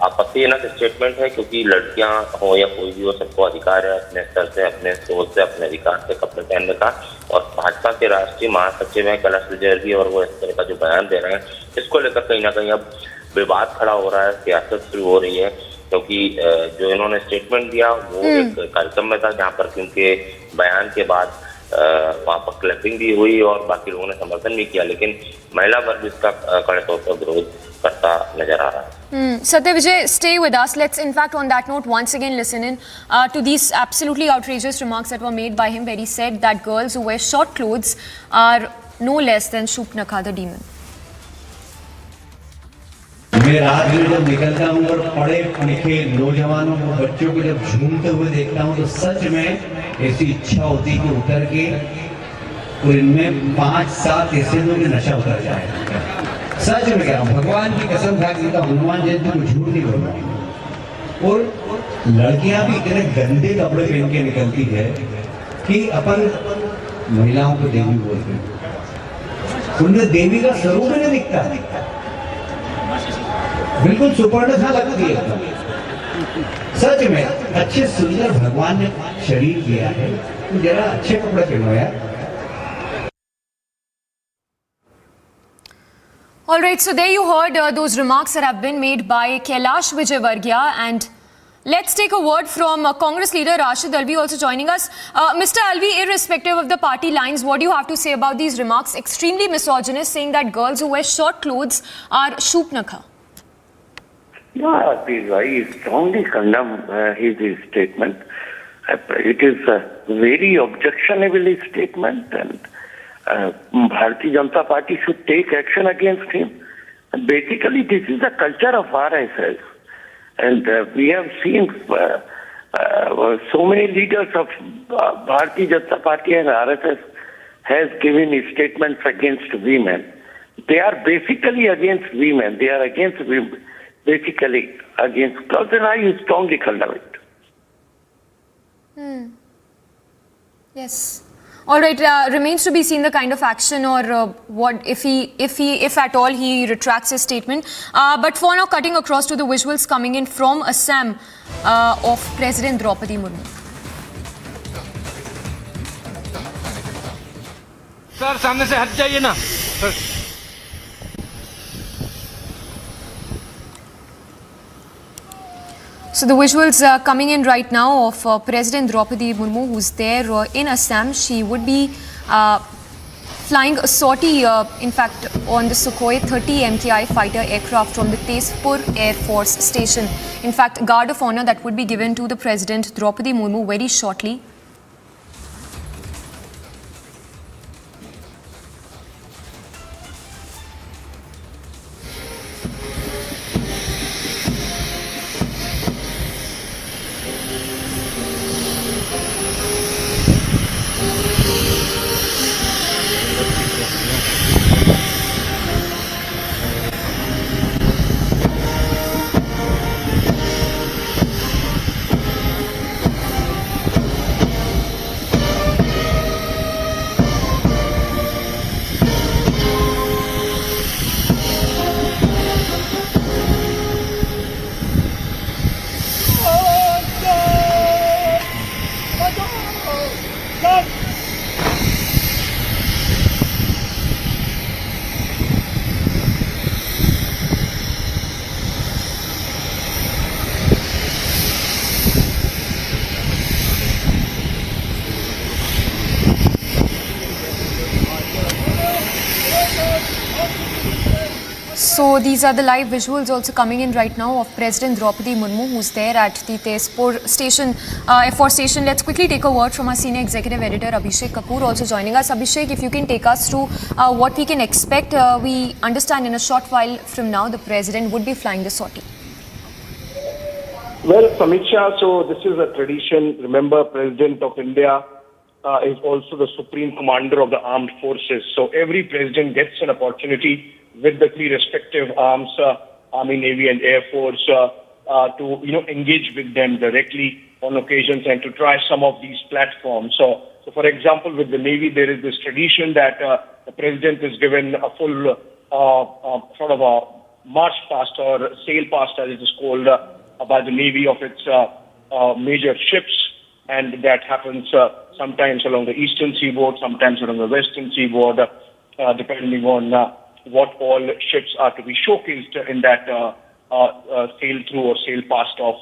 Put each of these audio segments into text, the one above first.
आपत्तिजनक स्टेटमेंट है, क्योंकि लड़कियां हो या कोई भी हो, सबको अधिकार है अपने स्तर से, अपने सोच से, अपने अधिकार से कपड़े पहनने का। और भाजपा के राष्ट्रीय महासचिव है कैलाश विजयवर्गीय, और वो इस तरह का जो बयान दे रहे हैं, इसको लेकर कहीं ना कहीं अब विवाद खड़ा हो रहा है, सियासत शुरू हो रही है। क्योंकि जो इन्होंने स्टेटमेंट दिया वो एक कार्यक्रम में था जहाँ पर उनके बयान के बाद वहाँ पर क्लैपिंग भी हुई और बाकी लोगों ने समर्थन भी किया, लेकिन महिला वर्ग इसका कड़े तौर पर विरोध करता नजर आ रहा है। Satya Vijay, stay with us. Let's in fact on that note once again listen in to these absolutely outrageous remarks that were made by him, where he said that girls who wear short clothes are no less than Shupnakha the demon. मैं रात में जब निकलता हूँ और पढ़े लिखे नौजवानों को, बच्चों को जब झूमते हुए देखता हूँ तो सच में ऐसी इच्छा होती कि उतर के और इनमें 5-7 हिस्से में नशा उतर जाए। सच में कह रहा हूँ, भगवान की कसम खा के हनुमान जयंती को झूठ नहीं बोल रहा। और लड़कियां भी इतने गंदे कपड़े पहन के निकलती है कि अपन महिलाओं को देवी बोलते हैं, उनमें देवी का स्वरूप नहीं दिखता, बिल्कुल सुपर्ण सा लगती है। सच में अच्छे सुंदर भगवान ने शरीर दिया है, तो जरा अच्छे कपड़े पहनो यार। All right, so there you heard those remarks that have been made by Kailash Vijaywargiya, and let's take a word from Congress leader Rashid Alvi also joining us. Mr. Alvi, irrespective of the party lines, what do you have to say about these remarks? Extremely misogynist, saying that girls who wear short clothes are Shupnakha. Yeah, I strongly condemn his statement. It is a very objectionable statement, and Bharatiya Janata Party should take action against him. And basically, this is the culture of RSS. And we have seen so many leaders of Bharatiya Janata Party and RSS has given statements against women. They are basically against women. They are against women. Basically against girls, and I strongly condemn it. Yes. All right. Remains to be seen the kind of action or what if at all he retracts his statement. But for now, cutting across to the visuals coming in from Assam of President Droupudi Murmu. Sir सामने से हट जाइए ना sir. So the visuals coming in right now of President Droupudi Murmu, who's there in Assam. She would be flying a sortie, in fact, on the Sukhoi 30 MKI fighter aircraft from the Tezpur Air Force Station. In fact, guard of honor that would be given to the President Droupudi Murmu very shortly. So these are the live visuals also coming in right now of President Droupudi Murmu, who's there at the Tezpur Station, Air Force Station. Let's quickly take a word from our senior executive editor Abhishek Kapoor also joining us. Abhishek, if you can take us through what we can expect. We understand in a short while from now the President would be flying the sortie. Well, Samiksha, so this is a tradition. Remember, President of India is also the Supreme Commander of the Armed Forces. So every president gets an opportunity with the three respective arms, Army, Navy and Air Force, to engage with them directly on occasions and to try some of these platforms. So for example, with the Navy, there is this tradition that the President is given a full sort of a march past or sail past, as it is called, by the Navy of its major ships, and that happens sometimes along the eastern seaboard, sometimes along the western seaboard, depending on what all ships are to be showcased in that sail through or sail past of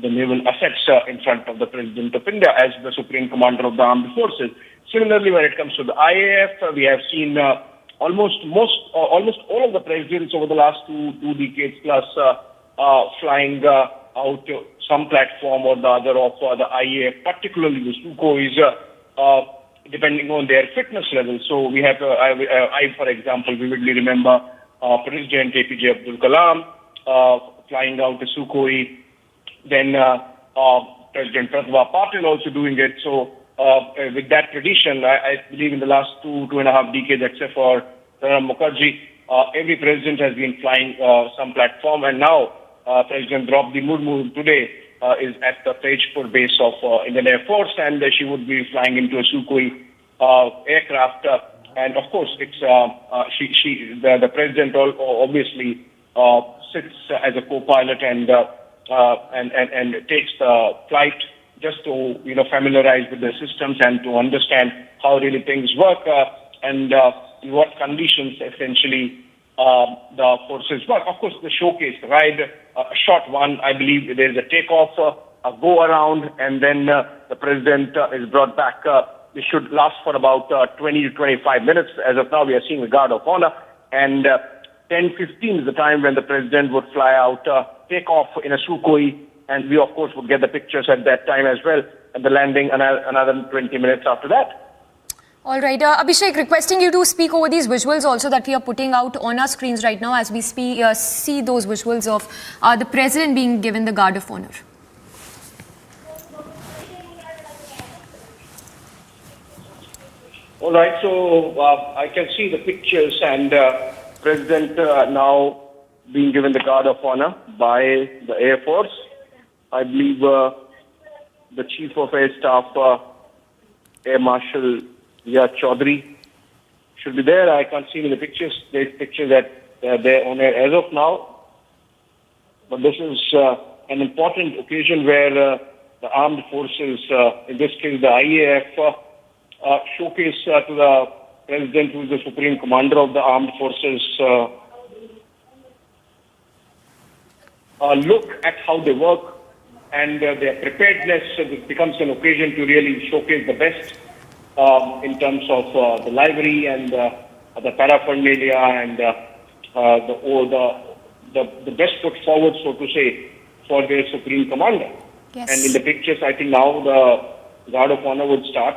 the naval assets in front of the President of India as the Supreme Commander of the Armed Forces. Similarly, when it comes to the IAF, we have seen almost all of the presidents over the last two decades plus flying out some platform or the other of the IAF, particularly the Sukhois, depending on their fitness level. So we have, I for example, vividly remember President APJ Abdul Kalam flying out the Sukhoi, then President Pratibha Patil also doing it. So with that tradition, I believe in the last two and a half decades, except for Pranab Mukherjee, every president has been flying some platform, and now President Droupudi Murmu today is at the Tezpur base of Indian Air Force, and she would be flying into a Sukhoi aircraft. And of course, it's the president obviously sits as a co-pilot and takes the flight just to familiarize with the systems and to understand how really things work and in what conditions essentially the forces work. Of course, the showcase ride, a short one, I believe there is a takeoff, a go around, and then the president is brought back. This should last for about 20 to 25 minutes. As of now, we are seeing the Guard of Honor, and 10:15 is the time when the president would fly out, take off in a Sukhoi, and we of course would get the pictures at that time as well, and the landing another 20 minutes after that. All right, Abhishek, requesting you to speak over these visuals also that we are putting out on our screens right now as we see those visuals of the president being given the Guard of Honor. All right, so I can see the pictures and President now being given the Guard of Honor by the Air Force. I believe the Chief of Air Staff, Air Marshal Chaudhary, should be there. I can't see in the pictures. There's pictures that they're on air as of now. But this is an important occasion where the armed forces, in this case the IAF, showcase to the President, who is the Supreme Commander of the Armed Forces, look at how they work and their preparedness. It becomes an occasion to really showcase the best in terms of the livery and the paraphernalia and the best foot forward, so to say, for their Supreme Commander. Yes. And in the pictures, I think now the Guard of Honor would start.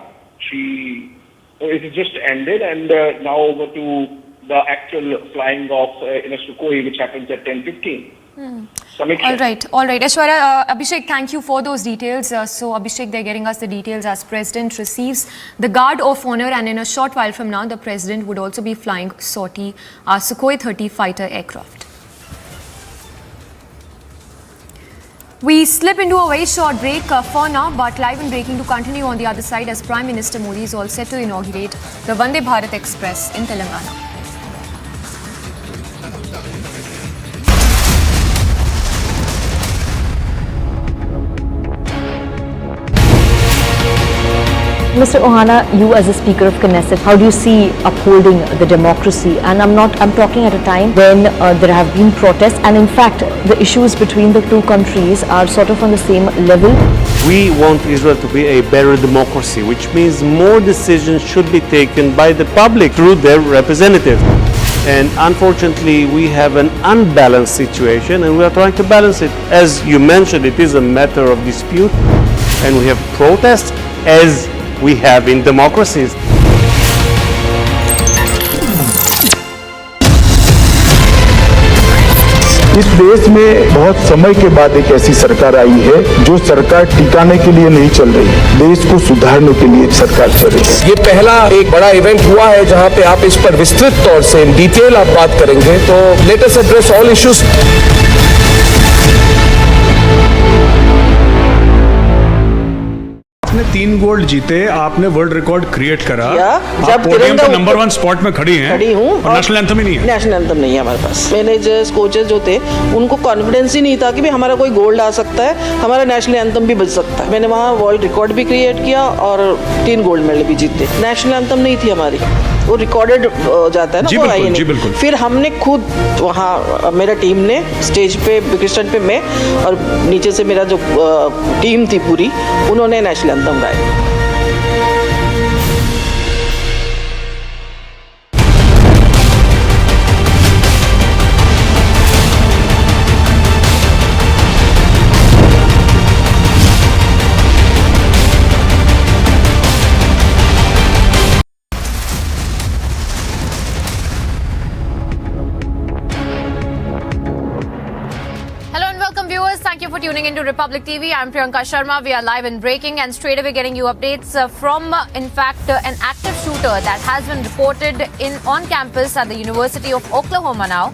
It just ended, and now over to the actual flying of in a Sukhoi, which happens at 10:15. All right. Aishwarya, Abhishek, thank you for those details. So Abhishek, they're getting us the details as President receives the Guard of Honor, and in a short while from now, the President would also be flying sortie Sukhoi 30 fighter aircraft. We slip into a very short break for now, but live and breaking to continue on the other side as Prime Minister Modi is all set to inaugurate the Vande Bharat Express in Telangana. Mr. Ohana, you as a Speaker of Knesset, how do you see upholding the democracy? And I'm talking at a time when there have been protests, and in fact, the issues between the two countries are sort of on the same level. We want Israel to be a better democracy, which means more decisions should be taken by the public through their representatives. And unfortunately, we have an unbalanced situation, and we are trying to balance it. As you mentioned, it is a matter of dispute, and we have protests as we have in democracies. इस देश में बहुत समय के बाद एक ऐसी सरकार आई है जो सरकार टिकाने के लिए नहीं चल रही है, देश को सुधारने के लिए सरकार चल रही है। ये पहला एक बड़ा इवेंट हुआ है जहां पे आप इस पर विस्तृत तौर से इन डिटेल आप बात करेंगे, तो let us address all issues. आपने 3 गोल्ड जीते, आपने वर्ल्ड रिकॉर्ड क्रिएट करा, जब पोडियम पे नंबर 1 स्पॉट में खड़ी हूँ और नेशनल एंथम ही नहीं है। नेशनल एंथम नहीं है हमारे पास। मैनेजर्स, कोचेस जो थे उनको कॉन्फिडेंस ही नहीं था कि हमारा कोई गोल्ड आ सकता है, हमारा नेशनल एंथम भी बज सकता है। मैंने वहाँ वर्ल्ड रिकॉर्ड भी क्रिएट किया और 3 गोल्ड मेडल भी जीते। नेशनल एंथम नहीं थी हमारी, वो रिकॉर्डेड जाता है ना, वो आई नहीं। फिर हमने खुद वहाँ, मेरा टीम ने स्टेज पे क्रिस्टन पे मैं और नीचे से मेरा जो टीम थी पूरी, उन्होंने नेशनल एंथम गाया। Tuning into Republic TV. I'm Priyanka Sharma. We are live and breaking and straight away getting you updates from, in fact, an active shooter that has been reported on campus at the University of Oklahoma now,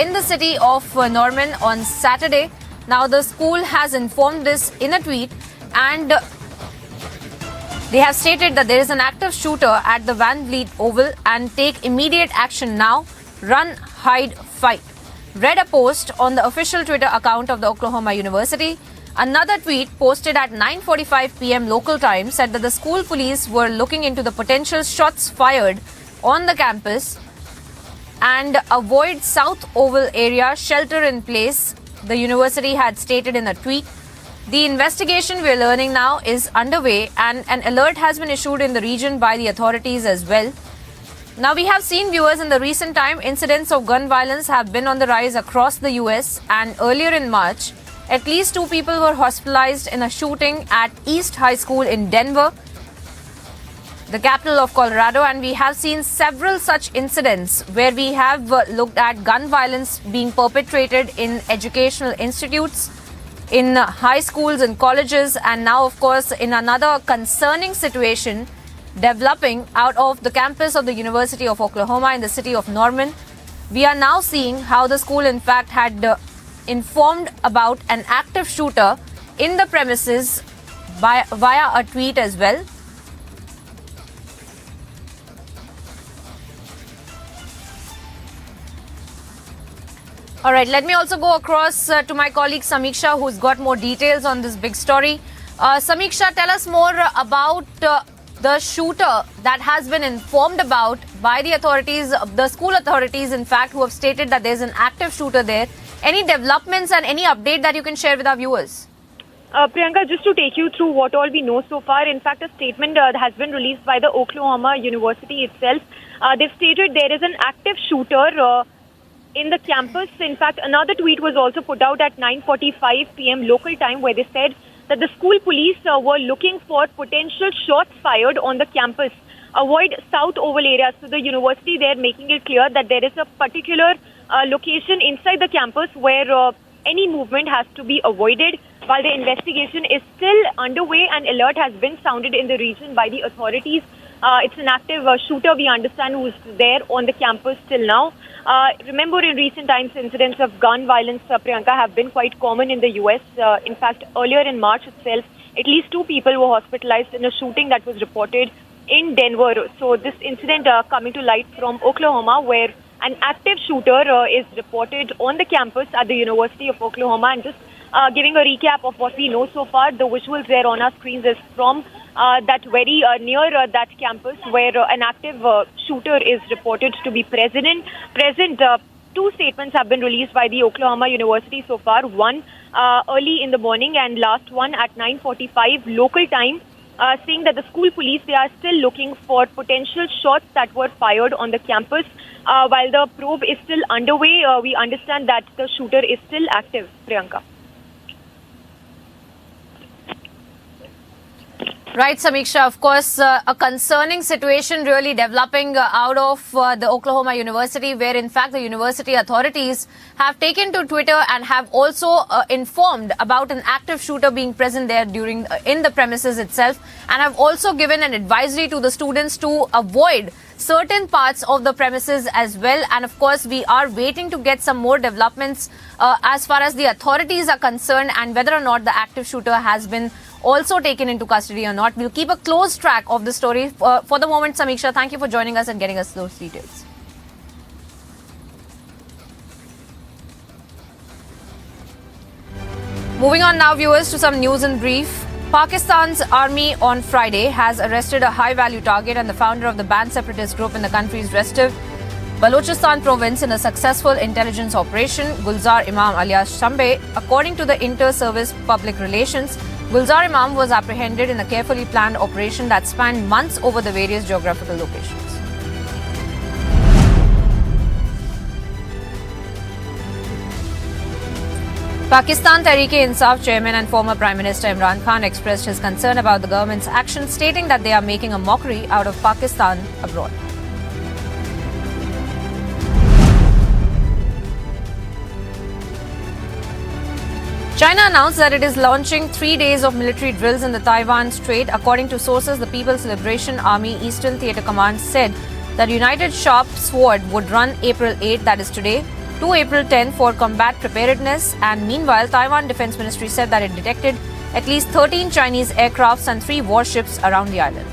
in the city of Norman on Saturday. Now, the school has informed this in a tweet, and they have stated that there is an active shooter at the Vande Oval and take immediate action now. Run, hide, fight. Read a post on the official Twitter account of the Oklahoma University. Another tweet posted at 9:45 p.m. local time said that the school police were looking into the potential shots fired on the campus and avoid South Oval area, shelter in place, the university had stated in a tweet. The investigation we're learning now is underway and an alert has been issued in the region by the authorities as well. Now, we have seen, viewers, in the recent time, incidents of gun violence have been on the rise across the US, and earlier in March, at least 2 people were hospitalized in a shooting at East High School in Denver, the capital of Colorado, and we have seen several such incidents where we have looked at gun violence being perpetrated in educational institutes, in high schools and colleges, and now, of course, in another concerning situation developing out of the campus of the University of Oklahoma in the city of Norman. We are now seeing how the school, in fact, had informed about an active shooter in the premises via a tweet as well. All right, let me also go across to my colleague Samiksha, who's got more details on this big story. Samiksha, tell us more about the shooter that has been informed about by the authorities, the school authorities, in fact, who have stated that there's an active shooter there. Any developments and any update that you can share with our viewers? Priyanka, just to take you through what all we know so far, in fact, a statement has been released by the Oklahoma University itself. They've stated there is an active shooter in the campus. In fact, another tweet was also put out at 9:45 p.m. local time where they said that the school police were looking for potential shots fired on the campus. Avoid South Oval area. So the university, they're making it clear that there is a particular location inside the campus where any movement has to be avoided. While the investigation is still underway, an alert has been sounded in the region by the authorities. It's an active shooter, we understand, who's there on the campus till now. Remember, in recent times, incidents of gun violence, Priyanka, have been quite common in the US. In fact, earlier in March itself, at least 2 people were hospitalized in a shooting that was reported in Denver. So this incident coming to light from Oklahoma, where an active shooter is reported on the campus at the University of Oklahoma. And just giving a recap of what we know so far, the visuals there on our screens is from that very near that campus where an active shooter is reported to be present. 2 statements have been released by the Oklahoma University so far. One early in the morning and last one at 9:45 local time, saying that the school police, they are still looking for potential shots that were fired on the campus. While the probe is still underway, we understand that the shooter is still active, Priyanka. Right, Samiksha, of course, a concerning situation really developing out of the Oklahoma University, where in fact the university authorities have taken to Twitter and have also informed about an active shooter being present there during in the premises itself, and have also given an advisory to the students to avoid certain parts of the premises as well. And of course, we are waiting to get some more developments as far as the authorities are concerned and whether or not the active shooter has been also taken into custody or not. We'll keep a close track of the story. For the moment, Samiksha, thank you for joining us and getting us those details. Moving on now, viewers, to some news in brief. Pakistan's army on Friday has arrested a high-value target and the founder of the banned separatist group in the country's restive Balochistan province in a successful intelligence operation. Gulzar Imam alias Shambe, according to the Inter-Service Public Relations, Gulzar Imam was apprehended in a carefully planned operation that spanned months over the various geographical locations. Pakistan Tehreek-e-Insaf chairman and former Prime Minister Imran Khan expressed his concern about the government's actions, stating that they are making a mockery out of Pakistan abroad. China announced that it is launching 3 days of military drills in the Taiwan Strait. According to sources, the People's Liberation Army Eastern Theatre Command said that United Sharp Sword would run April 8, that is today, to April 10 for combat preparedness. And meanwhile, Taiwan Defense Ministry said that it detected at least 13 Chinese aircrafts and 3 warships around the island.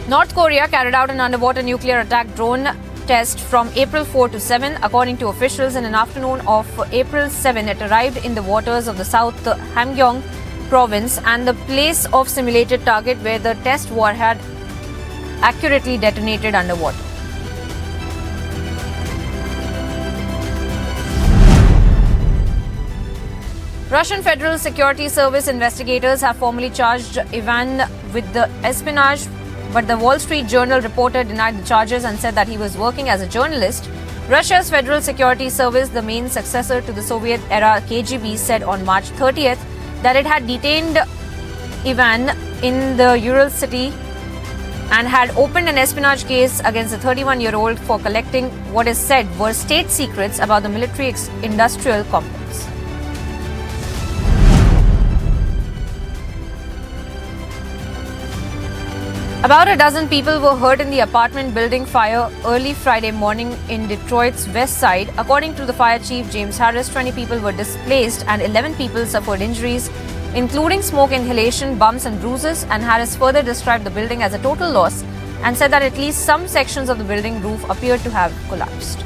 North Korea carried out an underwater nuclear attack drone test from April 4 to 7. According to officials, in an afternoon of April 7, it arrived in the waters of the South Hamgyong province and the place of simulated target where the test warhead accurately detonated underwater. Russian Federal Security Service investigators have formally charged Ivan with the espionage, but the Wall Street Journal reporter denied the charges and said that he was working as a journalist. Russia's Federal Security Service, the main successor to the Soviet-era KGB, said on March 30th that it had detained Ivan in the Ural city and had opened an espionage case against the 31-year-old for collecting what is said were state secrets about the military-industrial complex. About a dozen people were hurt in the apartment building fire early Friday morning in Detroit's west side. According to the fire chief, James Harris, 20 people were displaced and 11 people suffered injuries, including smoke inhalation, bumps and bruises. And Harris further described the building as a total loss and said that at least some sections of the building roof appeared to have collapsed.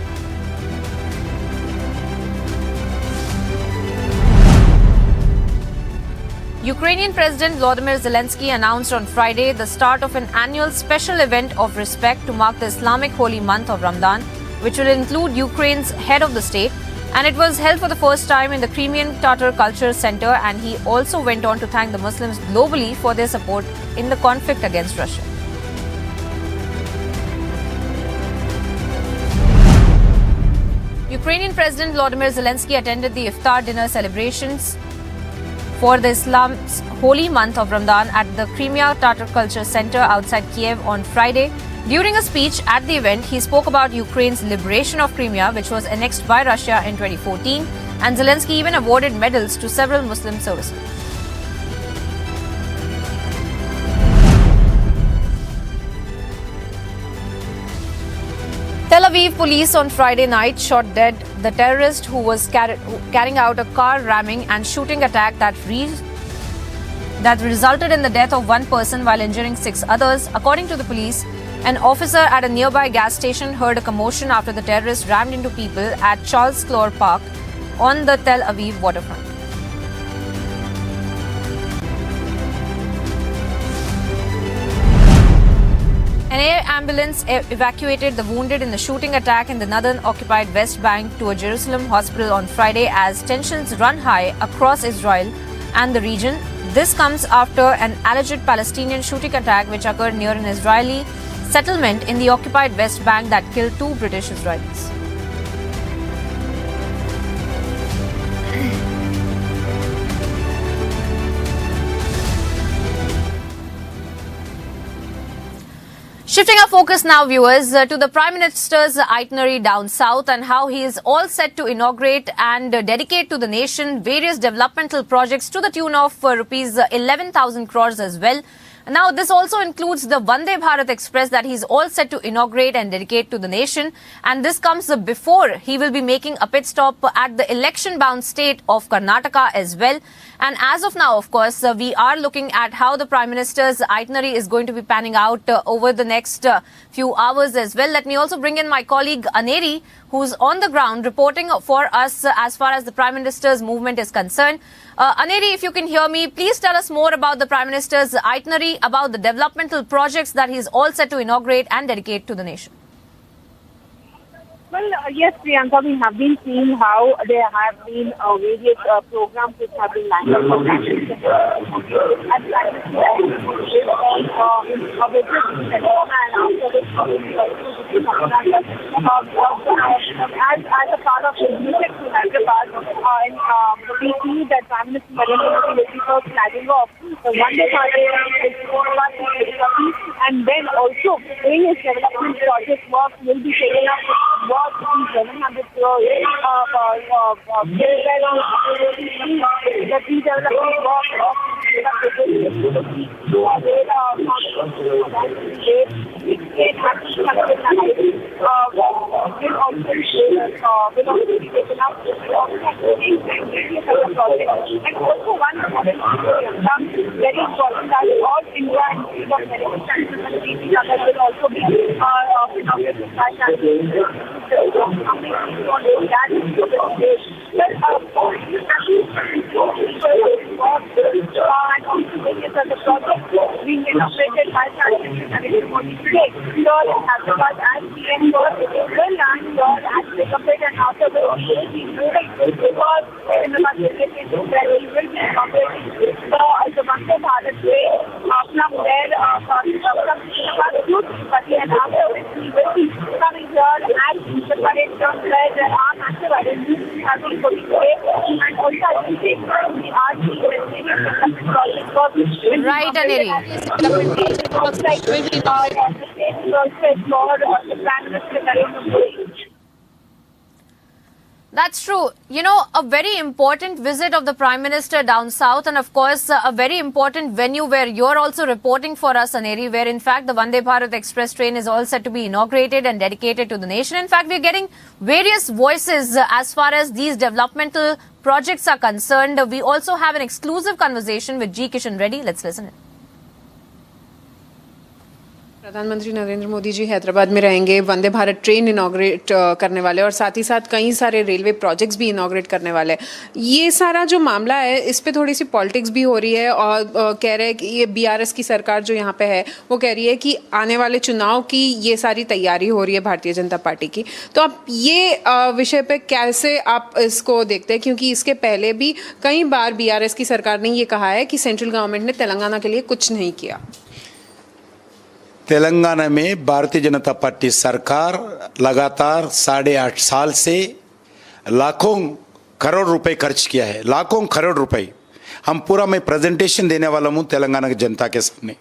Ukrainian President Volodymyr Zelensky announced on Friday the start of an annual special event of respect to mark the Islamic holy month of Ramadan, which will include Ukraine's head of the state. And it was held for the first time in the Crimean Tatar Culture Center, and he also went on to thank the Muslims globally for their support in the conflict against Russia. Ukrainian President Volodymyr Zelensky attended the iftar dinner celebrations for the Islam's holy month of Ramadan at the Crimea Tatar Culture Center outside Kiev on Friday. During a speech at the event, he spoke about Ukraine's liberation of Crimea, which was annexed by Russia in 2014, and Zelensky even awarded medals to several Muslim servicemen. Tel Aviv police on Friday night shot dead the terrorist who was carrying out a car ramming and shooting attack that resulted in the death of one person while injuring 6 others. According to the police, an officer at a nearby gas station heard a commotion after the terrorist rammed into people at Charles Clore Park on the Tel Aviv waterfront. An air ambulance evacuated the wounded in the shooting attack in the northern occupied West Bank to a Jerusalem hospital on Friday as tensions run high across Israel and the region. This comes after an alleged Palestinian shooting attack which occurred near an Israeli settlement in the occupied West Bank that killed 2 British Israelis. Shifting our focus now, viewers, to the Prime Minister's itinerary down south and how he is all set to inaugurate and dedicate to the nation various developmental projects to the tune of rupees 11,000 crores as well. Now, this also includes the Vande Bharat Express that he's all set to inaugurate and dedicate to the nation. And this comes before he will be making a pit stop at the election-bound state of Karnataka as well. And as of now, of course, we are looking at how the Prime Minister's itinerary is going to be panning out over the next few hours as well. Let me also bring in my colleague Aneri, who's on the ground reporting for us as far as the Prime Minister's movement is concerned. Aneri, if you can hear me, please tell us more about the Prime Minister's itinerary, about the developmental projects that he's all set to inaugurate and dedicate to the nation. Well, yes, Priyanka, we have been seeing how there have been various programs which have been lined up for national as a part of the visit to Hyderabad, we see that Prime Minister Narendra Modi will be first flagging off the Vande Bharat and then also doing his development project work will be taken up with 700 crores the redevelopment work of and also one very important that all India and of medical sciences and teaching others will also be inaugurated by and also various other projects being inaugurated by Narendra Modi today. Here in Hyderabad as PM will land here at Developmental and after will be moving because in the budget where he will be inaugurating the Vande Bharat train from there from Droupudi and after which he will be coming here at the parade ground where there are massive arrangements have been put in place and also I think we are seeing the project work. Right, Aneri. Looks like the state is also explored the Prime Minister Narendra Modi. That's true. You know, a very important visit of the Prime Minister down south and of course a very important venue where you're also reporting for us, Aneri, where in fact the Vande Bharat Express train is all set to be inaugurated and dedicated to the nation. In fact, we're getting various voices as far as these developmental projects are concerned. We also have an exclusive conversation with G. Kishan Reddy. Let's listen in. प्रधानमंत्री नरेंद्र मोदी जी हैदराबाद में रहेंगे, Vande Bharat train inaugurate करने वाले और साथ ही साथ कई सारे रेलवे प्रोजेक्ट्स भी इनॉग्रेट करने वाले। ये सारा जो मामला है इस पे थोड़ी सी पॉलिटिक्स भी हो रही है और कह रहे हैं कि ये बीआरएस की सरकार जो यहाँ पे है वो कह रही है कि आने वाले चुनाव की ये सारी तैयारी हो रही है भारतीय जनता पार्टी की। तो आप ये विषय पे कैसे आप इसको देखते हैं, क्योंकि इसके पहले भी कई बार बीआरएस की सरकार ने ये कहा है कि सेंट्रल गवर्नमेंट ने तेलंगाना के लिए कुछ नहीं किया। तेलंगाना में भारतीय जनता पार्टी सरकार लगातार 8.5 साल से लाखों करोड़ रुपए खर्च किया है, लाखों करोड़ रुपए। हम पूरा मैं प्रेजेंटेशन देने वाला हूँ तेलंगाना की जनता के सामने।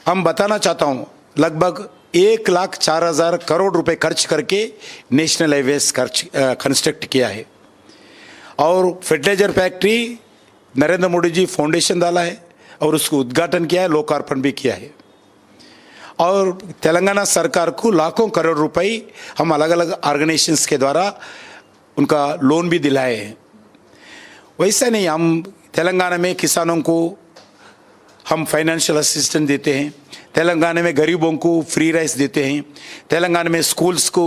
हम बताना चाहता हूँ लगभग 1,04,000 करोड़ रुपए खर्च करके नेशनल हाईवेज कंस्ट्रक्ट किया है और fertiliser factory Narendra Modi ji foundation डाला है और उसको उद्घाटन किया है, लोकार्पण भी किया है और तेलंगाना सरकार को लाखों करोड़ रुपए हम अलग अलग ऑर्गेनाइजेशंस के द्वारा उनका लोन भी दिलाए हैं। वैसा नहीं, हम तेलंगाना में किसानों को हम फाइनेंशियल असिस्टेंस देते हैं, तेलंगाना में गरीबों को फ्री राइस देते हैं, तेलंगाना में स्कूल्स को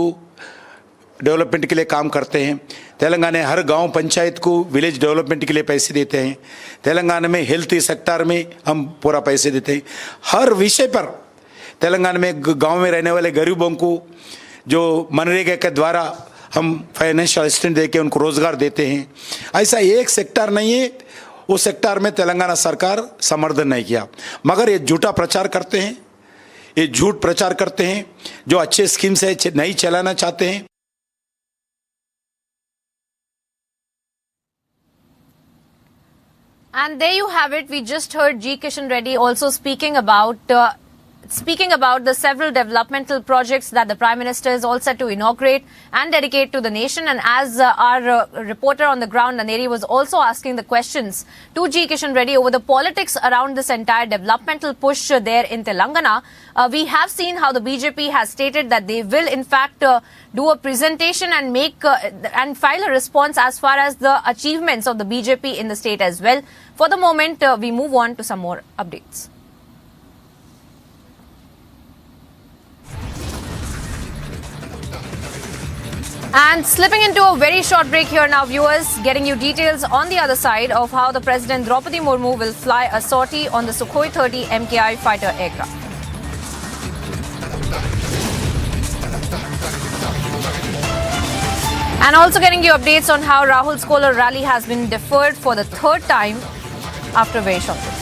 डेवलपमेंट के लिए काम करते हैं, तेलंगाना में हर गांव पंचायत को विलेज डेवलपमेंट के लिए पैसे देते हैं, तेलंगाना में हेल्थ सेक्टर में हम पूरा पैसे देते हैं। हर विषय पर तेलंगाना में गांव में रहने वाले गरीबों को जो मनरेगा के द्वारा हम फाइनेंशियल असिस्टेंस देके उनको रोजगार देते हैं। ऐसा एक सेक्टर नहीं है उस सेक्टर में तेलंगाना सरकार समर्थन नहीं किया, मगर ये झूठा प्रचार करते हैं, ये झूठ प्रचार करते हैं, जो अच्छे स्कीम्स है नहीं चलाना चाहते हैं। And there you have it. We just heard G. Kishan Reddy also speaking about speaking about the several developmental projects that the Prime Minister is all set to inaugurate and dedicate to the nation. And as our reporter on the ground, Naneri, was also asking the questions to G. Kishan Reddy over the politics around this entire developmental push there in Telangana, we have seen how the BJP has stated that they will in fact do a presentation and make and file a response as far as the achievements of the BJP in the state as well. For the moment, we move on to some more updates. And slipping into a very short break here now, viewers, getting you details on the other side of how the President Droupudi Murmu will fly a sortie on the Sukhoi 30 MKI fighter aircraft. And also getting you updates on how Rahul Scholar rally has been deferred for the third time after a very short break.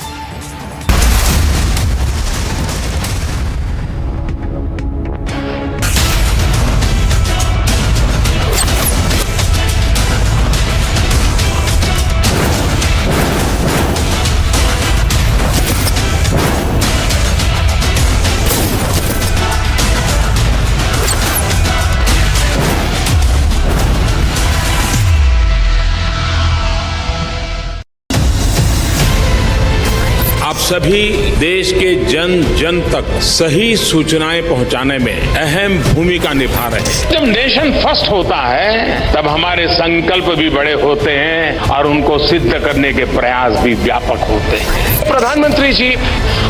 आप सभी देश के जन जन तक सही सूचनाएं पहुंचाने में अहम भूमिका निभा रहे हैं। जब नेशन फर्स्ट होता है तब हमारे संकल्प भी बड़े होते हैं और उनको सिद्ध करने के प्रयास भी व्यापक होते हैं। प्रधानमंत्री जी,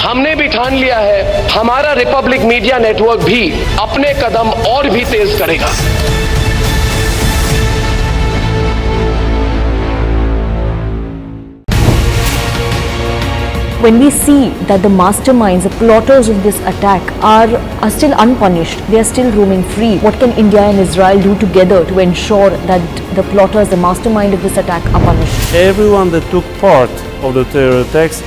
हमने भी ठान लिया है हमारा रिपब्लिक मीडिया नेटवर्क भी अपने कदम और भी तेज करेगा। When we see that the masterminds, the plotters of this attack are still unpunished, they are still roaming free, what can India and Israel do together to ensure that the plotters, the mastermind of this attack are punished? Everyone that took part of the terror attacks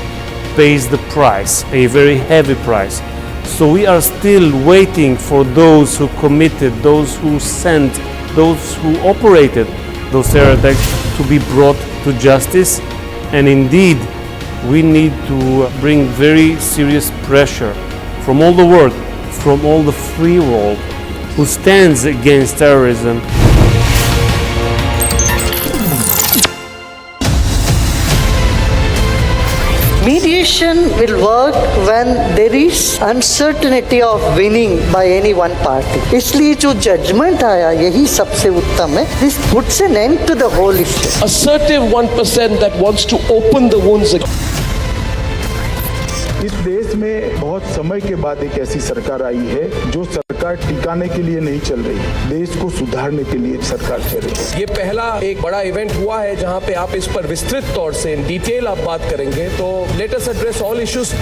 pays the price, a very heavy price. So we are still waiting for those who committed, those who sent, those who operated those terror attacks to be brought to justice. And indeed, we need to bring very serious pressure from all the world, from all the free world who stands against terrorism. Mediation will work when there is uncertainty of winning by any one party. इसलिए जो judgment आया यही सबसे उत्तम है. This puts an end to the whole issue. Assertive 1% that wants to open the wounds. इस देश में बहुत समय के बाद एक ऐसी सरकार आई है जो सरकार टिकाने के लिए नहीं चल रही, देश को सुधारने के लिए सरकार चल रही है। ये पहला एक बड़ा इवेंट हुआ है जहां पे आप इस पर विस्तृत तौर से इन डिटेल आप बात करेंगे, तो let us address all issues.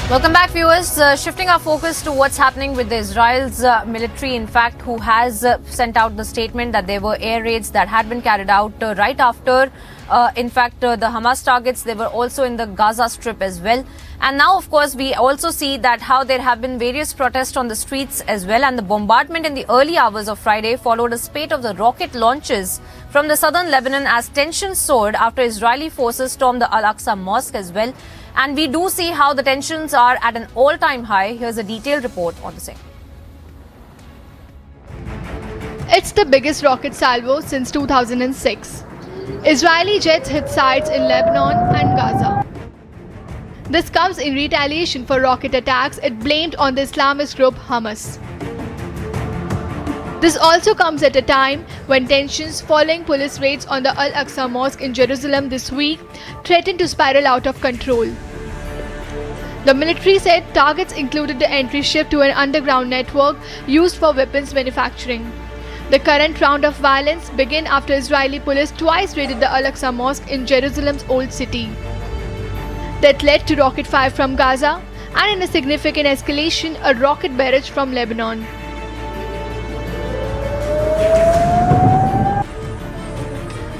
Welcome back, viewers. Shifting our focus to what's happening with the Israel's military, in fact, who has sent out the statement that there were air raids that had been carried out right after, the Hamas targets, they were also in the Gaza Strip as well. And now, of course, we also see that how there have been various protests on the streets as well. And the bombardment in the early hours of Friday followed a spate of the rocket launches from the southern Lebanon as tensions soared after Israeli forces stormed the Al-Aqsa Mosque as well. And we do see how the tensions are at an all-time high. Here's a detailed report on the same. It's the biggest rocket salvo since 2006. Israeli jets hit sites in Lebanon and Gaza. This comes in retaliation for rocket attacks it blamed on the Islamist group Hamas. This also comes at a time when tensions following police raids on the Al-Aqsa Mosque in Jerusalem this week threatened to spiral out of control. The military said targets included the entry ship to an underground network used for weapons manufacturing. The current round of violence began after Israeli police twice raided the Al-Aqsa Mosque in Jerusalem's Old City. That led to rocket fire from Gaza and, in a significant escalation, a rocket barrage from Lebanon.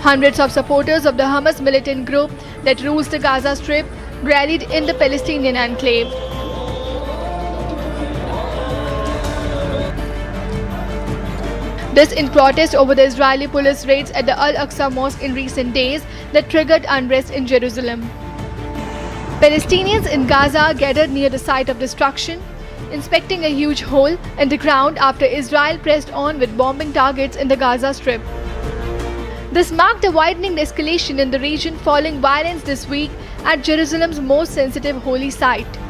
Hundreds of supporters of the Hamas militant group that rules the Gaza Strip rallied in the Palestinian enclave. This in protest over the Israeli police raids at the Al-Aqsa Mosque in recent days that triggered unrest in Jerusalem. Palestinians in Gaza gathered near the site of destruction, inspecting a huge hole in the ground after Israel pressed on with bombing targets in the Gaza Strip. This marked a widening escalation in the region following violence this week at Jerusalem's most sensitive holy site.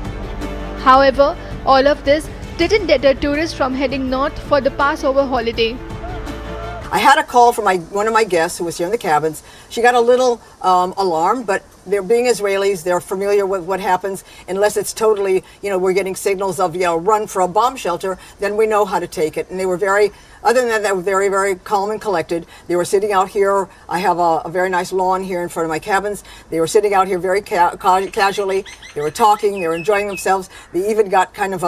However, all of this didn't deter tourists from heading north for the Passover holiday. I had a call from one of my guests who was here in the cabins. She got a little alarmed, but they're being Israelis. They're familiar with what happens unless it's totally, we're getting signals of, run for a bomb shelter, then we know how to take it. And they were other than that, they were very, very calm and collected. They were sitting out here. I have a very nice lawn here in front of my cabins. They were sitting out here very casually. They were talking. They were enjoying themselves. They even got kind of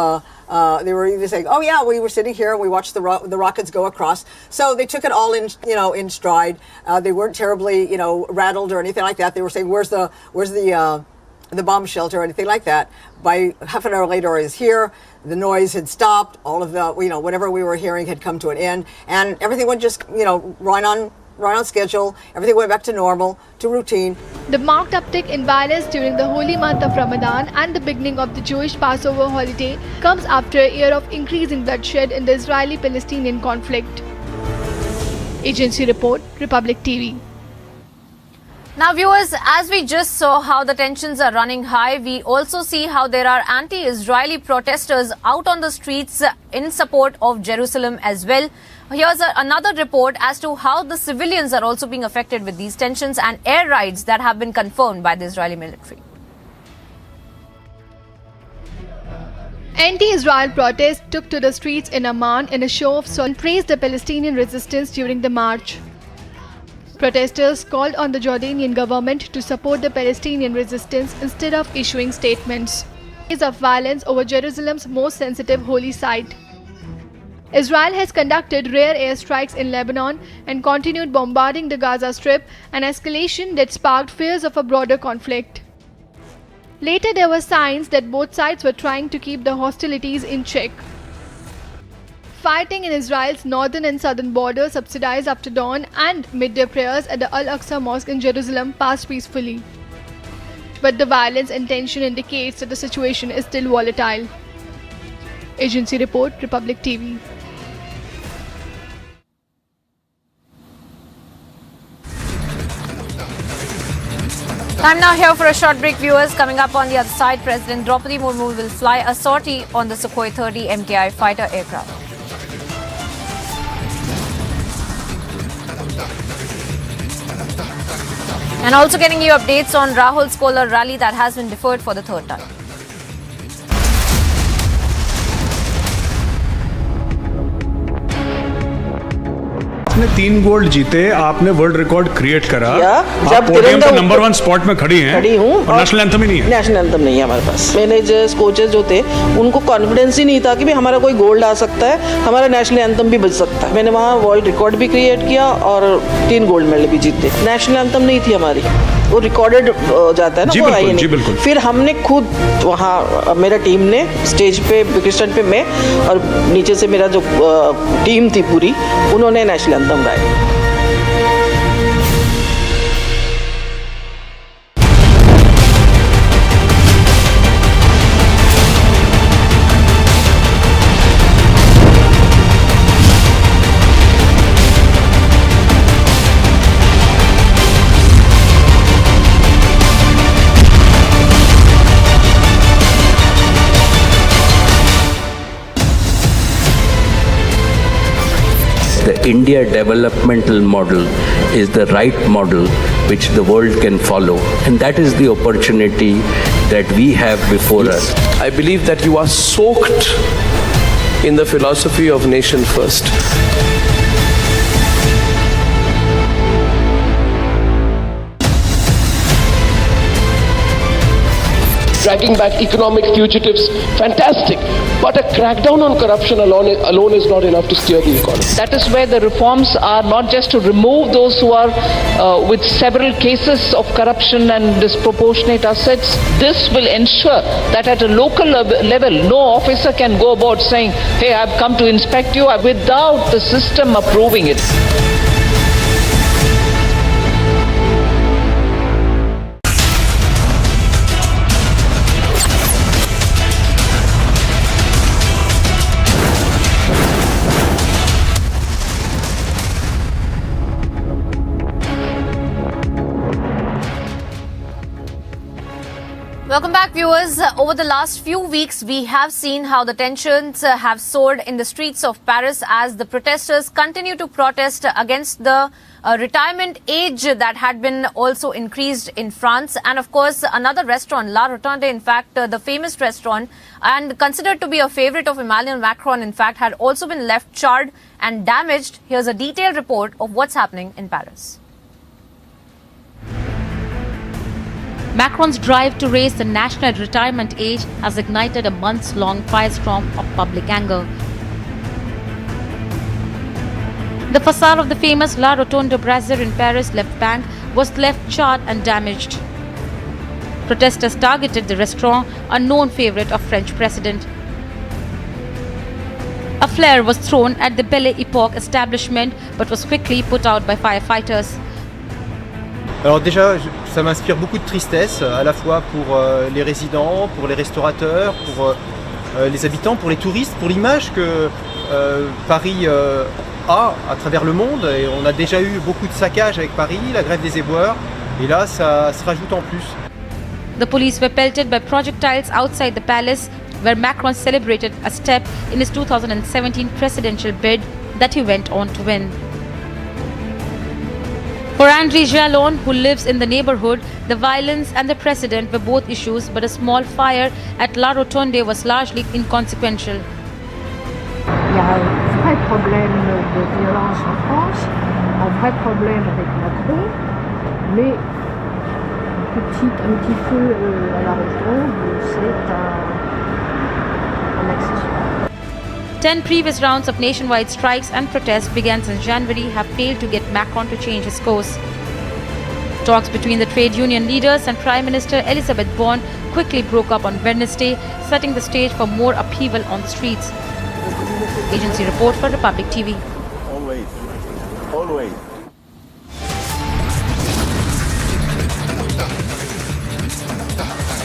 they were even saying, "Oh yeah, we were sitting here. We watched the rockets go across." So they took it all in, in stride. They weren't terribly, rattled or anything like that. They were saying, "Where's the bomb shelter?" or anything like that. By half an hour later, I was here. The noise had stopped. All of the, whatever we were hearing had come to an end, and everything went just, right on schedule. Everything went back to normal, to routine. The marked uptick in violence during the holy month of Ramadan and the beginning of the Jewish Passover holiday comes after a year of increasing bloodshed in the Israeli-Palestinian conflict. Agency report, Republic TV. Now viewers, as we just saw how the tensions are running high, we also see how there are anti-Israeli protesters out on the streets in support of Jerusalem as well. Here's another report as to how the civilians are also being affected with these tensions and air raids that have been confirmed by the Israeli military. Anti-Israel protests took to the streets in Amman in a show of and praised the Palestinian resistance during the march. Protesters called on the Jordanian government to support the Palestinian resistance instead of issuing statements of violence over Jerusalem's most sensitive holy site. Israel has conducted rare airstrikes in Lebanon and continued bombarding the Gaza Strip, an escalation that sparked fears of a broader conflict. Later, there were signs that both sides were trying to keep the hostilities in check. Fighting in Israel's northern and southern border subsidized after dawn, and midday prayers at the Al-Aqsa Mosque in Jerusalem passed peacefully. But the violence and tension indicates that the situation is still volatile. Agency report, Republic TV. Time now here for a short break, viewers. Coming up on the other side, President Droupudi Murmu will fly a sortie on the Sukhoi 30 MTI fighter aircraft. And also getting you updates on Rahul's Kolar rally that has been deferred for the third time. आपने 3 gold जीते, आपने world record create करा, जब podium पे number 1 spot में खड़ी हूँ और नेशनल एंथम ही नहीं है। नेशनल एंथम नहीं है हमारे पास। मैनेजर्स, कोचेस जो थे, उनको कॉन्फिडेंस ही नहीं था कि भी हमारा कोई गोल्ड आ सकता है, हमारा नेशनल एंथम भी बज सकता है। मैंने वहाँ वर्ल्ड रिकॉर्ड भी क्रिएट किया और 3 गोल्ड मेडल भी जीते। नेशनल एंथम नहीं थी हमारी, वो रिकॉर्डेड जाता है ना, वो आई नहीं। फिर हमने खुद वहाँ, मेरा टीम ने स्टेज पे क्रिस्टन पे मैं और नीचे से मेरा जो टीम थी पूरी, उन्होंने नेशनल एंथम गाया। The India developmental model is the right model which the world can follow, and that is the opportunity that we have before us. I believe that you are soaked in the philosophy of nation first. dragging back economic fugitives, fantastic. But a crackdown on corruption alone is not enough to steer the economy. That is where the reforms are not just to remove those who are with several cases of corruption and disproportionate assets. This will ensure that at a local level, no officer can go about saying, hey, I've come to inspect you without the system approving it. Welcome back, viewers. Over the last few weeks, we have seen how the tensions have soared in the streets of Paris as the protesters continue to protest against the retirement age that had been also increased in France. And of course, another restaurant, La Rotonde, in fact, the famous restaurant and considered to be a favorite of Emmanuel Macron, in fact, had also been left charred and damaged. Here's a detailed report of what's happening in Paris. Macron's drive to raise the national retirement age has ignited a months-long firestorm of public anger. The facade of the famous La Rotonde Brasserie in Paris left bank was left charred and damaged. Protesters targeted the restaurant, a known favorite of French president. A flare was thrown at the Belle Époque establishment but was quickly put out by firefighters. Alors déjà, ça m'inspire beaucoup de tristesse, à la fois pour les résidents, pour les restaurateurs, pour les habitants, pour les touristes, pour l'image que Paris a à travers le monde. Et on a déjà eu beaucoup de saccages avec Paris, la grève des éboueurs, et là ça se rajoute en plus. The police were pelted by projectiles outside the palace, where Macron celebrated a step in his 2017 presidential bid that he went on to win. For André Jalon, who lives in the neighborhood, the violence and the president were both issues, but a small fire at La Rotonde was largely inconsequential. Il y a un vrai problème de violence en France, un vrai problème avec Macron, mais un petit feu à La Rotonde, c'est un accessoire. 10 previous rounds of nationwide strikes and protests began since January have failed to get Macron to change his course. Talks between the trade union leaders and Prime Minister Elisabeth Borne quickly broke up on Wednesday, setting the stage for more upheaval on the streets. Agency report for Republic TV. Always.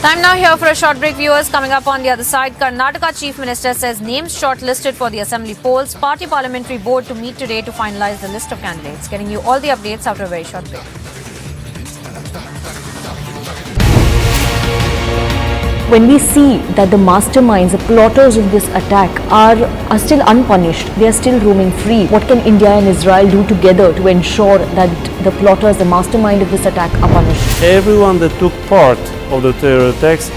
Time now here for a short break, viewers. Coming up on the other side, Karnataka Chief Minister says names shortlisted for the Assembly polls. Party Parliamentary Board to meet today to finalize the list of candidates. Getting you all the updates after a very short break. When we see that the masterminds, the plotters of this attack are still unpunished, they are still roaming free, what can India and Israel do together to ensure that the plotters, the mastermind of this attack are punished? Everyone that took part of the terror attacks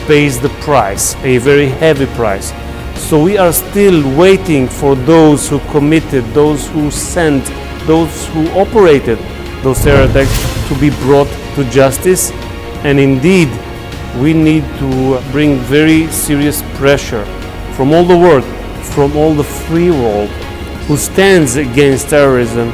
pays the price, a very heavy price. So we are still waiting for those who committed, those who sent, those who operated those terror attacks to be brought to justice. And indeed, we need to bring very serious pressure from all the world, from all the free world who stands against terrorism.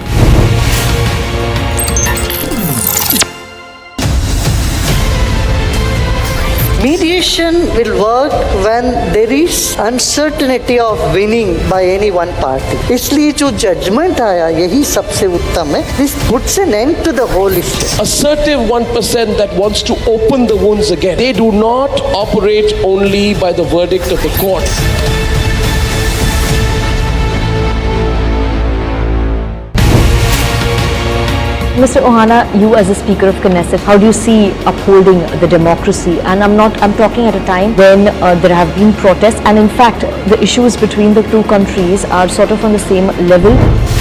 Mediation will work when there is uncertainty of winning by any one party. इसलिए जो judgment आया यही सबसे उत्तम है. This puts an end to the whole issue. Assertive 1% that wants to open the wounds again. They do not operate only by the verdict of the court. Mr. Ohana, you as a Speaker of Knesset, how do you see upholding the democracy? And I'm talking at a time when there have been protests, and in fact, the issues between the two countries are sort of on the same level.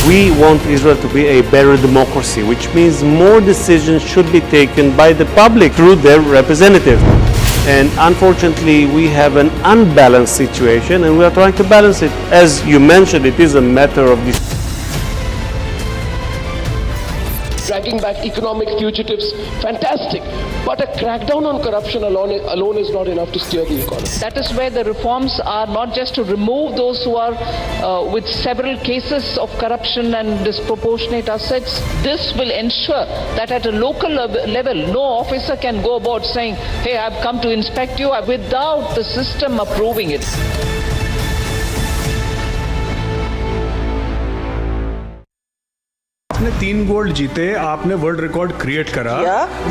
We want Israel to be a better democracy, which means more decisions should be taken by the public through their representatives. And unfortunately, we have an unbalanced situation, and we are trying to balance it. As you mentioned, it is a matter of this. dragging back economic fugitives, fantastic. But a crackdown on corruption alone is not enough to steer the economy. That is where the reforms are not just to remove those who are with several cases of corruption and disproportionate assets. This will ensure that at a local level, no officer can go about saying, hey, I've come to inspect you without the system approving it. आपने 3 gold जीते, आपने world record create करा,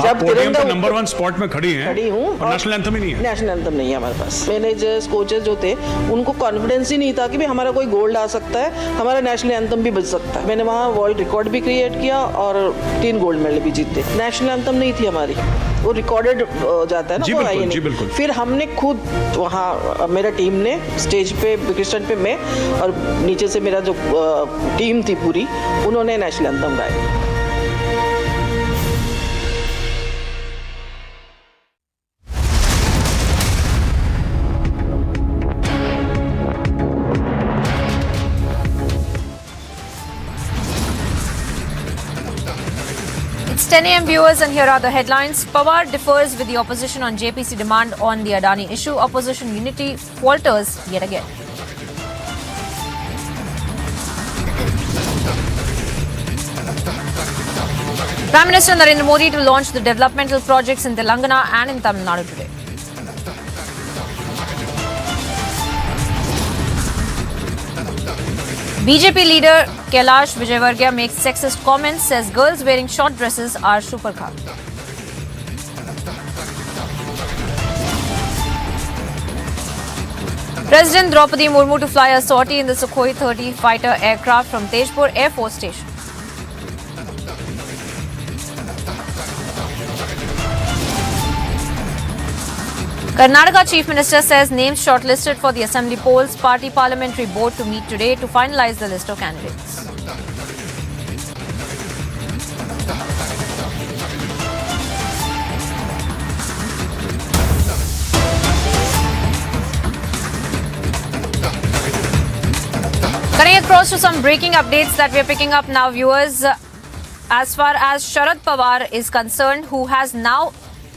जब podium पे number 1 spot में खड़ी हूँ और नेशनल एंथम ही नहीं है। नेशनल एंथम नहीं है हमारे पास। मैनेजर्स, कोचेस जो थे, उनको कॉन्फिडेंस ही नहीं था कि भी हमारा कोई गोल्ड आ सकता है, हमारा नेशनल एंथम भी बज सकता है। मैंने वहाँ वर्ल्ड रिकॉर्ड भी क्रिएट किया और 3 गोल्ड मेडल भी जीते। नेशनल एंथम नहीं थी हमारी, वो रिकॉर्डेड जाता है ना, वो आई नहीं। फिर हमने खुद वहाँ, मेरा टीम ने स्टेज पे क्रिस्टन पे मैं और नीचे से मेरा जो टीम थी पूरी, उन्होंने नेशनल एंथम गाया। It's 10 a.m. viewers, and here are the headlines. Pawar differs with the opposition on JPC demand on the Adani issue. Opposition unity falters yet again. Prime Minister Narendra Modi to launch the developmental projects in Telangana and in Tamil Nadu today. BJP leader Kailash Vijayvargiya makes sexist comments, says girls wearing short dresses are super cool. President Droupudi Murmu to fly a sortie in the Sukhoi 30 fighter aircraft from Tezpur Air Force Station. Karnataka Chief Minister says names shortlisted for the Assembly polls. Party Parliamentary Board to meet today to finalize the list of candidates. Cutting across to some breaking updates that we are picking up now, viewers. As far as Sharad Pawar is concerned, who has now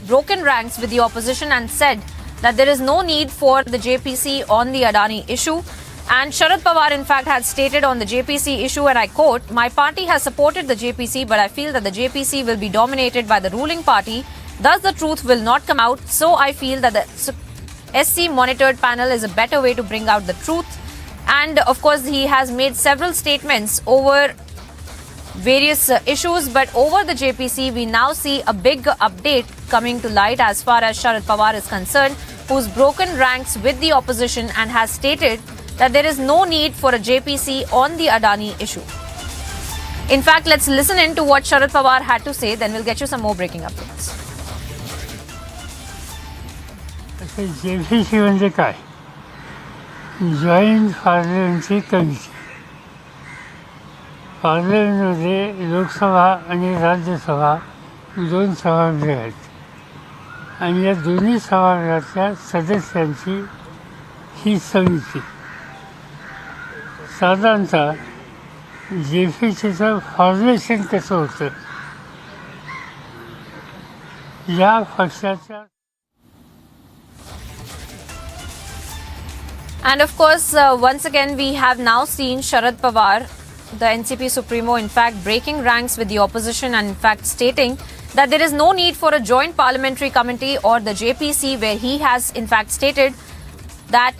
broken ranks with the opposition and said that there is no need for the JPC on the Adani issue. And Sharad Pawar in fact had stated on the JPC issue, and I quote, "My party has supported the JPC, but I feel that the JPC will be dominated by the ruling party. Thus the truth will not come out. So I feel that the SC monitored panel is a better way to bring out the truth." And of course he has made several statements over various issues, but over the JPC we now see a big update coming to light as far as Sharad Pawar is concerned, who's broken ranks with the opposition and has stated that there is no need for a JPC on the Adani issue. In fact, let's listen in to what Sharad Pawar had to say, then we'll get you some more breaking updates. JPC म्हणजे काय? Joint parliamentary committee. पार्लमेंटमध्ये लोकसभा आणि राज्यसभा 2 सभागृह आहेत आणि या दोन्ही सभागृहाच्या सदस्यांची ही समिती. साधारणतः JPCचं फॉर्मेशन कसं होतं या पक्षाच्या. And of course, once again, we have now seen Sharad Pawar, the NCP Supremo, in fact, breaking ranks with the opposition and in fact stating that there is no need for a joint parliamentary committee or the JPC, where he has in fact stated that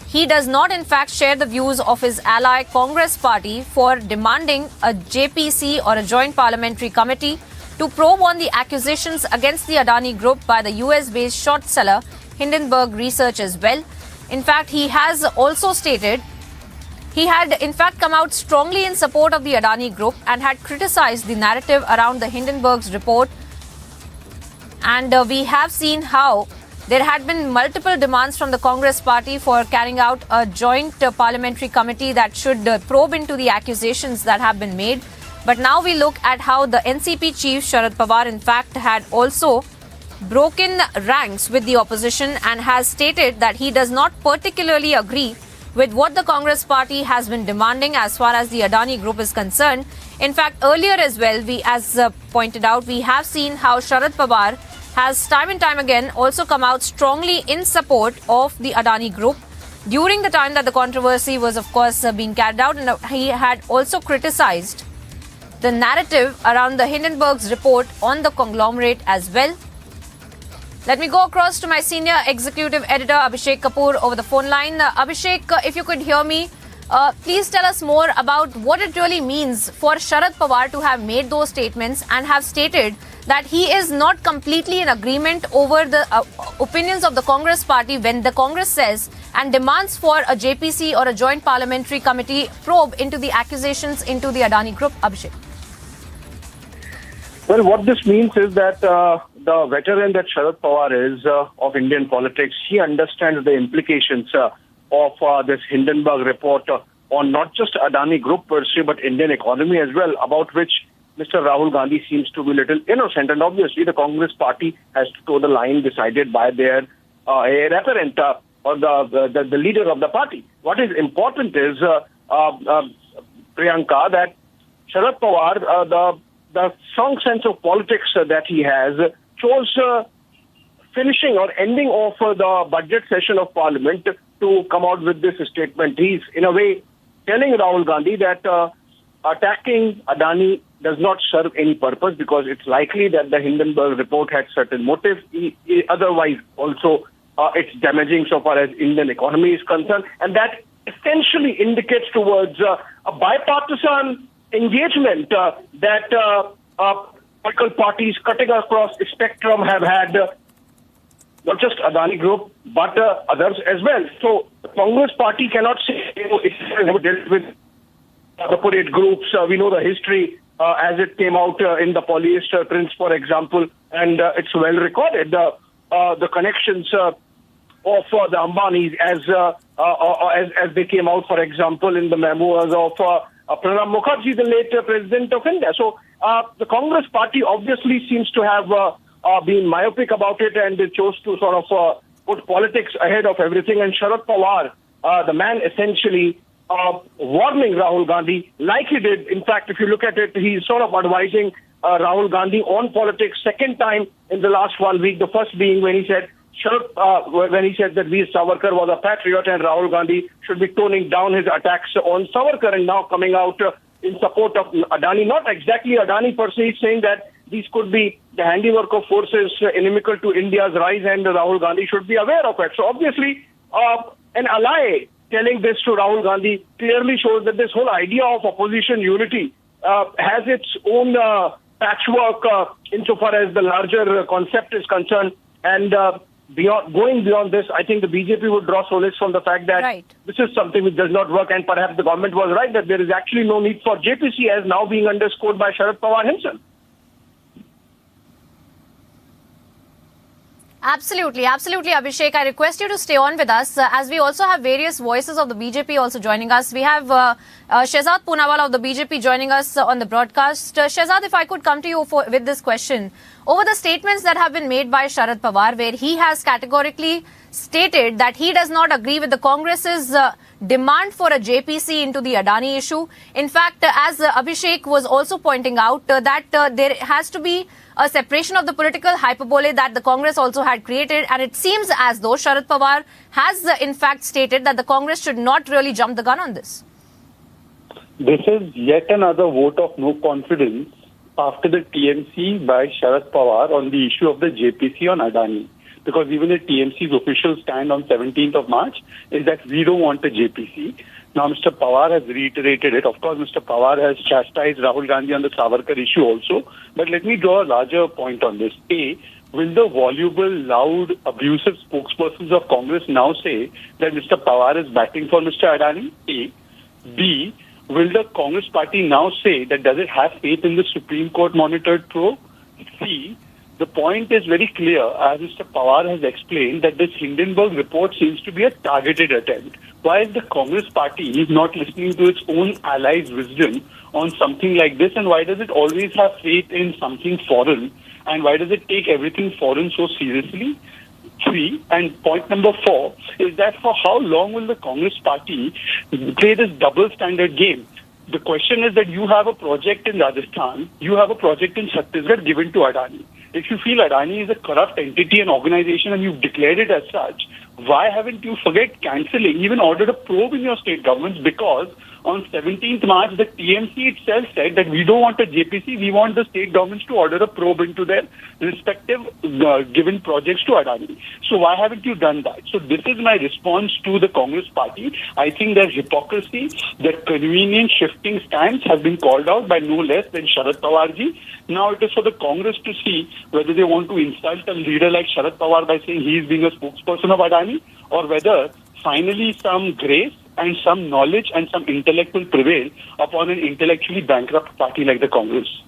he does not in fact share the views of his ally Congress party for demanding a JPC or a joint parliamentary committee to probe on the accusations against the Adani group by the US-based short seller Hindenburg Research as well. In fact, he has also stated he had in fact come out strongly in support of the Adani group and had criticized the narrative around the Hindenburg's report. And we have seen how there had been multiple demands from the Congress party for carrying out a joint parliamentary committee that should probe into the accusations that have been made. But now we look at how the NCP chief Sharad Pawar in fact had also broken ranks with the opposition and has stated that he does not particularly agree with what the Congress party has been demanding as far as the Adani group is concerned. In fact, earlier as well, as pointed out, we have seen how Sharad Pawar has time and time again also come out strongly in support of the Adani group during the time that the controversy was, of course, being carried out, and he had also criticized the narrative around the Hindenburg's report on the conglomerate as well. Let me go across to my senior executive editor Abhishek Kapoor over the phone line. Abhishek, if you could hear me, please tell us more about what it really means for Sharad Pawar to have made those statements and have stated that he is not completely in agreement over the opinions of the Congress party when the Congress says and demands for a JPC or a joint parliamentary committee probe into the accusations into the Adani group. Abhishek. Well, what this means is that the veteran that Sharad Pawar is of Indian politics, he understands the implications of this Hindenburg report on not just Adani group per se, but Indian economy as well, about which Mr. Rahul Gandhi seems to be a little innocent. And obviously, the Congress party has to toe the line decided by their referent or the leader of the party. What is important is, Priyanka, that Sharad Pawar, the strong sense of politics that he has, chose finishing or ending off the budget session of Parliament to come out with this statement. He's, in a way, telling Rahul Gandhi that attacking Adani does not serve any purpose because it's likely that the Hindenburg report had certain motives. Otherwise, also, it's damaging so far as Indian economy is concerned. And that essentially indicates towards a bipartisan engagement that political parties cutting across the spectrum have had, not just Adani Group, but others as well. So the Congress party cannot say it has never dealt with corporate groups. We know the history as it came out in the polyester prints, for example, and it's well recorded. The connections of the Ambanis as they came out, for example, in the memoirs of Pranab Mukherjee, the late president of India. So the Congress party obviously seems to have been myopic about it, and they chose to sort of put politics ahead of everything. And Sharad Pawar, the man essentially warning Rahul Gandhi, like he did. In fact, if you look at it, he's sort of advising Rahul Gandhi on politics second time in the last 1 week. The first being when he said when he said that Veer Savarkar was a patriot and Rahul Gandhi should be toning down his attacks on Savarkar, and now coming out in support of Adani. Not exactly Adani per se, saying that these could be the handiwork of forces inimical to India's rise, and Rahul Gandhi should be aware of it. So obviously, an ally telling this to Rahul Gandhi clearly shows that this whole idea of opposition unity has its own patchwork insofar as the larger concept is concerned. And going beyond this, I think the BJP would draw solace from the fact that this is something which does not work, and perhaps the government was right that there is actually no need for JPC, as now being underscored by Sharad Pawar himself. Absolutely, Abhishek. I request you to stay on with us as we also have various voices of the BJP also joining us. We have Shehzad Poonawala of the BJP joining us on the broadcast. Shehzad, if I could come to you with this question. Over the statements that have been made by Sharad Pawar, where he has categorically stated that he does not agree with the Congress's demand for a JPC into the Adani issue. In fact, as Abhishek was also pointing out, that there has to be a separation of the political hyperbole that the Congress also had created, and it seems as though Sharad Pawar has in fact stated that the Congress should not really jump the gun on this. This is yet another vote of no confidence after the TMC by Sharad Pawar on the issue of the JPC on Adani. Because even the TMC's official stand on 17th of March is that we don't want a JPC. Now, Mr. Pawar has reiterated it. Of course, Mr. Pawar has chastised Rahul Gandhi on the Savarkar issue also. But let me draw a larger point on this. A, will the voluble, loud, abusive spokespersons of Congress now say that Mr. Pawar is backing for Mr. Adani? A. B, will the Congress party now say that does it have faith in the Supreme Court monitored probe? C, the point is very clear, as Mr. Pawar has explained, that this Hindenburg report seems to be a targeted attempt. Why is the Congress party not listening to its own allies' wisdom on something like this, and why does it always have faith in something foreign, and why does it take everything foreign so seriously? 3. And point number 4 is that for how long will the Congress party play this double standard game? The question is that you have a project in Rajasthan, you have a project in Chhattisgarh given to Adani. If you feel Adani is a corrupt entity and organization and you've declared it as such, why haven't you even ordered a probe in your state governments? Because on 17th March, the TMC itself said that we don't want a JPC, we want the state governments to order a probe into their respective given projects to Adani. So why haven't you done that? So this is my response to the Congress party. I think their hypocrisy, their convenient shifting stance has been called out by no less than Sharad Pawar ji. Now it is for the Congress to see whether they want to insult a leader like Sharad Pawar by saying he is being a spokesperson of Adani, or whether finally some grace and some knowledge and some intellect will prevail upon an intellectually bankrupt party like the Congress.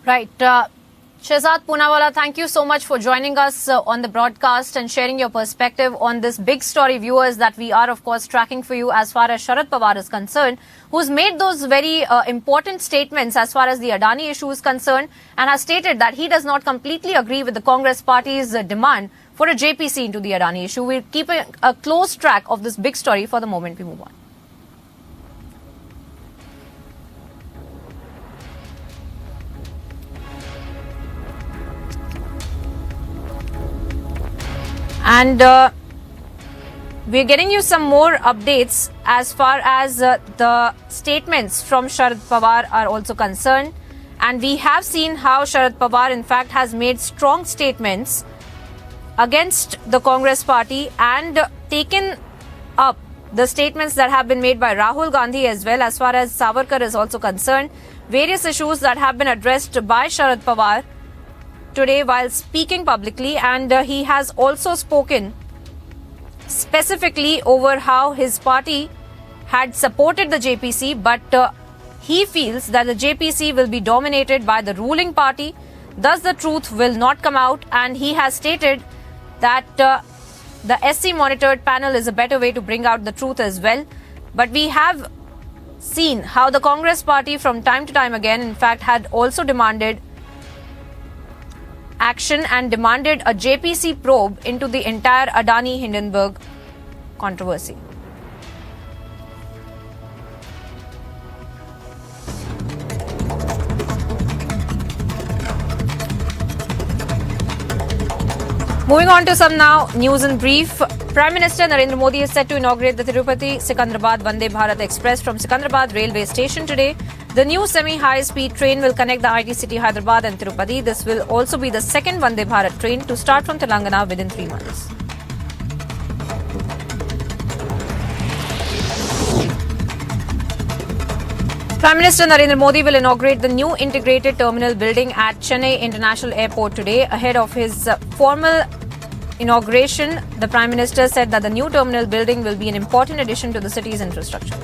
Right. Shehzad Poonawalla, thank you so much for joining us on the broadcast and sharing your perspective on this big story, viewers, that we are, of course, tracking for you as far as Sharad Pawar is concerned, who's made those very important statements as far as the Adani issue is concerned, and has stated that he does not completely agree with the Congress party's demand for a JPC into the Adani issue. We're keeping a close track of this big story for the moment we move on. And we're getting you some more updates as far as the statements from Sharad Pawar are also concerned. And we have seen how Sharad Pawar, in fact, has made strong statements against the Congress party and taken up the statements that have been made by Rahul Gandhi as well, as far as Savarkar is also concerned. Various issues that have been addressed by Sharad Pawar today while speaking publicly, and he has also spoken specifically over how his party had supported the JPC, but he feels that the JPC will be dominated by the ruling party, thus the truth will not come out, and he has stated that the SC monitored panel is a better way to bring out the truth as well. But we have seen how the Congress party from time to time again, in fact, had also demanded action and demanded a JPC probe into the entire Adani Hindenburg controversy. Moving on to some now news in brief. Prime Minister Narendra Modi is set to inaugurate the Tirupati-Secunderabad Vande Bharat Express from Secunderabad railway station today. The new semi-high-speed train will connect the IT city Hyderabad and Tirupati. This will also be the second Vande Bharat train to start from Telangana within 3 months. Prime Minister Narendra Modi will inaugurate the new integrated terminal building at Chennai International Airport today. Ahead of his formal inauguration, the Prime Minister said that the new terminal building will be an important addition to the city's infrastructure.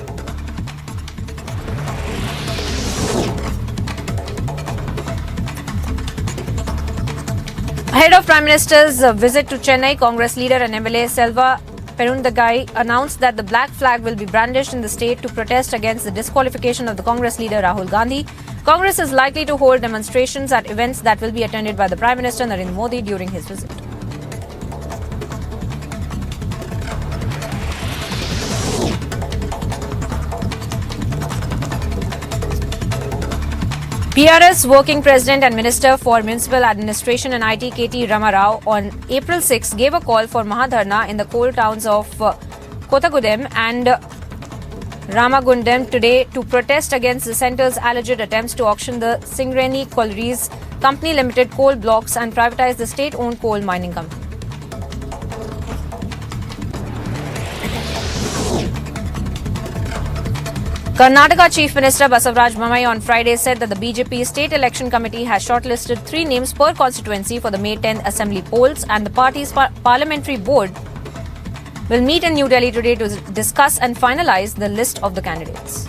Ahead of Prime Minister's visit to Chennai, Congress leader and MLA Selva Perundagai announced that the black flag will be brandished in the state to protest against the disqualification of the Congress leader Rahul Gandhi. Congress is likely to hold demonstrations at events that will be attended by the Prime Minister Narendra Modi during his visit. PRS Working President and Minister for Municipal Administration and IT KT Rama Rao on April 6 gave a call for Mahadharna in the coal towns of Kotagudem and Ramagundam today to protest against the centre's alleged attempts to auction the Singareni Collieries Company Limited coal blocks and privatize the state-owned coal mining company. Karnataka Chief Minister Basavaraj Bommai on Friday said that the BJP State Election Committee has shortlisted 3 names per constituency for the May 10th Assembly polls, and the party's parliamentary board will meet in New Delhi today to discuss and finalize the list of the candidates.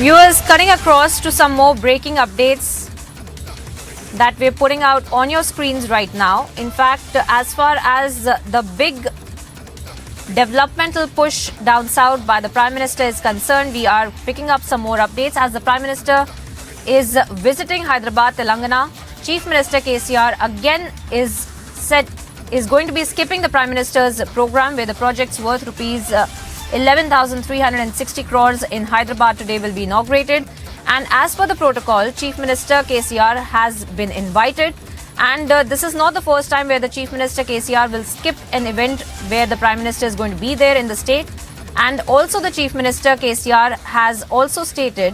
Viewers, cutting across to some more breaking updates that we're putting out on your screens right now. In fact, as far as the big developmental push down south by the Prime Minister is concerned, we are picking up some more updates as the Prime Minister is visiting Hyderabad, Telangana. Chief Minister KCR again is going to be skipping the Prime Minister's program where the projects worth rupees 11,360 crores in Hyderabad today will be inaugurated. And as per the protocol, Chief Minister KCR has been invited. And this is not the first time where the Chief Minister KCR will skip an event where the Prime Minister is going to be there in the state. And also the Chief Minister KCR has also stated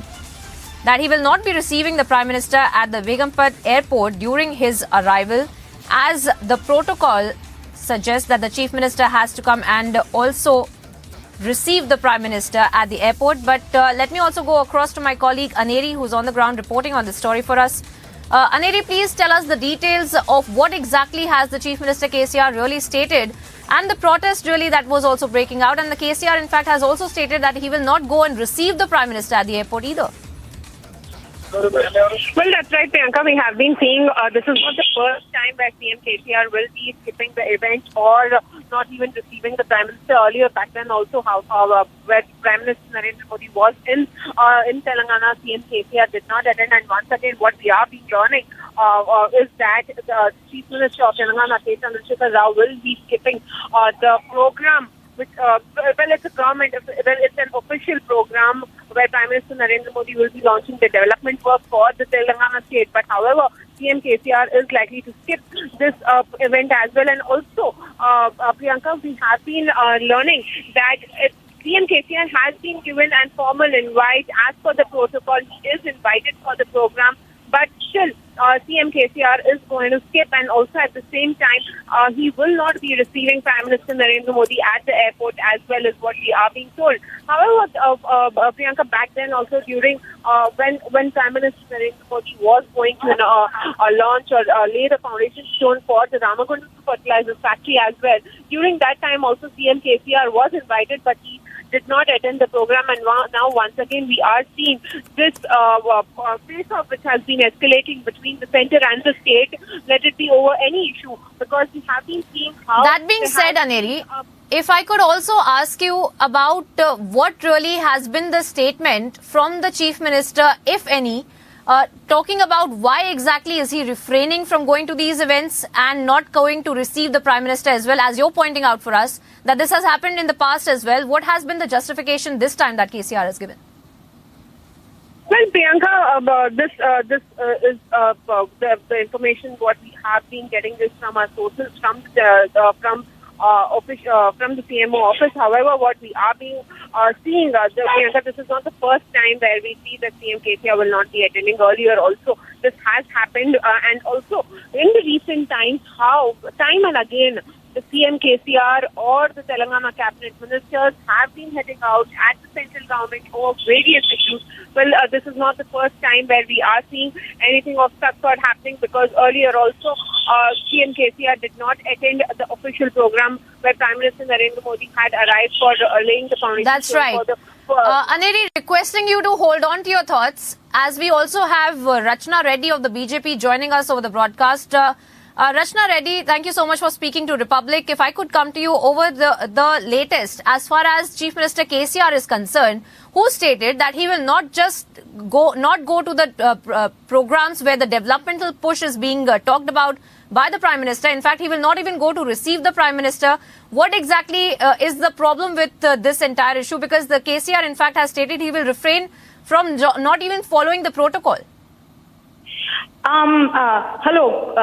that he will not be receiving the Prime Minister at the Vegampat airport during his arrival, as the protocol suggests that the Chief Minister has to come and also receive the Prime Minister at the airport. But let me also go across to my colleague Aneri, who's on the ground reporting on this story for us. Aneri, please tell us the details of what exactly has the Chief Minister KCR really stated and the protest really that was also breaking out. And the KCR in fact has also stated that he will not go and receive the Prime Minister at the airport either. Well, that's right, Priyanka. We have been seeing this is not the first time where CM KCR will be skipping the event or not even receiving the Prime Minister. Earlier back then also where Prime Minister Narendra Modi was in Telangana, CM KCR did not attend. And once again, what we are being learning is that the Chief Minister of Telangana, K. Chandrasekhar Rao, will be skipping the program. Which, it's a government, it's an official program where Prime Minister Narendra Modi will be launching the development work for the Telangana state. But however, CM KCR is likely to skip this event as well. And also, Priyanka, we have been learning that CM KCR has been given an formal invite. As per the protocol, he is invited for the program. But still, CM KCR is going to skip, and also at the same time, he will not be receiving Prime Minister Narendra Modi at the airport as well as what we are being told. However, Priyanka, back then also during when Prime Minister Narendra Modi was going to launch or lay the foundation stone for the Ramagundam fertilizer factory as well, during that time also CM KCR was invited, but he did not attend the program. And now once again we are seeing this face-off which has been escalating between the centre and the state. Let it be over any issue, because we have been seeing how... That being said, Aneri, if I could also ask you about what really has been the statement from the Chief Minister, if any, talking about why exactly is he refraining from going to these events and not going to receive the Prime Minister as well, as you're pointing out for us, that this has happened in the past as well. What has been the justification this time that KCR has given? Well, Priyanka, this is the information what we have been getting this from our sources from the CMO office. However, what we are being seeing, Priyanka, this is not the first time where we see that CM KCR will not be attending. Earlier also this has happened, and also in the recent times, how time and again the CM KCR or the Telangana cabinet ministers have been heading out at the central government over various issues. Well, this is not the first time where we are seeing anything of such sort happening, because earlier also CM KCR did not attend the official program where Prime Minister Narendra Modi had arrived for laying the foundation. That's right. Aneri, requesting you to hold on to your thoughts, as we also have Rachna Reddy of the BJP joining us over the broadcast. Rachna Reddy, thank you so much for speaking to Republic. If I could come to you over the latest as far as Chief Minister KCR is concerned, who stated that he will not just go to the programs where the developmental push is being talked about by the Prime Minister. In fact, he will not even go to receive the Prime Minister. What exactly is the problem with this entire issue? Because the KCR in fact has stated he will refrain from not even following the protocol. Hello,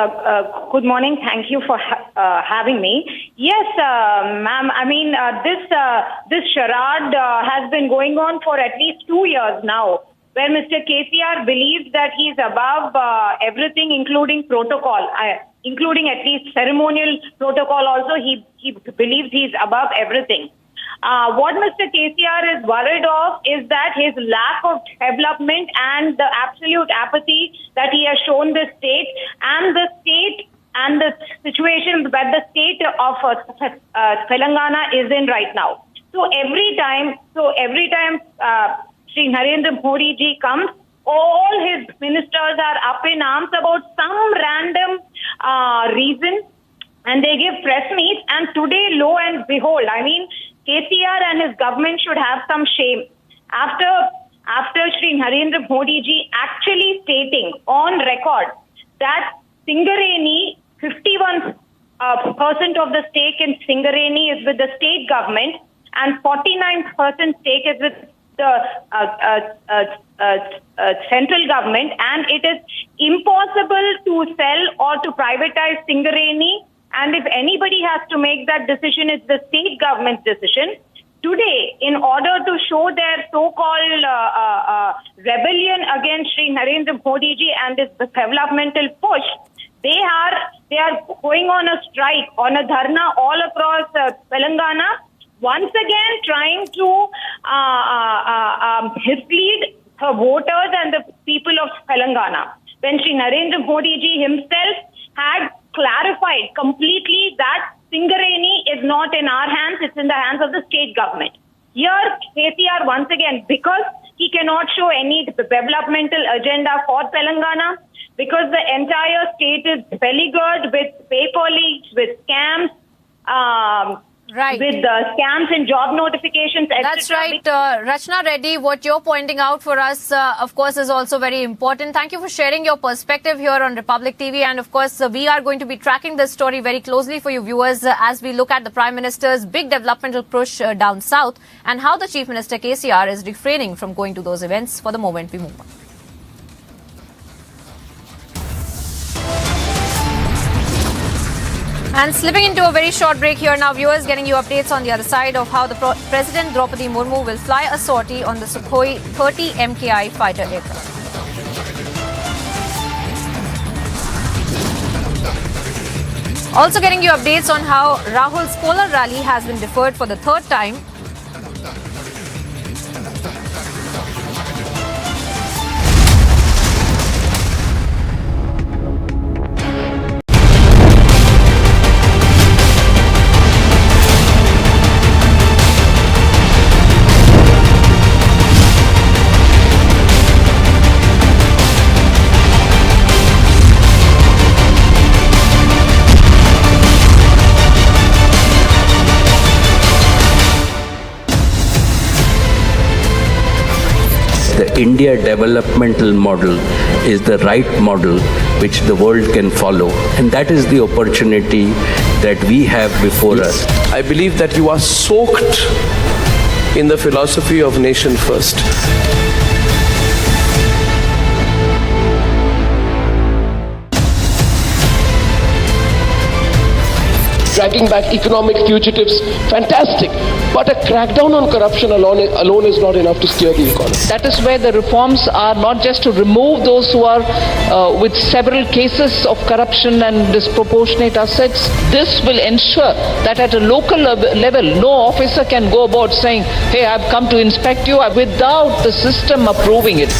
good morning. Thank you for having me. Yes, ma'am. I mean, this charade has been going on for at least 2 years now, where Mr. KCR believes that he is above everything, including protocol, including at least ceremonial protocol. Also, he believes he is above everything. What Mr. KCR is worried of is that his lack of development and the absolute apathy that he has shown the state and the situation that the state of Telangana is in right now. So every time Shri Narendra Modi ji comes, all his ministers are up in arms about some random reason, and they give press meets. And today, lo and behold, I mean, KCR and his government should have some shame. After Shri Narendra Modi ji actually stating on record that Singareni, 51% of the stake in Singareni is with the state government and 49% stake is with the central government, and it is impossible to sell or to privatize Singareni, and if anybody has to make that decision, it's the state government's decision. Today, in order to show their so-called rebellion against Shri Narendra Modi ji and his developmental push, they are going on a strike, on a dharna all across Telangana, once again trying to mislead her voters and the people of Telangana. When Shri Narendra Modi ji himself had clarified completely that Singareni is not in our hands, it's in the hands of the state government. Here, KCR once again, because he cannot show any developmental agenda for Telangana, because the entire state is beleaguered with paper leaks, with scams, with scams in job notifications, etc. That's right. Rachna Reddy, what you're pointing out for us, of course, is also very important. Thank you for sharing your perspective here on Republic TV. And of course, we are going to be tracking this story very closely for you viewers as we look at the Prime Minister's big developmental push down south and how the Chief Minister KCR is refraining from going to those events. For the moment, we move on. And slipping into a very short break here now, viewers, getting you updates on the other side of how the President Droupudi Murmu will fly a sortie on the Sukhoi 30 MKI fighter aircraft. Also getting you updates on how Rahul's Polar rally has been deferred for the third time. The India developmental model is the right model which the world can follow, and that is the opportunity that we have before us. I believe that you are soaked in the philosophy of nation first. Dragging back economic fugitives, fantastic. But a crackdown on corruption alone is not enough to steer the economy. That is where the reforms are not just to remove those who are with several cases of corruption and disproportionate assets. This will ensure that at a local level, no officer can go about saying, hey, I've come to inspect you without the system approving it.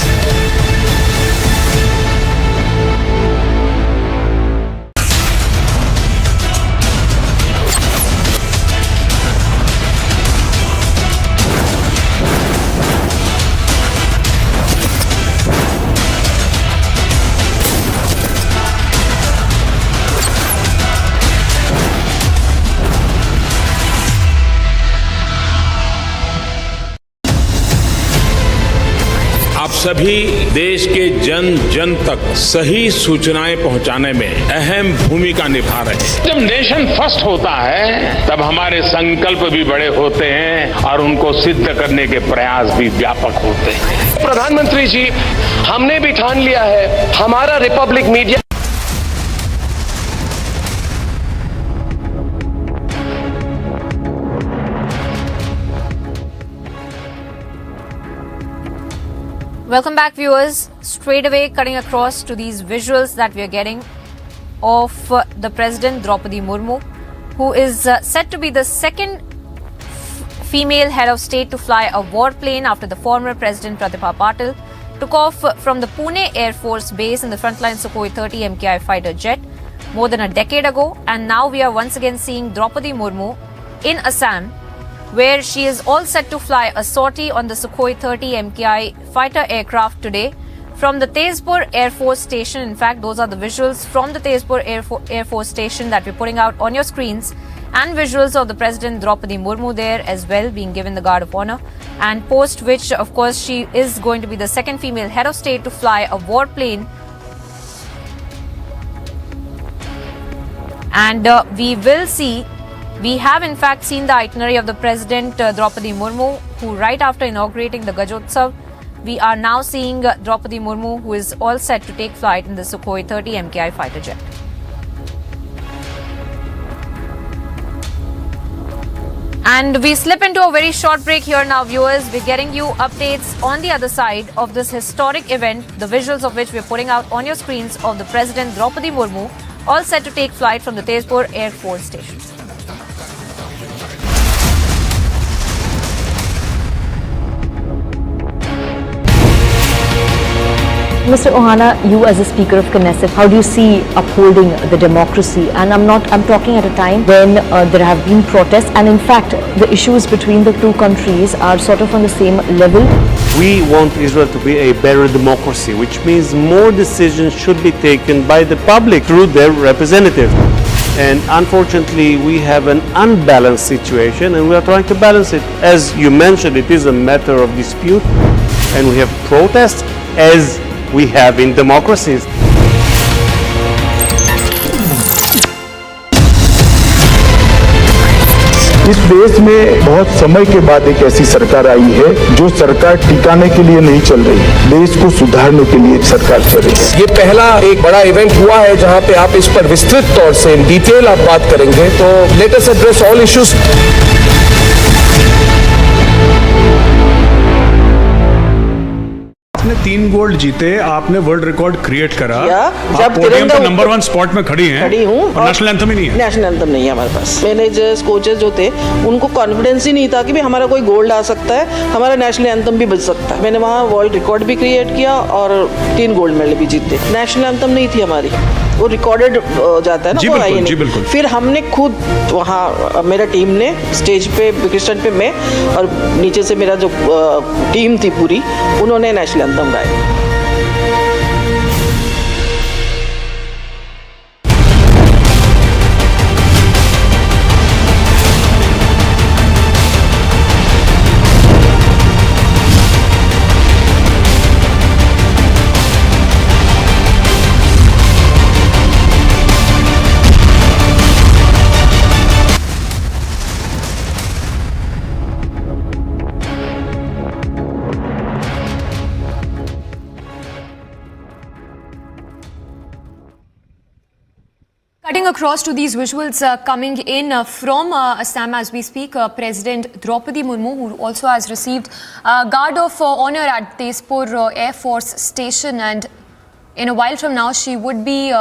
सभी देश के जन जन तक सही सूचनाएं पहुंचाने में अहम भूमिका निभा रहे हैं। जब नेशन फर्स्ट होता है तब हमारे संकल्प भी बड़े होते हैं और उनको सिद्ध करने के प्रयास भी व्यापक होते हैं। प्रधानमंत्री जी, हमने भी ठान लिया है, हमारा Republic media Welcome back, viewers. Straight away cutting across to these visuals that we are getting of the President Droupudi Murmu, who is said to be the second female head of state to fly a warplane after the former President Pratibha Patil took off from the Pune Air Force Base in the frontline Sukhoi 30 MKI fighter jet more than a decade ago. And now we are once again seeing Droupudi Murmu in Assam, where she is all set to fly a sortie on the Sukhoi 30 MKI fighter aircraft today from the Tezpur Air Force Station. In fact, those are the visuals from the Tezpur Air Force Station that we're putting out on your screens, and visuals of the President Droupudi Murmu there as well, being given the Guard of Honor, and post which, of course, she is going to be the second female head of state to fly a warplane. And we have in fact seen the itinerary of the President Droupudi Murmu, who right after inaugurating the Gajotsav, we are now seeing Droupudi Murmu, who is all set to take flight in the Sukhoi 30 MKI fighter jet. And we slip into a very short break here now, viewers. We're getting you updates on the other side of this historic event, the visuals of which we're putting out on your screens of the President Droupudi Murmu, all set to take flight from the Tezpur Air Force Station. Mr. Ohana, you as a Speaker of Knesset, how do you see upholding the democracy? And I'm talking at a time when there have been protests, and in fact the issues between the two countries are sort of on the same level. We want Israel to be a better democracy, which means more decisions should be taken by the public through their representatives. And unfortunately, we have an unbalanced situation, and we are trying to balance it. As you mentioned, it is a matter of dispute, and we have protests as we have in democracies. इस देश में बहुत समय के बाद एक ऐसी सरकार आई है जो सरकार टिकाने के लिए नहीं चल रही, देश को सुधारने के लिए सरकार चल रही है। ये पहला एक बड़ा इवेंट हुआ है जहां पे आप इस पर विस्तृत तौर से इन डिटेल आप बात करेंगे, तो let us address all issues. आपने 3 गोल्ड जीते, आपने वर्ल्ड रिकॉर्ड क्रिएट करा, जब पोडियम पे नंबर 1 स्पॉट में खड़ी हूँ और नेशनल एंथम ही नहीं है। नेशनल एंथम नहीं है हमारे पास। मैनेजर्स, कोचेस जो थे, उनको कॉन्फिडेंस ही नहीं था कि भी हमारा कोई गोल्ड आ सकता है, हमारा नेशनल एंथम भी बज सकता है। मैंने वहाँ वर्ल्ड रिकॉर्ड भी क्रिएट किया और 3 गोल्ड मेडल भी जीते। नेशनल एंथम नहीं थी हमारी, वो रिकॉर्डेड जाता है ना, वो आई नहीं। फिर हमने खुद वहाँ, मेरा टीम ने स्टेज पे विकेशन पे मैं और नीचे से मेरा जो टीम थी पूरी, उन्होंने नेशनल एंथम गाया। Cutting across to these visuals coming in from Assam as we speak, President Droupudi Murmu, who also has received Guard of Honor at Tezpur Air Force Station, and in a while from now she would be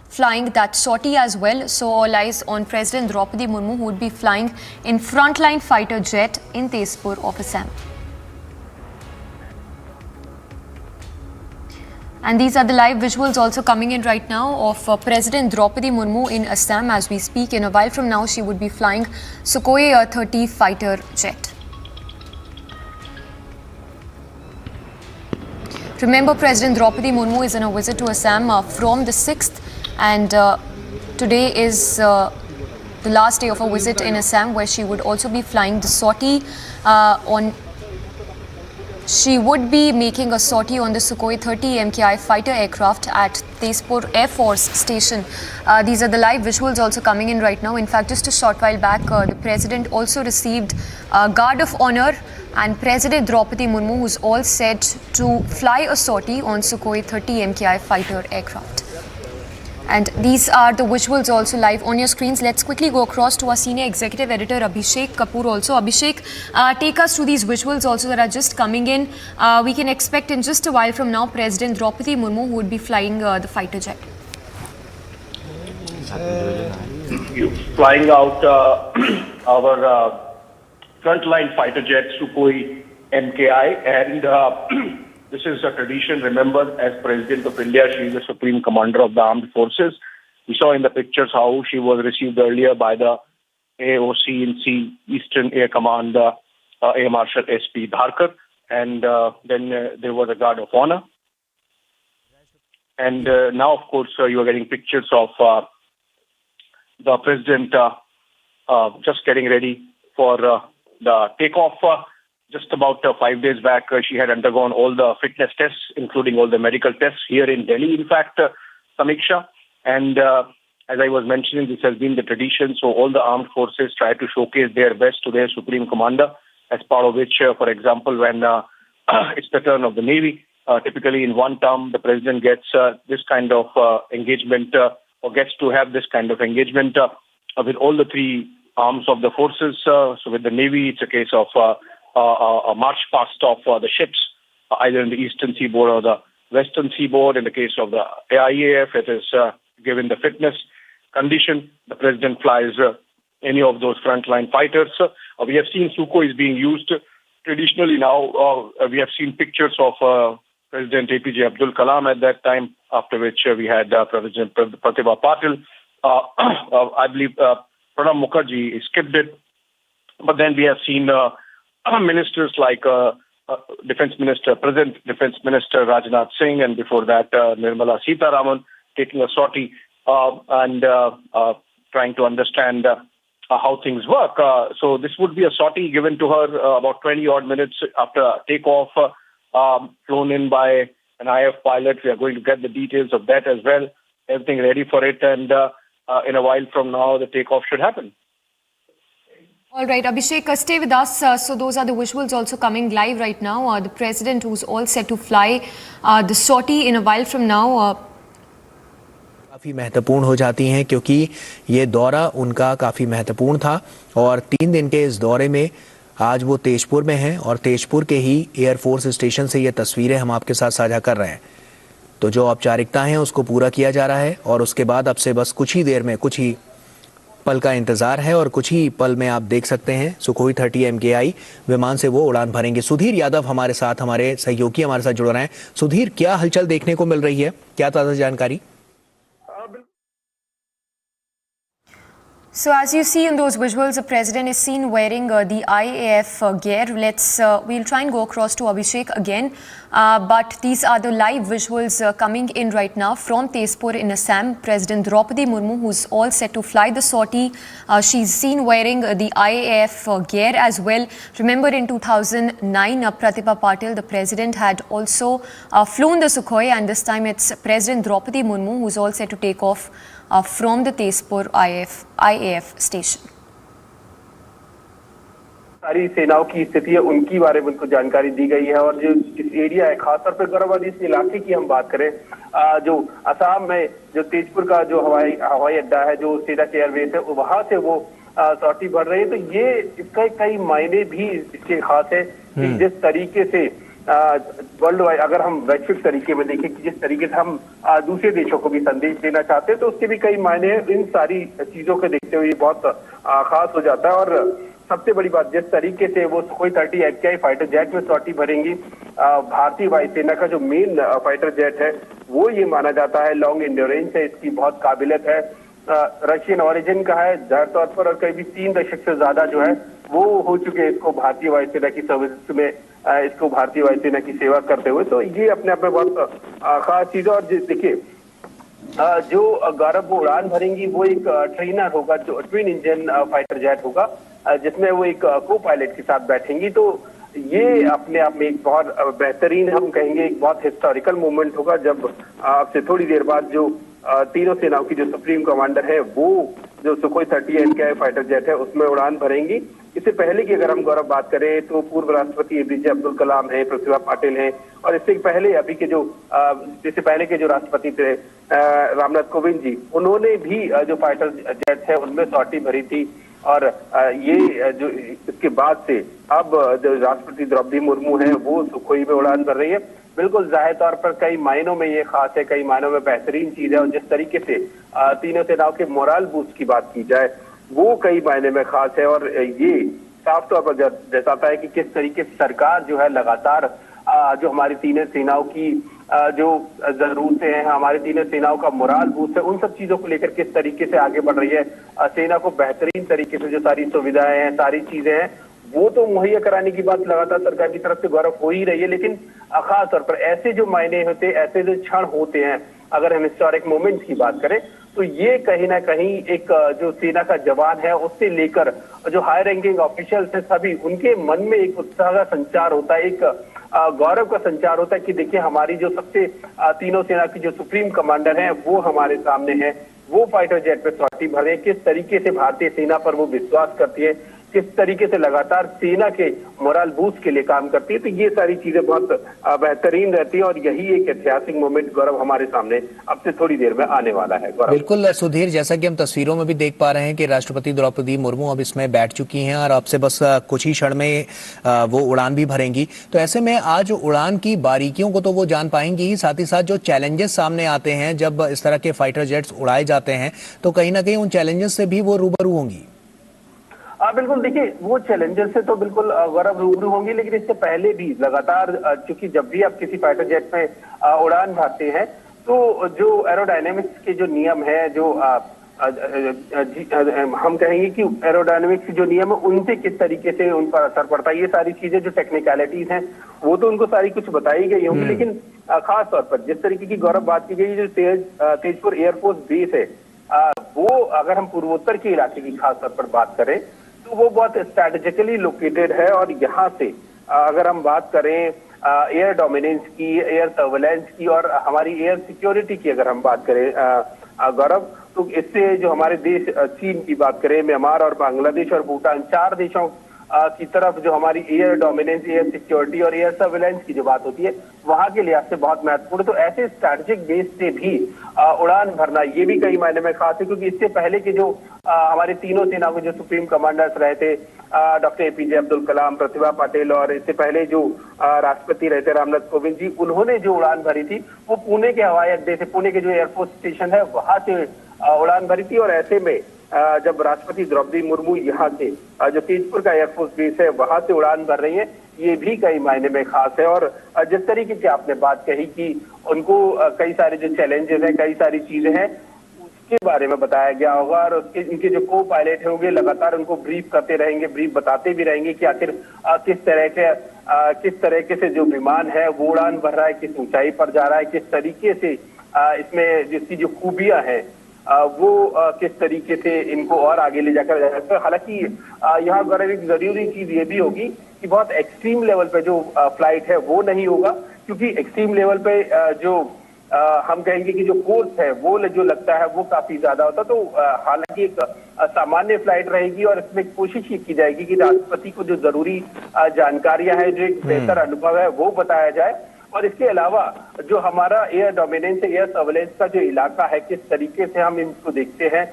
flying that sortie as well. So all eyes on President Droupudi Murmu, who would be flying in frontline fighter jet in Tezpur of Assam. And these are the live visuals also coming in right now of President Droupudi Murmu in Assam as we speak. In a while from now, she would be flying Sukhoi 30 fighter jet. Remember, President Droupudi Murmu is on a visit to Assam from the 6th, and today is the last day of her visit in Assam, where she would also be flying the sortie She would be making a sortie on the Sukhoi 30 MKI fighter aircraft at Tezpur Air Force Station. These are the live visuals also coming in right now. In fact, just a short while back, the President also received Guard of Honor, and President Droupudi Murmu, who's all set to fly a sortie on Sukhoi 30 MKI fighter aircraft. And these are the visuals also live on your screens. Let's quickly go across to our senior executive editor Abhishek Kapoor also. Abhishek, take us through these visuals also that are just coming in. We can expect in just a while from now President Droupudi Murmu, who would be flying the fighter jet. Flying out our frontline fighter jet Sukhoi MKI, and this is a tradition. Remember, as President of India, she is the Supreme Commander of the Armed Forces. We saw in the pictures how she was received earlier by the AOC in C, Eastern Air Command, Air Marshal S.P. Dharkar, and then there was a guard of honor. And now, of course, you are getting pictures of the president just getting ready for the takeoff. Just about 5 days back, she had undergone all the fitness tests, including all the medical tests here in Delhi, in fact, Samiksha. And as I was mentioning, this has been the tradition. So all the armed forces try to showcase their best to their supreme commander, as part of which, for example, when it's the turn of the Navy, typically in one term, the president gets this kind of engagement or gets to have this kind of engagement with all the three arms of the forces. So with the Navy, it's a case of a march past of the ships, either in the eastern seaboard or the western seaboard. In the case of the IAF, it is given the fitness condition. The president flies any of those frontline fighters. We have seen Sukhoi being used traditionally now. We have seen pictures of President APJ Abdul Kalam at that time, after which we had President Pratibha Patil. I believe Pranab Mukherjee skipped it. But then we have seen ministers like Defense Minister, Present Defense Minister Rajnath Singh, and before that Nirmala Sitharaman taking a sortie and trying to understand how things work. So this would be a sortie given to her about 20 odd minutes after takeoff, flown in by an IF pilot. We are going to get the details of that as well. Everything ready for it, and in a while from now, the takeoff should happen. All right, Abhishek, stay with us. So those are the visuals also coming live right now. The president who's all set to fly the sortie in a while from now. काफ़ी महत्वपूर्ण हो जाती हैं, क्योंकि ये दौरा उनका काफ़ी महत्वपूर्ण था और 3 दिन के इस दौरे में आज वो तेजपुर में हैं और तेजपुर के ही एयरफोर्स स्टेशन से ये तस्वीरें हम आपके साथ साझा कर रहे हैं। तो जो औपचारिकता हैं उसको पूरा किया जा रहा है और उसके बाद अब से बस कुछ ही देर में, कुछ ही पल का इंतजार है और कुछ ही पल में आप देख सकते हैं सुखोई 30 MKI विमान से वो उड़ान भरेंगे। सुधीर यादव हमारे साथ, हमारे सहयोगी हमारे साथ जुड़ रहे हैं। सुधीर, क्या हलचल देखने को मिल रही है, क्या ताज़ा जानकारी? So as you see in those visuals, the president is seen wearing the IAF gear. We'll try and go across to Abhishek again. But these are the live visuals coming in right now from Tezpur in Assam. President Droupudi Murmu, who's all set to fly the sortie. She's seen wearing the IAF gear as well. Remember in 2009, Pratibha Patil, the president, had also flown the Sukhoi, and this time it's President Droupudi Murmu who's all set to take off from the Tezpur IAF station. सारी सेनाओं की स्थिति है, उनकी बारे में उनको जानकारी दी गई है। और जो इस एरिया है, खासतौर पर गौरववादी इस इलाके की हम बात करें, जो असम में जो तेजपुर का जो हवाई अड्डा है, जो सेना के एयरबेस है, वहां से वो सॉर्टी भर रही है। तो ये इसका कई मायने भी इसके खास है कि जिस तरीके से वर्ल्ड वाइड, अगर हम वैश्विक तरीके में देखें कि जिस तरीके से हम दूसरे देशों को भी संदेश देना चाहते हैं, तो उसके भी कई मायने हैं। इन सारी चीजों को देखते हुए बहुत खास हो जाता है। और सबसे बड़ी बात, जिस तरीके से वो सुखोई 30 MKI फाइटर जेट में सॉर्टी भरेंगी, भारतीय वायुसेना का जो मेन फाइटर जेट है वो ये माना जाता है लॉन्ग एंड्योरेंस है, इसकी बहुत काबिलियत है, रशियन ओरिजिन का है जाहिर तौर पर, और करीब 3 दशक से ज्यादा जो है वो हो चुके हैं इसको भारतीय वायुसेना की सर्विस में, इसको भारतीय वायुसेना की सेवा करते हुए। तो ये अपने आप में बहुत खास चीज है। और देखिए, जो गौरव वो उड़ान भरेंगी वो एक ट्रेनर होगा, जो ट्विन इंजन फाइटर जेट होगा, जिसमें वो एक को पायलट के साथ बैठेंगी। तो ये अपने आप में एक बहुत बेहतरीन, हम कहेंगे एक बहुत हिस्टोरिकल मोमेंट होगा, जब आपसे थोड़ी देर बाद जो तीनों सेनाओं की जो सुप्रीम कमांडर है वो जो सुखोई 30 MKI फाइटर जेट है उसमें उड़ान भरेंगी। इससे पहले की अगर हम गौरव बात करें तो पूर्व राष्ट्रपति APJ अब्दुल कलाम है, प्रतिभा पाटिल है, और इससे पहले अभी के जो इससे पहले के जो राष्ट्रपति थे रामनाथ कोविंद जी, उन्होंने भी जो फाइटर जेट है उनमें सॉर्टी भरी थी। और ये जो इसके बाद से अब जो राष्ट्रपति द्रौपदी मुर्मू है वो सुखोई में उड़ान भर रही है। बिल्कुल जाहिर तौर पर कई मायनों में ये खास है, कई मायनों में बेहतरीन चीज है। और जिस तरीके से तीनों सेनाओं के मोरल बूस्ट की बात की जाए वो कई मायने में खास है। और ये साफ तौर पर दर्शाता है कि किस तरीके से सरकार जो है लगातार जो हमारी तीनों सेनाओं की जो जरूरतें हैं, हमारी तीनों सेनाओं का मोराल बूस्ट है, उन सब चीजों को लेकर किस तरीके से आगे बढ़ रही है। सेना को बेहतरीन तरीके से जो सारी सुविधाएं हैं, सारी चीजें हैं, वो तो मुहैया कराने की बात लगातार सरकार की तरफ से गौरव हो ही रही है। लेकिन खास तौर पर ऐसे जो मायने होते, ऐसे जो क्षण होते हैं, अगर हम हिस्टोरिक मोमेंट्स की बात करें तो ये कहीं ना कहीं एक जो सेना का जवान है उससे लेकर जो हाई रैंकिंग ऑफिशियल्स हैं, सभी उनके मन में एक उत्साह का संचार होता है, एक गौरव का संचार होता है कि देखिए हमारी जो सबसे तीनों सेना की जो सुप्रीम कमांडर हैं वो हमारे सामने है, वो फाइटर जेट पे सॉर्टी भर रहे हैं, किस तरीके से भारतीय सेना पर वो विश्वास करती है, किस तरीके से लगातार सेना के मोरल बूस्ट के लिए काम करती है। तो ये सारी चीजें बहुत बेहतरीन रहती है और यही एक ऐतिहासिक मोमेंट गौरव हमारे सामने अब से थोड़ी देर में आने वाला है। बिल्कुल सुधीर, जैसा कि हम तस्वीरों में भी देख पा रहे हैं कि राष्ट्रपति द्रौपदी मुर्मू अब इसमें बैठ चुकी हैं और अब से बस कुछ ही क्षण में वो उड़ान भी भरेंगी। तो ऐसे में आज उड़ान की बारीकियों को तो वो जान पाएंगी ही, साथ ही साथ जो चैलेंजेस सामने आते हैं जब इस तरह के फाइटर जेट्स उड़ाए जाते हैं तो कहीं ना कहीं उन चैलेंजेस से भी वो रूबरू होंगी। बिल्कुल, देखिए वो चैलेंजर से तो बिल्कुल गौरव रूबरू होंगी, लेकिन इससे पहले भी लगातार क्योंकि जब भी आप किसी फाइटर जेट में उड़ान भरते हैं तो जो एरोडायनेमिक्स के जो नियम है, जो हम कहेंगे कि एरोडायनेमिक्स के जो नियम है उनसे किस तरीके से उन पर असर पड़ता है, ये सारी चीजें जो टेक्निकलिटीज हैं वो तो उनको सारी कुछ बताई गई होंगी। लेकिन खास तौर पर जिस तरीके की गौरव बात की गई, जो तेजपुर एयरफोर्स बेस है, वो अगर हम पूर्वोत्तर के इलाके की खास तौर पर बात करें तो वो बहुत स्ट्रैटेजिकली लोकेटेड है और यहाँ से अगर हम बात करें एयर डोमिनेंस की, एयर सर्वेलेंस की और हमारी एयर सिक्योरिटी की अगर हम बात करें गौरव, तो इससे जो हमारे देश चीन की बात करें, म्यांमार और बांग्लादेश और भूटान, 4 देशों की तरफ जो हमारी एयर डोमिनेंस, एयर सिक्योरिटी और एयर सर्वेलेंस की जो बात होती है वहां के लिहाज से बहुत महत्वपूर्ण। तो ऐसे स्ट्रैटेजिक बेस से भी उड़ान भरना ये भी कई मायने में खास है, क्योंकि इससे पहले के जो हमारे तीनों सेनाओं के जो सुप्रीम कमांडर्स रहे थे, डॉक्टर APJ अब्दुल कलाम, प्रतिभा पाटिल और इससे पहले जो राष्ट्रपति रहे थे रामनाथ कोविंद जी, उन्होंने जो उड़ान भरी थी वो पुणे के हवाई अड्डे से, पुणे के जो एयरफोर्स स्टेशन है वहां से उड़ान भरी थी। और ऐसे में जब राष्ट्रपति द्रौपदी मुर्मू यहाँ से जो तेजपुर का एयरफोर्स बेस है वहां से उड़ान भर रही है, ये भी कई मायने में खास है। और जिस तरीके की आपने बात कही कि उनको कई सारे जो चैलेंजेस हैं, कई सारी चीजें हैं, उसके बारे में बताया गया होगा और उसके इनके जो को पायलट होंगे लगातार उनको ब्रीफ करते रहेंगे, ब्रीफ बताते भी रहेंगे कि आखिर किस तरीके से जो विमान है वो उड़ान भर रहा है, किस ऊंचाई पर जा रहा है, किस तरीके से इसमें जिसकी जो खूबियां हैं वो किस तरीके से इनको और आगे ले जाकर जा सकते हैं। हालांकि यहाँ गौरव एक जरूरी चीज ये भी होगी कि बहुत एक्सट्रीम लेवल पे जो फ्लाइट है वो नहीं होगा, क्योंकि एक्सट्रीम लेवल पे जो हम कहेंगे कि जो कोर्स है वो जो लगता है वो काफी ज्यादा होता। तो हालांकि एक सामान्य फ्लाइट रहेगी और इसमें कोशिश ये की जाएगी कि राष्ट्रपति को जो जरूरी जानकारियां हैं, जो एक बेहतर अनुभव है वो बताया जाए। और इसके अलावा जो हमारा एयर डोमिनेंस, एयर सर्वेलेंस का जो इलाका है, किस तरीके से हम इनको देखते हैं,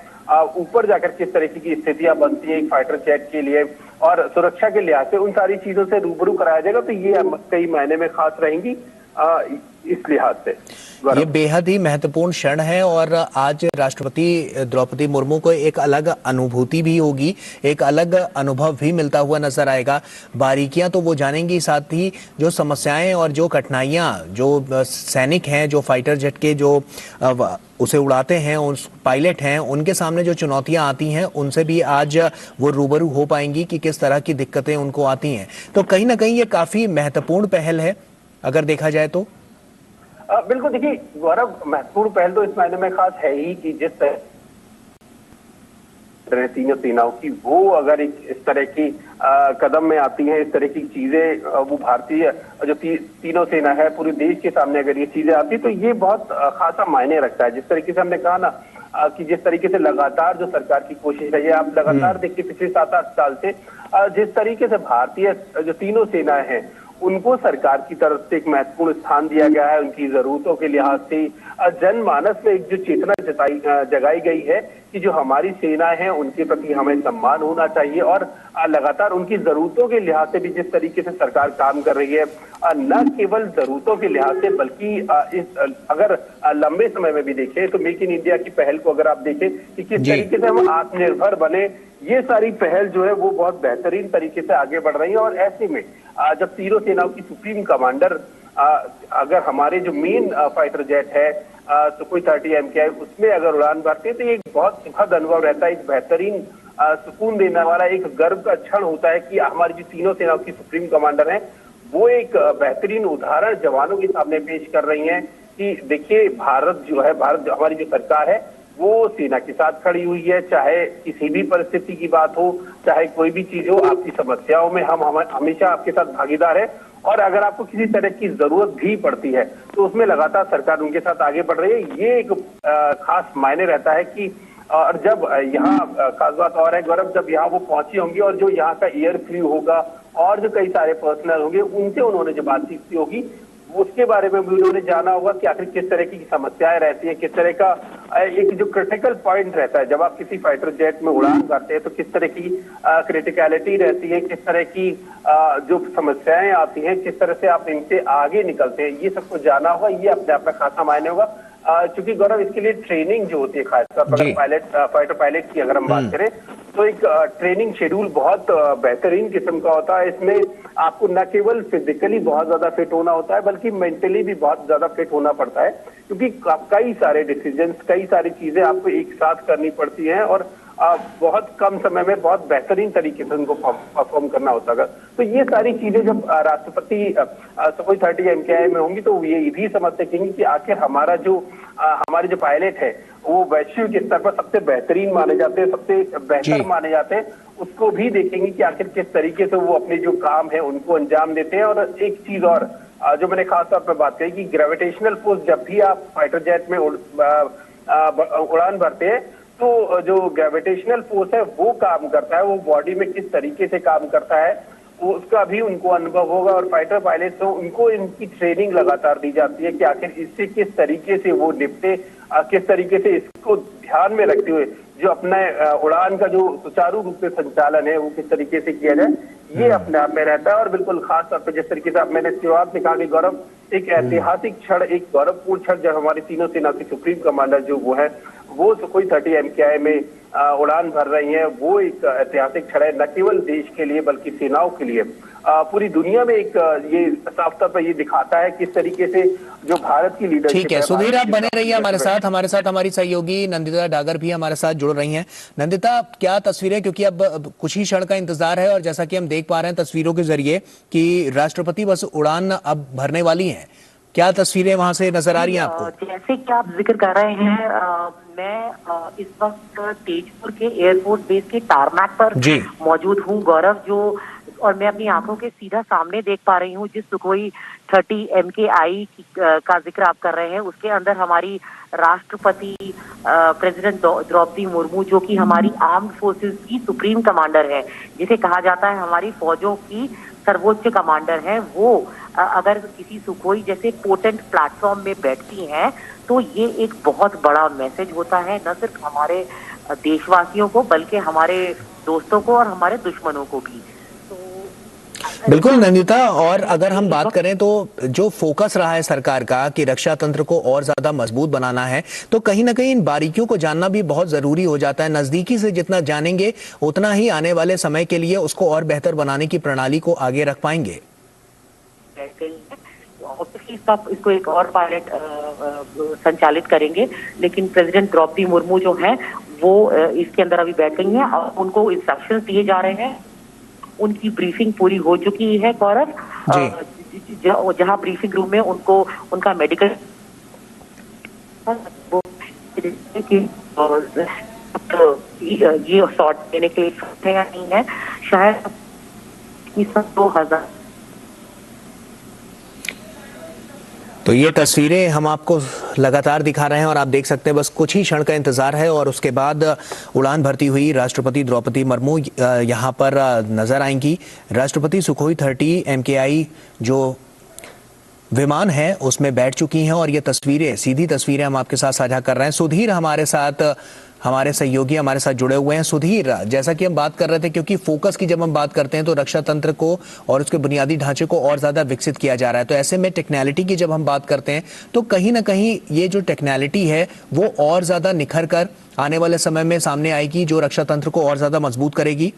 ऊपर जाकर किस तरीके की स्थितियां बनती है एक फाइटर जेट के लिए और सुरक्षा के लिहाज से, उन सारी चीजों से रूबरू कराया जाएगा। तो ये कई मायने में खास रहेंगी इस लिहाज से। ये बेहद ही महत्वपूर्ण क्षण है और आज राष्ट्रपति द्रौपदी मुर्मू को एक अलग अनुभूति भी होगी, एक अलग अनुभव भी मिलता हुआ नजर आएगा। बारीकियां तो वो जानेंगी, साथ ही जो समस्याएं और जो कठिनाइयां जो सैनिक हैं, जो फाइटर जेट के जो उसे उड़ाते हैं, उस पायलट हैं, उनके सामने जो चुनौतियां आती हैं उनसे भी आज वो रूबरू हो पाएंगी कि किस तरह की दिक्कतें उनको आती हैं। तो कहीं ना कहीं ये काफी महत्वपूर्ण पहल है अगर देखा जाए तो। बिल्कुल, देखिए गौरव, महत्वपूर्ण पहल तो इस मायने में खास है ही कि जिस तरह तीनों सेनाओं की वो अगर इस तरह की कदम में आती हैं, इस तरह की चीजें वो भारतीय जो तीनों सेना है पूरे देश के सामने अगर ये चीजें आती तो ये बहुत खासा मायने रखता है। जिस तरीके से हमने कहा ना कि जिस तरीके से लगातार जो सरकार की कोशिश है, ये आप लगातार देखिए पिछले 7-8 साल से जिस तरीके से भारतीय जो तीनों सेनाएं हैं उनको सरकार की तरफ से एक महत्वपूर्ण स्थान दिया गया है, उनकी जरूरतों के लिहाज से जनमानस में एक जो चेतना जगाई गई है कि जो हमारी सेनाएं हैं उनके प्रति हमें सम्मान होना चाहिए और लगातार उनकी जरूरतों के लिहाज से भी जिस तरीके से सरकार काम कर रही है, न केवल जरूरतों के लिहाज से बल्कि अगर लंबे समय में भी देखें तो मेक इन इंडिया की पहल को अगर आप देखें कि किस तरीके से हम आत्मनिर्भर बने, ये सारी पहल जो है वो बहुत बेहतरीन तरीके से आगे बढ़ रही है। और ऐसे में जब तीनों सेनाओं की सुप्रीम कमांडर अगर हमारे जो मेन फाइटर जेट है सुखोई 30 MKI उसमें अगर उड़ान भरते हैं तो ये एक बहुत सुखद अनुभव रहता है, एक बेहतरीन सुकून देने वाला एक गर्व का क्षण होता है कि हमारी जो तीनों सेनाओं की सुप्रीम कमांडर हैं वो एक बेहतरीन उदाहरण जवानों के सामने पेश कर रही हैं कि देखिए भारत जो हमारी जो सरकार है वो सेना के साथ खड़ी हुई है, चाहे किसी भी परिस्थिति की बात हो, चाहे कोई भी चीज हो, आपकी समस्याओं में हम हमेशा आपके साथ भागीदार है और अगर आपको किसी तरह की जरूरत भी पड़ती है तो उसमें लगातार सरकार उनके साथ आगे बढ़ रही है। ये एक खास मायने रहता है कि और जब यहाँ खास बात और है गौरव, जब यहाँ वो पहुंची होंगी और जो यहाँ का एयर क्रू होगा और जो कई सारे पर्सनल होंगे उनसे उन्होंने जो बातचीत की होगी उसके बारे में भी उन्होंने जाना होगा कि आखिर किस तरह की समस्याएं रहती हैं, किस तरह का एक जो क्रिटिकल पॉइंट रहता है जब आप किसी फाइटर जेट में उड़ान भरते हैं तो किस तरह की क्रिटिकलिटी रहती है, किस तरह की जो समस्याएं आती हैं, किस तरह से आप इनसे आगे निकलते हैं, ये सबको जाना होगा। ये अपने आप में खासा मायने होगा क्योंकि गौरव इसके लिए ट्रेनिंग जो होती है खासतौर पर फाइटर पायलट की अगर हम बात करें तो एक ट्रेनिंग शेड्यूल बहुत बेहतरीन किस्म का होता है। इसमें आपको न केवल फिजिकली बहुत ज्यादा फिट होना होता है बल्कि मेंटली भी बहुत ज्यादा फिट होना पड़ता है क्योंकि कई सारे डिसीजंस, कई सारी चीजें आपको एक साथ करनी पड़ती हैं और बहुत कम समय में बहुत बेहतरीन तरीके से उनको परफॉर्म करना होता है। तो ये सारी चीजें जब राष्ट्रपति सुखोई 30 MKI में होंगी तो ये भी समझ सकेंगे कि आखिर हमारे जो पायलट है वो वैश्विक स्तर पर सबसे बेहतरीन माने जाते हैं, सबसे बेहतर माने जाते हैं। उसको भी देखेंगे कि आखिर किस तरीके से वो अपने जो काम है उनको अंजाम देते हैं। और एक चीज और जो मैंने खास तौर पर बात कही कि ग्रेविटेशनल फोर्स जब भी आप फाइटर जेट में उड़ान भरते हैं तो जो ग्रेविटेशनल फोर्स है वो काम करता है, वो बॉडी में किस तरीके से काम करता है उसका भी उनको अनुभव होगा। और फाइटर पायलट तो उनको इनकी ट्रेनिंग लगातार दी जाती है कि आखिर इससे किस तरीके से वो निपटे, किस तरीके से इसको ध्यान में रखते हुए जो अपने उड़ान का जो सुचारू रूप से संचालन है वो किस तरीके से किया जाए, ये अपने आप में रहता है। और बिल्कुल खास तौर पर जिस तरीके से मैंने शुरुआत में कहा कि गौरव एक ऐतिहासिक क्षण, एक गौरवपूर्ण क्षण जब हमारी तीनों सेना की सुप्रीम कमांडर जो वो है वो सुखोई 30 MKI में उड़ान भर रही हैं, वो एक ऐतिहासिक क्षण है न केवल देश के लिए बल्कि सेनाओं के लिए, पूरी दुनिया में एक ये साफ तौर पर ये दिखाता है किस तरीके से जो भारत की लीडरशिप। ठीक है सुधीर, आप बने रहिए हमारे साथ हमारी सहयोगी नंदिता डागर भी हमारे साथ जुड़ रही हैं। नंदिता, क्या तस्वीरें, क्योंकि अब कुछ ही क्षण का इंतजार है और जैसा कि हम देख पा रहे हैं तस्वीरों के जरिए कि राष्ट्रपति बस उड़ान अब भरने वाली हैं, क्या तस्वीरें वहां से नजर आ रही हैं आपको? जैसे कि आप जिक्र कर रहे हैं, मैं इस वक्त तेजपुर के एयरफोर्स बेस के टारमैक पर मौजूद हूँ गौरव, और मैं अपनी आंखों के सीधा सामने देख पा रही हूँ जिस सुखोई 30 MKI का जिक्र आप कर रहे हैं उसके अंदर हमारी राष्ट्रपति प्रेसिडेंट द्रौपदी मुर्मू जो कि हमारी आर्म्ड फोर्सेस की सुप्रीम कमांडर है, जिसे कहा जाता है हमारी फौजों की सर्वोच्च कमांडर है, वो अगर किसी सुखोई जैसे पोटेंट प्लेटफॉर्म में बैठती हैं तो ये एक बहुत बड़ा मैसेज होता है, न सिर्फ हमारे देशवासियों को बल्कि हमारे दोस्तों को और हमारे दुश्मनों को भी। बिल्कुल नंदिता, और अगर हम बात करें तो जो फोकस रहा है सरकार का कि रक्षा तंत्र को और ज्यादा मजबूत बनाना है, तो कहीं ना कहीं इन बारीकियों को जानना भी बहुत जरूरी हो जाता है। नजदीकी से जितना जानेंगे उतना ही आने वाले समय के लिए उसको और बेहतर बनाने की प्रणाली को आगे रख पाएंगे। इसको एक और पायलट संचालित करेंगे, लेकिन प्रेसिडेंट द्रौपदी मुर्मू जो है वो इसके अंदर अभी बैठ गई हैं और उनको इंस्ट्रक्शंस दिए जा रहे हैं। उनकी ब्रीफिंग पूरी हो चुकी है गौरव, जहां ब्रीफिंग रूम में उनको उनका मेडिकल ये शॉट देने के लिए नहीं है, शायद 2000। तो ये तस्वीरें हम आपको लगातार दिखा रहे हैं और आप देख सकते हैं बस कुछ ही क्षण का इंतजार है और उसके बाद उड़ान भरती हुई राष्ट्रपति द्रौपदी मुर्मू यहाँ पर नजर आएंगी। राष्ट्रपति सुखोई 30 MKI जो विमान है उसमें बैठ चुकी हैं और ये तस्वीरें, सीधी तस्वीरें हम आपके साथ साझा कर रहे हैं। सुधीर हमारे साथ, हमारे सहयोगी हमारे साथ जुड़े हुए हैं। सुधीर, जैसा कि हम बात कर रहे थे, क्योंकि फोकस की जब हम बात करते हैं तो रक्षा तंत्र को और उसके बुनियादी ढांचे को और ज्यादा विकसित किया जा रहा है, तो ऐसे में टेक्नोलॉजी की जब हम बात करते हैं तो कहीं ना कहीं ये जो टेक्नोलॉजी है वो और ज्यादा निखर कर आने वाले समय में सामने आएगी, जो रक्षा तंत्र को और ज्यादा मजबूत करेगी।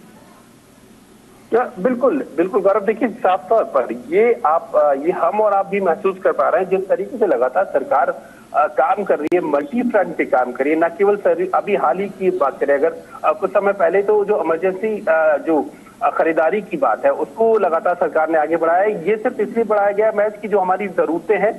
बिल्कुल बिल्कुल गौरव, देखिए साफ तौर पर ये हम और आप भी महसूस कर पा रहे हैं जिस तरीके से लगातार सरकार काम कर रही है, मल्टी फ्रंट पे काम कर रही है। न केवल अभी हाल ही की बात करें, अगर कुछ समय पहले तो जो इमरजेंसी जो खरीदारी की बात है उसको लगातार सरकार ने आगे बढ़ाया है। ये सिर्फ इसलिए बढ़ाया गया मैच की जो हमारी जरूरतें हैं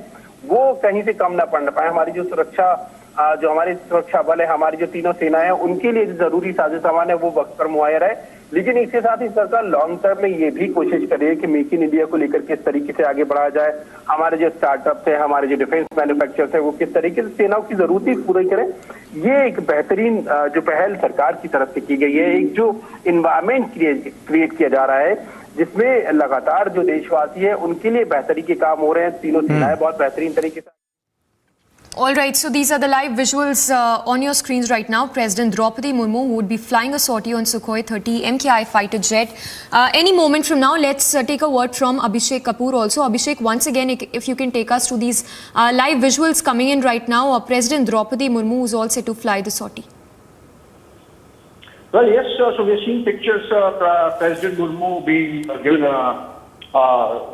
वो कहीं से कम ना पड़ पाए। हमारी जो हमारे सुरक्षा बल है, हमारी जो तीनों सेनाएं हैं, उनके लिए जरूरी साजो सामान है वो वक्त पर मुहैया है। लेकिन इसके साथ ही सरकार लॉन्ग टर्म में ये भी कोशिश कर रही है कि मेक इन इंडिया को लेकर किस तरीके से आगे बढ़ाया जाए। हमारे जो स्टार्टअप्स हैं, हमारे जो डिफेंस मैन्युफैक्चरर्स हैं, वो किस तरीके से सेनाओं की जरूरतें पूरी करें। ये एक बेहतरीन जो पहल सरकार की तरफ से की गई है। एक जो इन्वायरमेंट क्रिएट किया जा रहा है जिसमें लगातार जो देशवासी है उनके लिए बेहतरी के काम हो रहे हैं। तीनों सेनाएं बहुत बेहतरीन तरीके से। All right, so these are the live visuals on your screens right now. President Droupudi Murmu would be flying a sortie on Sukhoi 30 MKI fighter jet. Any moment from now, let's take a word from Abhishek Kapoor also. Abhishek, once again, if you can take us to these live visuals coming in right now. President Droupudi Murmu is all set to fly the sortie. Well, yes, so we're seeing pictures of President Murmu being given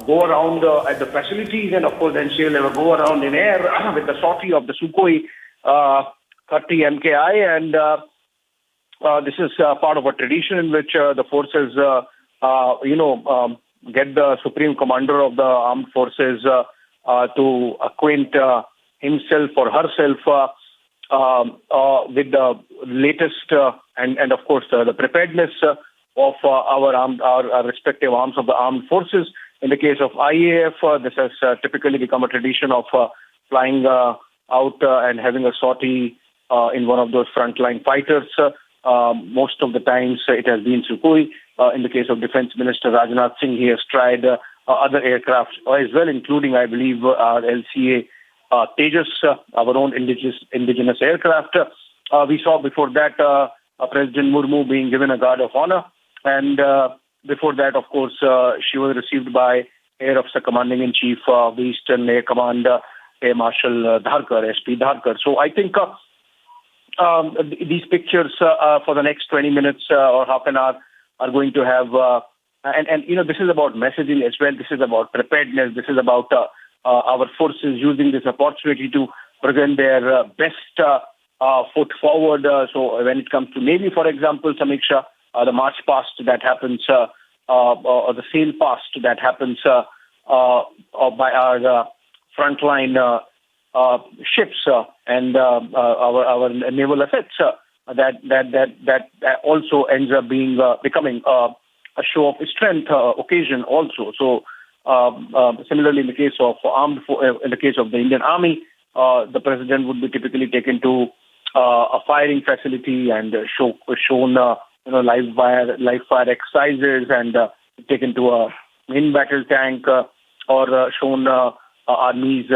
go around at the facilities, and of course then she'll go around in air with the sortie of the Sukhoi 30 MKI, and this is part of a tradition in which the forces, get the Supreme Commander of the Armed Forces to acquaint himself or herself with the latest and of course the preparedness of our respective arms of the armed forces. In the case of IAF, this has typically become a tradition of flying out and having a sortie in one of those frontline fighters. Most of the times it has been Sukhoi. In the case of Defense Minister Rajnath Singh, he has tried other aircraft as well, including, I believe, our LCA Tejas, our own indigenous aircraft. We saw before that President Murmu being given a guard of honor. And before that, of course, she was received by Air Officer Commanding-in-Chief of the Eastern Air Command, Air Marshal Dharkar, SP Dharkar. So I think these pictures for the next 20 minutes or half an hour are going to have, this is about messaging as well. This is about preparedness. This is about our forces using this opportunity to present their best foot forward. So when it comes to Navy, for example, Samiksha, the march past that happens, or the sail past that happens by our frontline ships and our naval assets, that also ends up becoming a show of strength occasion also. So similarly, in the case of in the case of the Indian Army, the president would be typically taken to a firing facility and shown live fire exercises, and taken to a main battle tank or shown army's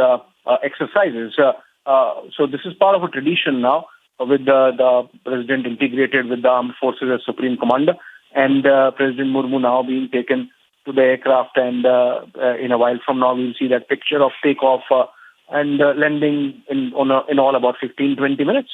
exercises. So this is part of a tradition now, with the president integrated with the armed forces as supreme commander, and President Murmu now being taken to the aircraft, and in a while from now we'll see that picture of takeoff and landing in all about 15-20 minutes.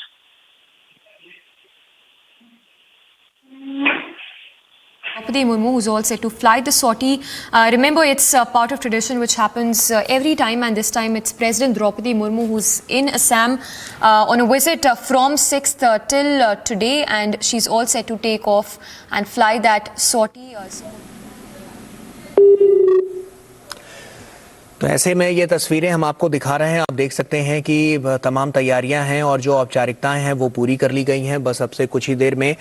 Droupudi Murmu is all set to fly the sortie. Remember, it's part of tradition which happens every time, and this time it's President Droupudi Murmu who's in Assam on a visit from 6th till today, and she's all set to take off and fly that sortie. तो ऐसे में ये तस्वीरें हम आपको दिखा रहे हैं। आप देख सकते हैं कि तमाम तैयारियां हैं और जो औपचारिकताएं हैं वो पूरी कर ली गई हैं। बस अब से कुछ ही देर में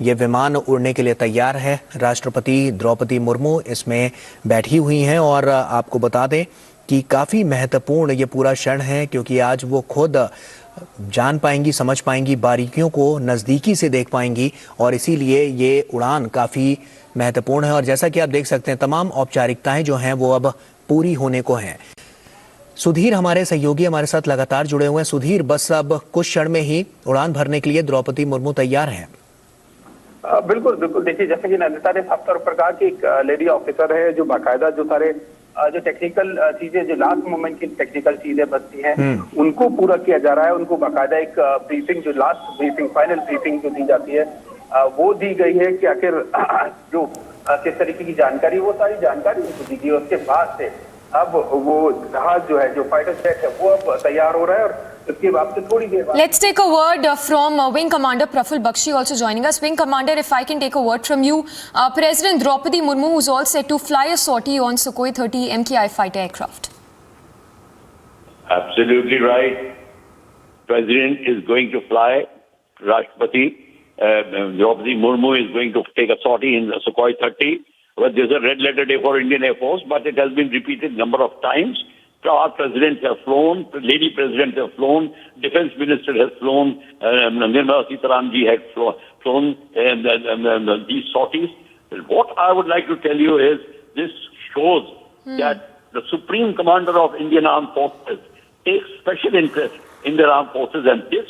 ये विमान उड़ने के लिए तैयार है। राष्ट्रपति द्रौपदी मुर्मू इसमें बैठी हुई हैं और आपको बता दें कि काफ़ी महत्वपूर्ण ये पूरा क्षण है, क्योंकि आज वो खुद जान पाएंगी, समझ पाएंगी, बारीकियों को नज़दीकी से देख पाएंगी, और इसीलिए ये उड़ान काफ़ी महत्वपूर्ण है। और जैसा कि आप देख सकते हैं, तमाम औपचारिकताएं जो हैं वो अब पूरी होने को हैं। सुधीर हमारे सहयोगी हमारे साथ लगातार जुड़े हुए हैं। सुधीर, बस अब कुछ क्षण में ही उड़ान भरने के लिए द्रौपदी मुर्मू तैयार हैं। बिल्कुल बिल्कुल, देखिए जैसे कि नंदिता ने साफ तौर पर कहा कि एक लेडी ऑफिसर है जो बाकायदा जो सारे जो टेक्निकल चीजें, जो लास्ट मोमेंट की टेक्निकल चीजें बचती हैं उनको पूरा किया जा रहा है। उनको बाकायदा एक ब्रीफिंग, जो लास्ट ब्रीफिंग, फाइनल ब्रीफिंग जो दी जाती है वो दी गई है कि आखिर जो किस तरीके की जानकारी, वो सारी जानकारी उनको दीजिए। उसके बाद से अब वो जहाज जो है, जो फाइटर जेट है, वो अब तैयार हो रहा है और उसके बाद से थोड़ी देर बाद Let's take a word from Wing Commander Praful Bakshi also joining us. Wing Commander, if I can take a word from you, President Droupudi Murmu is all set to fly a sortie on Sukhoi 30 MKI fighter aircraft. Absolutely right. President is going to fly. Rashtrapati Droupudi Murmu is going to take a sortie in Sukhoi 30. Well, there's a red letter day for Indian Air Force, but it has been repeated number of times. Our presidents have flown, lady presidents have flown, defense minister has flown, Nirmala Sitaram ji had flown these sorties. What I would like to tell you is this shows that the Supreme Commander of Indian Armed Forces takes special interest in their armed forces, and this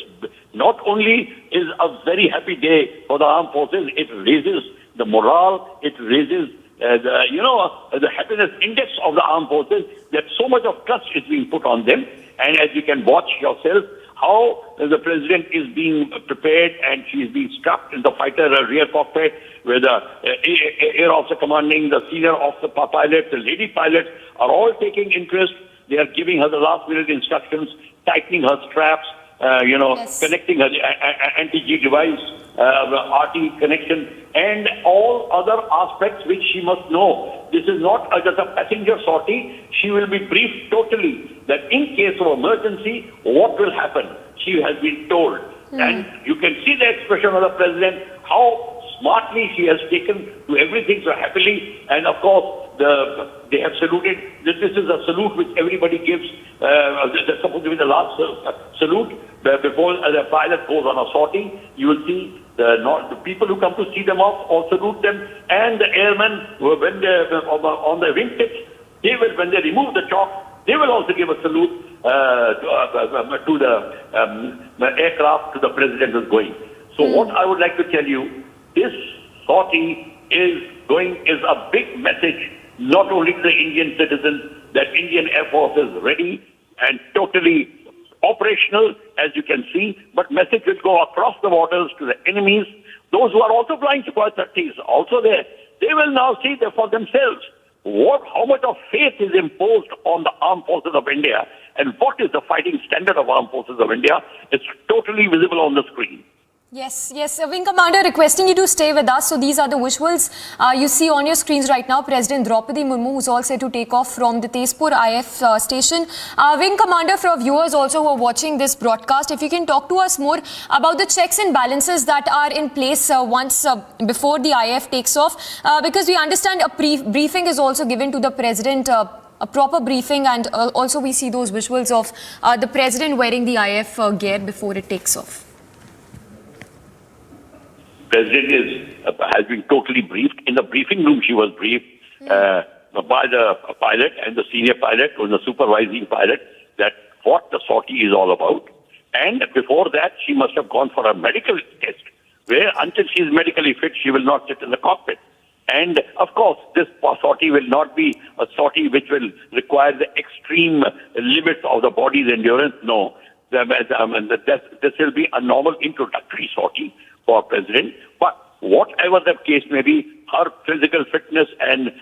not only is a very happy day for the armed forces, it raises the morale, it raises the happiness index of the armed forces, that so much of trust is being put on them. And as you can watch yourself, how the president is being prepared, and she is being strapped in the fighter rear cockpit where the air officer commanding, the senior officer pilot, the lady pilots are all taking interest. They are giving her the last minute instructions, tightening her straps, connecting her anti-G device, RT connection, and all other aspects which she must know. This is not just a passenger sortie. She will be briefed totally that in case of emergency, what will happen. She has been told. And you can see the expression of the president, how smartly she has taken to everything so happily. And of course, they have saluted. This is a salute which everybody gives. That's supposed to be the last salute before the pilot goes on a sortie. You will see the people who come to see them off all salute them, and the airmen when they on the wingtips, they will, when they remove the chalk, they will also give a salute to the aircraft to the president who's going. So what I would like to tell you, this sortie is a big message, not only to the Indian citizens, that Indian Air Force is ready and totally operational, as you can see, but message will go across the borders to the enemies. Those who are also flying Sukhoi 30s, also there, they will now see for themselves how much of faith is imposed on the armed forces of India, and what is the fighting standard of armed forces of India. It's totally visible on the screen. Yes. Wing Commander, requesting you to stay with us. So these are the visuals you see on your screens right now. President Droupudi Murmu is all set to take off from the Tezpur IF station. Wing Commander, for viewers also who are watching this broadcast, if you can talk to us more about the checks and balances that are in place once before the IF takes off, because we understand a briefing is also given to the President, a proper briefing, and also we see those visuals of the President wearing the IF gear before it takes off. President has been totally briefed. In the briefing room, she was briefed by the pilot and the senior pilot, or the supervising pilot, that what the sortie is all about. And before that, she must have gone for a medical test, where until she is medically fit, she will not sit in the cockpit. And of course, this sortie will not be a sortie which will require the extreme limits of the body's endurance. No, this will be a normal introductory sortie for President. But whatever the case may be, her physical fitness and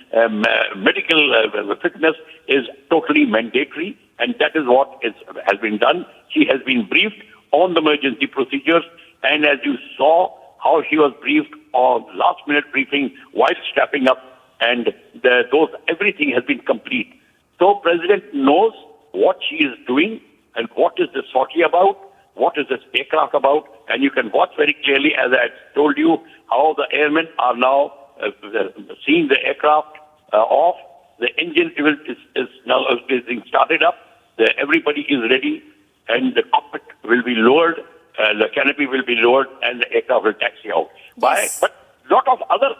medical fitness is totally mandatory, and that is what has been done. She has been briefed on the emergency procedures, and as you saw how she was briefed on last-minute briefing while strapping up, and everything has been complete. So President knows what she is doing and what is the sortie about, what is this aircraft about, and you can watch very clearly, as I told you, how the airmen are now seeing the aircraft off. The engine is now being started up. Everybody is ready, and the cockpit will be lowered, the canopy will be lowered, and the aircraft will taxi out. Yes. But a lot of other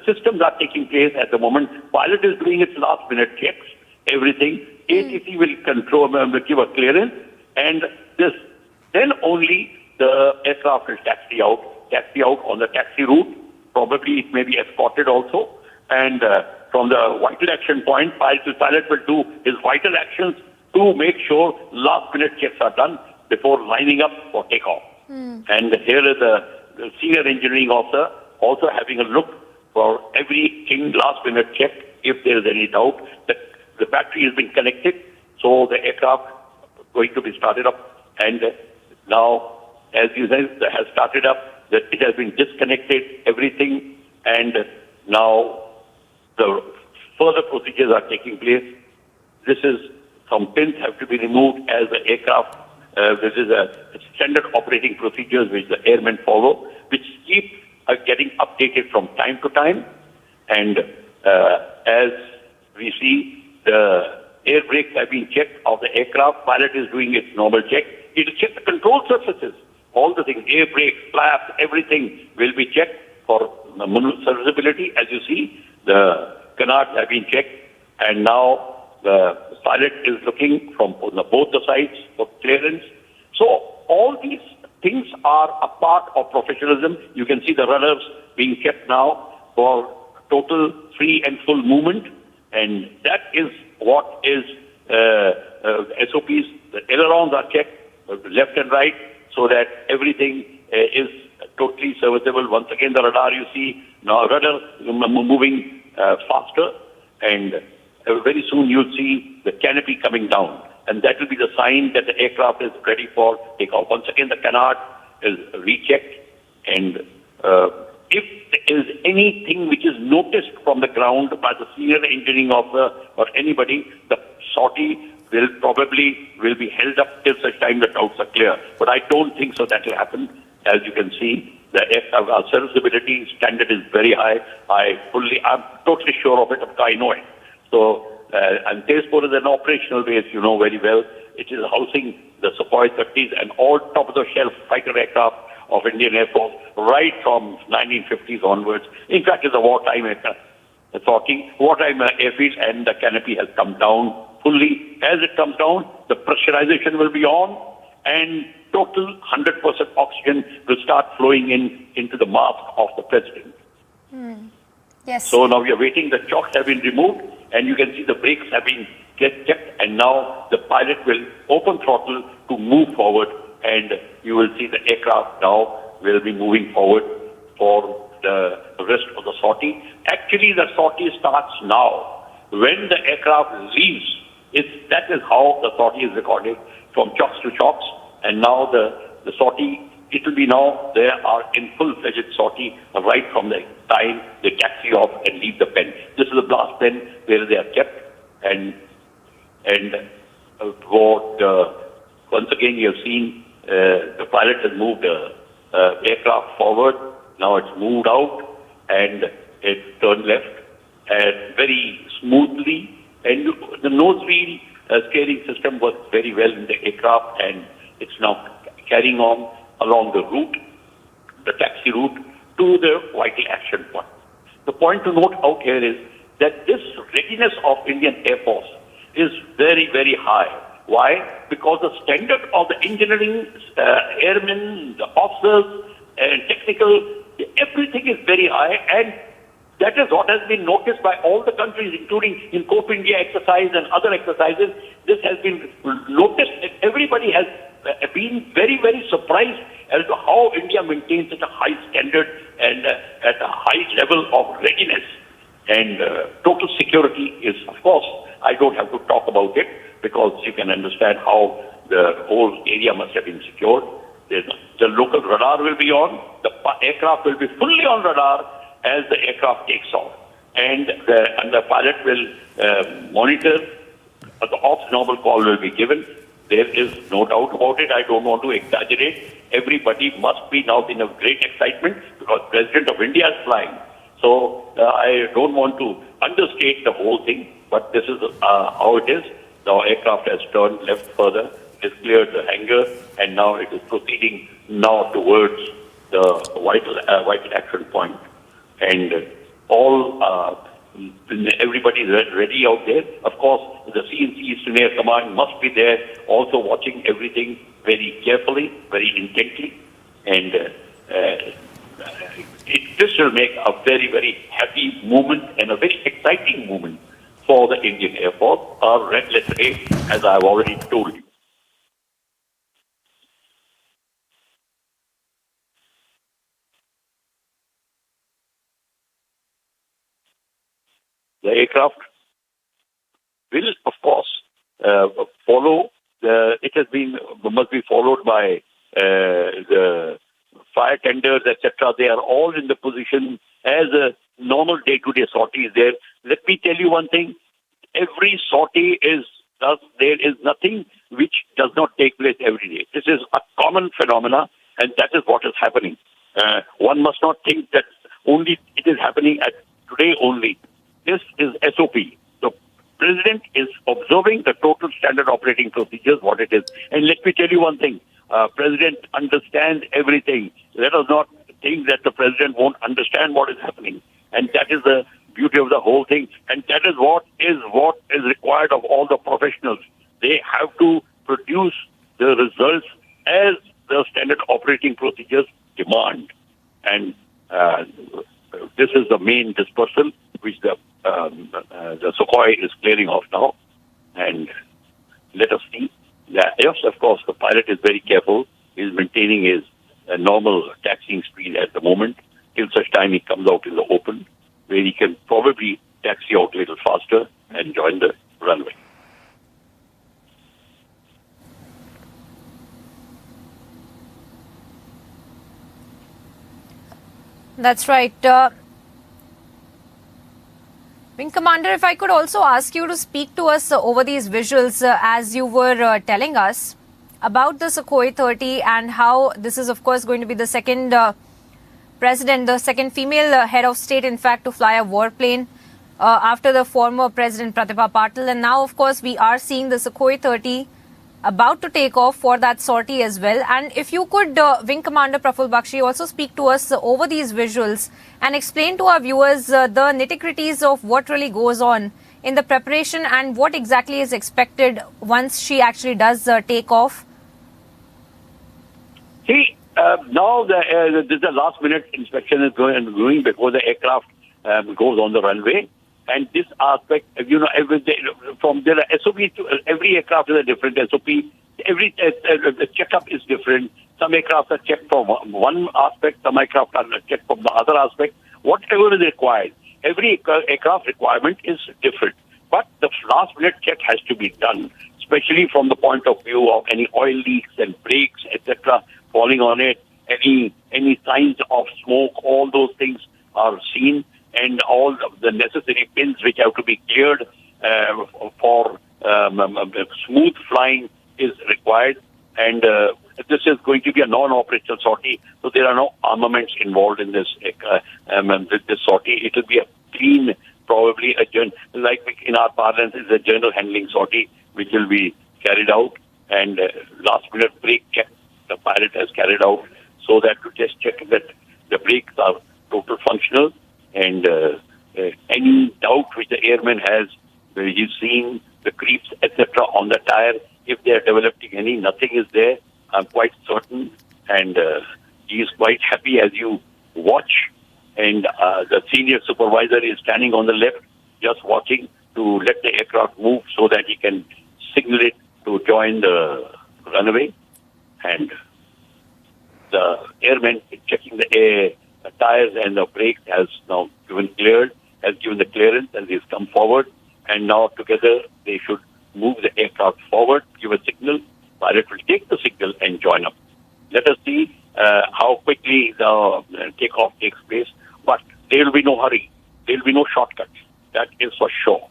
systems are taking place at the moment. Pilot is doing its last-minute checks, everything. ATC will control, will give a clearance, and then only the aircraft will taxi out on the taxi route. Probably it may be escorted also. And from the vital action point, pilot will do his vital actions to make sure last-minute checks are done before lining up for takeoff. And here is the senior engineering officer also having a look for everything last minute check if there is any doubt that the battery has been connected. So the aircraft going to be started up, and now, as you said, has started up, that it has been disconnected, everything, and now the further procedures are taking place. This is, some pins have to be removed as the aircraft, this is a standard operating procedures which the airmen follow, which keep getting updated from time to time. And as we see, the air brakes have been checked of the aircraft. Pilot is doing its normal check. It will check the control surfaces. All the things, air brakes, flaps, everything will be checked for serviceability. As you see, the canards have been checked, and now the pilot is looking from both the sides for clearance. So all these things are a part of professionalism. You can see the rudders being kept now for total free and full movement, and that is what is SOPs. The ailerons are checked left and right so that everything is totally serviceable. Once again, the radar, you see now rudder moving faster, and very soon you'll see the canopy coming down, and that will be the sign that the aircraft is ready for takeoff. Once again, the canard is rechecked, and if there is anything which is noticed from the ground by the senior engineering officer or anybody, the sortie will be held up till such time the doubts are clear. But I don't think so that will happen. As you can see, the serviceability standard is very high. I'm totally sure of it. I know it. So, and Tezpur is an operational base, you know very well. It is housing the Sukhoi 30s and all top-of-the-shelf fighter aircraft of Indian Air Force right from 1950s onwards. In fact, it's a wartime wartime airfield, and the canopy has come down fully. As it comes down, the pressurization will be on, and total 100% oxygen will start flowing into the mask of the president. Yes. So now we are waiting. The chocks have been removed, and you can see the brakes have been checked, and now the pilot will open throttle to move forward, and you will see the aircraft now will be moving forward for the rest of the sortie. Actually, the sortie starts now. When the aircraft leaves, that is how the sortie is recorded, from chocks to chocks, and now the sortie, it will be now, they are in full-fledged sortie right from the time they taxi off and leave the pen. This is the blast pen where they are kept, and once again you have seen the pilot has moved the aircraft forward. Now it's moved out and it turned left and very smoothly, and the nose wheel steering system works very well in the aircraft, and it's now carrying on along the route, the taxi route, to the vital action point. The point to note out here is that this readiness of Indian Air Force is very, very high. Why? Because the standard of the engineering, airmen, the officers, and technical, everything is very high, and that is what has been noticed by all the countries, including in COPE India exercise and other exercises. This has been noticed, and everybody has been very, very surprised as to how India maintains such a high standard and at a high level of readiness. And total security is, of course, I don't have to talk about it because you can understand how the whole area must have been secured. The local radar will be on, the aircraft will be fully on radar as the aircraft takes off. And the pilot will monitor, the ops normal call will be given. There is no doubt about it. I don't want to exaggerate. Everybody must be now in a great excitement because President of India is flying. So I don't want to understate the whole thing, but this is how it is. The aircraft has turned left further, it has cleared the hangar, and now it is proceeding now towards the vital action point. And everybody is ready out there. Of course, the CNC Eastern Air Command must be there, also watching everything very carefully, very intently, and this will make a very, very happy moment and a very exciting moment for the Indian Air Force, a relentless race, as I have already told you. The aircraft will, of course, follow. Must be followed by the fire tenders, etc. They are all in the position as a normal day-to-day sortie is there. Let me tell you one thing. Every sortie there is nothing which does not take place every day. This is a common phenomena, and that is what is happening. One must not think that only it is happening at today only. This is SOP. The President is observing the total standard operating procedures, what it is. And let me tell you one thing. President understands everything. Let us not think that the President won't understand what is happening. And that is the beauty of the whole thing. And that is what is required of all the professionals. They have to produce the results as the standard operating procedures demand. And this is the main dispersal which the Sukhoi is clearing off now. And let us see. Yes, of course, the pilot is very careful. He is maintaining his normal taxiing speed at the moment till such time he comes out in the open, where he can probably taxi out a little faster and join the runway. That's right. Wing Commander, if I could also ask you to speak to us over these visuals as you were telling us about the Sukhoi 30 and how this is, of course, going to be the second president, the second female head of state, in fact, to fly a warplane after the former President Pratibha Patil. And now, of course, we are seeing the Sukhoi 30 about to take off for that sortie as well. And if you could, Wing Commander Praful Bakshi, also speak to us over these visuals and explain to our viewers the nitty-gritties of what really goes on in the preparation and what exactly is expected once she actually does take off. See, now the last-minute inspection is going before the aircraft goes on the runway. And this aspect, there are SOPs to every aircraft is a different SOP. Every the checkup is different. Some aircraft are checked from one aspect, some aircraft are checked from the other aspect. Whatever is required, every aircraft requirement is different. But the last-minute check has to be done, especially from the point of view of any oil leaks and brakes, etc., falling on it, any signs of smoke, all those things are seen. And all of the necessary pins which have to be cleared for smooth flying is required. And this is going to be a non-operational sortie, so there are no armaments involved in this this sortie. It will be a clean, probably like in our parlance, is a general handling sortie which will be carried out. And last-minute brake check the pilot has carried out, so that to just check that the brakes are total functional. And any doubt which the airman has, where he's seen the creeps, etc., on the tire, if they are developing any, nothing is there, I'm quite certain. And he is quite happy as you watch. And the senior supervisor is standing on the left, just watching to let the aircraft move so that he can signal it to join the runway. And the airman is checking the tires and the brakes has now given the clearance, and he's come forward. And now together they should move the aircraft forward, give a signal. Pilot will take the signal and join up. Let us see how quickly the takeoff takes place. But there will be no hurry. There will be no shortcut. That is for sure.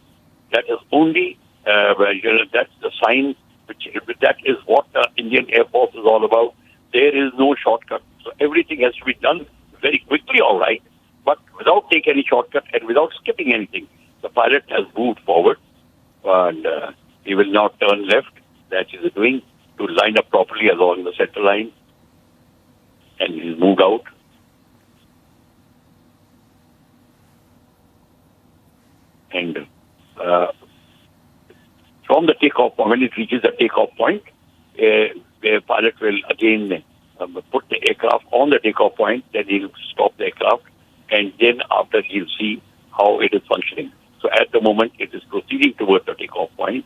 That is only that's the sign. That is what the Indian Air Force is all about. There is no shortcut. So everything has to be done very quickly, all right, but without taking any shortcut and without skipping anything. The pilot has moved forward, and he will now turn left, that he is doing, to line up properly along the center line, and he's moved out. And from the takeoff point, when it reaches the takeoff point, the pilot will again put the aircraft on the takeoff point, then he'll stop the aircraft, and then after he'll see how it is functioning. So at the moment, it is proceeding towards the takeoff point,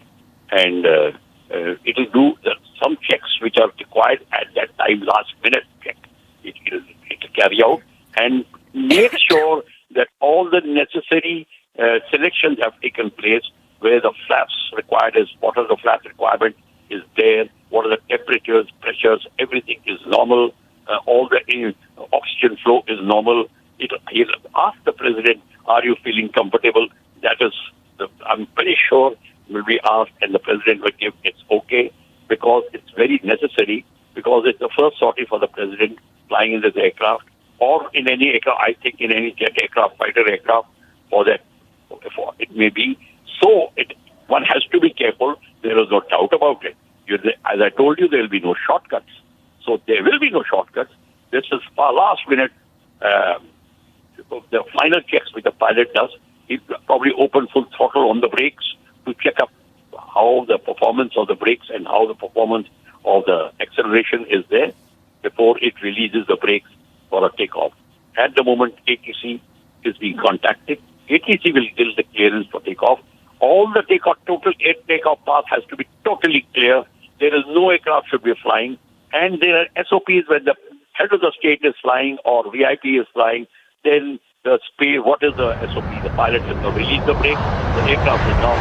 and it will do some checks which are required at that time, last minute check. It will carry out and make sure that all the necessary selections have taken place where the flaps required is, what are the flap requirement is there, what are the temperatures, pressures, everything is normal, all the oxygen flow is normal. He'll ask the president, are you feeling comfortable? That is, I'm pretty sure will be asked and the president will give it's okay because it's very necessary because it's the first sortie for the president flying in this aircraft or in any aircraft, I think in any jet aircraft, fighter aircraft for that, for it may be. So one has to be careful. There is no doubt about it. As I told you, there will be no shortcuts. So there will be no shortcuts. This is far last minute. The final checks which the pilot does, he probably open full throttle on the brakes to check up how the performance of the brakes and how the performance of the acceleration is there before it releases the brakes for a takeoff. At the moment, ATC is being contacted. ATC will give the clearance for takeoff. All the total takeoff path has to be totally clear. There is no aircraft should be flying. And there are SOPs when the head of the state is flying or VIP is flying, then the speed, what is the SOP? The pilot has now released the brake. The aircraft is now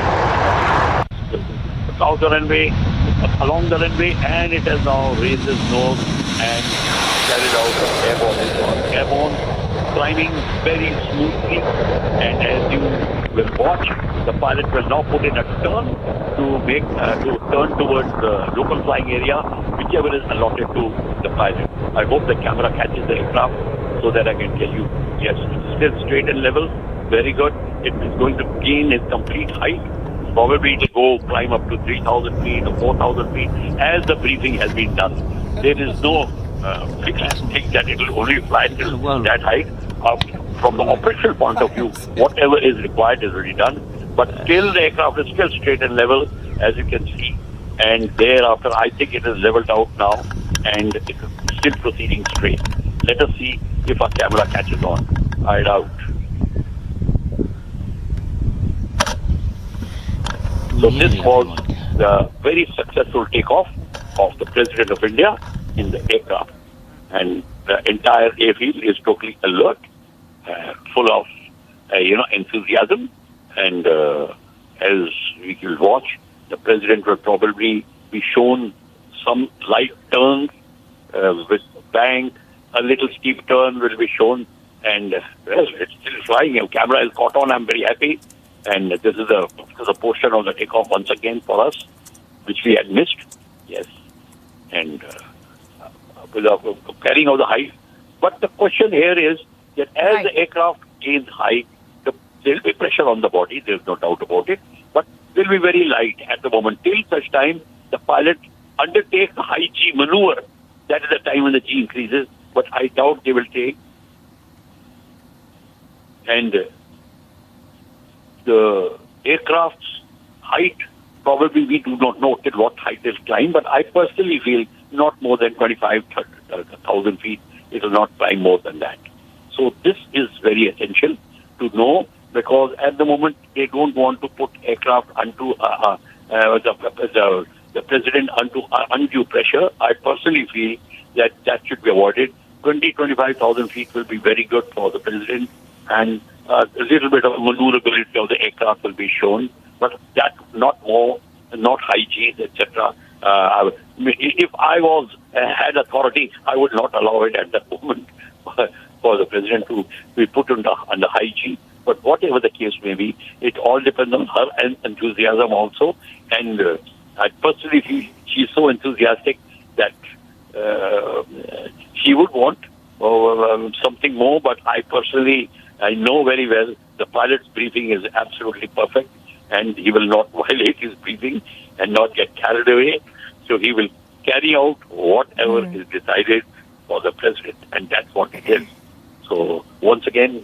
down the runway, along the runway, and it has now raised its nose and carried out airborne, climbing very smoothly. And as you will watch, the pilot will now put in a turn to turn towards the local flying area, whichever is allotted to the pilot. I hope the camera catches the aircraft so that I can tell you, yes, it's still straight and level, very good. It is going to gain its complete height. Probably to go climb up to 3,000 feet or 4,000 feet as the briefing has been done. There is no fixed thing that it will only fly till that height. From the operational point of view, whatever is required is already done. But still the aircraft is still straight and level, as you can see. And thereafter, I think it is leveled out now and it is still proceeding straight. Let us see if our camera catches on. I doubt. So this was the very successful takeoff of the President of India in the aircraft. And the entire airfield is totally alert, full of, enthusiasm. And as we will watch, the President will probably be shown some light turns with bang, a little steep turn will be shown. And it's still flying. Your camera is caught on. I'm very happy. And this is a portion of the takeoff once again for us, which we had missed. Yes. And carrying out the height. But the question here is that as the aircraft gains height, there will be pressure on the body. There's no doubt about it. But it will be very light at the moment. Till such time, the pilot undertakes the high G maneuver. That is the time when the G increases. But I doubt they will take. And the aircraft's height, probably we do not know till what height they'll climb, but I personally feel not more than 25,000 feet. It will not climb more than that. So this is very essential to know because at the moment they don't want to put aircraft onto the president onto undue pressure. I personally feel that should be avoided. 25,000 feet will be very good for the president and a little bit of maneuverability of the aircraft will be shown, but that not more, not high Gs, etc. If I had authority, I would not allow it at that moment for the president to be put under high G. But whatever the case may be, it all depends on her enthusiasm also. And I personally feel she's so enthusiastic that she would want something more. But I know very well the pilot's briefing is absolutely perfect and he will not violate his briefing and not get carried away. So he will carry out whatever is decided for the president and that's what it is. So once again,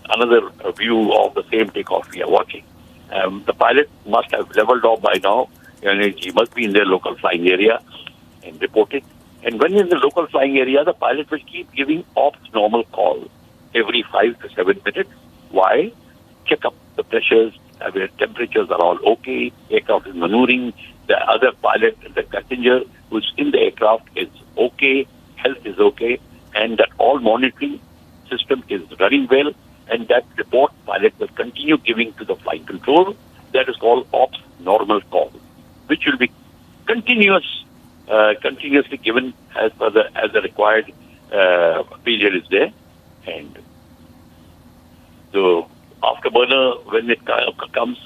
another view of the same takeoff we are watching. The pilot must have leveled off by now and he must be in their local flying area and reported. And when in the local flying area, the pilot will keep giving ops normal call every 5 to 7 minutes. Why? Check up the pressures, the temperatures are all okay, aircraft is maneuvering, the other pilot, the passenger who's in the aircraft is okay, health is okay, and that all monitoring system is running well, and that report pilot will continue giving to the flight control. That is called ops normal call, which will be continuously given as the required period is there. And so afterburner, when it comes,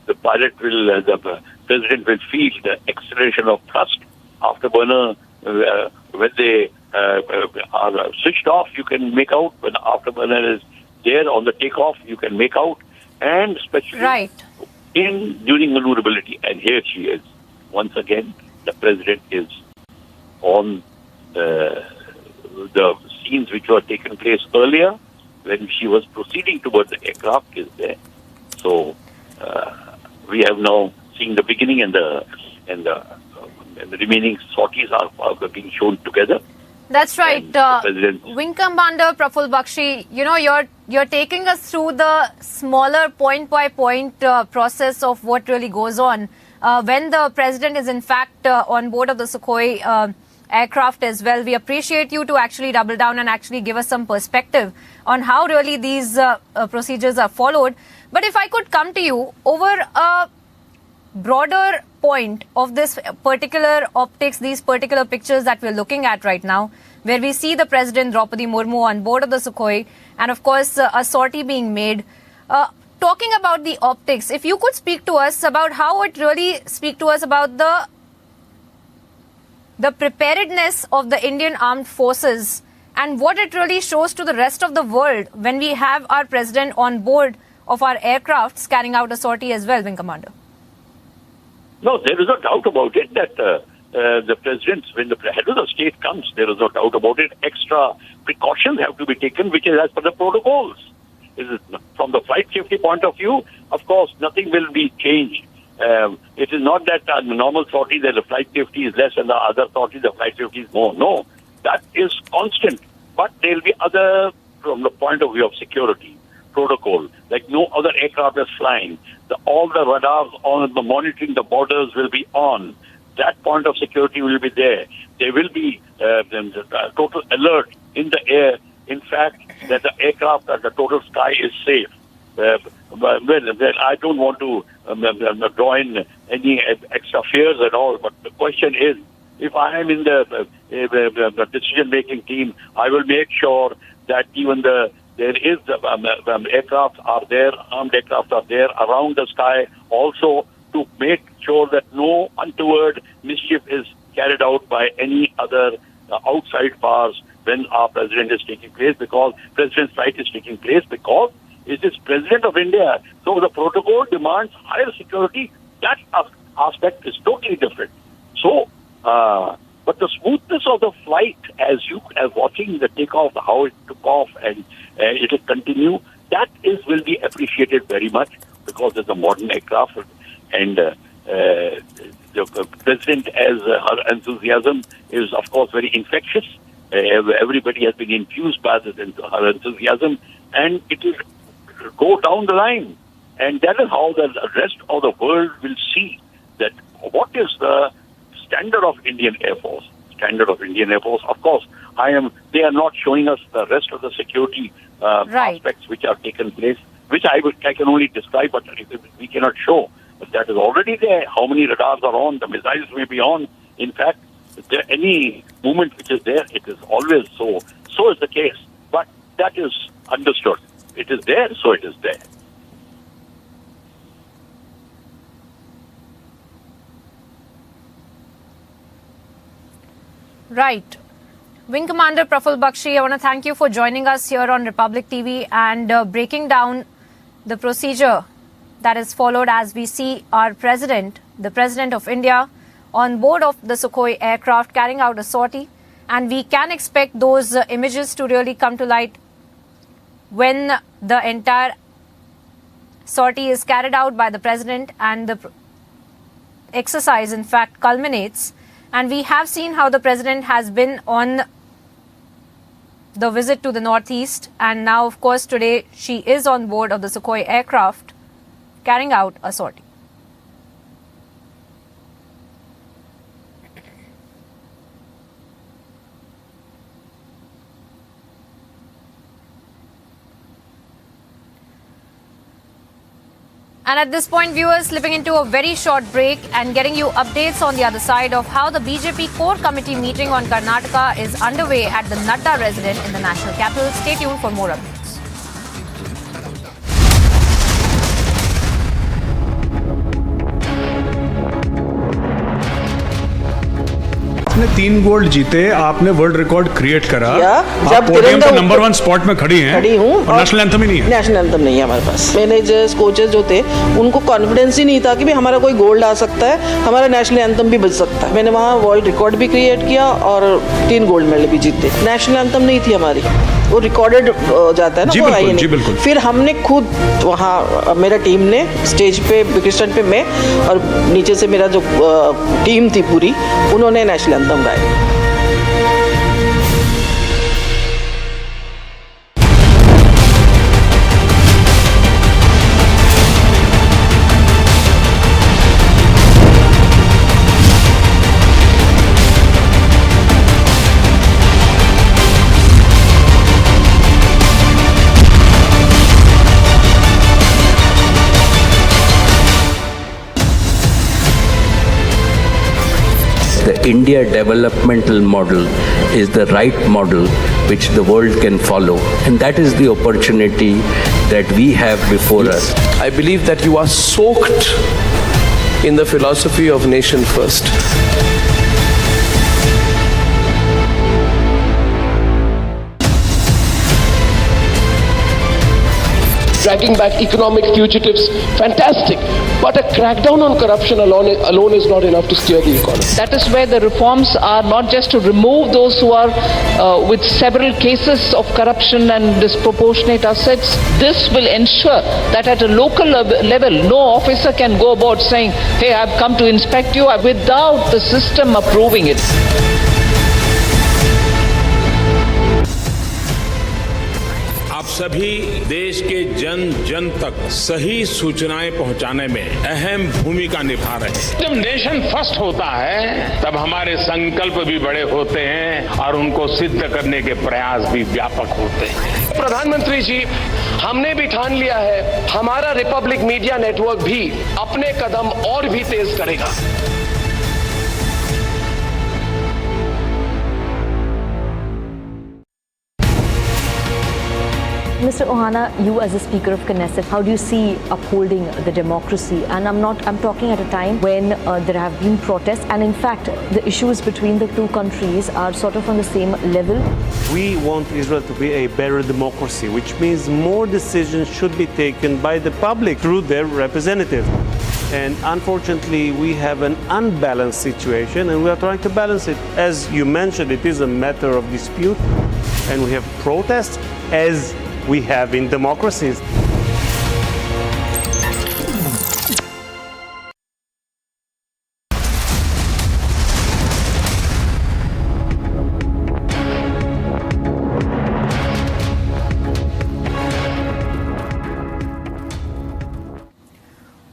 the pilot will, the president will feel the acceleration of thrust. Afterburner, when they are switched off, you can make out. When the afterburner is there on the takeoff, you can make out. And especially during maneuverability, and here she is. Once again, the president is on the scenes which were taken place earlier when she was proceeding towards the aircraft is there. So we have now seen the beginning and the remaining sorties are being shown together. That's right. Wing Commander Praful Bakshi, you're taking us through the smaller point-by-point process of what really goes on when the president is in fact on board of the Sukhoi aircraft as well. We appreciate you to actually double down and actually give us some perspective on how really these procedures are followed. But if I could come to you over a broader point of this particular optics, these particular pictures that we're looking at right now, where we see the President Droupudi Murmu on board of the Sukhoi and of course a sortie being made. Talking about the optics, if you could speak to us about how it really speak to us about the preparedness of the Indian armed forces and what it really shows to the rest of the world when we have our president on board of our aircrafts carrying out a sortie as well, Wing Commander. No, there is no doubt about it that the president, when the head of the state comes, there is no doubt about it. Extra precautions have to be taken, which is as per the protocols. From the flight safety point of view, of course, nothing will be changed. It is not that the normal sortie that the flight safety is less and the other sortie the flight safety is more. No, that is constant. But there will be other, from the point of view of security, protocol, like no other aircraft is flying. All the radars on the monitoring the borders will be on. That point of security will be there. There will be the total alert in the air. In fact, that the aircraft, that the total sky is safe. I don't want to draw in any extra fears at all, but the question is, if I am in the decision-making team, I will make sure that even aircraft are there, armed aircraft are there around the sky, also to make sure that no untoward mischief is carried out by any other outside powers when our president is taking place, because president's flight is taking place, because it is president of India. So the protocol demands higher security. That aspect is totally different. So, but the smoothness of the flight, as watching the takeoff, how it took off and it will continue, that will be appreciated very much because it's a modern aircraft, and the president, as her enthusiasm is of course very infectious. Everybody has been infused by her enthusiasm, and it will go down the line. And that is how the rest of the world will see that what is the standard of Indian Air Force. Standard of Indian Air Force, of course, they are not showing us the rest of the security aspects which are taken place, which I can only describe, but we cannot show. But that is already there. How many radars are on? The missiles may be on. In fact, any movement which is there, it is always so. So is the case. But that is understood. It is there, so it is there. Right. Wing Commander Praful Bakshi, I want to thank you for joining us here on Republic TV and breaking down the procedure that is followed as we see our president, the President of India, on board of the Sukhoi aircraft carrying out a sortie. And we can expect those images to really come to light when the entire sortie is carried out by the president and the exercise, in fact, culminates. And we have seen how the president has been on the visit to the northeast. And now, of course, today she is on board of the Sukhoi aircraft carrying out a sortie. And at this point, viewers, slipping into a very short break and getting you updates on the other side of how the BJP core committee meeting on Karnataka is underway at the Nadda residence in the national capital. Stay tuned for more updates. आपने 3 gold जीते, आपने world record create करा। जब podium पे number 1 spot में खड़ी हूँ और नेशनल एंथम ही नहीं है। नेशनल एंथम नहीं है हमारे पास। मैनेजर्स कोचेस जो थे उनको कॉन्फिडेंस ही नहीं था कि भी हमारा कोई गोल्ड आ सकता है, हमारा नेशनल एंथम भी बज सकता है। मैंने वहाँ वर्ल्ड रिकॉर्ड भी क्रिएट किया और 3 गोल्ड मेडल भी जीते। नेशनल एंथम नहीं थी हमारी, वो रिकॉर्डेड जाता है ना, वो आई नहीं। फिर हमने खुद वहाँ मेरा टीम ने स्टेज पे क्रिस्टन पे मैं और नीचे से मेरा जो टीम थी पूरी, उन्होंने नेशनल एंथम गाया। The India developmental model is the right model which the world can follow, and that is the opportunity that we have before us. I believe that you are soaked in the philosophy of nation first. Dragging back economic fugitives, fantastic. But a crackdown on corruption alone is not enough to steer the economy. That is where the reforms are not just to remove those who are with several cases of corruption and disproportionate assets. This will ensure that at a local level, no officer can go about saying, hey, I've come to inspect you without the system approving it. सभी देश के जन जन तक सही सूचनाएं पहुंचाने में अहम भूमिका निभा रहे हैं। जब नेशन फर्स्ट होता है तब हमारे संकल्प भी बड़े होते हैं और उनको सिद्ध करने के प्रयास भी व्यापक होते हैं। प्रधानमंत्री जी, हमने भी ठान लिया है, हमारा रिपब्लिक मीडिया नेटवर्क भी अपने कदम और भी तेज करेगा। Mr. Ohana, you as a Speaker of Knesset, how do you see upholding the democracy? And I'm talking at a time when there have been protests, and in fact, the issues between the two countries are sort of on the same level. We want Israel to be a better democracy, which means more decisions should be taken by the public through their representatives. And unfortunately, we have an unbalanced situation, and we are trying to balance it. As you mentioned, it is a matter of dispute, and we have protests as we have in democracies.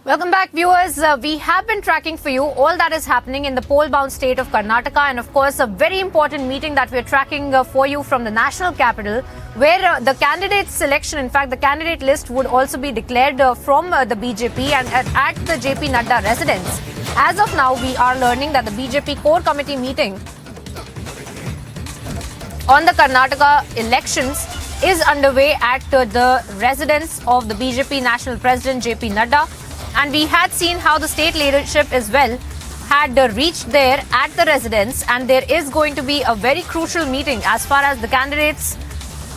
Welcome back, viewers. We have been tracking for you all that is happening in the poll-bound state of Karnataka, and of course a very important meeting that we are tracking for you from the national capital, where the candidate selection, in fact the candidate list, would also be declared from the BJP and at the JP Nadda residence. As of now, we are learning that the BJP core committee meeting on the Karnataka elections is underway at the residence of the BJP national president JP Nadda. And we had seen how the state leadership as well had reached there at the residence, and there is going to be a very crucial meeting as far as the candidates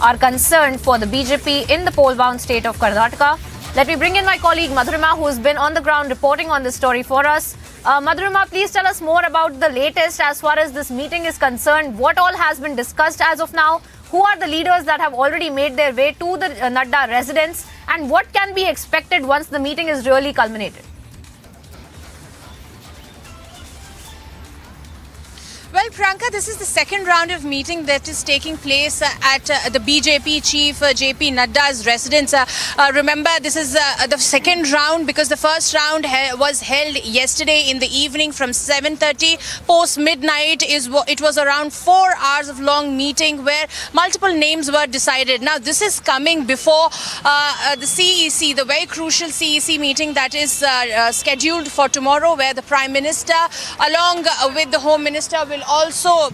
are concerned for the BJP in the poll-bound state of Karnataka. Let me bring in my colleague Madhurima, who has been on the ground reporting on this story for us. Madhurima, please tell us more about the latest as far as this meeting is concerned. What all has been discussed as of now? Who are the leaders that have already made their way to the Nadda residence? And what can be expected once the meeting is really culminated? Well, Priyanka, this is the second round of meeting that is taking place at the BJP chief JP Nadda's residence. Remember, this is the second round because the first round was held yesterday in the evening from 7:30 post midnight. It was around 4 hours of long meeting where multiple names were decided. Now this is coming before the CEC, the very crucial CEC meeting that is scheduled for tomorrow, where the Prime Minister along with the Home Minister will also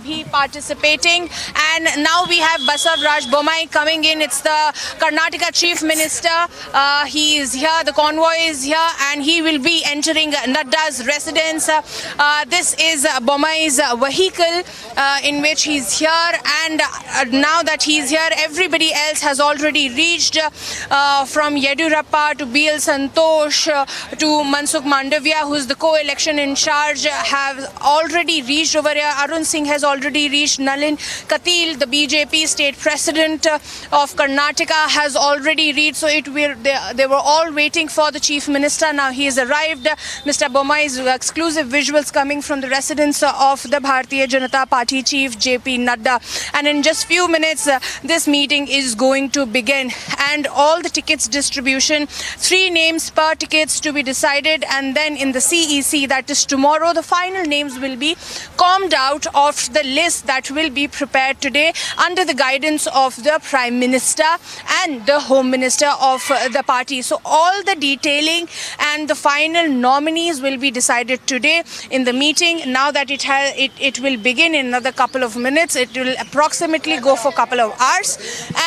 be participating. And now we have Basavaraj Bommai coming in. It's the Karnataka Chief Minister. He is here, the convoy is here, and he will be entering Nadda's residence. This is Bommai's vehicle in which he's here, and now that he's here, everybody else has already reached, from Yediyurappa to BL Santosh to Mansukh Mandavia, who's the co-election in charge, have already reached over here. Arun Singh has already reached. Nalin Katil, the BJP state president of Karnataka, has already reached. So they were all waiting for the chief minister. Now he has arrived. Mr. Bommai's exclusive visuals coming from the residence of the Bharatiya Janata Party chief JP Nadda. And in just few minutes, this meeting is going to begin. And all the tickets distribution, 3 names per tickets to be decided. And then in the CEC, that is tomorrow, the final names will be combed out of the list that will be prepared today under the guidance of the Prime Minister and the Home Minister of the party. So all the detailing and the final nominees will be decided today in the meeting. Now that it will begin in another couple of minutes, it will approximately go for a couple of hours,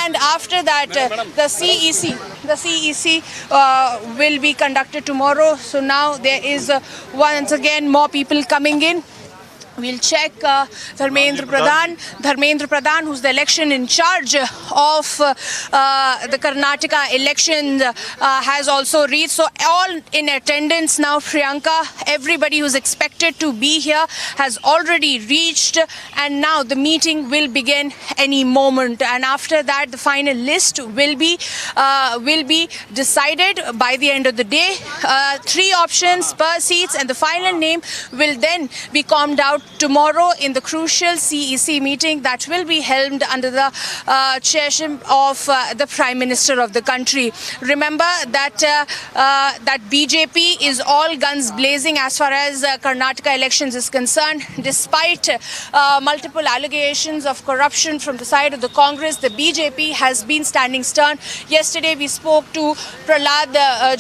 and after that the CEC will be conducted tomorrow. So now there is once again more people coming in. We'll check Dharmendra Pradhan, who's the election in charge of the Karnataka election, has also reached. So all in attendance now, Priyanka. Everybody who's expected to be here has already reached, and now the meeting will begin any moment. And after that, the final list will be decided by the end of the day. 3 options per seats, and the final name will then be combed out tomorrow in the crucial CEC meeting that will be held under the chairship of the Prime Minister of the country. Remember that BJP is all guns blazing as far as Karnataka elections is concerned. Despite multiple allegations of corruption from the side of the Congress, the BJP has been standing stern. Yesterday we spoke to Prahlad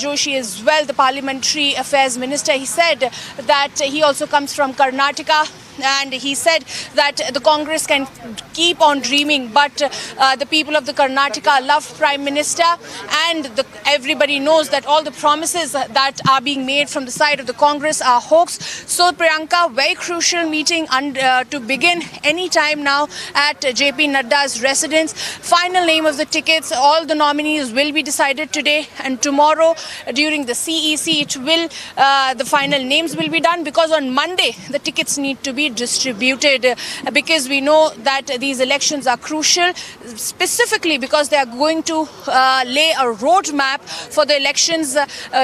Joshi as well, the Parliamentary Affairs Minister. He said that he also comes from Karnataka, and he said that the Congress can keep on dreaming, but the people of the Karnataka love Prime Minister, and everybody knows that all the promises that are being made from the side of the Congress are hoax. So Priyanka, very crucial meeting to begin any time now at JP Nadda's residence. Final name of the tickets, all the nominees will be decided today, and tomorrow during the CEC the final names will be done, because on Monday the tickets need to be distributed, because we know that these elections are crucial, specifically because they are going to lay a roadmap for the elections,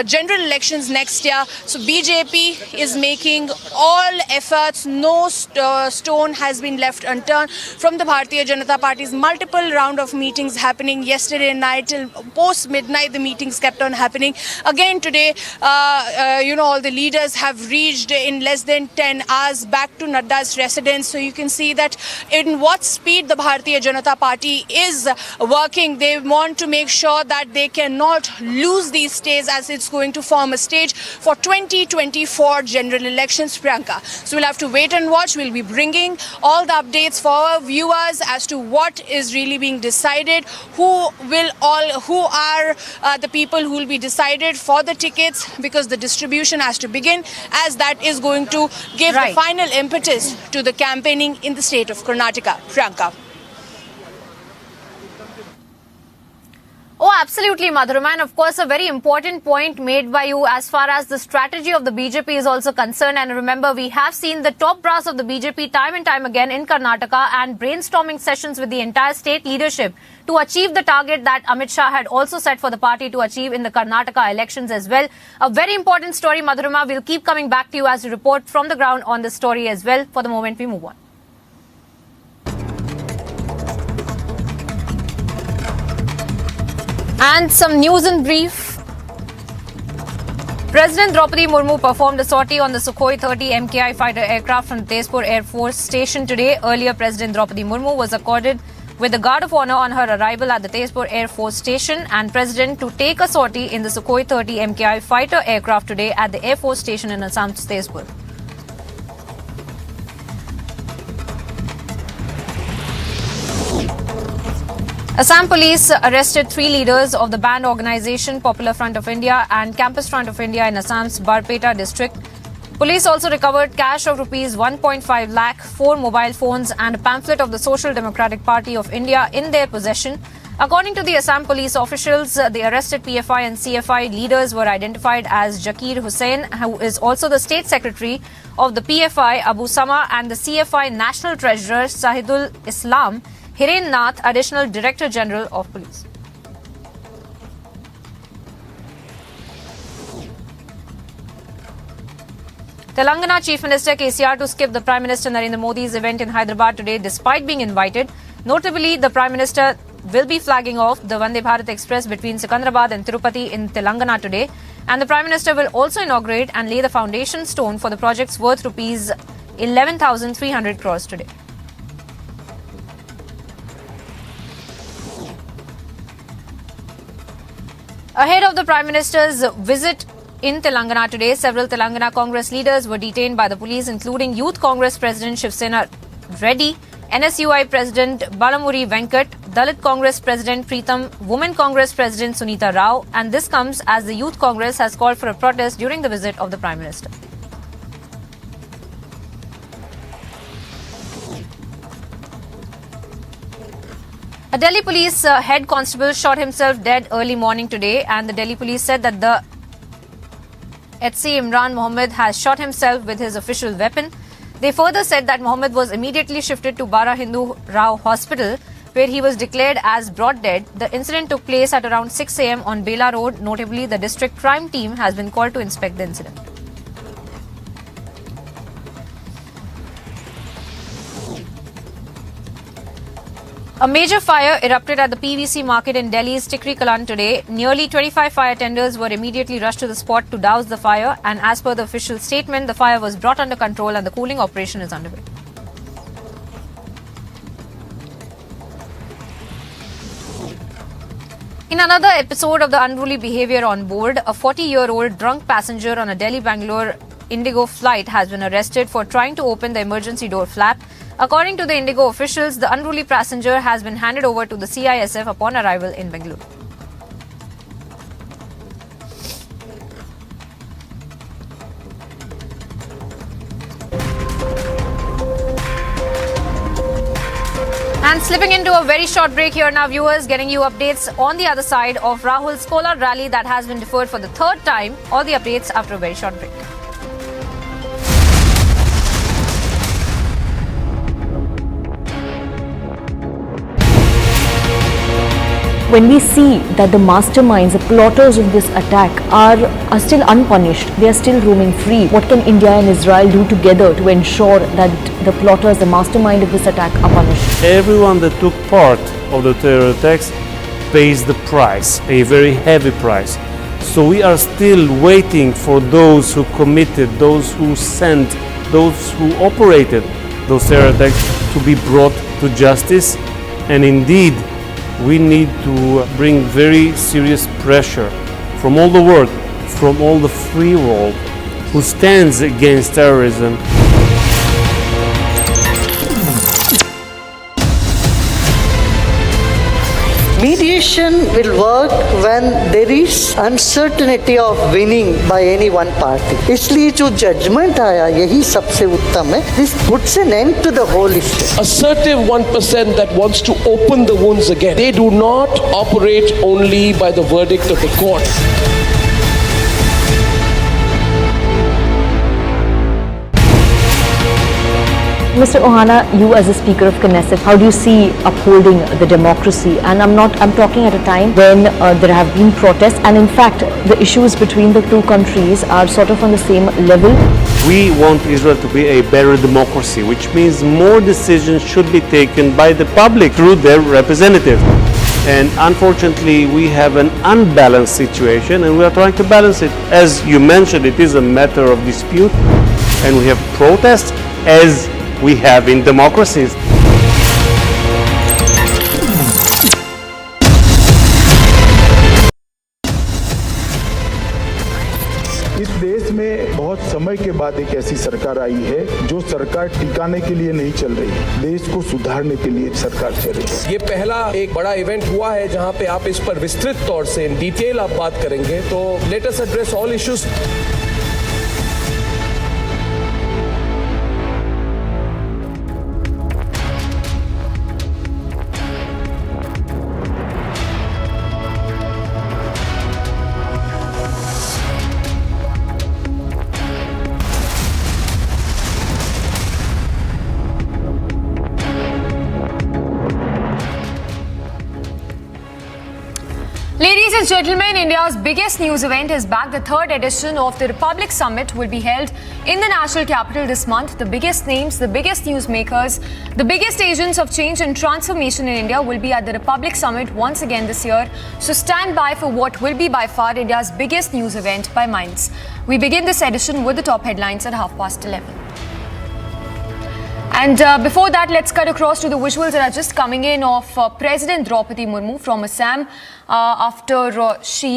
general elections next year. So BJP is making all efforts. No stone has been left unturned from the Bharatiya Janata Party's multiple round of meetings happening yesterday night till post midnight. The meetings kept on happening again today. All the leaders have reached in less than 10 hours back to Nadda's residence. So you can see that in what speed the Bharatiya Janata Party is working. They want to make sure that they cannot lose these states, as it's going to form a stage for 2024 general elections, Priyanka. So we'll have to wait and watch. We'll be bringing all the updates for our viewers as to what is really being decided, who are the people who will be decided for the tickets, because the distribution has to begin, as that is going to give the final impetus to the campaigning in the state of Karnataka. Priyanka. Oh, absolutely, Madhurima. And of course, a very important point made by you as far as the strategy of the BJP is also concerned. And remember, we have seen the top brass of the BJP time and time again in Karnataka and brainstorming sessions with the entire state leadership to achieve the target that Amit Shah had also set for the party to achieve in the Karnataka elections as well. A very important story, Madhurima. We'll keep coming back to you as you report from the ground on this story as well. For the moment, we move on. And some news in brief. President Droupudi Murmu performed a sortie on the Sukhoi 30 MKI fighter aircraft from Tezpur Air Force Station today. Earlier, President Droupudi Murmu was accorded with the Guard of Honor on her arrival at the Tezpur Air Force Station, and President to take a sortie in the Sukhoi 30 MKI fighter aircraft today at the Air Force Station in Assam's Tezpur. Assam police arrested 3 leaders of the banned organisation Popular Front of India and Campus Front of India in Assam's Barpeta district. Police also recovered cash of rupees 1.5 lakh, 4 mobile phones and a pamphlet of the Social Democratic Party of India in their possession. According to the Assam police officials, the arrested PFI and CFI leaders were identified as Jakir Hussain, who is also the State Secretary of the PFI, Abu Sama, and the CFI National Treasurer, Sahidul Islam, Hiren Nath, Additional Director General of Police. Telangana Chief Minister KCR to skip the Prime Minister Narendra Modi's event in Hyderabad today despite being invited. Notably, the Prime Minister will be flagging off the Vande Bharat Express between Secunderabad and Tirupati in Telangana today. And the Prime Minister will also inaugurate and lay the foundation stone for the projects worth rupees 11,300 crores today. Ahead of the Prime Minister's visit in Telangana today, several Telangana Congress leaders were detained by the police, including Youth Congress President Shiv Sena Reddy, NSUI President Balamuri Venkat, Dalit Congress President Preetham, Women Congress President Sunita Rao, and this comes as the Youth Congress has called for a protest during the visit of the Prime Minister. A Delhi police head constable shot himself dead early morning today, and the Delhi police said that the HC Imran Mohammed has shot himself with his official weapon. They further said that Mohammed was immediately shifted to Bara Hindu Rao Hospital, where he was declared as brought dead. The incident took place at around 6 a.m. on Bela Road. Notably, the district crime team has been called to inspect the incident. A major fire erupted at the PVC market in Delhi's Tikri Kalan today. Nearly 25 fire tenders were immediately rushed to the spot to douse the fire, and as per the official statement, the fire was brought under control and the cooling operation is underway. In another episode of the unruly behavior on board, a 40-year-old drunk passenger on a Delhi-Bangalore Indigo flight has been arrested for trying to open the emergency door flap. According to the Indigo officials, the unruly passenger has been handed over to the CISF upon arrival in Bengaluru. And slipping into a very short break here now, viewers, getting you updates on the other side of Rahul's Kolar rally that has been deferred for the 3rd time. All the updates after a very short break. When we see that the masterminds, the plotters of this attack are still unpunished, they are still roaming free, what can India and Israel do together to ensure that the plotters, the mastermind of this attack are punished? Everyone that took part of the terror attacks pays the price, a very heavy price. So we are still waiting for those who committed, those who sent, those who operated those terror attacks to be brought to justice. And indeed, we need to bring very serious pressure from all the world, from all the free world who stands against terrorism. Mediation will work when there is uncertainty of winning by any one party. इसलिए जो judgment आया यही सबसे उत्तम है. This puts an end to the whole issue. Assertive 1% that wants to open the wounds again. They do not operate only by the verdict of the court. Mr. Ohana, you as a Speaker of Knesset, how do you see upholding the democracy? And I'm talking at a time when there have been protests, and in fact, the issues between the two countries are sort of on the same level. We want Israel to be a better democracy, which means more decisions should be taken by the public through their representatives. And unfortunately, we have an unbalanced situation and we are trying to balance it. As you mentioned, it is a matter of dispute and we have protests as we have in democracies. इस देश में बहुत समय के बाद एक ऐसी सरकार आई है जो सरकार टिकाने के लिए नहीं चल रही, देश को सुधारने के लिए सरकार चल रही है। ये पहला एक बड़ा इवेंट हुआ है जहां पे आप इस पर विस्तृत तौर से इन डिटेल आप बात करेंगे, तो let us address all issues. Ladies and gentlemen, India's biggest news event is back. The third edition of the Republic Summit will be held in the national capital this month. The biggest names, the biggest newsmakers, the biggest agents of change and transformation in India will be at the Republic Summit once again this year. So stand by for what will be by far India's biggest news event by Minds. We begin this edition with the top headlines at 11:30. And before that, let's cut across to the visuals that are just coming in of President Droupudi Murmu from Assam after she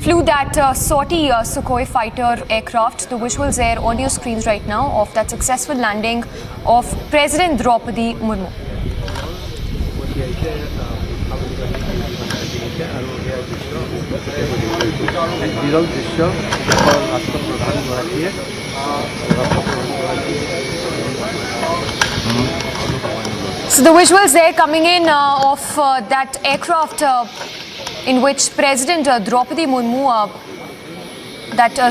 flew that sortie Sukhoi fighter aircraft. The visuals there on your screens right now of that successful landing of President Droupudi Murmu. So the visuals there coming in of that aircraft in which President Droupudi Murmu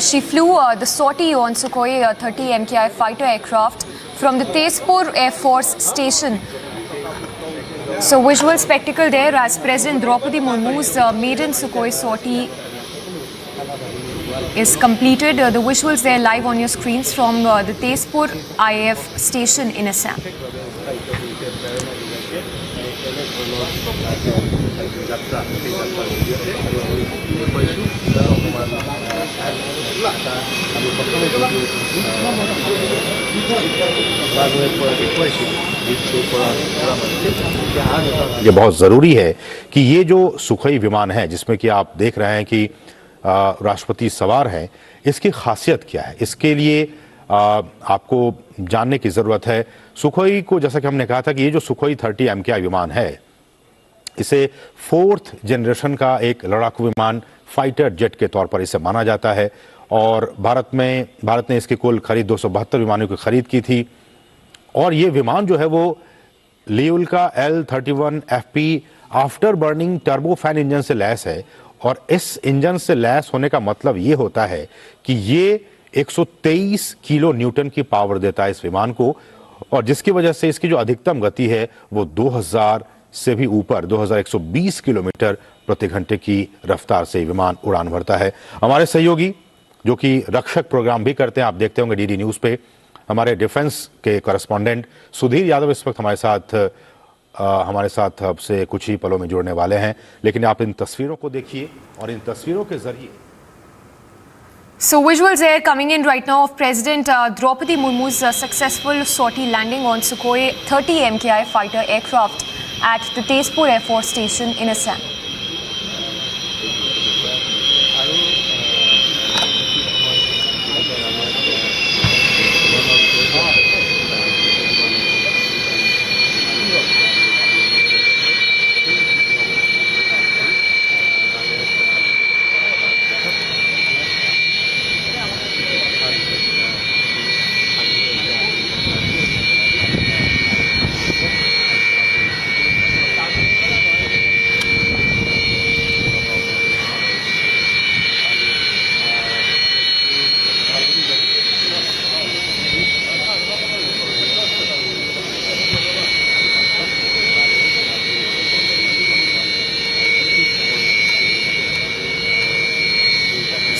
she flew the sortie on Sukhoi 30 MKI fighter aircraft from the Tezpur Air Force Station. So visual spectacle there as President Droupudi Murmu's maiden Sukhoi sortie is completed. The visuals there live on your screens from the Tezpur IF station in Assam. ये बहुत ज़रूरी है कि ये जो Sukhoi विमान है जिसमें कि आप देख रहे हैं कि राष्ट्रपति सवार हैं, इसकी खासियत क्या है, इसके लिए आपको जानने की ज़रूरत है। सुखोई को जैसा कि हमने कहा था कि ये जो सुखोई 30 MKI विमान है, इसे 4th जनरेशन का एक लड़ाकू विमान फाइटर जेट के तौर पर इसे माना जाता है और भारत ने इसकी कुल खरीद 272 विमानों की खरीद की थी और ये विमान जो है वो लियोल का L-31 FP after burning turbofan engine से लैस है और इस इंजन से लैस होने का मतलब ये होता है कि ये 123 किलो न्यूटन की पावर देता है इस विमान को और जिसकी वजह से इसकी जो अधिकतम गति है वो 2000 से भी ऊपर 2120 किलोमीटर प्रति घंटे की रफ्तार से विमान उड़ान भरता है। हमारे सहयोगी जो कि रक्षक प्रोग्राम भी करते हैं, आप देखते होंगे डीडी न्यूज़ पे, हमारे डिफेंस के कॉरेस्पॉन्डेंट सुधीर यादव इस वक्त हमारे साथ अब से कुछ ही पलों में जुड़ने वाले हैं, लेकिन आप इन तस्वीरों को देखिए और इन तस्वीरों के जरिए So visuals there coming in right now of President Droupudi Murmu's successful sortie landing on Sukhoi 30 MKI fighter aircraft at the Tezpur Air Force Station in Assam.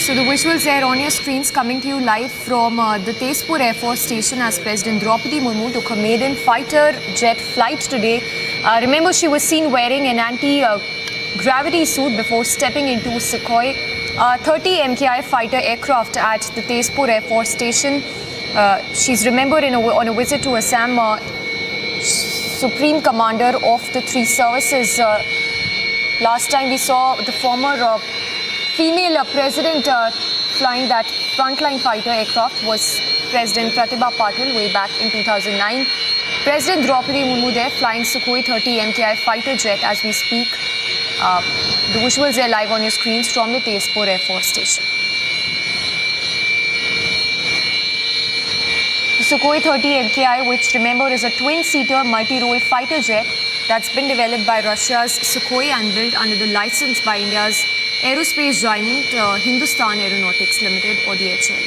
So the visuals there on your screens coming to you live from the Tezpur Air Force Station as President Droupudi Murmu took her maiden fighter jet flight today Remember, she was seen wearing an anti-gravity suit before stepping into Sukhoi 30 MKI fighter aircraft at the Tezpur Air Force Station. She's remembered on a visit to Assam, Supreme Commander of the three services. Last time we saw the former female president flying that frontline fighter aircraft was President Pratibha Patil way back in 2009. President Droupudi Murmu there flying Sukhoi 30 MKI fighter jet as we speak. The visuals are live on your screens from the Tezpur Air Force Station. The Sukhoi 30 MKI, which remember is a twin-seater multi-role fighter jet that's been developed by Russia's Sukhoi and built under the license by India's aerospace giant Hindustan Aeronautics Limited or DHL.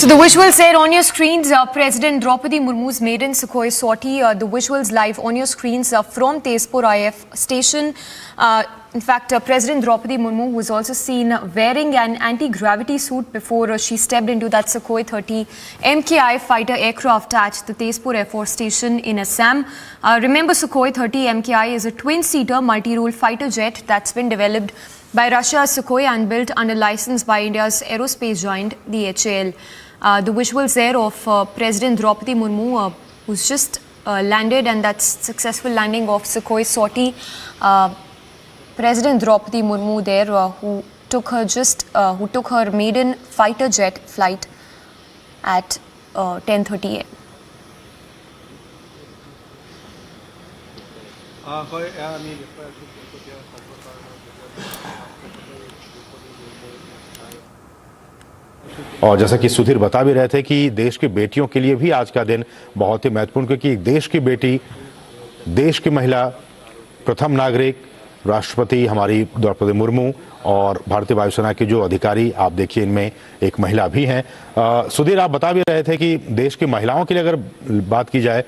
So the visuals there on your screens, President Droupudi Murmu's maiden Sukhoi sortie, the visuals live on your screens from Tezpur IF station. In fact, President Droupudi Murmu was also seen wearing an anti-gravity suit before she stepped into that Sukhoi 30 MKI fighter aircraft at the Tezpur Air Force Station in Assam. Remember, Sukhoi 30 MKI is a twin-seater multi-role fighter jet that's been developed by Russia's Sukhoi and built under license by India's aerospace giant DHL. The visuals there of President Droupudi Murmu, who's just landed, and that's successful landing of Sukhoi sortie. President Droupudi Murmu there, who took her maiden fighter jet flight at 10:30 a.m. और जैसा कि सुधीर बता भी रहे थे कि देश की बेटियों के लिए भी आज का दिन बहुत ही महत्वपूर्ण, क्योंकि देश की बेटी, देश की महिला, प्रथम नागरिक, राष्ट्रपति हमारी द्रौपदी मुर्मू और भारतीय वायुसेना के जो अधिकारी आप देखिए, इनमें एक महिला भी हैं। सुधीर, आप बता भी रहे थे कि देश की महिलाओं के लिए अगर बात की जाए,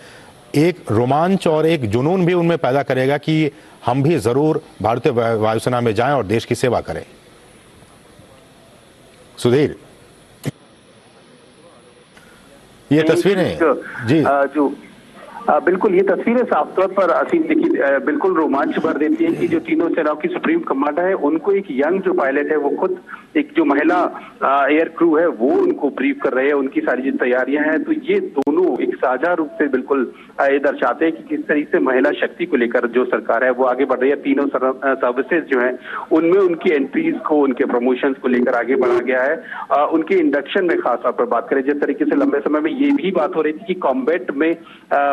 एक रोमांच और एक जुनून भी उनमें पैदा करेगा कि हम भी जरूर भारतीय वायुसेना में जाएं और देश की सेवा करें। सुधीर, ये तस्वीरें जी बिल्कुल ये तस्वीरें साफ तौर पर असीम देखिए बिल्कुल रोमांच भर देती है कि जो तीनों सेनाओं की सुप्रीम कमांडर है उनको एक यंग जो पायलट है वो खुद एक जो महिला एयर क्रू है वो उनको ब्रीफ कर रहे हैं, उनकी सारी जो तैयारियां हैं। तो ये दोनों एक साझा रूप से बिल्कुल ये दर्शाते हैं कि किस तरीके से महिला शक्ति को लेकर जो सरकार है वो आगे बढ़ रही है। तीनों सर्विसेज जो है उनमें उनकी एंट्रीज को, उनके प्रमोशंस को लेकर आगे बढ़ा गया है। उनके इंडक्शन में खास तौर पर बात करें, जिस तरीके से लंबे समय में ये भी बात हो रही थी कि कॉम्बैट में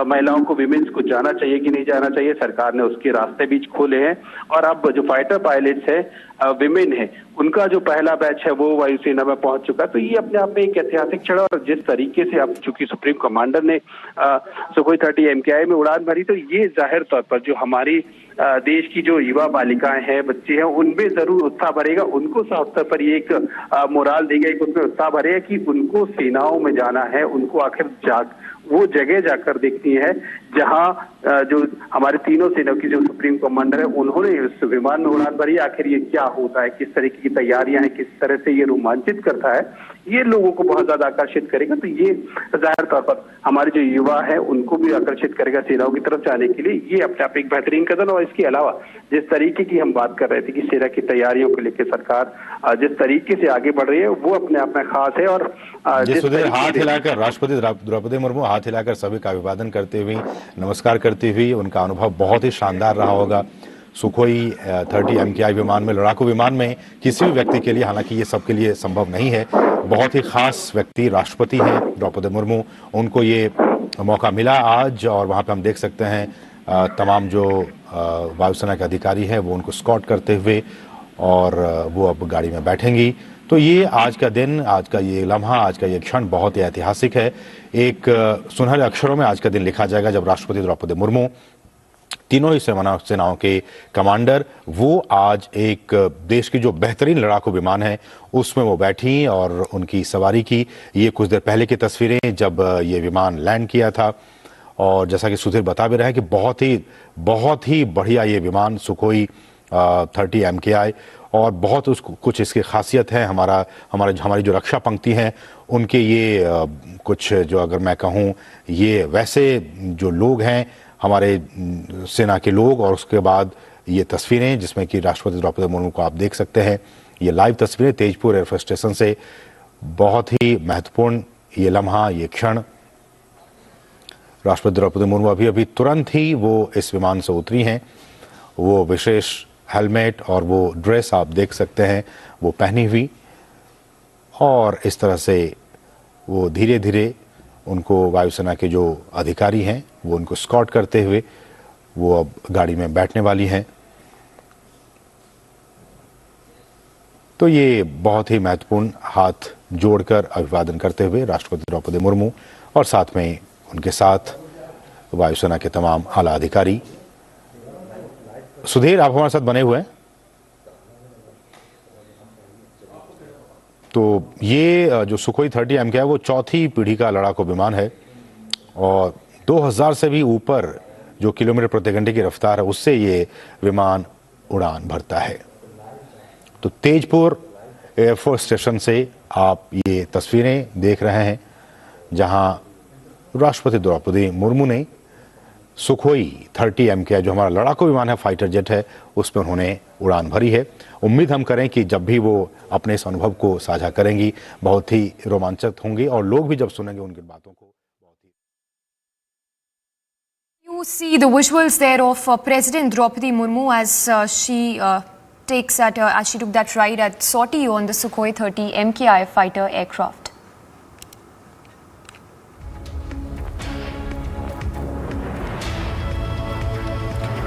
महिलाओं को, विमेन्स को जाना चाहिए कि नहीं जाना चाहिए, सरकार ने उसके रास्ते बीच खोले हैं। और अब जो फाइटर पायलट्स है विमेन है उनका जो पहला बैच है वो वायुसेना में पहुंच चुका है। तो ये अपने आप में एक ऐतिहासिक क्षण, और जिस तरीके से अब चूंकि सुप्रीम कमांडर ने सुखोई 30 MKI में उड़ान भरी, तो ये जाहिर तौर पर जो हमारी देश की जो युवा बालिकाएं हैं, बच्चे हैं, उनमें जरूर उत्साह भरेगा। उनको साफ तौर पर ये एक मोराल देगा, एक उनमें उत्साह भरेगा कि उनको सेनाओं में जाना है, उनको आखिर वो जगह जाकर देखनी है जहां जो हमारे तीनों सेनाओं की जो सुप्रीम कमांडर है उन्होंने उस विमान में उड़ान भरी। आखिर ये क्या होता है, किस तरीके की तैयारियां हैं, किस तरह से ये रोमांचित करता है, ये लोगों को बहुत ज्यादा आकर्षित करेगा। तो ये जाहिर तौर पर हमारे जो युवा है उनको भी आकर्षित करेगा सेनाओं की तरफ जाने के लिए। ये अपने आप एक बेहतरीन कदम। और इसके अलावा जिस तरीके की हम बात कर रहे थे कि सेना की तैयारियों को लेकर सरकार जिस तरीके से आगे बढ़ रही है वो अपने आप में खास है। और हाथ हिलाकर राष्ट्रपति द्रौपदी मुर्मू हाथ हिलाकर सभी का अभिवादन करते हुए, नमस्कार करते हुए, उनका अनुभव बहुत ही शानदार रहा होगा। सुखोई 30 MKI विमान में, लड़ाकू विमान में किसी भी व्यक्ति के लिए, हालांकि ये सबके लिए संभव नहीं है, बहुत ही खास व्यक्ति राष्ट्रपति हैं द्रौपदी मुर्मू, उनको ये मौका मिला आज। और वहाँ पे हम देख सकते हैं तमाम जो वायुसेना के अधिकारी हैं वो उनको स्कॉट करते हुए, और वो अब गाड़ी में बैठेंगी। तो ये आज का दिन, आज का ये लम्हा, आज का ये क्षण बहुत ही ऐतिहासिक है। एक सुनहरे अक्षरों में आज का दिन लिखा जाएगा जब राष्ट्रपति द्रौपदी मुर्मू, तीनों ही सेनाओं के कमांडर, वो आज एक देश की जो बेहतरीन लड़ाकू विमान है उसमें वो बैठी और उनकी सवारी की। ये कुछ देर पहले की तस्वीरें जब ये विमान लैंड किया था। और जैसा कि सुधीर बता भी रहे हैं कि बहुत ही बढ़िया ये विमान सुखोई 30 MKI, और बहुत कुछ इसकी खासियत है। हमारी जो रक्षा पंक्ति हैं उनके ये कुछ, जो अगर मैं कहूँ, ये वैसे जो लोग हैं हमारे सेना के लोग। और उसके बाद ये तस्वीरें जिसमें कि राष्ट्रपति द्रौपदी मुर्मू को आप देख सकते हैं, ये लाइव तस्वीरें तेजपुर एयरफोर्स स्टेशन से। बहुत ही महत्वपूर्ण ये लम्हा, ये क्षण। राष्ट्रपति द्रौपदी मुर्मू अभी तुरंत ही वो इस विमान से उतरी हैं। वो विशेष हेलमेट और वो ड्रेस आप देख सकते हैं वो पहनी हुई, और इस तरह से वो धीरे धीरे उनको वायुसेना के जो अधिकारी हैं वो उनको स्कॉट करते हुए वो अब गाड़ी में बैठने वाली हैं। तो ये बहुत ही महत्वपूर्ण, हाथ जोड़कर अभिवादन करते हुए राष्ट्रपति द्रौपदी मुर्मू, और साथ में उनके साथ वायुसेना के तमाम आला अधिकारी। सुधीर, आप हमारे साथ बने हुए हैं। तो ये जो सुखोई 30 MKI वो चौथी पीढ़ी का लड़ाकू विमान है, और 2000 से भी ऊपर जो किलोमीटर प्रति घंटे की रफ्तार है उससे ये विमान उड़ान भरता है। तो तेजपुर एयरफोर्स स्टेशन से आप ये तस्वीरें देख रहे हैं जहां राष्ट्रपति द्रौपदी मुर्मू ने सुखोई 30 MKI जो हमारा लड़ाकू विमान है, फाइटर जेट है, उस पर उन्होंने उड़ान भरी है। उम्मीद हम करें कि जब भी वो अपने इस अनुभव को साझा करेंगी बहुत ही रोमांचक होंगी, और लोग भी जब सुनेंगे उनकी बातों को You see the visuals there of President Droupudi Murmu as she took that ride at sortie on the Sukhoi 30 MKI fighter aircraft.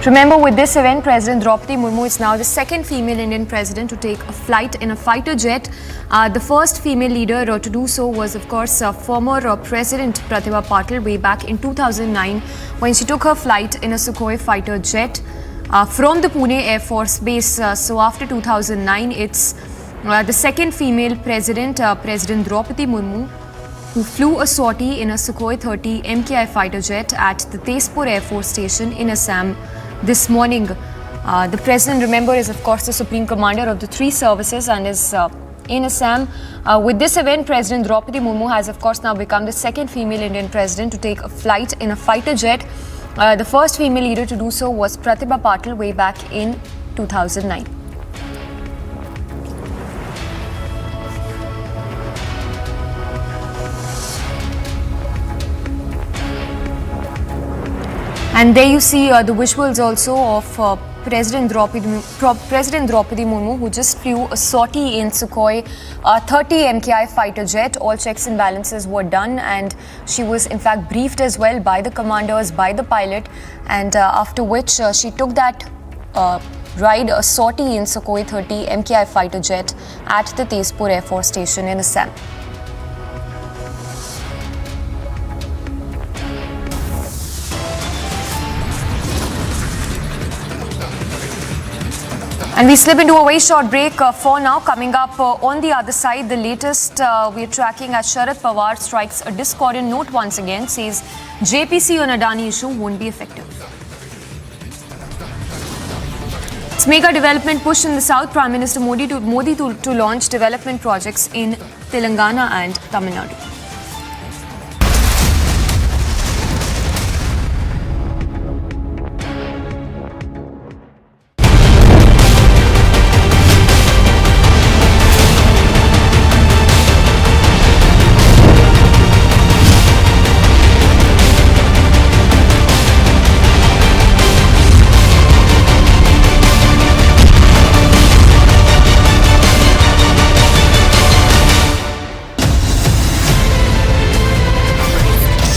Remember, with this event, President Droupudi Murmu is now the second female Indian president to take a flight in a fighter jet. The first female leader to do so was, of course, former President Pratibha Patil way back in 2009 when she took her flight in a Sukhoi fighter jet from the Pune Air Force Base. So after 2009, it's the second female president, President Droupudi Murmu, who flew a sortie in a Sukhoi 30 MKI fighter jet at the Tezpur Air Force Station in Assam this morning. The president, remember, is of course the supreme commander of the three services and is in Assam. With this event, President Droupudi Murmu has of course now become the second female Indian president to take a flight in a fighter jet. The first female leader to do so was Pratibha Patil way back in 2009. And there you see the visuals also of President Droupudi Murmu, who just flew a sortie in Sukhoi 30 MKI fighter jet. All checks and balances were done, and she was in fact briefed as well by the commanders, by the pilot, and after which she took that ride, a sortie in Sukhoi 30 MKI fighter jet at the Tezpur Air Force Station in Assam. And we slip into a very short break for now. Coming up on the other side, the latest we're tracking as Sharad Pawar strikes a discordant note once again, says JPC on Adani issue won't be effective. It's mega development push in the south. Prime Minister Modi to launch development projects in Telangana and Tamil Nadu.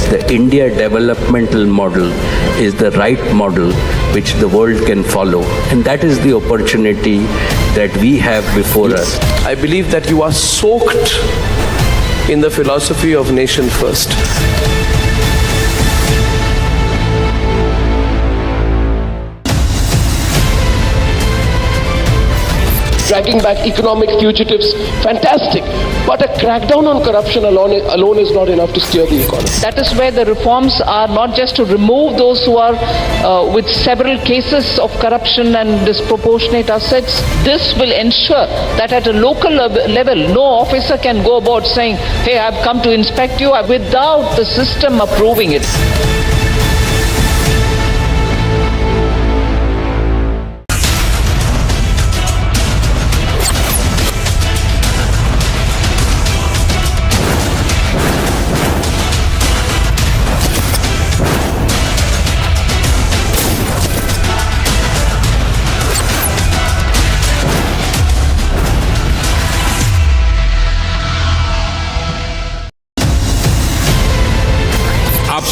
The India developmental model is the right model which the world can follow, and that is the opportunity that we have before us. I believe that you are soaked in the philosophy of nation first. Dragging back economic fugitives, fantastic. But a crackdown on corruption alone is not enough to steer the economy. That is where the reforms are not just to remove those who are with several cases of corruption and disproportionate assets. This will ensure that at a local level, no officer can go about saying, hey, I've come to inspect you, without the system approving it.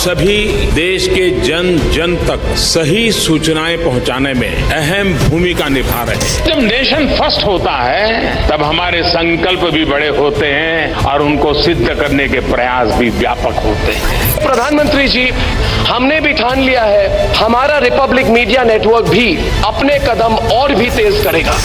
सभी देश के जन जन तक सही सूचनाएं पहुंचाने में अहम भूमिका निभा रहे हैं। जब नेशन फर्स्ट होता है तब हमारे संकल्प भी बड़े होते हैं और उनको सिद्ध करने के प्रयास भी व्यापक होते हैं। प्रधानमंत्री जी, हमने भी ठान लिया है, हमारा रिपब्लिक मीडिया नेटवर्क भी अपने कदम और भी तेज करेगा।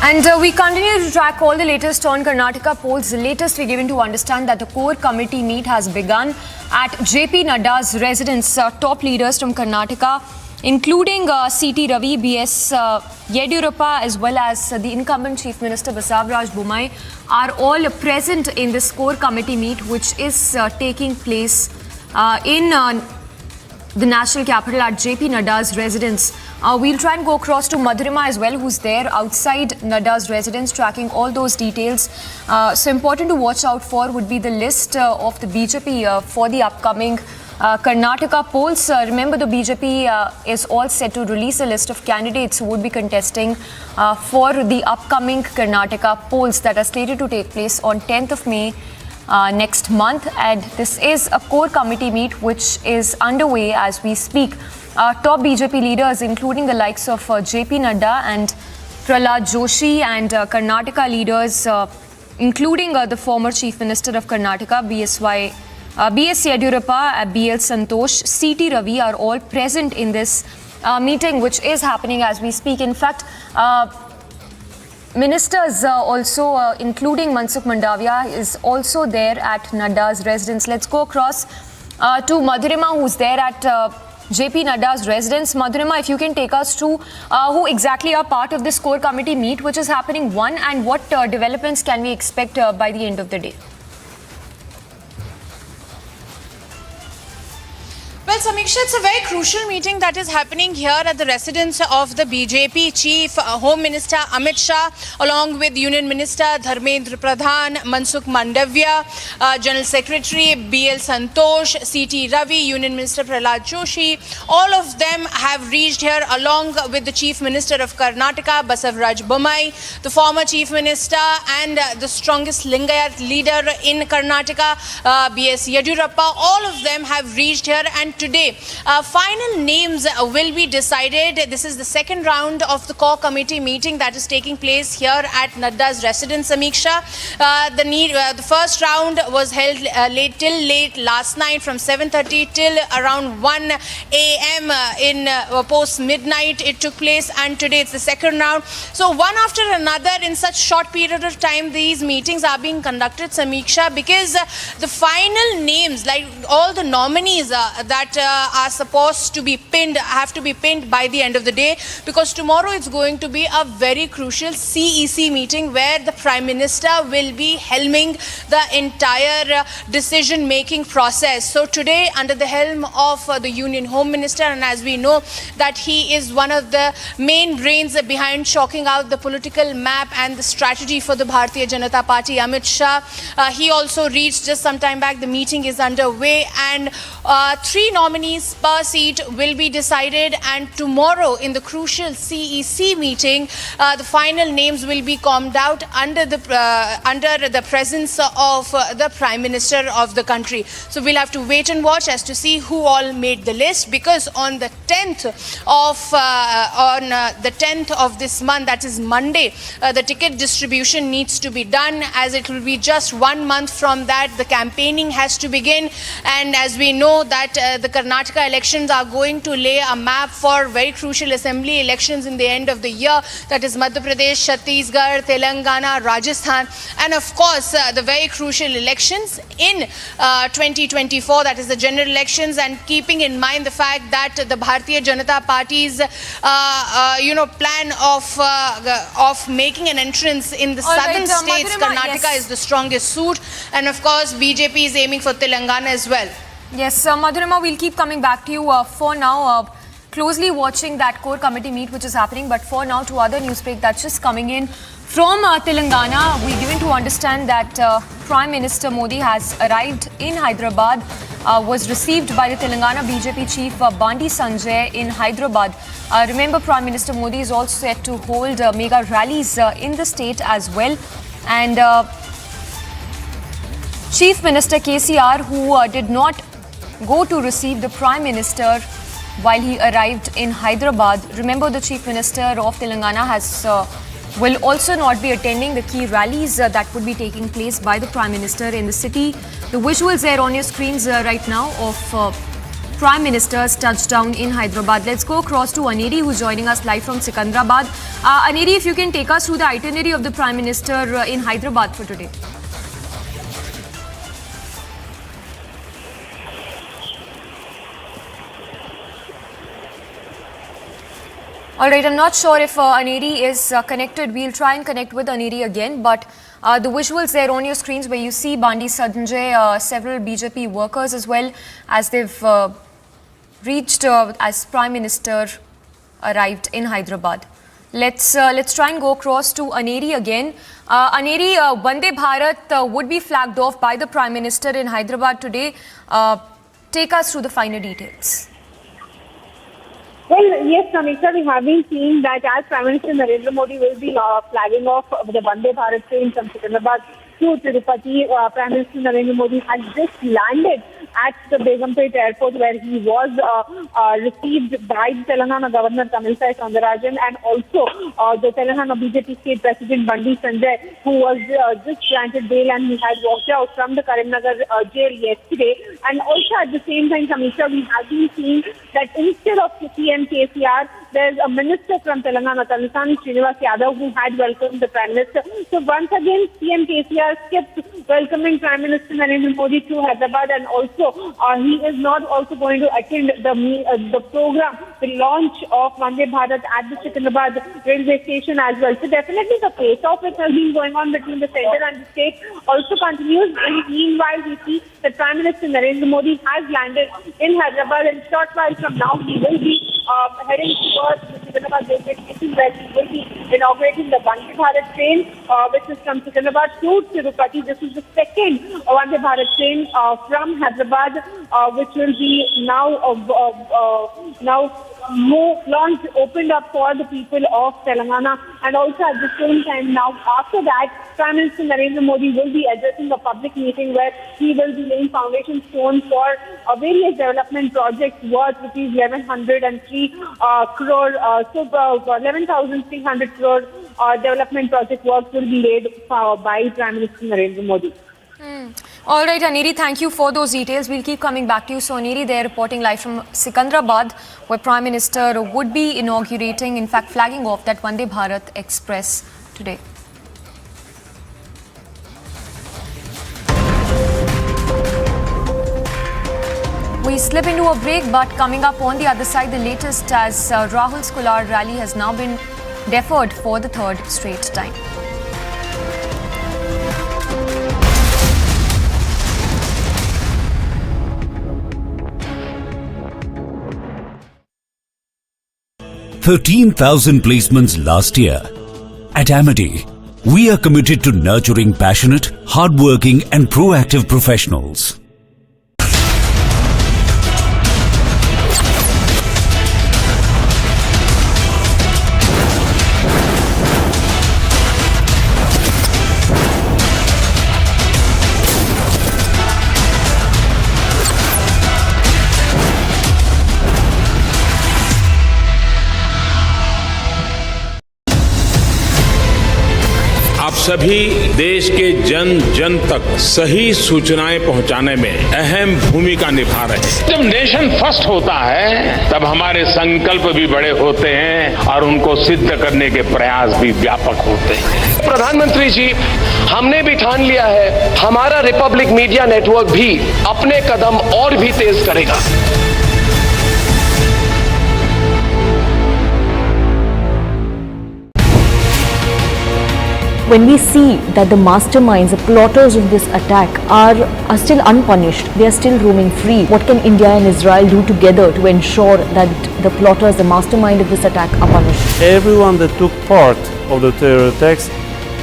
And we continue to track all the latest on Karnataka polls. The latest we're given to understand that the core committee meet has begun at JP Nadda's residence. Top leaders from Karnataka, including CT Ravi, BS Yediyurappa, as well as the incumbent Chief Minister Basavaraj Bommai, are all present in this core committee meet, which is taking place in the national capital at JP Nadda's residence. We'll try and go across to Madhurima as well, who's there outside Nadda's residence, tracking all those details. So important to watch out for would be the list of the BJP for the upcoming Karnataka polls. Remember, the BJP is all set to release a list of candidates who would be contesting for the upcoming Karnataka polls that are slated to take place on 10th of May next month. And this is a core committee meet which is underway as we speak. Top BJP leaders, including the likes of JP Nadda and Prahlad Joshi, and Karnataka leaders, including the former Chief Minister of Karnataka, BS Yediyurappa, BL Santosh, CT Ravi, are all present in this meeting, which is happening as we speak. In fact, ministers also, including Mansukh Mandavia, is also there at Nadda's residence. Let's go across to Madhurima, who's there at JP Nadda's residence. Madhurima, if you can take us through who exactly are part of this core committee meet, which is happening, and what developments can we expect by the end of the day? Well, Samiksha, it's a very crucial meeting that is happening here at the residence of the BJP Chief Home Minister Amit Shah, along with Union Minister Dharmendra Pradhan, Mansukh Mandavia, General Secretary BL Santosh, CT Ravi, Union Minister Prahlad Joshi. All of them have reached here along with the Chief Minister of Karnataka, Basavaraj Bommai, the former Chief Minister and the strongest Lingayat leader in Karnataka, B.S. Yediyurappa. All of them have reached here, and today final names will be decided. This is the second round of the core committee meeting that is taking place here at Nadda's residence, Samiksha. The first round was held till late last night, from 7:30 till around 1 a.m. in post midnight it took place, and today it's the second round. So one after another, in such short period of time, these meetings are being conducted, Samiksha, because the final names, like all the nominees that are supposed to be pinned, have to be pinned by the end of the day, because tomorrow it's going to be a very crucial CEC meeting where the Prime Minister will be helming the entire decision-making process. So today, under the helm of the Union Home Minister, and as we know that he is one of the main brains behind chalking out the political map and the strategy for the Bharatiya Janata Party, Amit Shah, he also reached just some time back. The meeting is underway, and 3 nominees per seat will be decided, and tomorrow in the crucial CEC meeting, the final names will be combed out under the presence of the Prime Minister of the country. So we'll have to wait and watch as to see who all made the list, because on the 10th of this month, that is Monday, the ticket distribution needs to be done, as it will be just 1 month from that the campaigning has to begin. And as we know that the Karnataka elections are going to lay a map for very crucial assembly elections in the end of the year, that is Madhya Pradesh, Chhattisgarh, Telangana, Rajasthan, and of course the very crucial elections in 2024, that is the general elections. And keeping in mind the fact that the Bharatiya Janata Party's plan of making an entrance in the southern states, Karnataka is the strongest suit, and of course BJP is aiming for Telangana as well. Yes, Madhurima, we'll keep coming back to you for now. Closely watching that core committee meet which is happening, but for now to other news break that's just coming in from Telangana. We're given to understand that Prime Minister Modi has arrived in Hyderabad, was received by the Telangana BJP chief Bandi Sanjay in Hyderabad. Remember, Prime Minister Modi is also set to hold mega rallies in the state as well, and Chief Minister KCR, who did not go to receive the Prime Minister while he arrived in Hyderabad. Remember, the Chief Minister of Telangana will also not be attending the key rallies that would be taking place by the Prime Minister in the city. The visuals there on your screens right now of Prime Minister's touchdown in Hyderabad. Let's go across to Aneri, who's joining us live from Secunderabad. Aneri, if you can take us through the itinerary of the Prime Minister in Hyderabad for today. All right, I'm not sure if Aneri is connected. We'll try and connect with Aneri again, but the visuals there on your screens where you see Bandi Sanjay, several BJP workers as well, as they've reached as Prime Minister arrived in Hyderabad. Let's try and go across to Aneri again. Aneri, Vande Bharat would be flagged off by the Prime Minister in Hyderabad today. Take us through the finer details. Well, yes, Samiksha, we have been seeing that as Prime Minister Narendra Modi will be flagging off the Vande Bharat train from Secunderabad to Tirupati. Prime Minister Narendra Modi has just landed at the Begumpet airport, where he was received by the Telangana Governor Tamilisai Soundarajan and also the Telangana BJP State President Bandi Sanjay, who was just granted bail, and he had walked out from the Karimnagar jail yesterday. And also at the same time, Samiksha, we have been seeing that instead of CM KCR there's a minister from Telangana, Talisani Srinivas Yadav, who had welcomed the Prime Minister. So once again, CM KCR skipped welcoming Prime Minister Narendra Modi to Hyderabad, and also he is not also going to attend the program, the launch of Vande Bharat at the Secunderabad railway station as well. So definitely the face-off which has been going on between the centre and the state also continues. And meanwhile, we see that Prime Minister Narendra Modi has landed in Hyderabad, and short while from now he will be heading towards the Secunderabad railway station, where he will be inaugurating the Vande Bharat train, which is from Secunderabad to Tirupati. This is the second Vande Bharat train from Hyderabad, which will be now opened up for the people of Telangana. And also at the same time now, after that, Prime Minister Narendra Modi will be addressing a public meeting where he will be laying foundation stone for various development projects worth rupees 1103 crore. 11,300 crore development project work will be laid by Prime Minister Narendra Modi. All right, Aneri, thank you for those details. We'll keep coming back to you. So, Aneri, they're reporting live from Secunderabad, where Prime Minister would be inaugurating, in fact, flagging off that Vande Bharat Express today. We slip into a break, but coming up on the other side, the latest as Rahul's Kolar rally has now been deferred for the third straight time. $13,000 placements last year. At Amity, we are committed to nurturing passionate, hardworking and proactive professionals. सभी देश के जन जन तक सही सूचनाएं पहुंचाने में अहम भूमिका निभा रहे हैं। जब नेशन फर्स्ट होता है तब हमारे संकल्प भी बड़े होते हैं और उनको सिद्ध करने के प्रयास भी व्यापक होते हैं। प्रधानमंत्री जी, हमने भी ठान लिया है, हमारा रिपब्लिक मीडिया नेटवर्क भी अपने कदम और भी तेज करेगा। When we see that the masterminds, the plotters of this attack are still unpunished, they are still roaming free, what can India and Israel do together to ensure that the plotters, the mastermind of this attack are punished? Everyone that took part of the terror attacks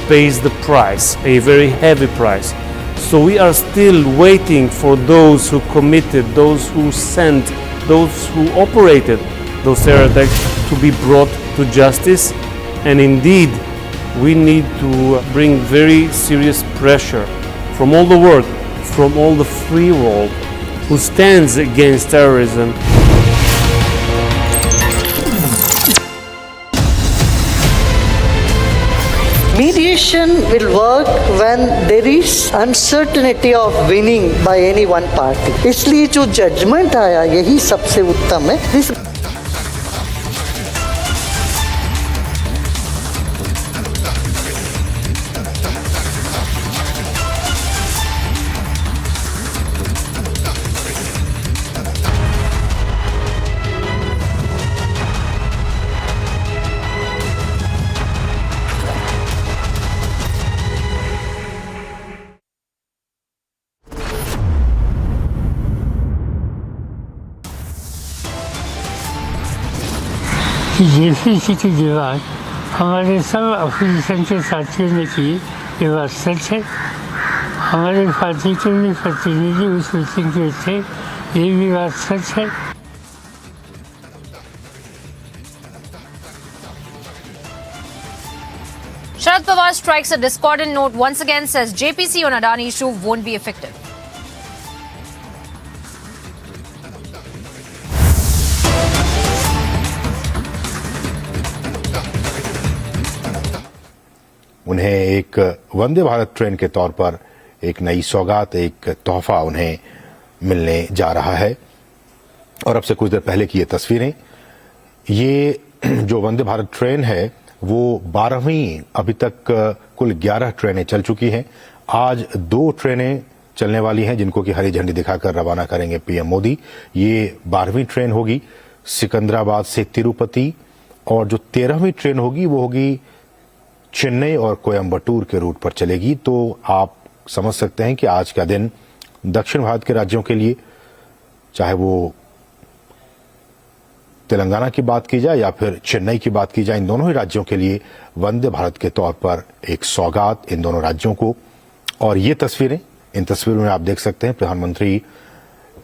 pays the price, a very heavy price. So we are still waiting for those who committed, those who sent, those who operated those terror attacks to be brought to justice. And indeed, we need to bring very serious pressure from all the world, from all the free world who stands against terrorism. Mediation will work when there is uncertainty of winning by any one party. इसलिए जो judgment आया यही सबसे उत्तम है. This JPC की दीवार हमारे सब अपोजिशन के साथियों ने की, ये बात सच है। हमारे पार्टी के भी प्रतिनिधि उस मीटिंग के थे, ये भी बात सच है। Sharad Pawar strikes a discordant note once again, says JPC on Adani issue won't be effective. उन्हें एक वंदे भारत ट्रेन के तौर पर एक नई सौगात, एक तोहफा उन्हें मिलने जा रहा है। और अब से कुछ देर पहले की ये तस्वीरें, ये जो वंदे भारत ट्रेन है वो 12वीं अभी तक कुल 11 ट्रेनें चल चुकी हैं। आज 2 ट्रेनें चलने वाली हैं जिनको कि हरी झंडी दिखाकर रवाना करेंगे पीएम मोदी। ये 12वीं ट्रेन होगी सिकंदराबाद से तिरुपति, और जो 13वीं ट्रेन होगी वो होगी चेन्नई और कोयम्बटूर के रूट पर चलेगी। तो आप समझ सकते हैं कि आज का दिन दक्षिण भारत के राज्यों के लिए, चाहे वो तेलंगाना की बात की जाए या फिर चेन्नई की बात की जाए, इन दोनों ही राज्यों के लिए वंदे भारत के तौर पर एक सौगात इन दोनों राज्यों को। और ये तस्वीरें, इन तस्वीरों में आप देख सकते हैं प्रधानमंत्री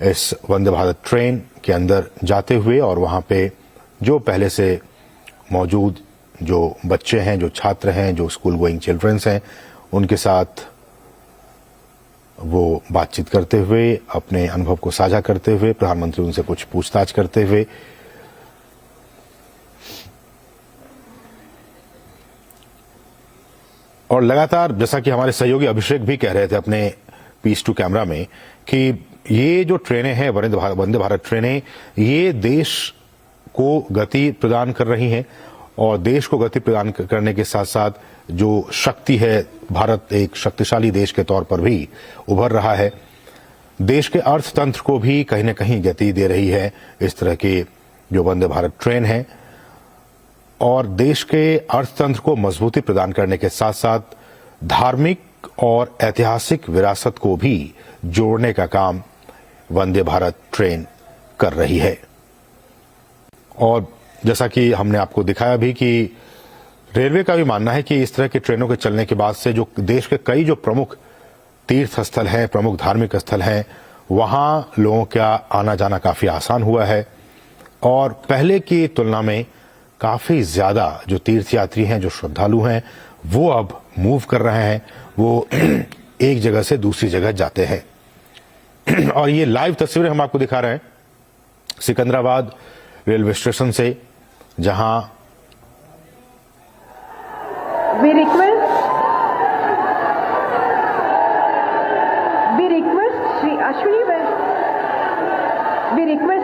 इस वंदे भारत ट्रेन के अंदर जाते हुए, और वहां पे जो पहले से मौजूद जो बच्चे हैं, जो छात्र हैं, जो स्कूल गोइंग चिल्ड्रंस हैं, उनके साथ वो बातचीत करते हुए, अपने अनुभव को साझा करते हुए, प्रधानमंत्री उनसे कुछ पूछताछ करते हुए, और लगातार जैसा कि हमारे सहयोगी अभिषेक भी कह रहे थे अपने पीस टू कैमरा में कि ये जो ट्रेनें हैं वंदे भारत ट्रेनें, ये देश को गति प्रदान कर रही हैं, और देश को गति प्रदान करने के साथ साथ जो शक्ति है, भारत एक शक्तिशाली देश के तौर पर भी उभर रहा है। देश के अर्थतंत्र को भी कहीं न कहीं गति दे रही है इस तरह की जो वंदे भारत ट्रेन है, और देश के अर्थतंत्र को मजबूती प्रदान करने के साथ साथ धार्मिक और ऐतिहासिक विरासत को भी जोड़ने का काम वंदे भारत ट्रेन कर रही है। और जैसा कि हमने आपको दिखाया भी कि रेलवे का भी मानना है कि इस तरह की ट्रेनों के चलने के बाद से जो देश के कई जो प्रमुख तीर्थ स्थल हैं, प्रमुख धार्मिक स्थल हैं, वहां लोगों का आना जाना काफी आसान हुआ है, और पहले की तुलना में काफी ज्यादा जो तीर्थयात्री हैं, जो श्रद्धालु हैं, वो अब मूव कर रहे हैं, वो एक जगह से दूसरी जगह जाते हैं। और ये लाइव तस्वीरें हम आपको दिखा रहे हैं सिकंदराबाद रेलवे स्टेशन से, जहां We request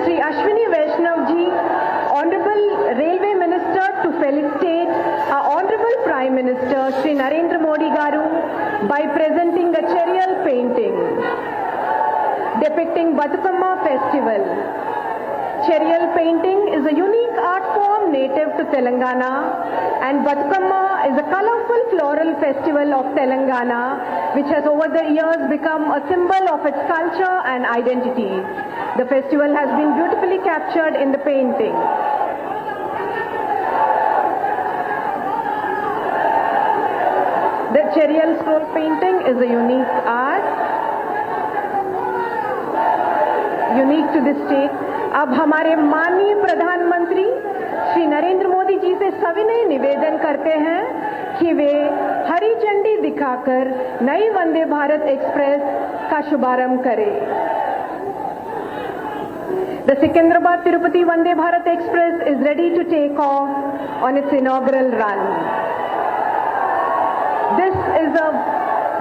Shri Ashwini Vaishnav ji, Honorable Railway Minister, to felicitate our Honorable Prime Minister Shri Narendra Modi Garu by presenting a charial painting depicting Batukamma festival. Charial painting is a unique art form native to Telangana, and Batukamma is a colorful floral festival of Telangana which has over the years become a symbol of its culture and identity. The festival has been beautifully captured in the painting. The charial scroll painting is a unique art, unique to this state. अब हमारे माननीय प्रधानमंत्री श्री नरेंद्र मोदी जी से सविनय निवेदन करते हैं कि वे हरी झंडी दिखाकर नई वंदे भारत एक्सप्रेस का शुभारंभ करें। The Secunderabad Tirupati Vande Bharat Express is ready to take off on its inaugural run. This is a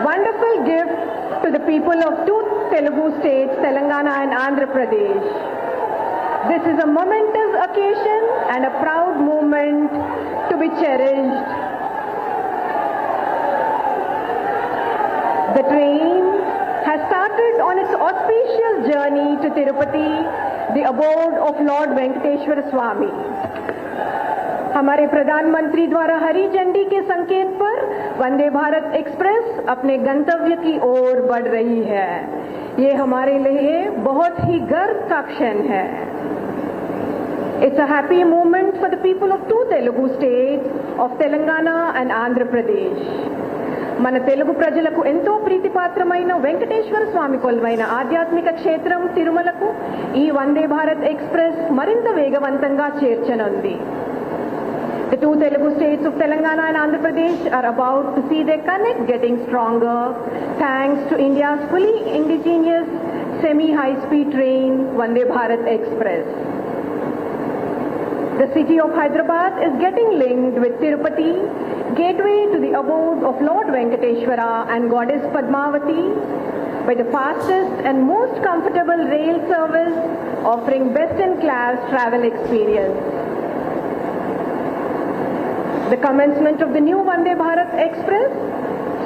wonderful gift to the people of two Telugu states, Telangana and Andhra Pradesh. This is a momentous occasion and a proud moment to be cherished. The train has started on its auspicious journey to Tirupati, the abode of Lord Venkateshwara Swami. हमारे प्रधानमंत्री द्वारा हरी झंडी के संकेत पर Vande Bharat express अपने गंतव्य की ओर बढ़ रही है। ये हमारे लिए बहुत ही गर्व का क्षण है। It's a happy moment for the people of two Telugu states of Telangana and Andhra Pradesh. మన తెలుగు ప్రజలకు ఎంతో ప్రీతిపాత్రమైన వెంకటేశ్వర స్వామి కొలువైన ఆధ్యాత్మిక క్షేత్రం తిరుమలకు ఈ వందే భారత్ ఎక్స్ప్రెస్ మరింత వేగవంతంగా చేర్చనుంది. The two Telugu states of Telangana and Andhra Pradesh are about to see their connect getting stronger thanks to India's fully indigenous semi-high-speed train Vande Bharat Express. The city of Hyderabad is getting linked with Tirupati, gateway to the abode of Lord Venkateshwara and Goddess Padmavati, by the fastest and most comfortable rail service offering best-in-class travel experience. The commencement of the new Vande Bharat Express,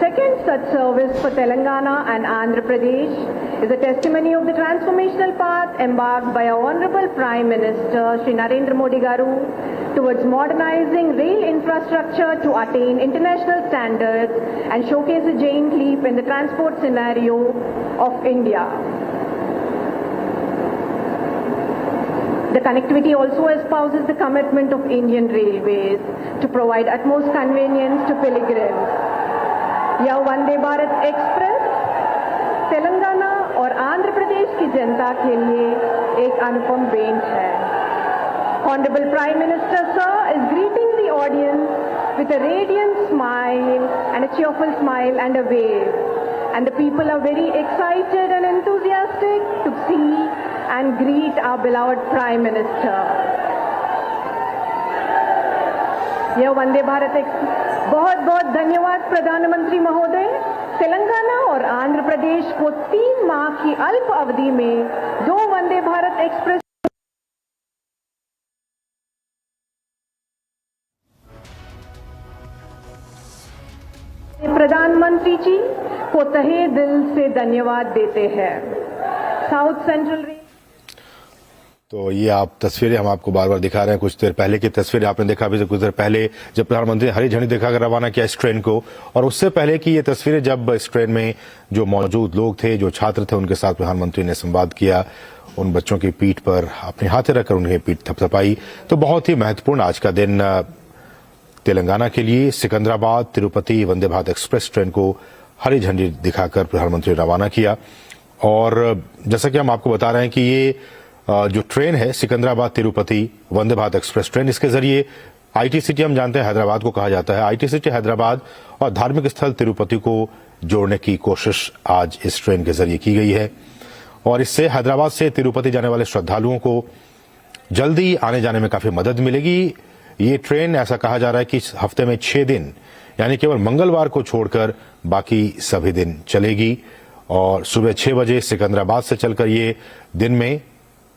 second such service for Telangana and Andhra Pradesh, is a testimony of the transformational path embarked by our Honorable Prime Minister Shri Narendra Modi Garu towards modernizing rail infrastructure to attain international standards and showcase a giant leap in the transport scenario of India. The connectivity also espouses the commitment of Indian Railways to provide utmost convenience to pilgrims. यह Vande Bharat express Telangana और आंध्र प्रदेश की जनता के लिए एक अनुपम भेंट है. Honorable Prime Minister Sir is greeting the audience with a radiant smile and a cheerful smile and a wave. And the people are very excited and enthusiastic to see and greet our beloved Prime Minister. यह Vande Bharat express. बहुत बहुत धन्यवाद प्रधानमंत्री महोदय. तेलंगाना और आंध्र प्रदेश को 3 माह की अल्प अवधि में 2 वंदे भारत एक्सप्रेस प्रधानमंत्री जी को तहे दिल से धन्यवाद देते हैं. South central rail. तो ये आप तस्वीरें हम आपको बार बार दिखा रहे हैं. कुछ देर पहले की तस्वीरें आपने देखा अभी कुछ देर पहले जब प्रधानमंत्री ने हरी झंडी दिखाकर रवाना किया इस ट्रेन को, और उससे पहले की ये तस्वीरें जब इस ट्रेन में जो मौजूद लोग थे, जो छात्र थे, उनके साथ प्रधानमंत्री ने संवाद किया, उन बच्चों की पीठ पर अपने हाथे रखकर उन्हें पीठ थपथपाई. तो बहुत ही महत्वपूर्ण आज का दिन तेलंगाना के लिए. सिकंदराबाद तिरुपति वंदे भारत एक्सप्रेस ट्रेन को हरी झंडी दिखाकर प्रधानमंत्री ने रवाना किया. और जैसा कि हम आपको बता रहे हैं कि ये जो ट्रेन है सिकंदराबाद तिरुपति वंदे भारत एक्सप्रेस ट्रेन, इसके जरिए आईटी सिटी हम जानते हैं हैदराबाद को कहा जाता है, आईटी सिटी हैदराबाद और धार्मिक स्थल तिरुपति को जोड़ने की कोशिश आज इस ट्रेन के जरिए की गई है. और इससे हैदराबाद से तिरुपति जाने वाले श्रद्धालुओं को जल्दी आने जाने में काफी मदद मिलेगी. ये ट्रेन ऐसा कहा जा रहा है कि हफ्ते में 6 दिन यानी केवल मंगलवार को छोड़कर बाकी सभी दिन चलेगी. और सुबह 6 बजे सिकंदराबाद से चलकर ये दिन में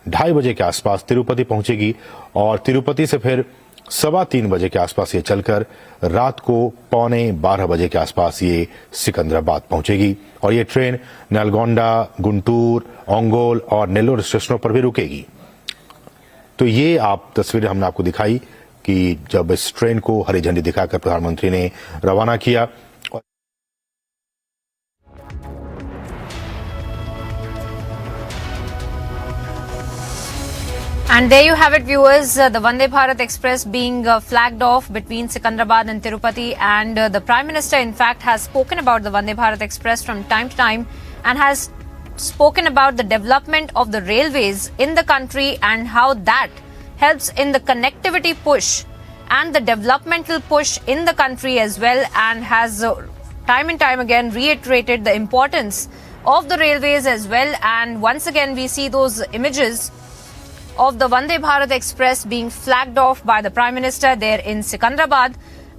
2:30 बजे के आसपास तिरुपति पहुंचेगी और तिरुपति से फिर 3:15 बजे के आसपास ये चलकर रात को 11:45 बजे के आसपास ये सिकंदराबाद पहुंचेगी. और ये ट्रेन नलगोंडा, गुंटूर, ओंगोल और नेल्लोर स्टेशनों पर भी रुकेगी. तो ये आप तस्वीरें हमने आपको दिखाई कि जब इस ट्रेन को हरी झंडी दिखाकर प्रधानमंत्री ने रवाना किया. And there you have it, viewers, the Vande Bharat Express being flagged off between Secunderabad and Tirupati, and the Prime Minister in fact has spoken about the Vande Bharat Express from time to time and has spoken about the development of the railways in the country and how that helps in the connectivity push and the developmental push in the country as well, and has time and time again reiterated the importance of the railways as well. And once again we see those images of the Vande Bharat Express being flagged off by the Prime Minister there in Secunderabad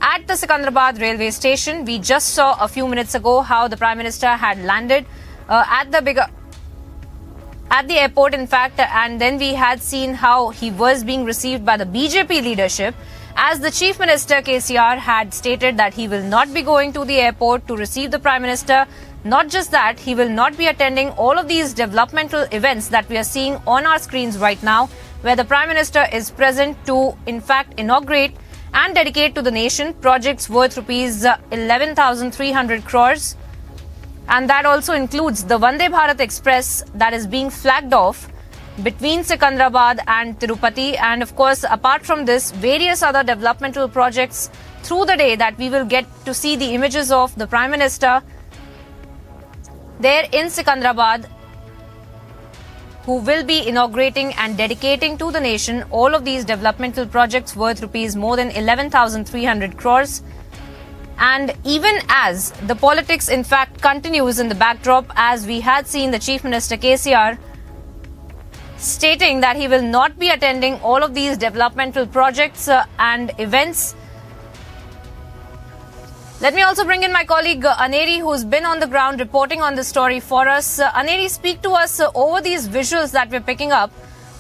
at the Secunderabad railway station. We just saw a few minutes ago how the Prime Minister had landed at the airport, in fact, and then we had seen how he was being received by the BJP leadership, as the Chief Minister KCR had stated that he will not be going to the airport to receive the Prime Minister. Not just that, he will not be attending all of these developmental events that we are seeing on our screens right now, where the Prime Minister is present to, in fact, inaugurate and dedicate to the nation projects worth rupees 11,300 crores. And that also includes the Vande Bharat Express that is being flagged off between Secunderabad and Tirupati. And of course, apart from this, various other developmental projects through the day that we will get to see the images of the Prime Minister there in Secunderabad, who will be inaugurating and dedicating to the nation all of these developmental projects worth rupees more than 11,300 crores. And even as the politics in fact continues in the backdrop, as we had seen the Chief Minister KCR stating that he will not be attending all of these developmental projects and events. Let me also bring in my colleague Aneri, who's been on the ground reporting on this story for us. Aneri, speak to us over these visuals that we're picking up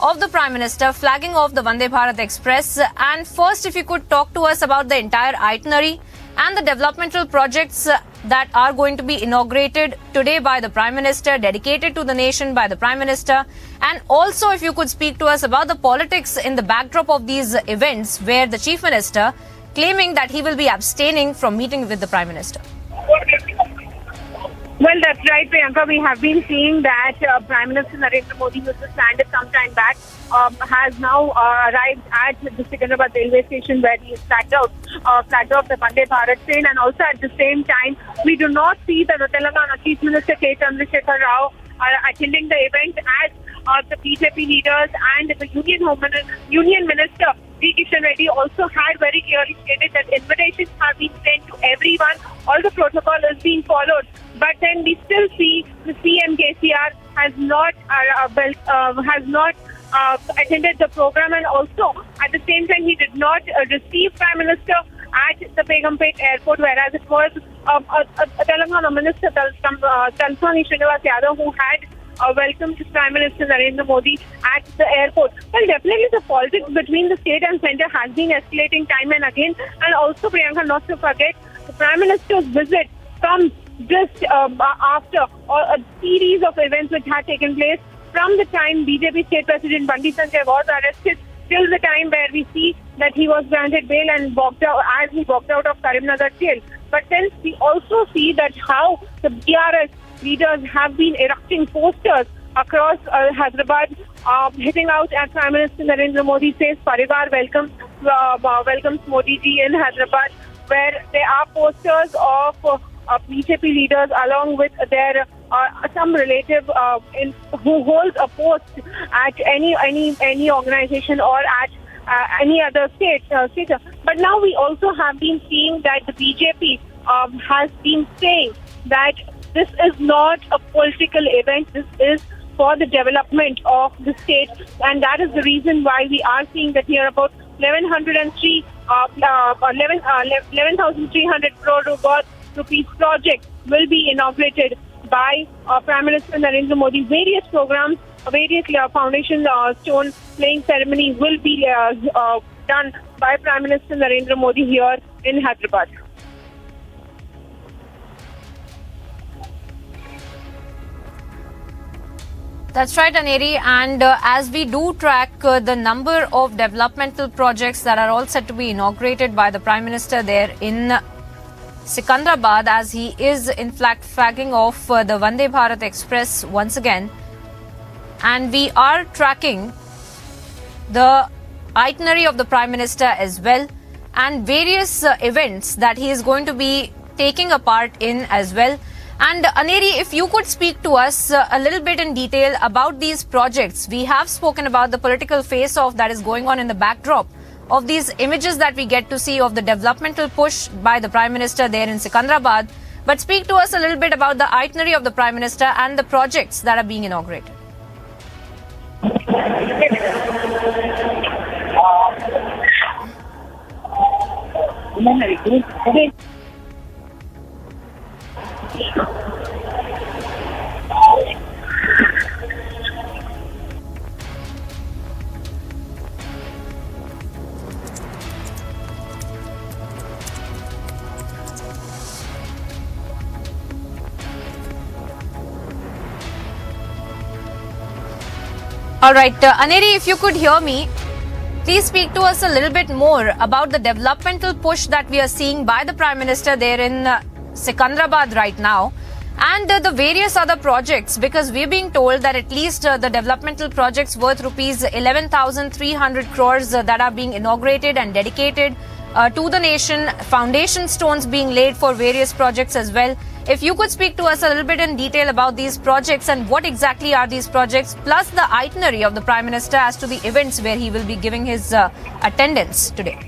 of the Prime Minister flagging off the Vande Bharat Express. And first, if you could talk to us about the entire itinerary and the developmental projects that are going to be inaugurated today by the Prime Minister, dedicated to the nation by the Prime Minister. And also, if you could speak to us about the politics in the backdrop of these events, where the Chief Minister claiming that he will be abstaining from meeting with the Prime Minister. Well, that's right, Priyanka. We have been seeing that Prime Minister Narendra Modi, who was landed some time back, has now arrived at the Secunderabad railway station, where he is flagged off the Vande Bharat train. And also at the same time, we do not see the Telangana Chief Minister K. Chandrasekhar Rao attending the event, as the BJP leaders and the Union Minister V. Kishan Reddy also had very clearly stated that invitations have been sent to everyone. All the protocol is being followed. But then we still see the CM KCR has not attended the program, and also at the same time he did not receive Prime Minister at the Begumpet airport, whereas it was Telangana Minister Talswani Srinivas Yadav who had welcomed Prime Minister Narendra Modi at the airport. Well, definitely the politics between the state and centre has been escalating time and again. And also, Priyanka, not to forget, the Prime Minister's visit comes just after a series of events which had taken place from the time BJP State President Bandi Sanjay was arrested till the time where we see that he was granted bail and walked out out of Karimnagar jail. But then we also see that how the BRS leaders have been erecting posters across Hyderabad, hitting out at Prime Minister Narendra Modi, says Parivar welcomes Modi ji in Hyderabad, where there are posters of BJP leaders along with their some relative who holds a post at any organization or at any other state. But now we also have been seeing that the BJP has been saying that this is not a political event. This is for the development of the state, and that is the reason why we are seeing that here about 11,300 crore rupees project will be inaugurated by Prime Minister Narendra Modi. Various programs, various foundation stone laying ceremony will be done by Prime Minister Narendra Modi here in Hyderabad. That's right, Aneri. And as we do track the number of developmental projects that are all set to be inaugurated by the Prime Minister there in Secunderabad, as he is in fact flagging off the Vande Bharat Express once again. And we are tracking the itinerary of the Prime Minister as well, and various events that he is going to be taking a part in as well. And Aneri, if you could speak to us a little bit in detail about these projects. We have spoken about the political face-off that is going on in the backdrop of these images that we get to see of the developmental push by the Prime Minister there in Secunderabad. But speak to us a little bit about the itinerary of the Prime Minister and the projects that are being inaugurated. All right, Aneri, if you could hear me, please speak to us a little bit more about the developmental push that we are seeing by the Prime Minister there in Secunderabad right now, and the various other projects, because we're being told that at least the developmental projects worth rupees 11,300 crores that are being inaugurated and dedicated to the nation, foundation stones being laid for various projects as well. If you could speak to us a little bit in detail about these projects and what exactly are these projects, plus the itinerary of the Prime Minister as to the events where he will be giving his attendance today.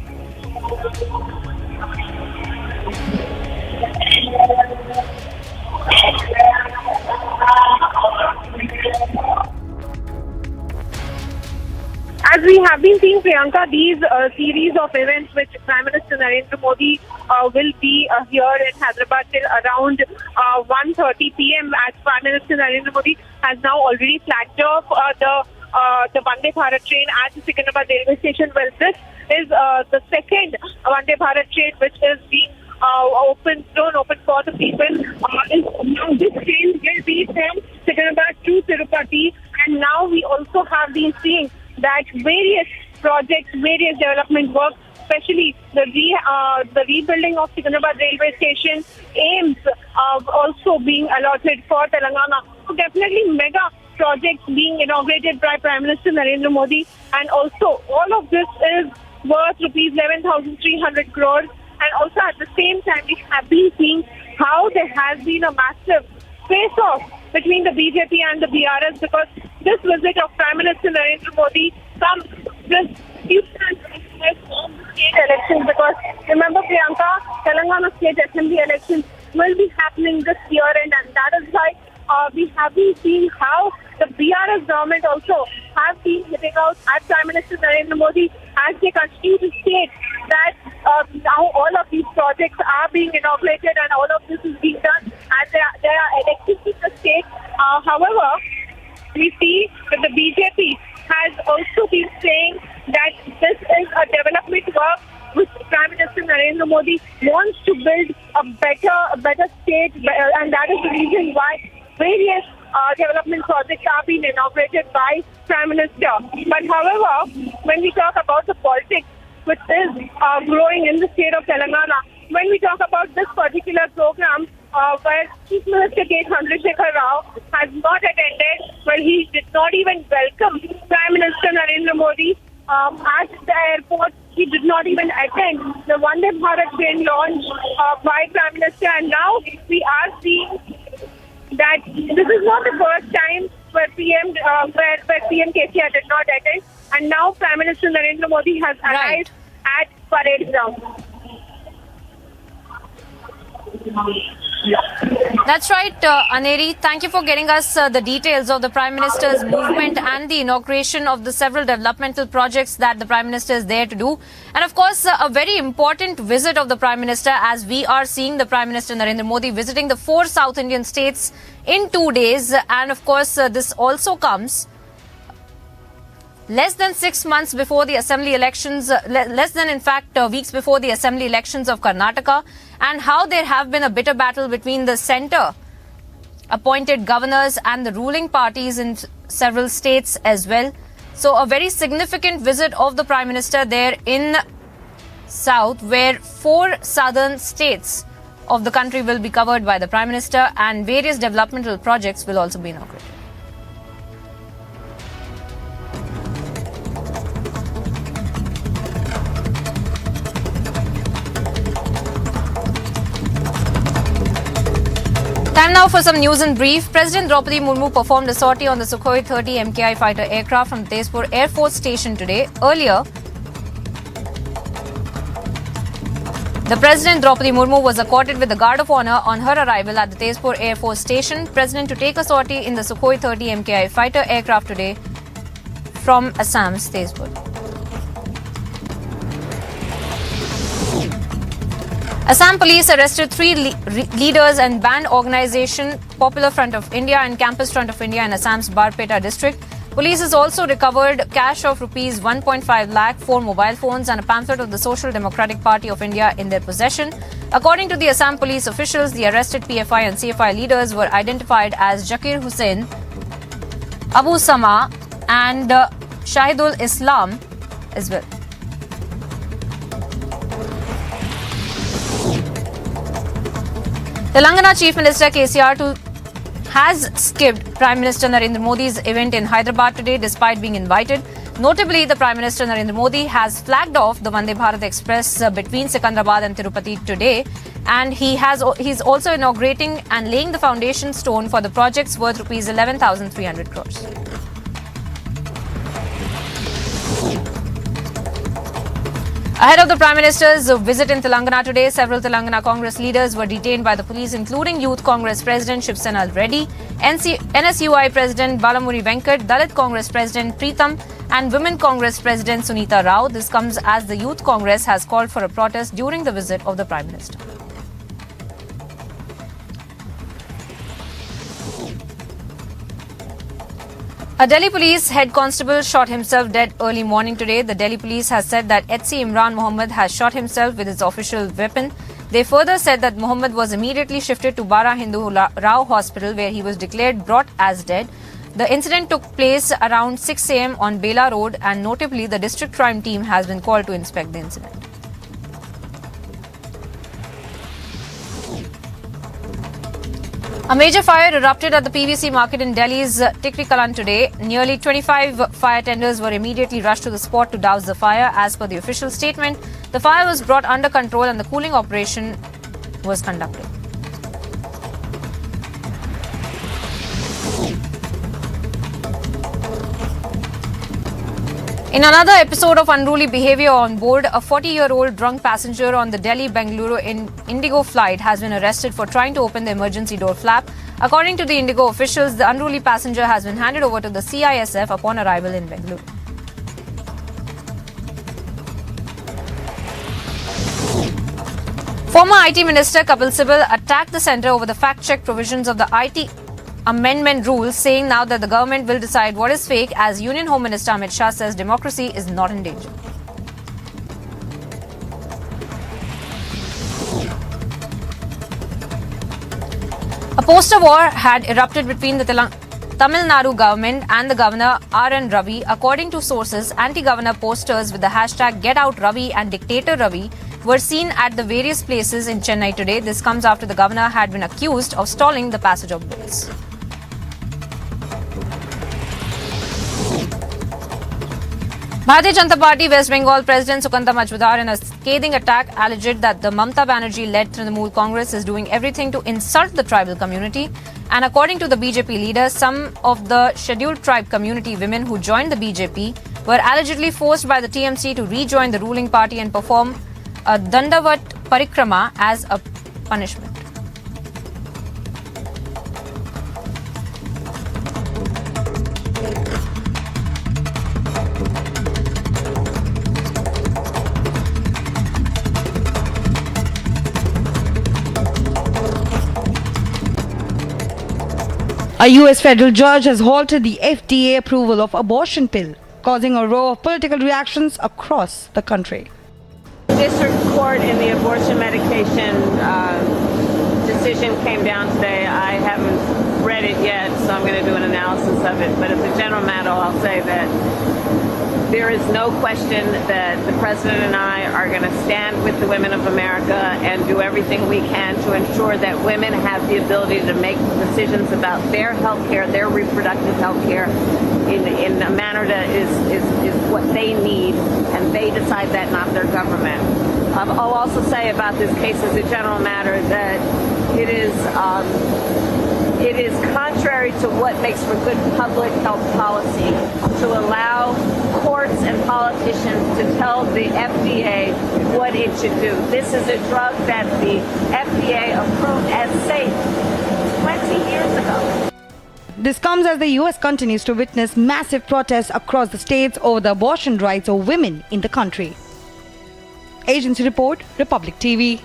As we have been seeing, Priyanka, these series of events which Prime Minister Narendra Modi will be here in Hyderabad till around 1:30 p.m. as Prime Minister Narendra Modi has now already flagged off the the Vande Bharat train at the Secunderabad railway station. Well, this is the second Vande Bharat train which is being thrown open for the people. Now this train will be from Secunderabad to Tirupati, and now we also have been seeing that various projects, various development work, especially the rebuilding of Secunderabad railway station, aims also being allotted for Telangana. So definitely mega projects being inaugurated by Prime Minister Narendra Modi, and also all of this is worth rupees 11,300 crores. And also at the same time, we have been seeing how there has been a massive face-off between the BJP and the BRS, because this visit of Prime Minister Narendra Modi comes just few months of the state elections, because remember, Priyanka, Telangana state assembly elections will be happening this year, and that is why we have been seeing how the BRS government also has been hitting out at Prime Minister Narendra Modi as they continue to state that now all of these projects are being inaugurated and all of this is being done as there are elections in the state. However, we see that the BJP has also been saying that this is a development work which Prime Minister Narendra Modi wants to build a better state, and that is the reason why various development projects are being inaugurated by Prime Minister. But however, when we talk about the politics which is growing in the state of Telangana, when we talk about this particular program where Chief Minister K. Chandrasekhar Rao has not attended, well, he did not even welcome Prime Minister Narendra Modi at the airport. He did not even attend the Vande Bharat train launch by Prime Minister, and now we are seeing that this is not the first time where PM KCR did not attend, and now Prime Minister Narendra Modi has arrived at parade ground. That's right, Aneri. Thank you for getting us the details of the Prime Minister's movement and the inauguration of the several developmental projects that the Prime Minister is there to do. And of course, a very important visit of the Prime Minister, as we are seeing the Prime Minister Narendra Modi visiting the 4 South Indian states in 2 days. And of course, this also comes less than 6 months before the assembly elections, less than in fact weeks before the assembly elections of Karnataka, and how there have been a bitter battle between the centre appointed governors and the ruling parties in several states as well. So a very significant visit of the Prime Minister there in South, where 4 southern states of the country will be covered by the Prime Minister, and various developmental projects will also be inaugurated. Time now for some news in brief. President Droupudi Murmu performed a sortie on the Sukhoi 30 MKI fighter aircraft from Tezpur Air Force Station today. Earlier, the President Droupudi Murmu was accorded with the Guard of Honour on her arrival at the Tezpur Air Force Station. President to take a sortie in the Sukhoi 30 MKI fighter aircraft today from Assam's Tezpur. Assam police arrested 3 leaders and banned organisation Popular Front of India and Campus Front of India in Assam's Barpeta district. Police has also recovered cash of rupees 1.5 lakh, 4 mobile phones and a pamphlet of the Social Democratic Party of India in their possession. According to the Assam police officials, the arrested PFI and CFI leaders were identified as Zakir Hussain, Abu Sama and Shahidul Islam as well. Telangana Chief Minister KCR has skipped Prime Minister Narendra Modi's event in Hyderabad today despite being invited. Notably, the Prime Minister Narendra Modi has flagged off the Vande Bharat Express between Secunderabad and Tirupati today, and he's also inaugurating and laying the foundation stone for the projects worth rupees 11,300 crores. Ahead of the Prime Minister's visit in Telangana today, several Telangana Congress leaders were detained by the police, including Youth Congress President Shiv Sena Reddy, NSUI President Balamuri Venkat, Dalit Congress President Preetham and Women Congress President Sunita Rao. This comes as the Youth Congress has called for a protest during the visit of the Prime Minister. A Delhi police head constable shot himself dead early morning today. The Delhi police has said that HC Imran Mohammed has shot himself with his official weapon. They further said that Mohammed was immediately shifted to Bara Hindu Rao Hospital, where he was declared brought as dead. The incident took place around 6 a.m. on Bela Road, and notably the district crime team has been called to inspect the incident. A major fire erupted at the PVC market in Delhi's Tikri Kalan today. Nearly 25 fire tenders were immediately rushed to the spot to douse the fire. As per the official statement, the fire was brought under control and the cooling operation was conducted. In another episode of unruly behavior on board, a 40-year-old drunk passenger on the Delhi-Bengaluru Indigo flight has been arrested for trying to open the emergency door flap. According to the Indigo officials, the unruly passenger has been handed over to the CISF upon arrival in Bengaluru. Former IT Minister Kapil Sibal attacked the centre over the fact-check provisions of the IT amendment rules, saying now that the government will decide what is fake, as Union Home Minister Amit Shah says democracy is not in danger. A poster war had erupted between the Tamil Nadu government and the governor R.N. Ravi. According to sources, anti-governor posters with the hashtag Get Out Ravi and Dictator Ravi were seen at the various places in Chennai today. This comes after the governor had been accused of stalling the passage of bills. Bharatiya Janata Party West Bengal President Sukanta Majumdar, in a scathing attack, alleged that the Mamata Banerjee-led Trinamool Congress is doing everything to insult the tribal community. And according to the BJP leader, some of the scheduled tribe community women who joined the BJP were allegedly forced by the TMC to rejoin the ruling party and perform a Dandavat Parikrama as a punishment. A US federal judge has halted the FDA approval of abortion pill, causing a row of political reactions across the country. District Court in the abortion medication decision came down today. I haven't read it yet, so I'm going to do an analysis of it. But as a general matter, I'll say that there is no question that the President and I are going to stand with the women of America and do everything we can to ensure that women have the ability to make decisions about their health care, their reproductive health care, in a manner that is what they need, and they decide that, not their government. I'll also say about this case as a general matter that it is contrary to what makes for good public health policy to allow courts and politicians to tell the FDA what it should do. This is a drug that the FDA approved as safe 20 years ago. This comes as the US continues to witness massive protests across the states over the abortion rights of women in the country. Agency report, Republic TV.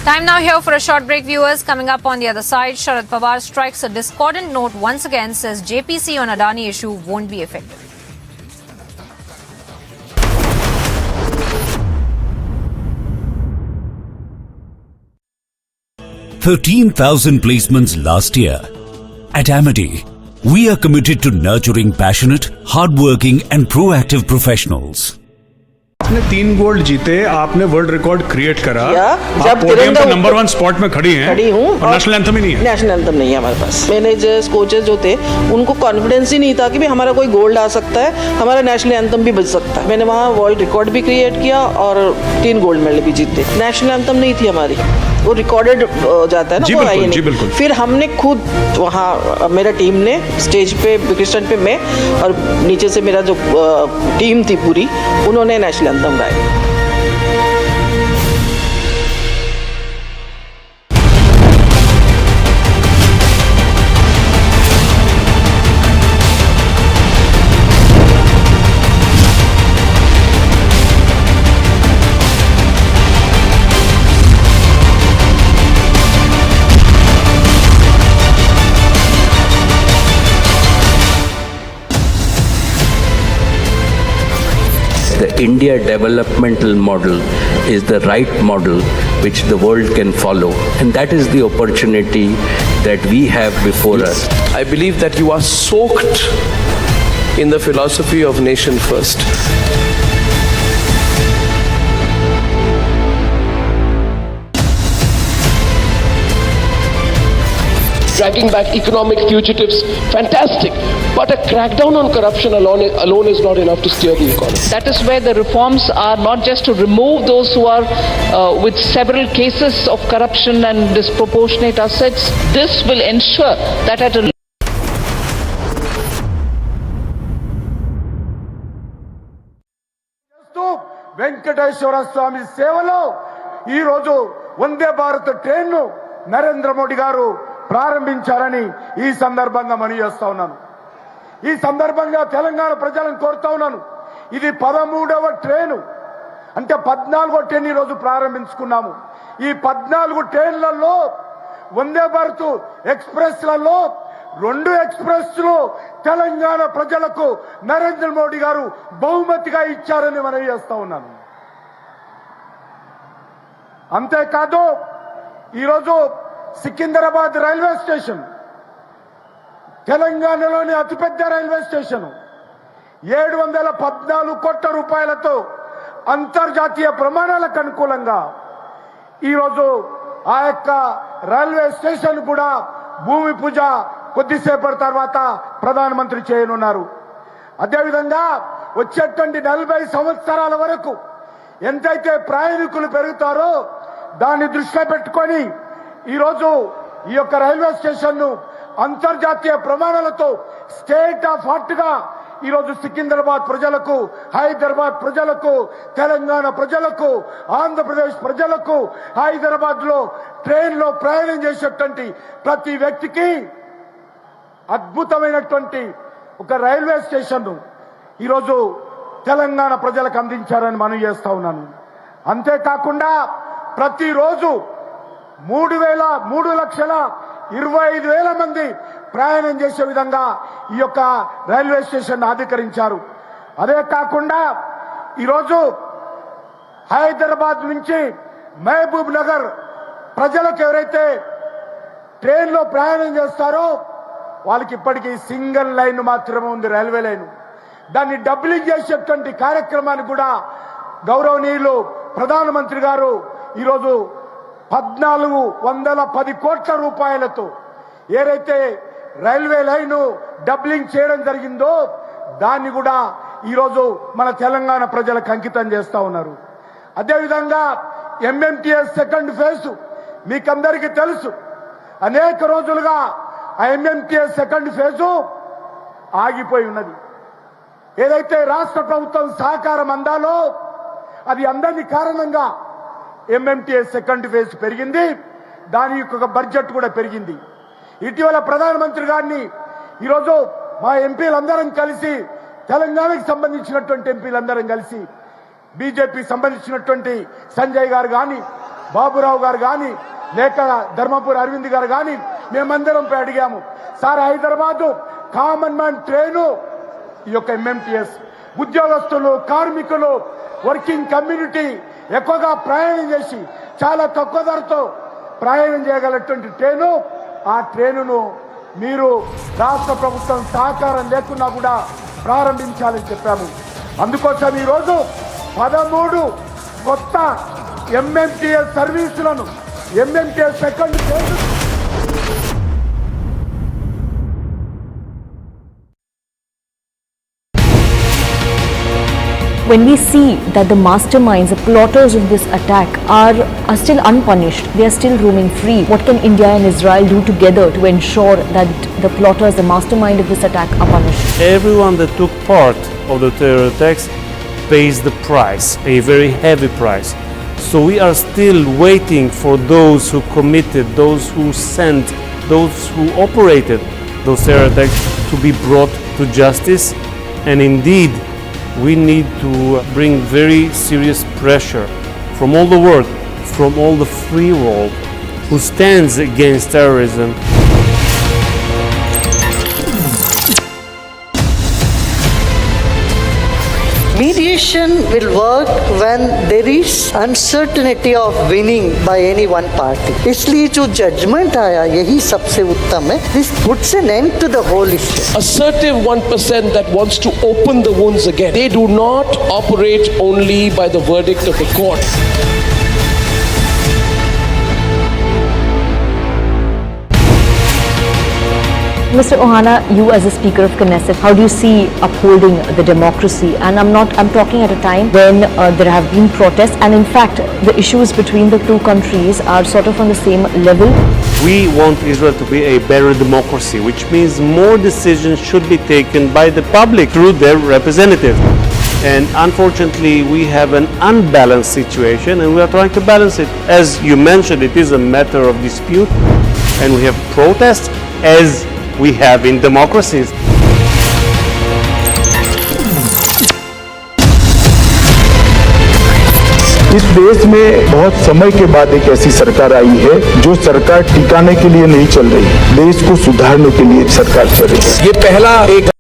Time now here for a short break, viewers. Coming up on the other side, Sharad Pawar strikes a discordant note once again, says JPC on Adani issue won't be effective. $13,000 placements last year. At Amity, we are committed to nurturing passionate, hardworking and proactive professionals. आपने 3 gold जीते, आपने world record create करा, जब podium पे number 1 spot में खड़ी हूँ और नेशनल एंथम ही नहीं है। नेशनल एंथम नहीं है हमारे पास। मैनेजर्स, कोचेस जो थे, उनको कॉन्फिडेंस ही नहीं था कि भी हमारा कोई गोल्ड आ सकता है, हमारा नेशनल एंथम भी बज सकता है। मैंने वहाँ वर्ल्ड रिकॉर्ड भी क्रिएट किया और 3 गोल्ड मेडल भी जीते। नेशनल एंथम नहीं थी हमारी, वो रिकॉर्डेड जाता है ना, वो आई नहीं। फिर हमने खुद वहाँ, मेरा टीम ने स्टेज पे क्रिस्टन पे मैं और नीचे से मेरा जो टीम थी पूरी, उन्होंने नेशनल एंथम गाया। The India developmental model is the right model which the world can follow. And that is the opportunity that we have before us. I believe that you are soaked in the philosophy of nation first. Dragging back economic fugitives, fantastic. But a crackdown on corruption alone is not enough to steer the economy. That is where the reforms are not just to remove those who are with several cases of corruption and disproportionate assets. This will ensure that at a Venkateswara Swamy సేవలో ఈ రోజు Vande Bharat train Narendra Modi garu ప్రారంభించారని ఈ సందర్భంగా మనవి చేస్తా ఉన్నాను. ఈ సందర్భంగా తెలంగాణ ప్రజలను కోరుతా ఉన్నాను. ఇది 13వ ట్రైన్, అంటే 14వ ట్రైన్ ఈ రోజు ప్రారంభించుకున్నాము. ఈ 14 ట్రైన్లలో వందే భారత్ ఎక్స్ప్రెస్లలో 2 ఎక్స్ప్రెస్లు తెలంగాణ ప్రజలకు నరేంద్ర మోడీ గారు బహుమతిగా ఇచ్చారని మనవి చేస్తా ఉన్నాను. అంతేకాదు ఈరోజు సికింద్రాబాద్ రైల్వే స్టేషన్ తెలంగాణలోని అతిపెద్ద రైల్వే స్టేషన్ 714 కోట్ల రూపాయలతో అంతర్జాతీయ ప్రమాణాలకు అనుకూలంగా ఈరోజు ఆ యొక్క రైల్వే స్టేషన్ కూడా భూమి పూజ కొద్దిసేపటి తర్వాత ప్రధానమంత్రి చేయనున్నారు. అదేవిధంగా వచ్చేటువంటి 40 సంవత్సరాల వరకు ఎంతైతే ప్రయాణికులు పెరుగుతారో దాన్ని దృష్టిలో పెట్టుకొని ఈరోజు ఈ యొక్క రైల్వే స్టేషన్ ను అంతర్జాతీయ ప్రమాణాలతో స్టేట్ ఆఫ్ ఆర్ట్ గా ఈరోజు సికింద్రాబాద్ ప్రజలకు, హైదరాబాద్ ప్రజలకు, తెలంగాణ ప్రజలకు, ఆంధ్రప్రదేశ్ ప్రజలకు, హైదరాబాద్ లో ట్రైన్ లో ప్రయాణం చేసేటువంటి ప్రతి వ్యక్తికి అద్భుతమైనటువంటి ఒక రైల్వే స్టేషన్ ఈరోజు తెలంగాణ ప్రజలకు అందించారని మనం చేస్తా ఉన్నాను. అంతేకాకుండా ప్రతిరోజు 3,25,000 మంది ప్రయాణం చేసే విధంగా ఈ యొక్క రైల్వే స్టేషన్ ఆధీకరించారు. అదే కాకుండా ఈరోజు హైదరాబాద్ నుంచి మహబూబ్ నగర్ ప్రజలకు ఎవరైతే ట్రైన్లో ప్రయాణం చేస్తారో వాళ్ళకి ఇప్పటికీ సింగిల్ లైన్ మాత్రమే ఉంది, రైల్వే లైన్. దాన్ని డబ్లింగ్ చేసేటువంటి కార్యక్రమాన్ని కూడా గౌరవనీయులు ప్రధానమంత్రి గారు ఈరోజు 1,410 కోట్ల రూపాయలతో ఏదైతే రైల్వే లైన్ డబ్లింగ్ చేయడం జరిగిందో దాన్ని కూడా ఈరోజు మన తెలంగాణ ప్రజలకు అంకితం చేస్తా ఉన్నారు. అదేవిధంగా ఎంఎంటీఎస్ సెకండ్ ఫేజ్ మీకందరికీ తెలుసు. అనేక రోజులుగా ఆ ఎంఎంటీఎస్ సెకండ్ ఫేజ్ ఆగిపోయి ఉన్నది. ఏదైతే రాష్ట్ర ప్రభుత్వం సహకారం అందాలో అది అందని కారణంగా ఎంఎంటీఎస్ సెకండ్ ఫేజ్ పెరిగింది, దాని యొక్క బడ్జెట్ కూడా పెరిగింది. ఇటీవల ప్రధానమంత్రి గారిని ఈరోజు మా ఎంపీలందరం కలిసి, తెలంగాణకు సంబంధించినటువంటి ఎంపీలందరం కలిసి, బీజేపీ సంబంధించినటువంటి సంజయ్ గారు కానీ, బాబురావు గారు కానీ, లేక ధర్మపురి అరవింద్ గారు కానీ మేమందరం అడిగాము, sir Hyderabad common man train ఈ యొక్క ఎంఎంటీఎస్ ఉద్యోగస్తులు, కార్మికులు, వర్కింగ్ కమ్యూనిటీ ఎక్కువగా ప్రయాణం చేసి చాలా తక్కువ ధరతో ప్రయాణం చేయగలటువంటి ట్రైను, ఆ ట్రైనును మీరు రాష్ట్ర ప్రభుత్వం సహకారం లేకున్నా కూడా ప్రారంభించాలని చెప్పాము. అందుకోసం ఈరోజు 13 కొత్త ఎంఎంటీఎస్ సర్వీసులను MMTS second phase when we see that the masterminds, the plotters of this attack are still unpunished, they are still roaming free, what can India and Israel do together to ensure that the plotters, the mastermind of this attack are punished? Everyone that took part of the terror attacks pays the price, a very heavy price. So we are still waiting for those who committed, those who sent, those who operated those terror attacks to be brought to justice. And indeed, we need to bring very serious pressure from all the world, from all the free world who stands against terrorism. Mediation will work when there is uncertainty of winning by any one party. इसलिए जो judgment आया यही सबसे उत्तम है. This puts an end to the whole issue. Assertive 1% that wants to open the wounds again. They do not operate only by the verdict of the court. Mr. Ohana, you as a Speaker of Knesset, how do you see upholding the democracy? And I'm talking at a time when there have been protests, and in fact, the issues between the two countries are sort of on the same level. We want Israel to be a better democracy, which means more decisions should be taken by the public through their representatives. And unfortunately, we have an unbalanced situation, and we are trying to balance it. As you mentioned, it is a matter of dispute, and we have protests as we have in democracies. इस देश में बहुत समय के बाद एक ऐसी सरकार आई है जो सरकार टिकाने के लिए नहीं चल रही है, देश को सुधारने के लिए सरकार चल रही है. ये पहला एक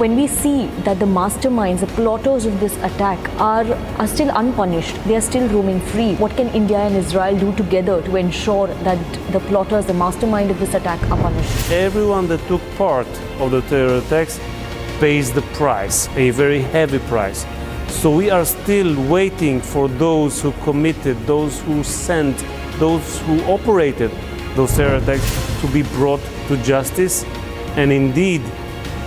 When we see that the masterminds, the plotters of this attack are still unpunished, they are still roaming free, what can India and Israel do together to ensure that the plotters, the mastermind of this attack are punished? Everyone that took part of the terror attacks pays the price, a very heavy price. So we are still waiting for those who committed, those who sent, those who operated those terror attacks to be brought to justice. And indeed,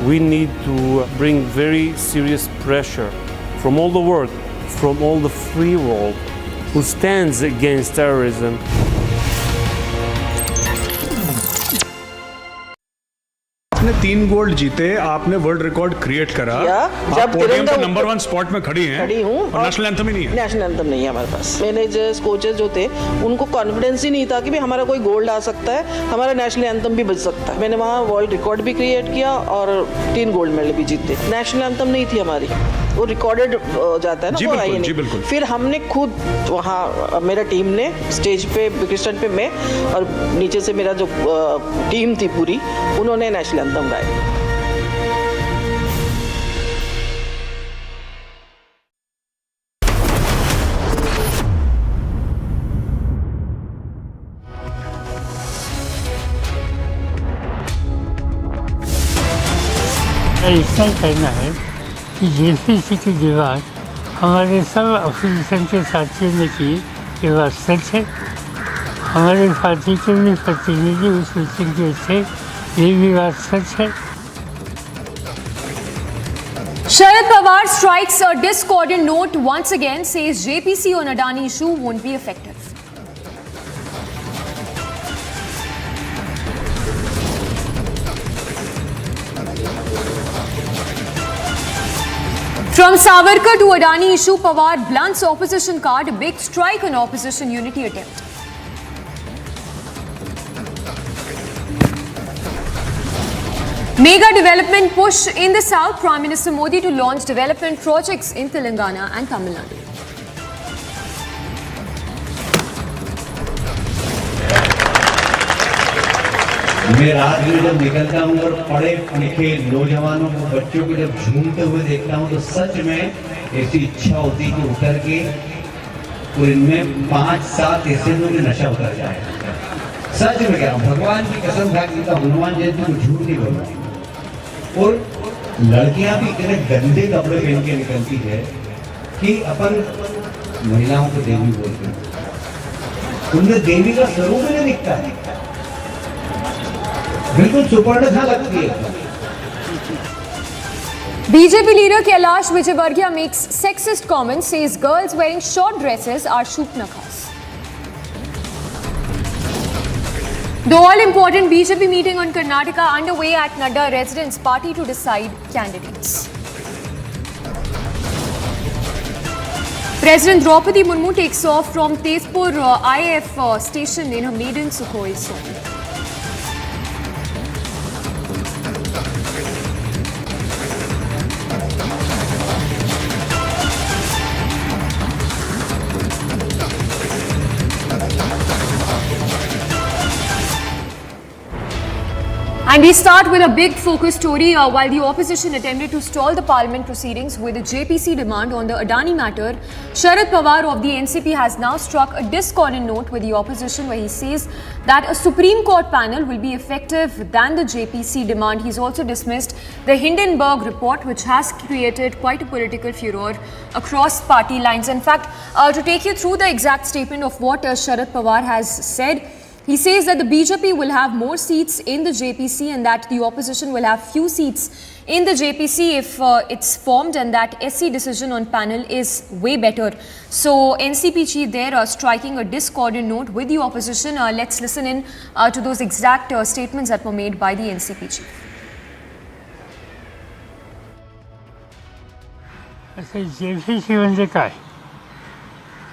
we need to bring very serious pressure from all the world, from all the free world who stands against terrorism. आपने 3 gold जीते, आपने world record create करा, आप podium पे number 1 spot में खड़ी हैं और नेशनल एंथम ही नहीं है. नेशनल एंथम नहीं है हमारे पास. मैनेजर्स, कोचेस जो थे उनको कॉन्फिडेंस ही नहीं था कि भी हमारा कोई गोल्ड आ सकता है, हमारा नेशनल एंथम भी बज सकता है. मैंने वहाँ वर्ल्ड रिकॉर्ड भी क्रिएट किया और 3 गोल्ड मेडल भी जीते. नेशनल एंथम नहीं थी हमारी, वो रिकॉर्डेड जाता है ना, वो आई नहीं. फिर हमने खुद वहाँ, मेरा टीम ने स्टेज पे क्रिस्टन पे मैं और नीचे से मेरा जो टीम थी पूरी, उन्होंने नेशनल एंथम गाया. ऐसा कहना है कि जेपीसी की दीवार हमारे सब अपोजिशन के साथियों ने की, ये बात सच है. हमारे पार्टी के भी प्रतिनिधि उस मीटिंग के थे, ये भी बात सच है. Sharad Pawar strikes a discordant note once again, says JPC on Adani issue won't be effective. From Savarkar to Adani issue, Pawar blunts opposition card, a big strike on opposition unity attempt. Mega development push in the south, Prime Minister Modi to launch development projects in Telangana and Tamil Nadu. मैं रात में जब निकलता हूँ और पढ़े लिखे नौजवानों को, बच्चों को जब झूमते हुए देखता हूँ तो सच में ऐसी इच्छा होती है कि उतर के और इनमें 5-7 ऐसे लोग नशा उतर जाए. सच में कह रहा हूँ, भगवान की कसम खा के हनुमान जयंती को झूठ नहीं बोलूंगा. और लड़कियां भी इतने गंदे कपड़े पहन के निकलती है कि अपन महिलाओं को देवी बोलते हैं, उनमें देवी का स्वरूप नहीं दिखता है, बिल्कुल सुपर्ण सा लगती है. BJP leader Kailash Vijayvargiya makes sexist comments, says girls wearing short dresses are shupnakhas. The all-important BJP meeting on Karnataka underway at Nadda residence party to decide candidates. President Droupudi Murmu takes off from Tezpur Air Force Station in her maiden Sukhoi sortie. And we start with a big focus story. While the opposition attempted to stall the parliament proceedings with a JPC demand on the Adani matter, Sharad Pawar of the NCP has now struck a discordant note with the opposition, where he says that a Supreme Court panel will be effective than the JPC demand. He's also dismissed the Hindenburg report, which has created quite a political furor across party lines. In fact, to take you through the exact statement of what Sharad Pawar has said, he says that the BJP will have more seats in the JPC and that the opposition will have few seats in the JPC if it's formed, and that SC decision on panel is way better. So NCP chief there striking a discordant note with the opposition. Let's listen in to those exact statements that were made by the NCP chief. JPC म्हणजे काय?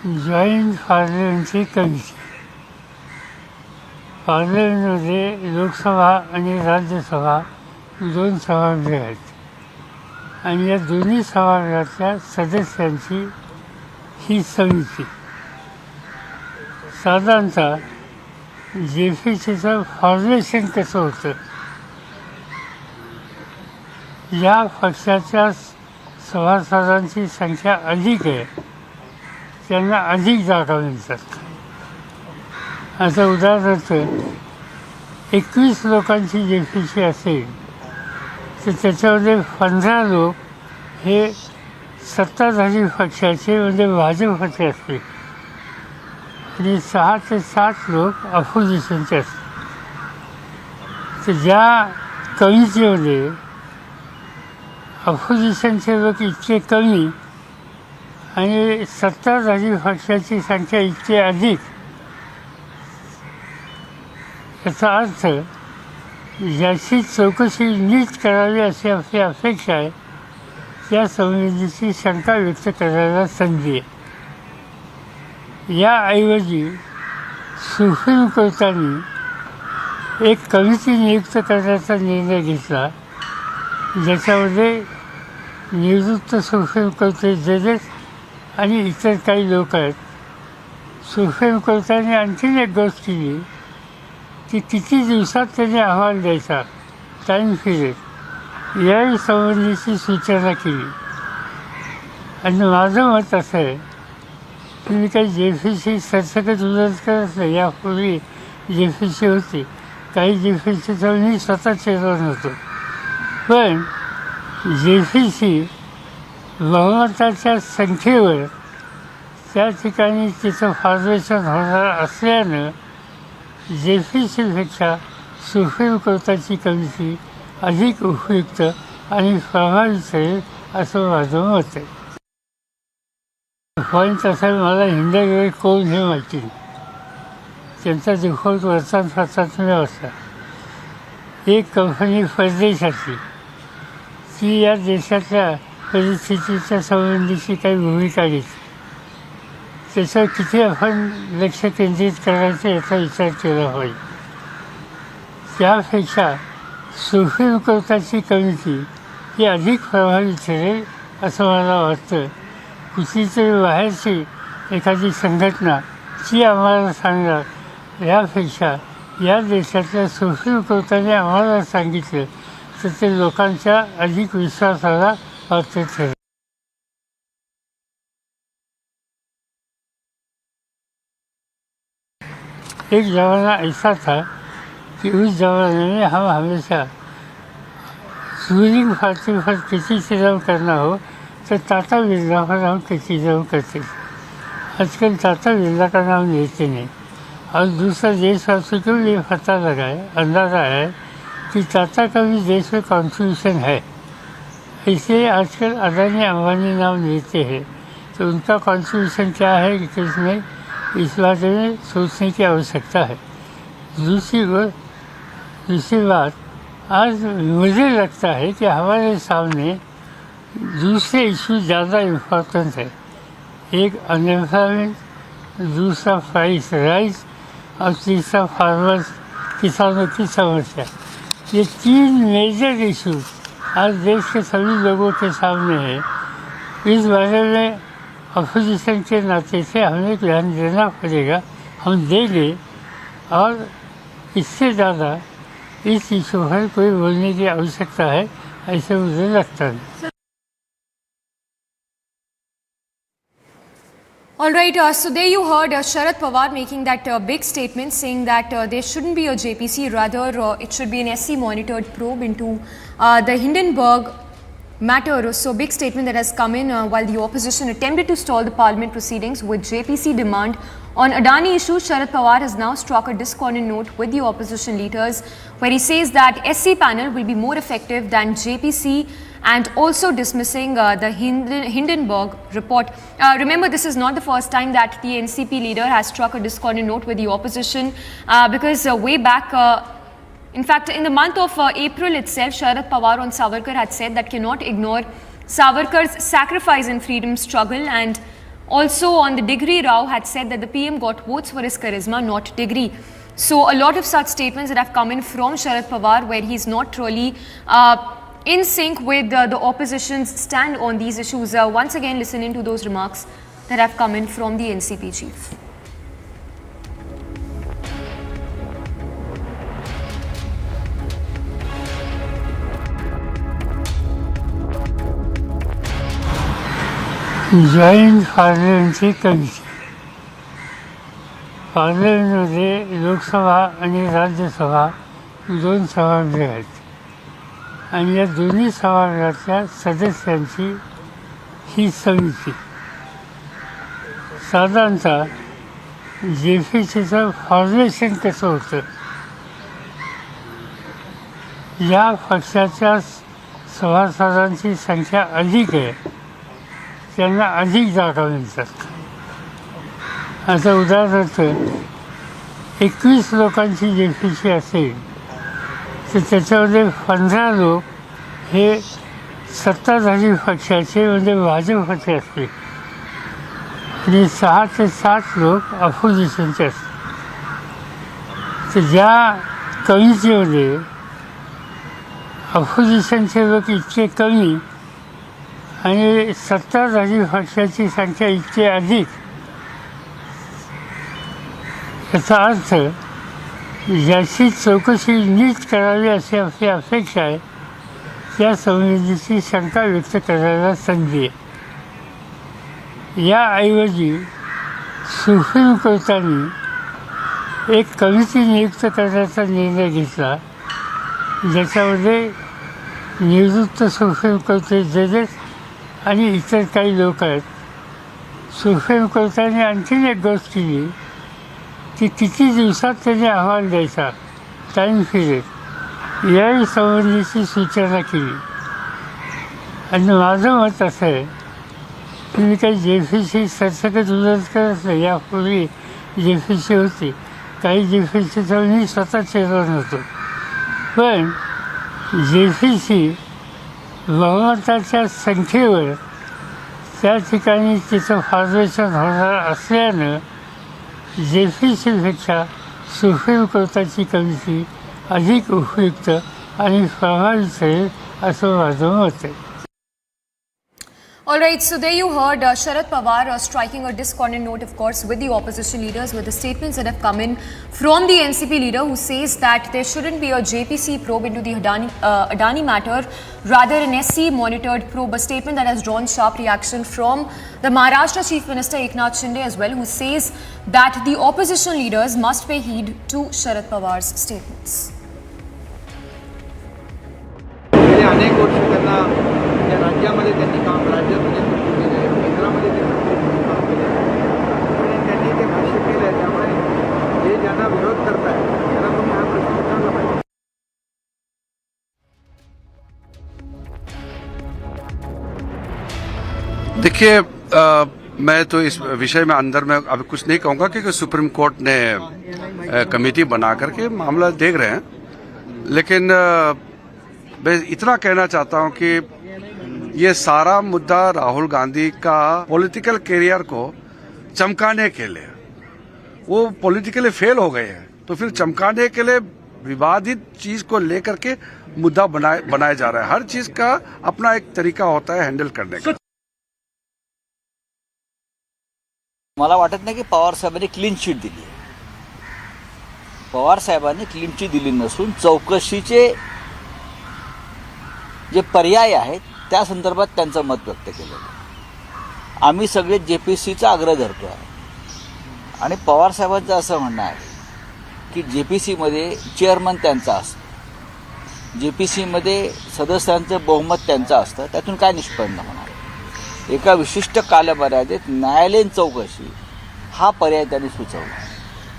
Joint parliamentary committee. पार्लमेंटमध्ये लोकसभा आणि राज्यसभा दोन सभागृह आहेत आणि या दोन्ही सभागृहातल्या सदस्यांची ही समिती साधारणतः JPCचं फॉर्मेशन कसं होतं, या पक्षाच्या सभासदांची संख्या अधिक आहे त्यांना अधिक जागा मिळतात. आता उदाहरणार्थ 21 लोकांची JPC असेल तर त्याच्यामध्ये 15 लोक हे सत्ताधारी पक्षाचे म्हणजे भाजपचे असतील आणि 6 ते 7 लोक अपोजिशनचे असतील. तर ज्या कमिटीमध्ये अपोजिशनचे लोक इतके कमी आणि सत्ताधारी पक्षाची संख्या इतकी अधिक, याचा अर्थ याची चौकशी नीट करावी अशी आपली अपेक्षा आहे. त्या संबंधीची शंका व्यक्त करायला संधी आहे. याऐवजी सुप्रीम कोर्टाने एक कमिटी नियुक्त करण्याचा निर्णय घेतला, ज्याच्यामध्ये निवृत्त सुप्रीम कोर्टाचे जजेस आणि इतर काही लोक आहेत. सुप्रीम कोर्टाने आणखीन एक गोष्ट केली की किती दिवसात त्याने अहवाल द्यायचा, टाईम पिरियड, याही संबंधीची सूचना केली. आणि माझं मत असं आहे की मी काही JPC सरसकट विरोध करत नाही. यापूर्वी JPC होती, काही JPCचा मी स्वतः चेअरमन होतो. पण JPC बहुमताच्या संख्येवर त्या ठिकाणी तिचं फॉर्मेशन होणार असल्यानं JPCपेक्षा सुप्रीम कोर्टाची कमिटी अधिक उपयुक्त आणि प्रभावी ठरेल असं माझं मत आहे. पॉईंट असा आहे, मला हिंदुस्थान कोण हे माहिती नाही. त्यांचा डिफॉल्ट वर्तमानपत्रात मी वाचला. एक कंपनी परदेशातली, ती या देशातल्या परिस्थितीच्या संबंधीची काही भूमिका घेतली. त्याच्यावर किती आपण लक्ष केंद्रित करायचं याचा विचार केला पाहिजे. त्यापेक्षा सुप्रीम कोर्टाची कमिटी ही अधिक प्रभावी ठरेल असं मला वाटतं. कुठलीतरी बाहेरची एखादी संघटना ती आम्हाला सांगणार यापेक्षा या देशातल्या सुप्रीम कोर्टाने आम्हाला सांगितलं तर ते लोकांच्या अधिक विश्वासाला पात्र ठरेल. एक ज़माना ऐसा था कि उस ज़माने में हम हमेशा रूलिंग पार्टी पर क्रिटिसिज्म करना हो तो टाटा बिरला पर हम क्रिटिसिज्म करते थे. आजकल टाटा बिरला का नाम लेते नहीं. और दूसरा देशवासियों को ये पता लगा है, अंदाज़ा है कि टाटा का भी देश में कॉन्ट्रीब्यूशन है. इसलिए आजकल अदानी अंबानी नाम लेते हैं. तो उनका कॉन्ट्रीब्यूशन क्या है इसमें, इस बारे में सोचने की आवश्यकता है. दूसरी बात, आज मुझे लगता है कि हमारे सामने दूसरे इशू ज़्यादा इम्पोर्टेंट है. एक अनएम्प्लॉयमेंट, दूसरा प्राइस राइज और तीसरा फार्मर्स किसानों की समस्या. ये 3 मेजर इशू आज देश के सभी लोगों के सामने है. इस बारे में अपोजिशन के नाते से हमें ध्यान देना पड़ेगा. हम देंगे और इससे ज़्यादा इस इशू पर कोई बोलने की आवश्यकता है ऐसे मुझे लगता नहीं। All right, so there you heard Sharad Pawar making that big statement saying that there shouldn't be a JPC, rather it should be an SC monitored probe into the Hindenburg matter. So big statement that has come in while the opposition attempted to stall the parliament proceedings with JPC demand on Adani issue. Sharad Pawar has now struck a discordant note with the opposition leaders where he says that SC panel will be more effective than JPC, and also dismissing the Hindenburg report. Remember, this is not the first time that the NCP leader has struck a discordant note with the opposition because way back, in fact, in the month of April itself, Sharad Pawar on Savarkar had said that cannot ignore Savarkar's sacrifice in freedom struggle, and also on the degree Rao had said that the PM got votes for his charisma, not degree. So a lot of such statements that have come in from Sharad Pawar where he's not really in sync with the opposition's stand on these issues. Once again, listen into those remarks that have come in from the NCP chief. Joint parliamentary committee पार्लमेंटमध्ये लोकसभा आणि राज्यसभा दोन सभागृह आहेत आणि या दोन्ही सभागृहाच्या सदस्यांची ही समिती साधारणतः JPCचं फॉर्मेशन कसं होतं, या पक्षाच्या सभासदांची संख्या अधिक आहे त्यांना अधिक जागा मिळतात. आता उदाहरणार्थ 21 लोकांची JPC असेल तर त्याच्यामध्ये 15 लोक हे सत्ताधारी पक्षाचे म्हणजे भाजपचे असतील आणि 6 ते 7 लोक अपोजिशनचे असतील. तर ज्या कमिटीमध्ये अपोजिशनचे लोक इतके कमी आणि सत्ताधारी पक्षाची संख्या इतकी अधिक, याचा अर्थ ज्याची चौकशी नीट करावी अशी आपली अपेक्षा आहे त्या संवेदनेची शंका व्यक्त करायला संधी आहे. याऐवजी सुप्रीम कोर्टाने एक कमिटी नियुक्त करण्याचा निर्णय घेतला ज्याच्यामध्ये निवृत्त सुप्रीम कोर्टाचे जजेस आणि इतर काही लोक आहेत. सुप्रीम कोर्टाने आणखीन एक गोष्ट केली की किती दिवसात त्यांनी अहवाल द्यायचा, टाईम पिरियड, याही संबंधीची सूचना केली. आणि माझं मत असं आहे की मी काही JPC सरसकट विरोध करत नाही. यापूर्वी JPC होती, काही JPCचा मी स्वतः चेअरमन होतो, पण JPC बहुमताच्या संख्येवर त्या ठिकाणी तिचं फॉर्मेशन होणार असल्यानं JPCपेक्षा सुप्रीम कोर्टाची कमिटी अधिक उपयुक्त आणि प्रभावी ठरेल असं माझं मत आहे. All right, so there you heard Sharad Pawar striking a discordant note, of course, with the opposition leaders with the statements that have come in from the NCP leader who says that there shouldn't be a JPC probe into the Adani matter, rather an SC monitored probe, a statement that has drawn sharp reaction from the Maharashtra Chief Minister Eknath Shinde as well, who says that the opposition leaders must pay heed to Sharad Pawar's statements. अनेक वर्ष त्यांना या राज्यामध्ये त्यांनी काम राज्यामध्ये केलेलं आहे, केंद्रामध्ये त्यांनी काम केलेलं आहे आणि त्यांनी ते भाष्य केलं आहे. त्यामुळे जे ज्यांना विरोध करत आहे त्यांना तुम्ही हा प्रश्न विचारला पाहिजे. देखिए मैं तो इस विषय में अंदर में अभी कुछ नहीं कहूँगा क्योंकि सुप्रीम कोर्ट ने कमेटी बना करके मामला देख रहे हैं, लेकिन मैं इतना कहना चाहता हूं कि ये सारा मुद्दा राहुल गांधी का पॉलिटिकल करियर को चमकाने के लिए, वो पॉलिटिकली फेल हो गए हैं, तो फिर चमकाने के लिए विवादित चीज को लेकर के मुद्दा बनाया जा रहा है. हर चीज का अपना एक तरीका होता है हैंडल करने का. मला वाटत नाही की पवार साहेबांनी क्लीन शीट दिली. पवार साहेबांनी क्लीन चिट दिली नसून चौकशीचे जे पर्याय आहेत त्या संदर्भात त्यांचं मत व्यक्त केलेलं आहे. आम्ही सगळे JPCचा आग्रह धरतो आहे आणि पवार साहेबांचं असं म्हणणं आहे की JPCमध्ये चेअरमन त्यांचा असतो, JPCमध्ये सदस्यांचं बहुमत त्यांचं असतं, त्यातून काय निष्पन्न होणार. एका विशिष्ट कालमर्यादेत न्यायालयीन चौकशी हा पर्याय त्यांनी सुचवला.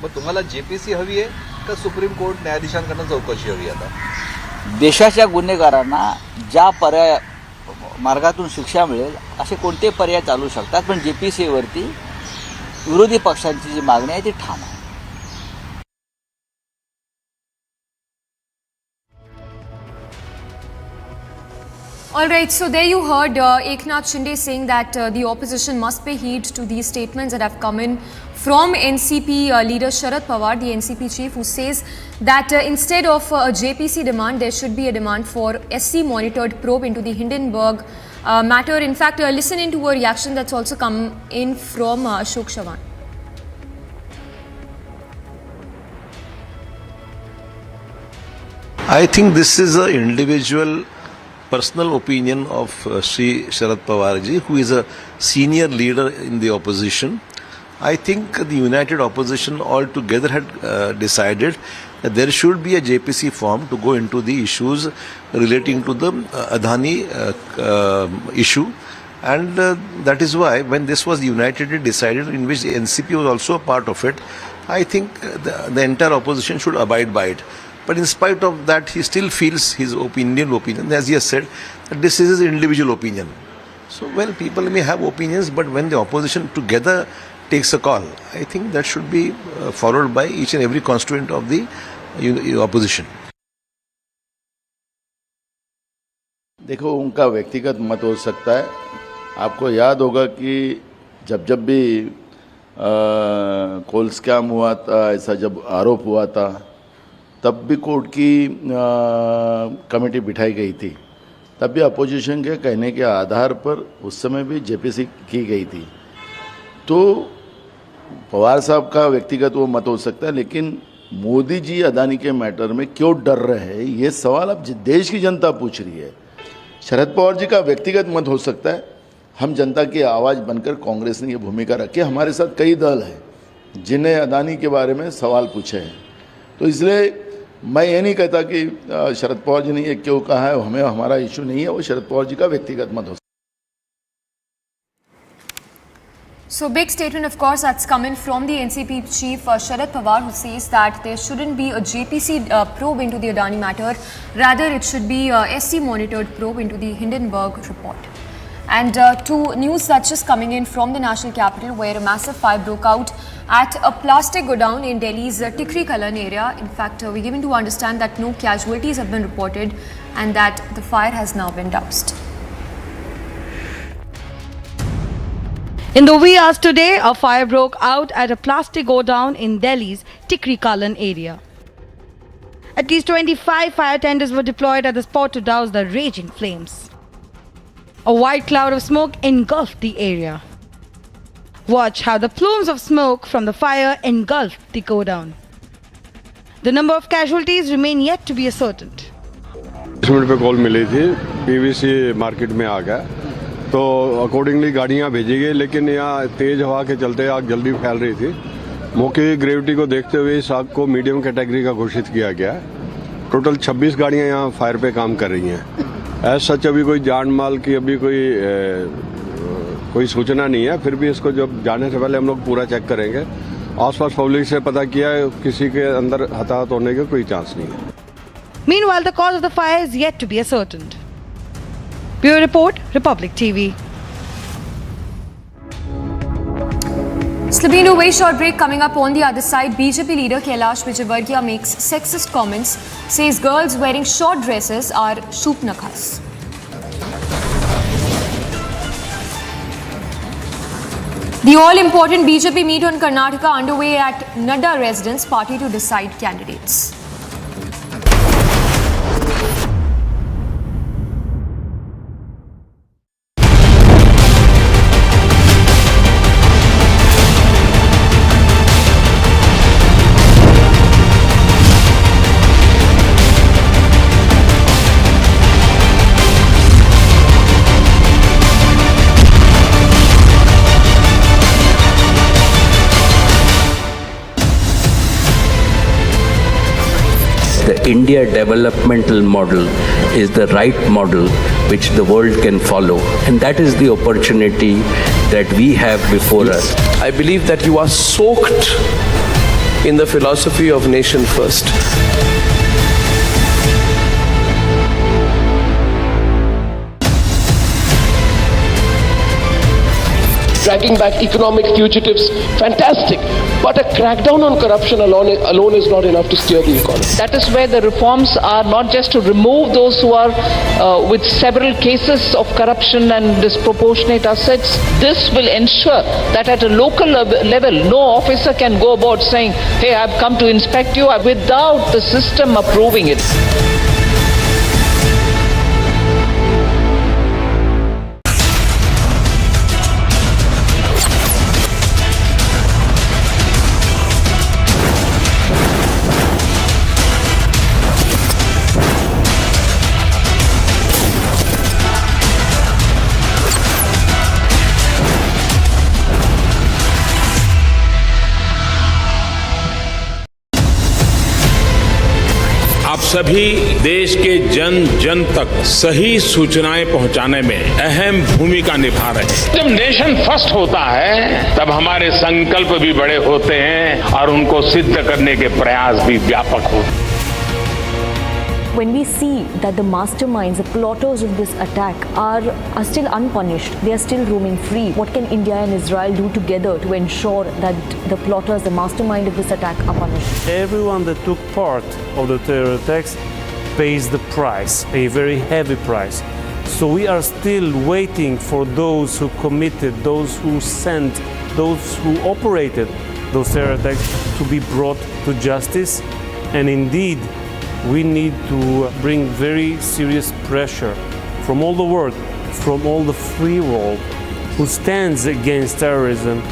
मग तुम्हाला JPC हवी आहे का सुप्रीम कोर्ट न्यायाधीशांकडून चौकशी हवी? आता देशाच्या गुन्हेगारांना ज्या पर्याय मार्गातून शिक्षा मिळेल असे कोणते पर्याय चालू शकतात, पण JPCवरती विरोधी पक्षांची जी मागणी आहे ती ठाम आहे. All right, so there you heard Eknath Shinde saying that the opposition must pay heed to these statements that have come in from NCP leader Sharad Pawar, the NCP chief, who says that instead of a JPC demand, there should be a demand for SC monitored probe into the Hindenburg matter. In fact, listen into a reaction that's also come in from Ashok Chavan. I think this is an individual personal opinion of Shri Sharad Pawar ji, who is a senior leader in the opposition. I think the united opposition altogether had decided that there should be a JPC form to go into the issues relating to the Adani issue. And that is why when this was unitedly decided, in which the NCP was also a part of it, I think the entire opposition should abide by it. But in spite of that, he still feels his opinion, as he has said, that this is his individual opinion. So, well, people may have opinions, but when the opposition together takes a call, I think that should be followed by each and every constituent of the opposition. देखो, उनका व्यक्तिगत मत हो सकता है. आपको याद होगा कि जब भी कोल स्कैम हुआ था, ऐसा जब आरोप हुआ था, तब भी कोर्ट की कमेटी बिठाई गई थी. तब भी अपोजिशन के कहने के आधार पर उस समय भी JPC की गई थी. तो पवार साहब का व्यक्तिगत वो मत हो सकता है, लेकिन मोदी जी अदानी के मैटर में क्यों डर रहे हैं, ये सवाल अब देश की जनता पूछ रही है. शरद पवार जी का व्यक्तिगत मत हो सकता है. हम जनता की आवाज़ बनकर कांग्रेस ने ये भूमिका रखी. हमारे साथ कई दल हैं जिन्हें अदानी के बारे में सवाल पूछे हैं. तो इसलिए मैं ये नहीं कहता कि शरद पवार जी ने ये क्यों कहा है, हमें हमारा इशू नहीं है. वो शरद पवार जी का व्यक्तिगत मत हो. So big statement, of course, that's coming from the NCP chief Sharad Pawar, who says that there shouldn't be a JPC probe into the Adani matter. Rather, it should be a SC monitored probe into the Hindenburg report. And to news that's just coming in from the national capital, where a massive fire broke out at a plastic godown in Delhi's Tikri Kalan area. In fact, we're given to understand that no casualties have been reported and that the fire has now been doused. In the wee hours today, a fire broke out at a plastic godown in Delhi's Tikri Kalan area. At least 25 fire tenders were deployed at the spot to douse the raging flames. A white cloud of smoke engulfed the area. Watch how the plumes of smoke from the fire engulfed the godown. The number of casualties remain yet to be ascertained. 10 minute पे call मिली थी, PVC market में आ गया, तो accordingly गाड़ियां भेजी गई, लेकिन यहाँ तेज हवा के चलते आग जल्दी फैल रही थी. मौके की ग्रेविटी को देखते हुए इस आग को मीडियम कैटेगरी का घोषित किया गया है. टोटल 26 गाड़ियां यहाँ फायर पे काम कर रही हैं. एज सच अभी कोई जान माल की अभी कोई सूचना नहीं है. फिर भी इसको जब जाने से पहले हम लोग पूरा चेक करेंगे. आसपास पब्लिक से पता किया है, किसी के अंदर हताहत होने का कोई चांस नहीं है. Meanwhile, the cause of the fire is yet to be ascertained. Bureau Report, Republic TV. Slipping into a very short break. Coming up on the other side, BJP leader Kailash Vijayvargiya makes sexist comments, says girls wearing short dresses are shupnakhas. The all-important BJP meet on Karnataka underway at Nadda residence, party to decide candidates. India developmental model is the right model which the world can follow. And that is the opportunity that we have before us. I believe that you are soaked in the philosophy of nation first. Dragging back economic fugitives, fantastic. But a crackdown on corruption alone is not enough to steer the economy. That is where the reforms are not just to remove those who are with several cases of corruption and disproportionate assets. This will ensure that at a local level, no officer can go about saying, hey, I've come to inspect you, without the system approving it. आप सभी देश के जन जन तक सही सूचनाएं पहुंचाने में अहम भूमिका निभा रहे हैं। जब नेशन फर्स्ट होता है तब हमारे संकल्प भी बड़े होते हैं और उनको सिद्ध करने के प्रयास भी व्यापक होते हैं। When we see that the masterminds, the plotters of this attack are still unpunished, they are still roaming free, what can India and Israel do together to ensure that the plotters, the mastermind of this attack are punished? Everyone that took part of the terror attacks pays the price, a very heavy price. So we are still waiting for those who committed, those who sent, those who operated those terror attacks to be brought to justice. And indeed, we need to bring very serious pressure from all the world, from all the free world who stands against terrorism.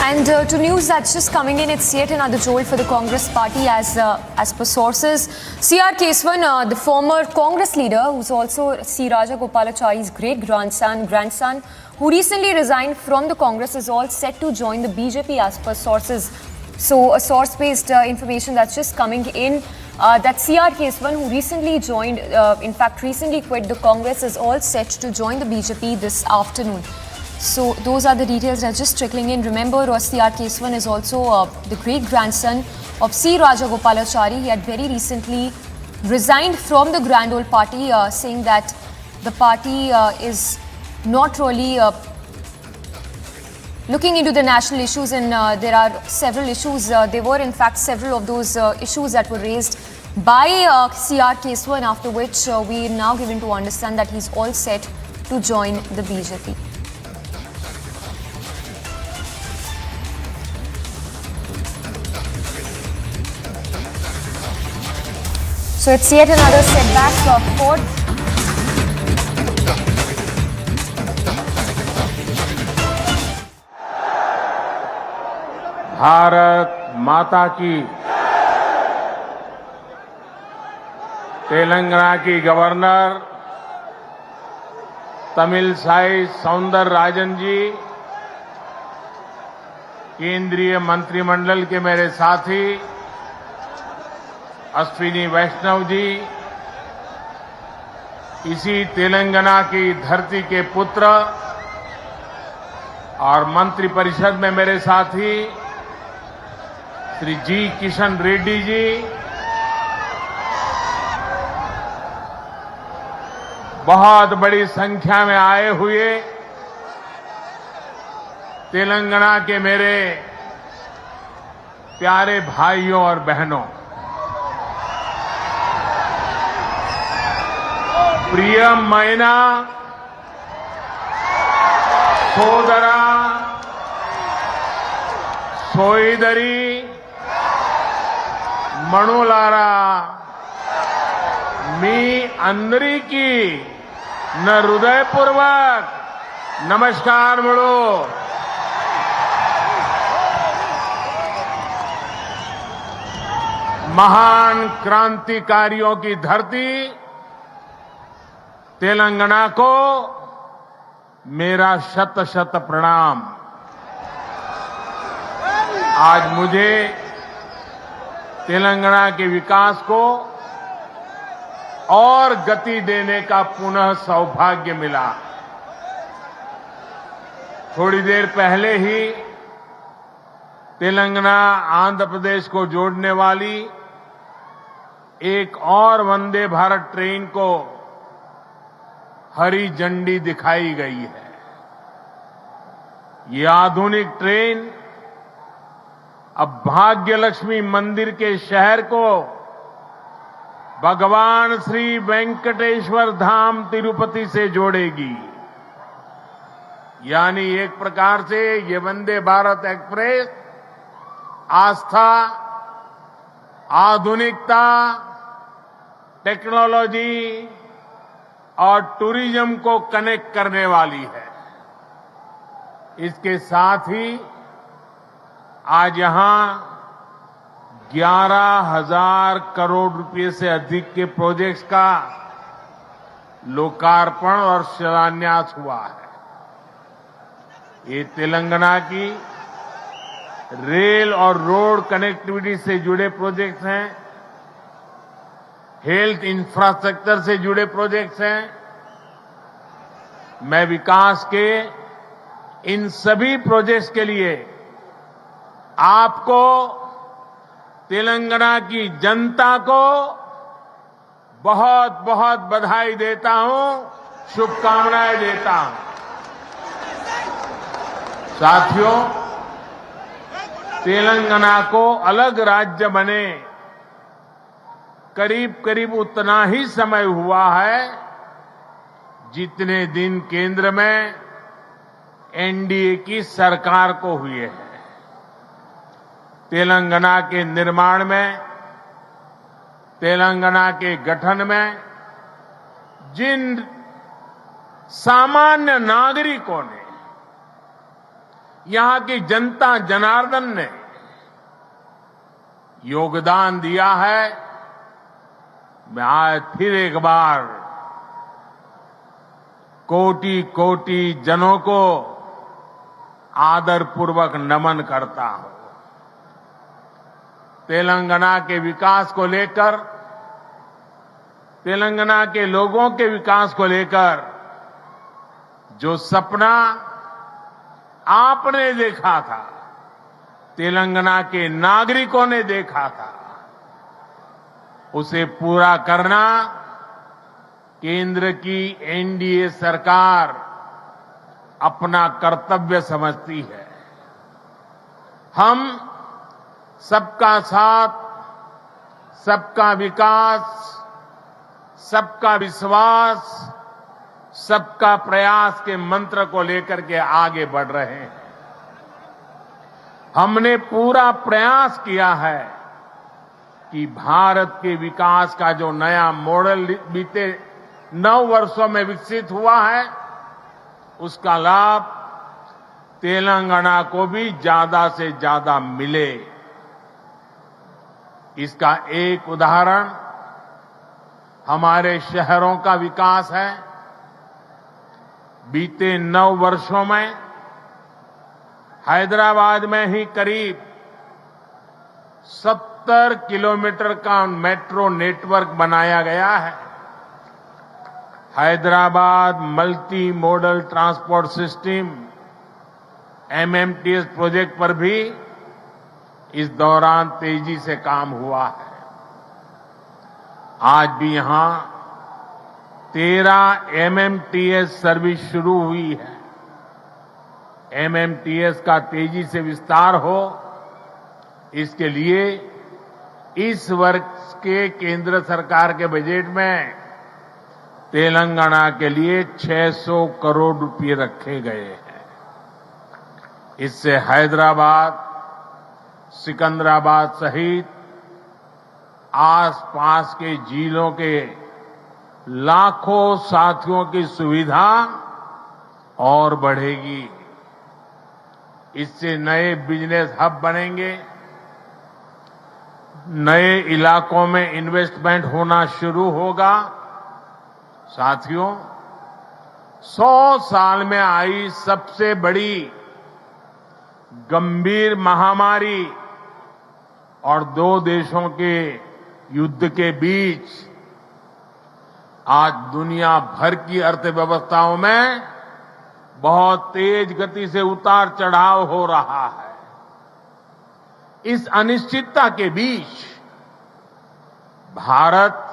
And to news that's just coming in, it's yet another jolt for the Congress party as per sources. C.R. Keswan, the former Congress leader, who's also C. Rajagopalachari's great-grandson, who recently resigned from the Congress, is all set to join the BJP as per sources. So a source-based information that's just coming in, that C.R. Keswan, who recently joined, in fact recently quit the Congress, is all set to join the BJP this afternoon. So those are the details that are just trickling in. Remember, C.R. Keswan is also the great-grandson of C. Rajagopalachari. He had very recently resigned from the Grand Old Party, saying that the party is not really looking into the national issues, and there are several issues. There were in fact several of those issues that were raised by C.R. Keswan, after which we are now given to understand that he's all set to join the BJP. So it's yet another setback for Bharat माता की। तेलंगाना की governor Tamilisai Soundararajan जी, केंद्रीय मंत्रिमंडल के मेरे साथी अश्विनी वैष्णव जी, इसी तेलंगाना की धरती के पुत्र और मंत्रिपरिषद में मेरे साथी श्री जी किशन रेड्डी जी, बहुत बड़ी संख्या में आए हुए तेलंगाना के मेरे प्यारे भाइयों और बहनों, प्रियमैना सोदरा सोईदरी मणुलारा मी अंदरिकी न हृदयपूर्वक नमस्कार म्हणू। महान क्रांतिकारियों की धरती तेलंगाना को मेरा शत शत प्रणाम। आज मुझे तेलंगाना के विकास को और गति देने का पुनः सौभाग्य मिला। थोड़ी देर पहले ही तेलंगाना आंध्र प्रदेश को जोड़ने वाली एक और वंदे भारत ट्रेन को हरी झंडी दिखाई गई है। ये आधुनिक ट्रेन अब भाग्यलक्ष्मी मंदिर के शहर को भगवान श्री वेंकटेश्वर धाम तिरुपति से जोड़ेगी। यानी एक प्रकार से ये वंदे भारत एक्सप्रेस आस्था, आधुनिकता, टेक्नोलॉजी और टूरिज्म को कनेक्ट करने वाली है। इसके साथ ही आज यहां 11,000 करोड़ रुपए से अधिक के प्रोजेक्ट्स का लोकार्पण और शिलान्यास हुआ है। ये तेलंगाना की रेल और रोड कनेक्टिविटी से जुड़े प्रोजेक्ट्स हैं, हेल्थ इंफ्रास्ट्रक्चर से जुड़े प्रोजेक्ट्स हैं। मैं विकास के इन सभी प्रोजेक्ट्स के लिए आपको, तेलंगाना की जनता को बहुत बहुत बधाई देता हूं, शुभकामनाएं देता हूं। साथियों, तेलंगाना को अलग राज्य बने करीब करीब उतना ही समय हुआ है जितने दिन केंद्र में एनडीए की सरकार को हुए हैं। तेलंगाना के निर्माण में, तेलंगाना के गठन में जिन सामान्य नागरिकों ने, यहां की जनता जनार्दन ने योगदान दिया है, मैं आज फिर एक बार कोटि कोटि जनों को आदरपूर्वक नमन करता हूं। तेलंगाना के विकास को लेकर, तेलंगाना के लोगों के विकास को लेकर जो सपना आपने देखा था, तेलंगाना के नागरिकों ने देखा था, उसे पूरा करना केंद्र की एनडीए सरकार अपना कर्तव्य समझती है। हम सबका साथ, सबका विकास, सबका विश्वास, सबका प्रयास के मंत्र को लेकर के आगे बढ़ रहे हैं। हमने पूरा प्रयास किया है कि भारत के विकास का जो नया मॉडल बीते 9 वर्षों में विकसित हुआ है, उसका लाभ तेलंगाना को भी ज्यादा से ज्यादा मिले। इसका एक उदाहरण हमारे शहरों का विकास है। बीते 9 वर्षों में हैदराबाद में ही करीब 70 किलोमीटर का मेट्रो नेटवर्क बनाया गया है। Hyderabad multi modal transport system MMTS project पर भी इस दौरान तेजी से काम हुआ है। आज भी यहां 13 एमएमटीएस सर्विस शुरू हुई है। एमएमटीएस का तेजी से विस्तार हो, इसके लिए इस वर्ष के केंद्र सरकार के बजट में तेलंगाना के लिए 600 करोड़ रुपए रखे गए हैं। इससे हैदराबाद, सिकंदराबाद सहित आसपास के जिलों के लाखों साथियों की सुविधा और बढ़ेगी। इससे नए बिजनेस हब बनेंगे। नए इलाकों में इन्वेस्टमेंट होना शुरू होगा। साथियों, 100 साल में आई सबसे बड़ी गंभीर महामारी और दो देशों के युद्ध के बीच आज दुनिया भर की अर्थव्यवस्थाओं में बहुत तेज गति से उतार चढ़ाव हो रहा है। इस अनिश्चितता के बीच भारत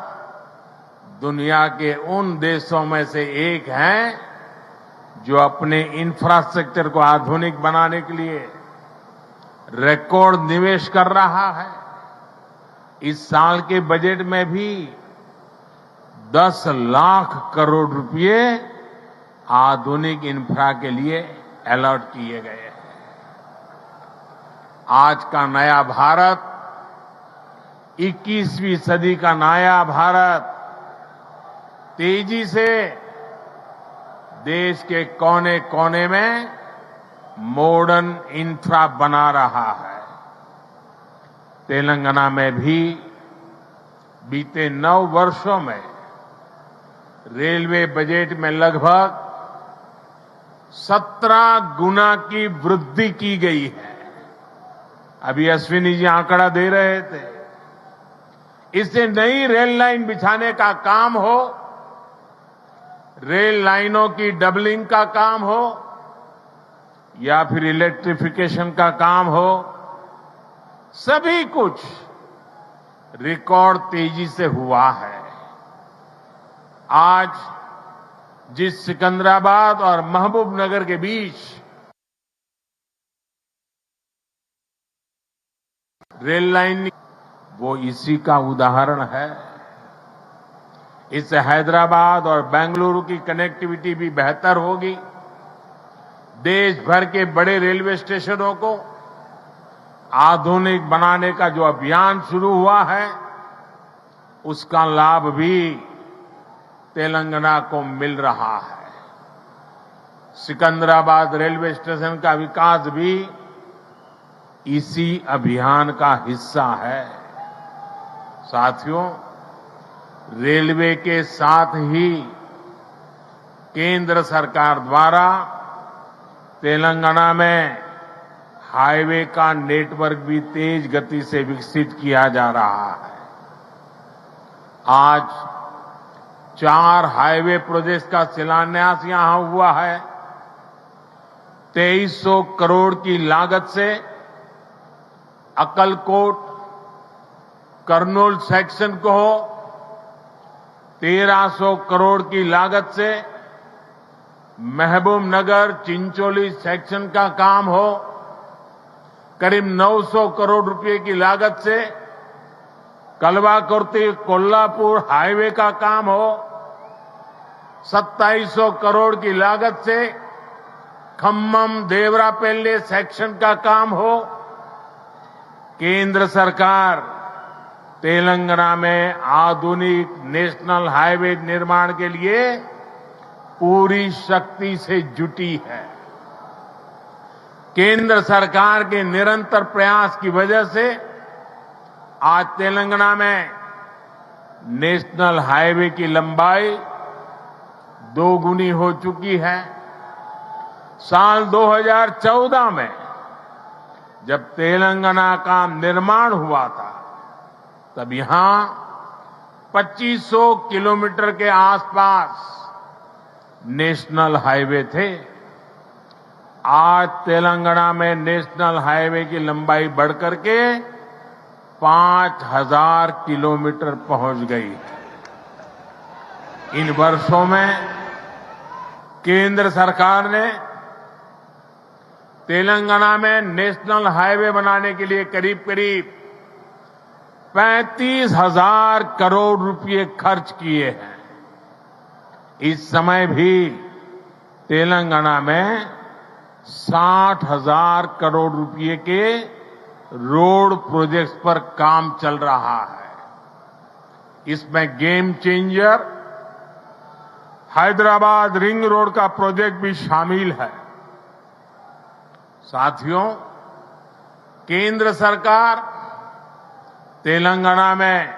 दुनिया के उन देशों में से एक है जो अपने इंफ्रास्ट्रक्चर को आधुनिक बनाने के लिए रिकॉर्ड निवेश कर रहा है। इस साल के बजट में भी 10 लाख करोड़ रुपए आधुनिक इंफ्रा के लिए अलॉट किए गए हैं। आज का नया भारत, 21वीं सदी का नया भारत तेजी से देश के कोने कोने में मॉडर्न इंफ्रा बना रहा है। तेलंगाना में भी बीते 9 वर्षों में रेलवे बजट में लगभग 17 गुना की वृद्धि की गई है। अभी अश्विनी जी आंकड़ा दे रहे थे। इससे नई रेल लाइन बिछाने का काम हो, रेल लाइनों की डबलिंग का काम हो या फिर इलेक्ट्रिफिकेशन का काम हो, सभी कुछ रिकॉर्ड तेजी से हुआ है। आज जिस सिकंदराबाद और महबूबनगर के बीच रेल लाइन, वो इसी का उदाहरण है। इससे हैदराबाद और बेंगलुरु की कनेक्टिविटी भी बेहतर होगी। देश भर के बड़े रेलवे स्टेशनों को आधुनिक बनाने का जो अभियान शुरू हुआ है, उसका लाभ भी तेलंगाना को मिल रहा है। सिकंदराबाद रेलवे स्टेशन का विकास भी इसी अभियान का हिस्सा है। साथियों, रेलवे के साथ ही केंद्र सरकार द्वारा तेलंगाना में हाईवे का नेटवर्क भी तेज गति से विकसित किया जा रहा है। आज 4 हाईवे प्रोजेक्ट का शिलान्यास यहां हुआ है। 2300 करोड़ की लागत से अक्कलकोट कर्नूल सेक्शन को हो, 1300 करोड़ की लागत से महबूबनगर चिंचोली सेक्शन का काम हो, करीब 900 करोड़ रुपए की लागत से कलवाकुर्ती कोल्हापुर हाईवे का काम हो, 2700 करोड़ की लागत से खम्मम देवरापल्ली सेक्शन का काम हो। केंद्र सरकार तेलंगाना में आधुनिक नेशनल हाईवे निर्माण के लिए पूरी शक्ति से जुटी है। केंद्र सरकार के निरंतर प्रयास की वजह से आज तेलंगाना में नेशनल हाईवे की लंबाई 2 गुनी हो चुकी है। साल 2014 में जब तेलंगाना का निर्माण हुआ था, तब यहां 2500 किलोमीटर के आसपास नेशनल हाईवे थे। आज तेलंगाना में नेशनल हाईवे की लंबाई बढ़कर के 5000 किलोमीटर पहुंच गई है। इन वर्षों में केंद्र सरकार ने तेलंगाना में नेशनल हाईवे बनाने के लिए करीब करीब 35,000 करोड़ रुपए खर्च किए हैं। इस समय भी तेलंगाना में 60,000 करोड़ रुपए के रोड प्रोजेक्ट्स पर काम चल रहा है। इसमें game changer Hyderabad ring road का प्रोजेक्ट भी शामिल है। साथियों, केंद्र सरकार तेलंगाना में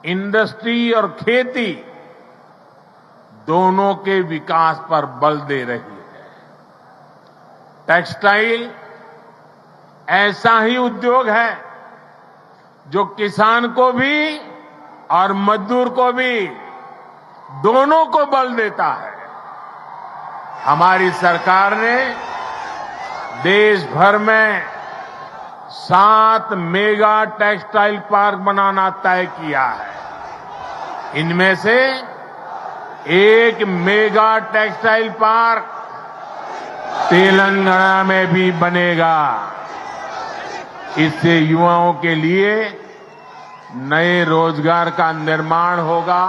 इंडस्ट्री और खेती दोनों के विकास पर बल दे रही है। टेक्सटाइल ऐसा ही उद्योग है जो किसान को भी और मजदूर को भी दोनों को बल देता है। हमारी सरकार ने देश भर में 7 मेगा टेक्सटाइल पार्क बनाना तय किया है। इनमें से एक मेगा टेक्सटाइल पार्क तेलंगाना में भी बनेगा। इससे युवाओं के लिए नए रोजगार का निर्माण होगा।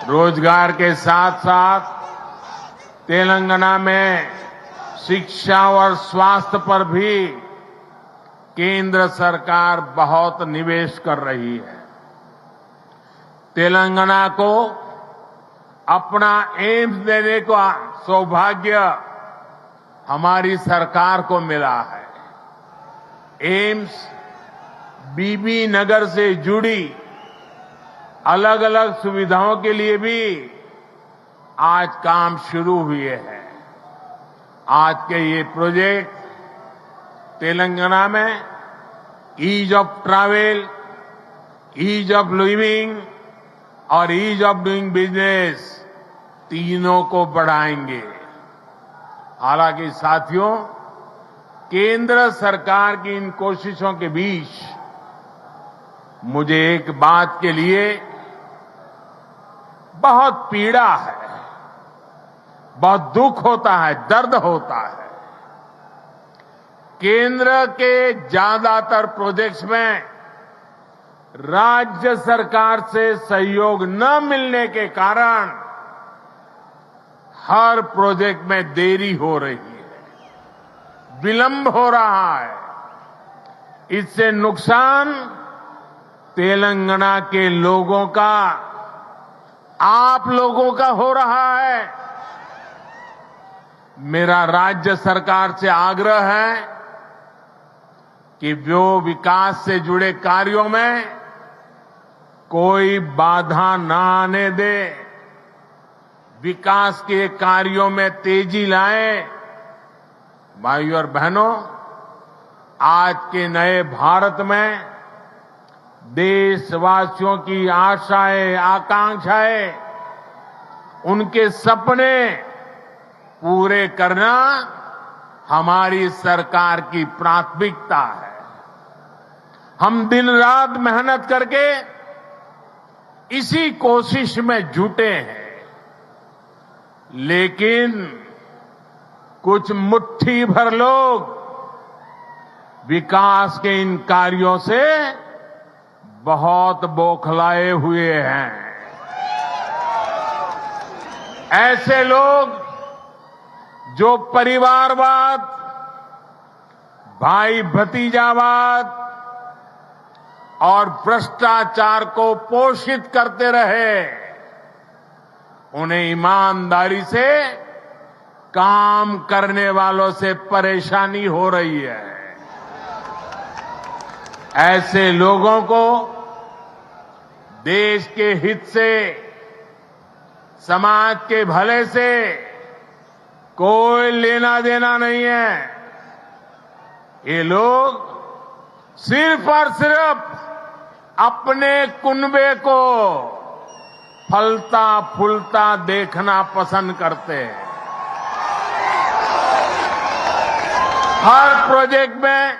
रोजगार के साथ साथ तेलंगाना में शिक्षा और स्वास्थ्य पर भी केंद्र सरकार बहुत निवेश कर रही है। तेलंगाना को अपना एम्स देने का सौभाग्य हमारी सरकार को मिला है। एम्स बीबी नगर से जुड़ी अलग अलग सुविधाओं के लिए भी आज काम शुरू हुए हैं। आज के ये प्रोजेक्ट तेलंगाना में ease of travel, ease of living और ईज ऑफ डूइंग बिजनेस तीनों को बढ़ाएंगे। हालांकि साथियों, केंद्र सरकार की इन कोशिशों के बीच मुझे एक बात के लिए बहुत पीड़ा है, बहुत दुख होता है, दर्द होता है। केंद्र के ज्यादातर प्रोजेक्ट्स में राज्य सरकार से सहयोग न मिलने के कारण हर प्रोजेक्ट में देरी हो रही है, विलंब हो रहा है। इससे नुकसान तेलंगाना के लोगों का, आप लोगों का हो रहा है। मेरा राज्य सरकार से आग्रह है कि वो विकास से जुड़े कार्यों में कोई बाधा न आने दे, विकास के कार्यों में तेजी लाए। भाइयों और बहनों, आज के नए भारत में देशवासियों की आशाएं, आकांक्षाएं, उनके सपने पूरे करना हमारी सरकार की प्राथमिकता है। हम दिन रात मेहनत करके इसी कोशिश में जुटे हैं, लेकिन कुछ मुट्ठी भर लोग विकास के इन कार्यों से बहुत बौखलाए हुए हैं। ऐसे लोग जो परिवारवाद, भाई भतीजावाद और भ्रष्टाचार को पोषित करते रहे, उन्हें ईमानदारी से काम करने वालों से परेशानी हो रही है। ऐसे लोगों को देश के हित से, समाज के भले से कोई लेना देना नहीं है। ये लोग सिर्फ और सिर्फ अपने कुनबे को फलता फूलता देखना पसंद करते हैं। हर प्रोजेक्ट में,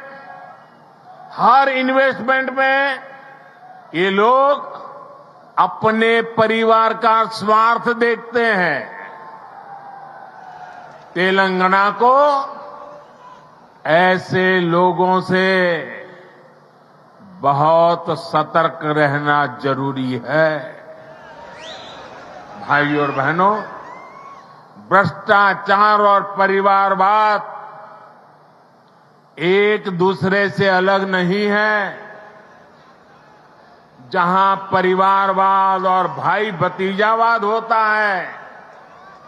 हर इन्वेस्टमेंट में ये लोग अपने परिवार का स्वार्थ देखते हैं। तेलंगाना को ऐसे लोगों से बहुत सतर्क रहना जरूरी है। भाइयों और बहनों, भ्रष्टाचार और परिवारवाद एक दूसरे से अलग नहीं है। जहां परिवारवाद और भाई भतीजावाद होता है,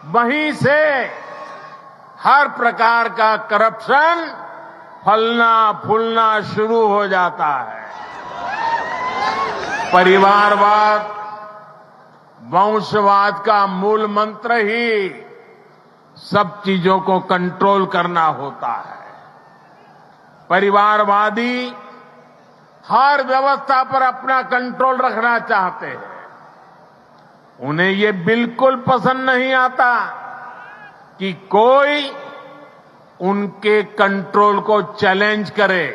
वहीं से हर प्रकार का करप्शन फलना फूलना शुरू हो जाता है। परिवारवाद, वंशवाद का मूल मंत्र ही सब चीजों को कंट्रोल करना होता है। परिवारवादी हर व्यवस्था पर अपना कंट्रोल रखना चाहते हैं। उन्हें ये बिल्कुल पसंद नहीं आता कि कोई उनके कंट्रोल को चैलेंज करे।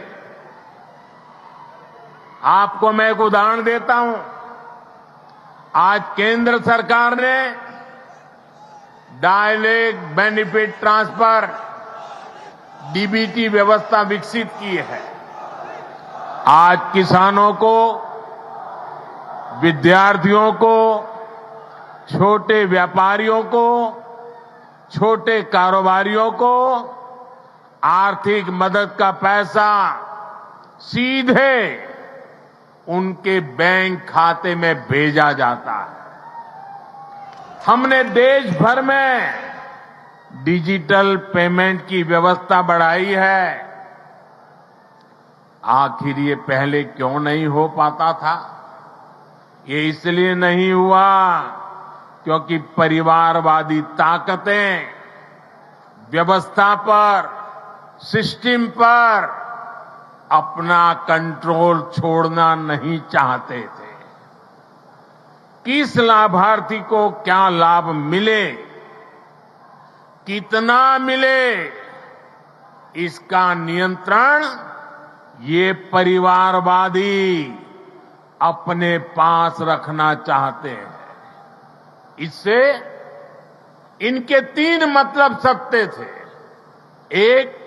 आपको मैं एक उदाहरण देता हूं। आज केंद्र सरकार ने डायरेक्ट बेनिफिट ट्रांसफर डीबीटी व्यवस्था विकसित की है। आज किसानों को, विद्यार्थियों को, छोटे व्यापारियों को, छोटे कारोबारियों को आर्थिक मदद का पैसा सीधे उनके बैंक खाते में भेजा जाता है। हमने देश भर में डिजिटल पेमेंट की व्यवस्था बढ़ाई है। आखिर ये पहले क्यों नहीं हो पाता था? ये इसलिए नहीं हुआ क्योंकि परिवारवादी ताकतें व्यवस्था पर, सिस्टम पर अपना कंट्रोल छोड़ना नहीं चाहते थे। किस लाभार्थी को क्या लाभ मिले, कितना मिले, इसका नियंत्रण ये परिवारवादी अपने पास रखना चाहते हैं। इससे इनके तीन मतलब सत्य थे। एक,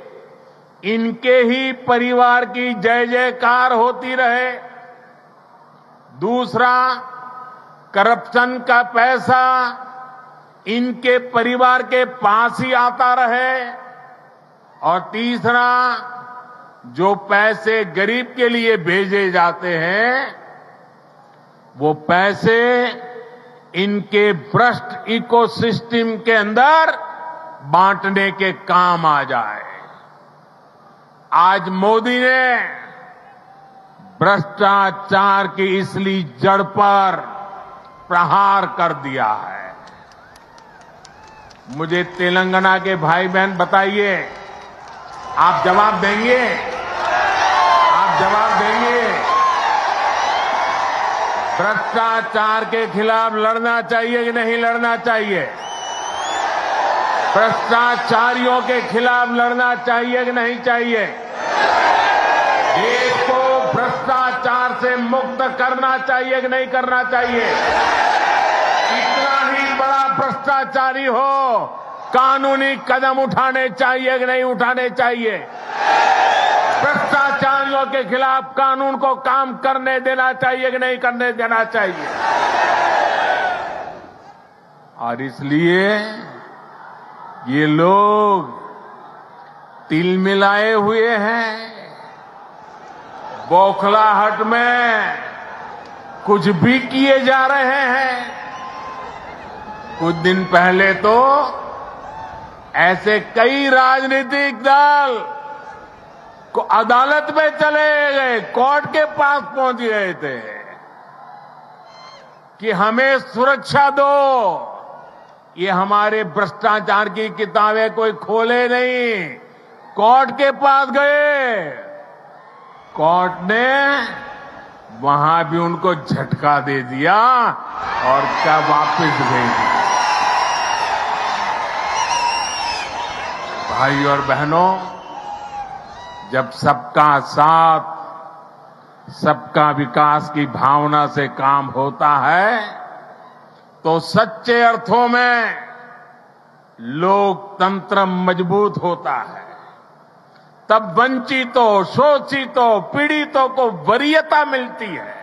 इनके ही परिवार की जय जयकार होती रहे। दूसरा, करप्शन का पैसा इनके परिवार के पास ही आता रहे। और तीसरा, जो पैसे गरीब के लिए भेजे जाते हैं वो पैसे इनके भ्रष्ट इकोसिस्टम के अंदर बांटने के काम आ जाए। आज मोदी ने भ्रष्टाचार की इसलिए जड़ पर प्रहार कर दिया है। मुझे तेलंगाना के भाई बहन बताइए, आप जवाब देंगे? आप जवाब देंगे? भ्रष्टाचार के खिलाफ लड़ना चाहिए कि नहीं लड़ना चाहिए? भ्रष्टाचारियों के खिलाफ लड़ना चाहिए कि नहीं चाहिए? देश को भ्रष्टाचार से मुक्त करना चाहिए कि नहीं करना चाहिए? कितना ही बड़ा भ्रष्टाचारी हो, कानूनी कदम उठाने चाहिए कि नहीं उठाने चाहिए? भ्रष्टाचारियों के खिलाफ कानून को काम करने देना चाहिए कि नहीं करने देना चाहिए? और इसलिए ये लोग तिल मिलाए हुए हैं। बौखलाहट में कुछ भी किए जा रहे हैं। कुछ दिन पहले तो ऐसे कई राजनीतिक दल को अदालत में चले गए, कोर्ट के पास पहुंच गए थे कि हमें सुरक्षा दो। ये हमारे भ्रष्टाचार की किताबें कोई खोले नहीं, कोर्ट के पास गए। कोर्ट ने वहां भी उनको झटका दे दिया और क्या वापस भेज दिया। भाई और बहनों, जब सबका साथ, सबका विकास की भावना से काम होता है तो सच्चे अर्थों में लोकतंत्र मजबूत होता है। तब वंचितों, शोषितों, पीड़ितों को वरीयता मिलती है।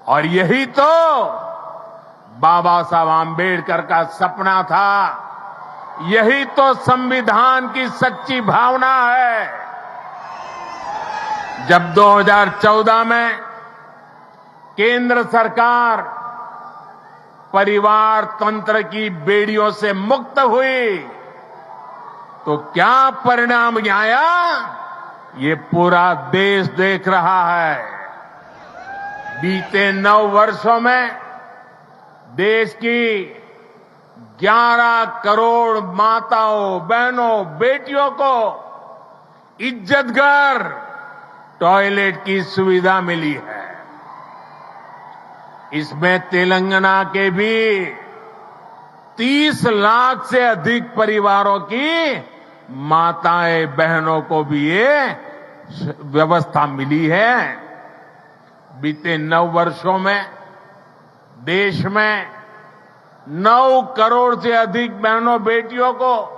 और यही तो बाबा साहब आम्बेडकर का सपना था। यही तो संविधान की सच्ची भावना है। जब 2014 में केंद्र सरकार परिवार तंत्र की बेड़ियों से मुक्त हुई तो क्या परिणाम आया, ये पूरा देश देख रहा है। बीते 9 वर्षों में देश की 11 करोड़ माताओं, बहनों, बेटियों को इज्जतघर टॉयलेट की सुविधा मिली है। इसमें तेलंगाना के भी 30 लाख से अधिक परिवारों की माताएं, बहनों को भी ये व्यवस्था मिली है। बीते 9 वर्षों में देश में 9 करोड़ से अधिक बहनों, बेटियों को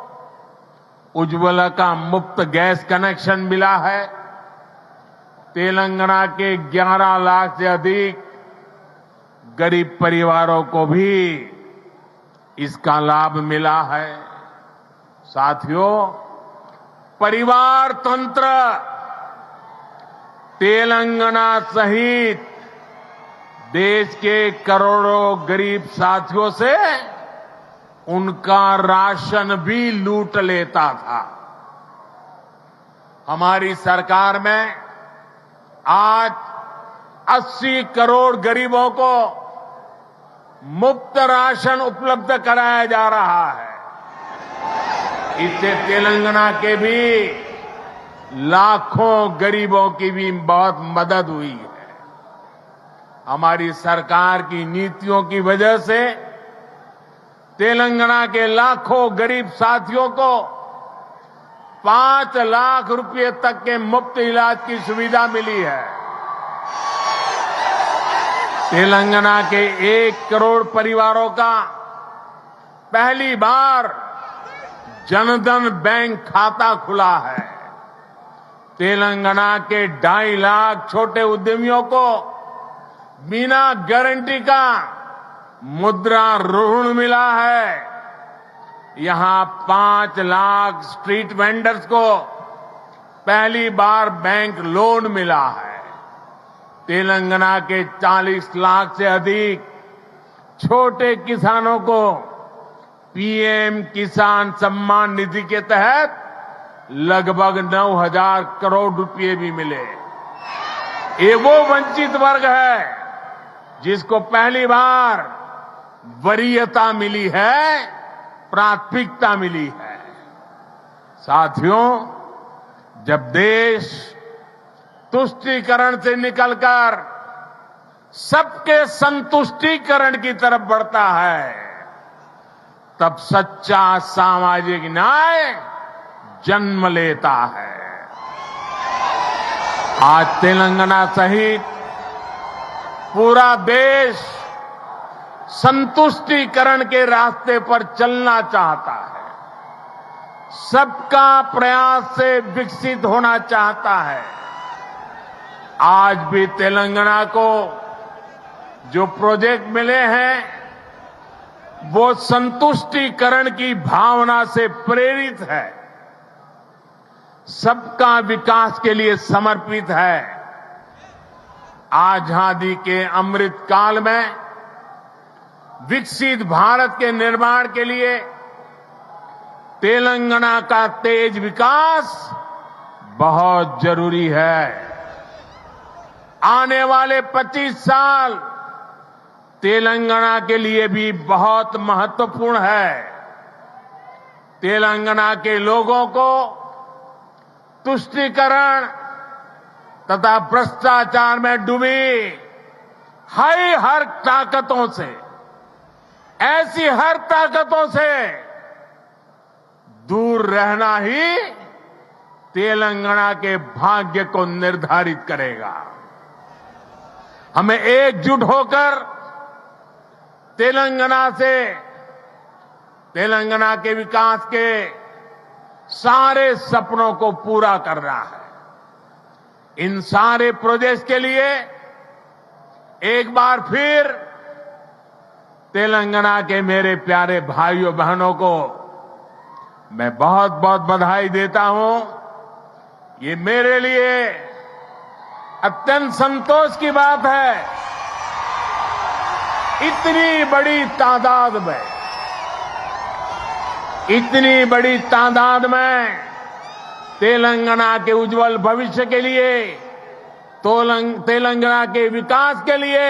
उज्ज्वला का मुफ्त गैस कनेक्शन मिला है। तेलंगाना के 11 लाख से अधिक गरीब परिवारों को भी इसका लाभ मिला है। साथियों, परिवार तंत्र तेलंगाना सहित देश के करोड़ों गरीब साथियों से उनका राशन भी लूट लेता था। हमारी सरकार में आज 80 करोड़ गरीबों को मुफ्त राशन उपलब्ध कराया जा रहा है। इससे तेलंगाना के भी लाखों गरीबों की भी बहुत मदद हुई है। हमारी सरकार की नीतियों की वजह से तेलंगाना के लाखों गरीब साथियों को 5 लाख रुपए तक के मुफ्त इलाज की सुविधा मिली है। तेलंगाना के 1 करोड़ परिवारों का पहली बार जनधन बैंक खाता खुला है। तेलंगाना के 2.5 लाख छोटे उद्यमियों को बिना गारंटी का मुद्रा ऋण मिला है। यहां 5 लाख स्ट्रीट वेंडर्स को पहली बार बैंक लोन मिला है। तेलंगाना के 40 लाख से अधिक छोटे किसानों को पीएम किसान सम्मान निधि के तहत लगभग 9,000 करोड़ रुपए भी मिले। ये वो वंचित वर्ग है जिसको पहली बार वरीयता मिली है, प्राथमिकता मिली है। साथियों, जब देश तुष्टीकरण से निकलकर सबके संतुष्टीकरण की तरफ बढ़ता है, तब सच्चा सामाजिक न्याय जन्म लेता है। आज तेलंगाना सहित पूरा देश संतुष्टीकरण के रास्ते पर चलना चाहता है। सबका प्रयास से विकसित होना चाहता है। आज भी तेलंगाना को जो प्रोजेक्ट मिले हैं वो संतुष्टीकरण की भावना से प्रेरित है, सबका विकास के लिए समर्पित है। आजादी के अमृत काल में विकसित भारत के निर्माण के लिए तेलंगाना का तेज विकास बहुत जरूरी है। आने वाले 25 साल तेलंगाना के लिए भी बहुत महत्वपूर्ण है। तेलंगाना के लोगों को तुष्टीकरण तथा भ्रष्टाचार में डूबी हर ताकतों से, ऐसी हर ताकतों से दूर रहना ही तेलंगाना के भाग्य को निर्धारित करेगा। हमें एकजुट होकर तेलंगाना के विकास के सारे सपनों को पूरा करना है। इन सारे प्रोजेक्ट्स के लिए एक बार फिर तेलंगाना के मेरे प्यारे भाइयों बहनों को मैं बहुत बहुत बधाई देता हूं। ये मेरे लिए अत्यंत संतोष की बात है, इतनी बड़ी तादाद में तेलंगाना के उज्जवल भविष्य के लिए तेलंगाना के विकास के लिए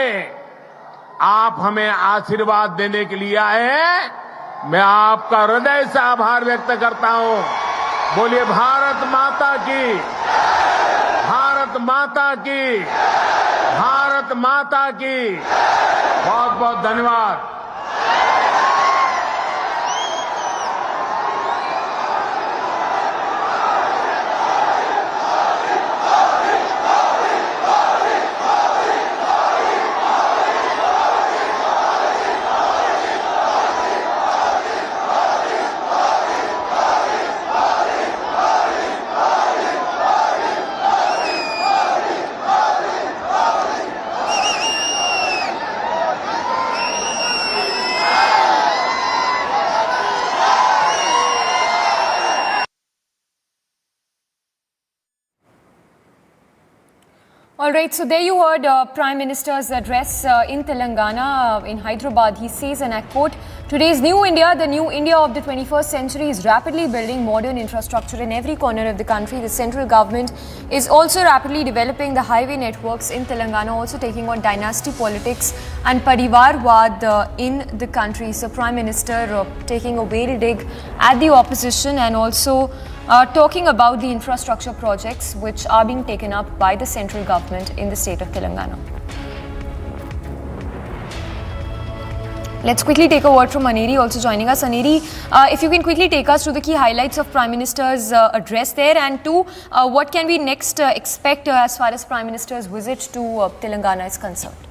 आप हमें आशीर्वाद देने के लिए आए हैं। मैं आपका हृदय से आभार व्यक्त करता हूं। बोलिए भारत माता की, भारत माता की, भारत माता की। बहुत बहुत धन्यवाद। All right, so there you heard Prime Minister's address in Telangana, in Hyderabad. He says, and I quote, "Today's new India, the new India of the 21st century, is rapidly building modern infrastructure in every corner of the country. The central government is also rapidly developing the highway networks in Telangana, also taking on dynasty politics and parivarwad in the country." So Prime Minister taking a whale dig at the opposition and also talking about the infrastructure projects which are being taken up by the central government in the state of Telangana. Let's quickly take a word from Aneri also joining us. Aneri, if you can quickly take us through the key highlights of Prime Minister's address there, and two, what can we next expect as far as Prime Minister's visit to Telangana is concerned?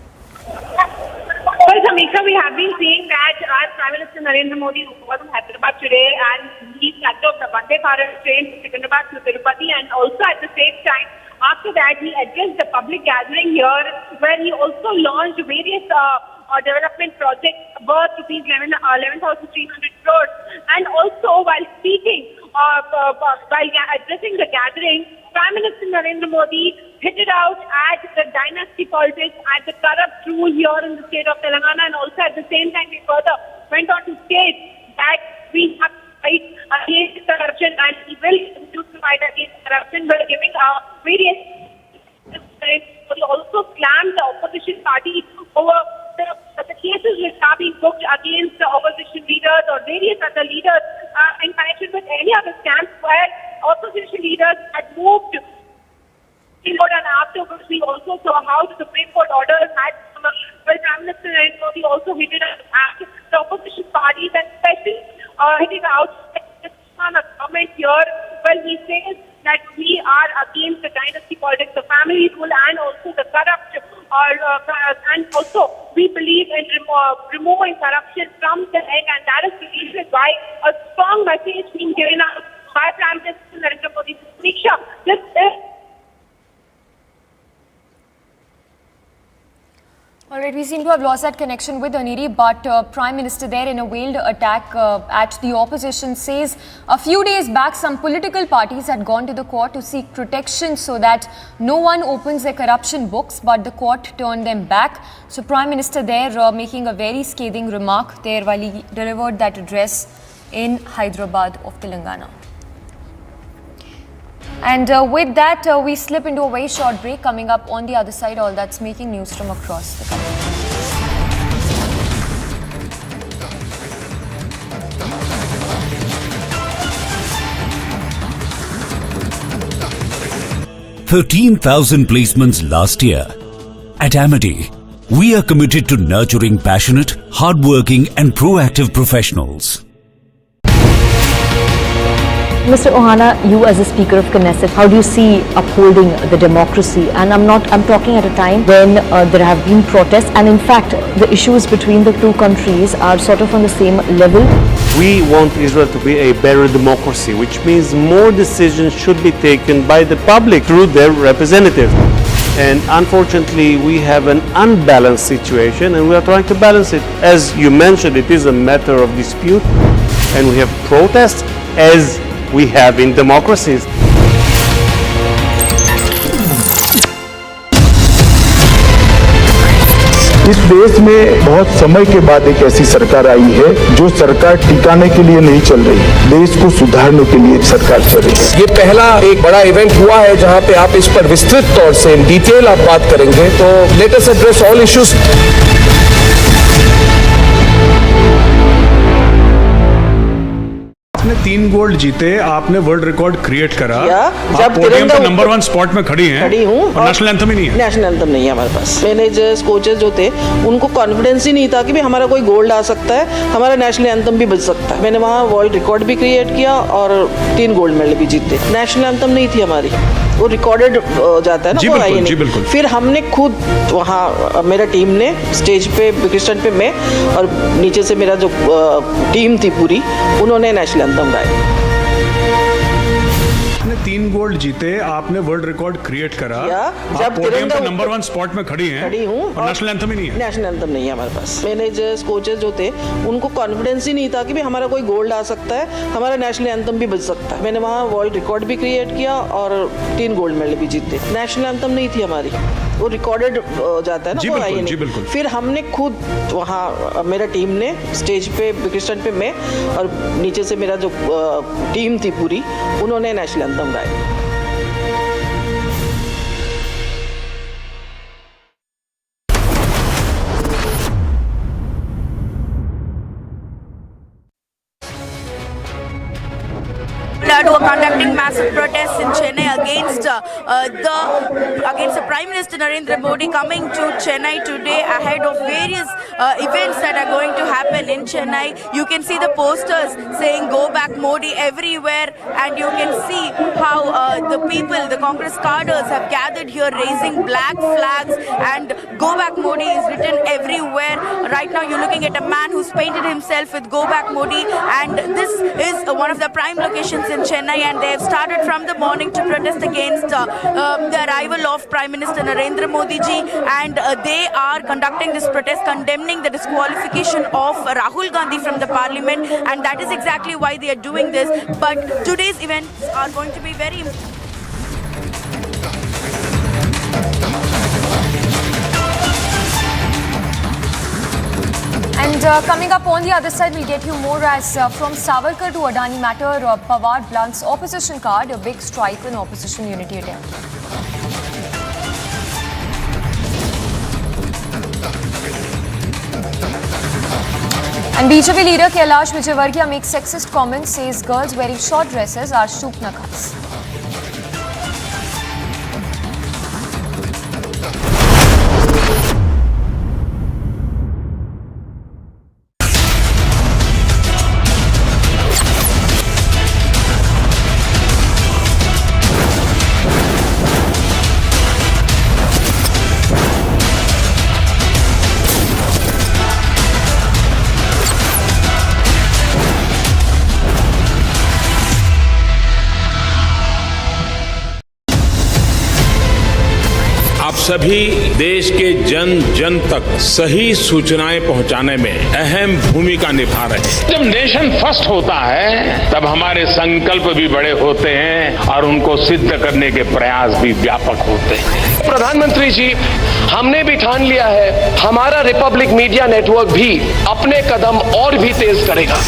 Well, Samiksha, we have been seeing that our Prime Minister Narendra Modi was in Hyderabad today and he started off the Vande Bharat train to Secunderabad to Tirupati, and also at the same time, after that, he addressed the public gathering here where he also launched various development projects worth rupees 11,300 crores. And also, while speaking, while addressing the gathering, Prime Minister Narendra Modi hit it out at the dynasty politics, at the corrupt rule here in the state of Telangana, and also at the same time he further went on to state that we have to fight against corruption and he will continue to fight against corruption by giving various. He also slammed the opposition party over the cases which are being booked against the opposition leaders or various other leaders in connection with any other scams where opposition leaders had moved. And afterwards, we also saw how the Supreme Court orders had come up. Well, Prime Minister Narendra Modi also hinted at the opposition parties and especially hitting out on a comment here. Well, he says that we are against the dynasty politics, the family rule, and also the corrupt. And also, we believe in removing corruption from the head, and that is the reason why a strong message being given out by Prime Minister Narendra Modi. Samiksha, this is. All right, we seem to have lost that connection with Aneri, but Prime Minister there in a veiled attack at the opposition says a few days back some political parties had gone to the court to seek protection so that no one opens their corruption books, but the court turned them back. So Prime Minister there making a very scathing remark there while he delivered that address in Hyderabad of Telangana. And with that, we slip into a very short break. Coming up on the other side, all that's making news from across the country. 13,000 placements last year. At Amity, we are committed to nurturing passionate, hardworking and proactive professionals. Mr. Ohana, you as a Speaker of Knesset, how do you see upholding the democracy? And I'm talking at a time when there have been protests, and in fact the issues between the two countries are sort of on the same level. We want Israel to be a better democracy, which means more decisions should be taken by the public through their representatives. And unfortunately, we have an unbalanced situation and we are trying to balance it. As you mentioned, it is a matter of dispute and we have protests as we have in democracies. इस देश में बहुत समय के बाद एक ऐसी सरकार आई है जो सरकार टिकाने के लिए नहीं चल रही, देश को सुधारने के लिए सरकार चल रही है। ये पहला एक बड़ा इवेंट हुआ है जहां पे आप इस पर विस्तृत तौर से इन डिटेल आप बात करेंगे, तो let us address all issues. आपने 3 गोल्ड जीते, आपने वर्ल्ड रिकॉर्ड क्रिएट करा, जब पोडियम पे नंबर 1 स्पॉट में खड़ी हूँ और नेशनल एंथम ही नहीं है। नेशनल एंथम नहीं है हमारे पास। मैनेजर्स कोचेस जो थे उनको कॉन्फिडेंस ही नहीं था कि भी हमारा कोई गोल्ड आ सकता है, हमारा नेशनल एंथम भी बच सकता है। मैंने वहाँ वर्ल्ड रिकॉर्ड भी क्रिएट किया और 3 गोल्ड मेडल भी जीते। नेशनल एंथम नहीं थी हमारी, वो रिकॉर्डेड जाता है ना, वो आई नहीं। फिर हमने खुद वहाँ मेरा टीम ने स्टेज पे क्रिस्टन पे मैं और नीचे से मेरा जो टीम थी पूरी, उन्होंने नेशनल एंथम गाया। आपने 3 गोल्ड जीते, आपने वर्ल्ड रिकॉर्ड क्रिएट करा, जब पोडियम पे नंबर 1 स्पॉट में खड़ी हूँ और नेशनल एंथम ही नहीं है। नेशनल एंथम नहीं है हमारे पास। मैनेजर्स कोचेस जो थे उनको कॉन्फिडेंस ही नहीं था कि भी हमारा कोई गोल्ड आ सकता है, हमारा नेशनल एंथम भी बच सकता है। मैंने वहाँ वर्ल्ड रिकॉर्ड भी क्रिएट किया और 3 गोल्ड मेडल भी जीते। नेशनल एंथम नहीं थी हमारी, वो रिकॉर्डेड जाता है ना, वो आई नहीं। फिर हमने खुद वहाँ मेरा टीम ने स्टेज पे क्रिस्टन पे मैं और नीचे से मेरा जो टीम थी पूरी, उन्होंने नेशनल एंथम गाया। Who are conducting massive protests in Chennai against the Prime Minister Narendra Modi coming to Chennai today ahead of various events that are going to happen in Chennai. You can see the posters saying "Go Back Modi" everywhere, and you can see how the people, the Congress cadres, have gathered here raising black flags, and "Go Back Modi" is written everywhere. Right now, you're looking at a man who's painted himself with "Go Back Modi," and this is one of the prime locations in Chennai, and they have started from the morning to protest against the arrival of Prime Minister Narendra Modi ji, and they are conducting this protest condemning the disqualification of Rahul Gandhi from the parliament, and that is exactly why they are doing this. But today's events are going to be very important. And coming up on the other side, we'll get you more as from Savarkar to Adani matter, Pawar blunts opposition card, a big strike in opposition unity attempt. And BJP leader Kailash Vijayvargiya makes sexist comments, says girls wearing short dresses are shukna khas. सभी देश के जन जन तक सही सूचनाएं पहुंचाने में अहम भूमिका निभा रहे हैं। जब नेशन फर्स्ट होता है तब हमारे संकल्प भी बड़े होते हैं और उनको सिद्ध करने के प्रयास भी व्यापक होते हैं। प्रधानमंत्री जी, हमने भी ठान लिया है, हमारा रिपब्लिक मीडिया नेटवर्क भी अपने कदम और भी तेज करेगा।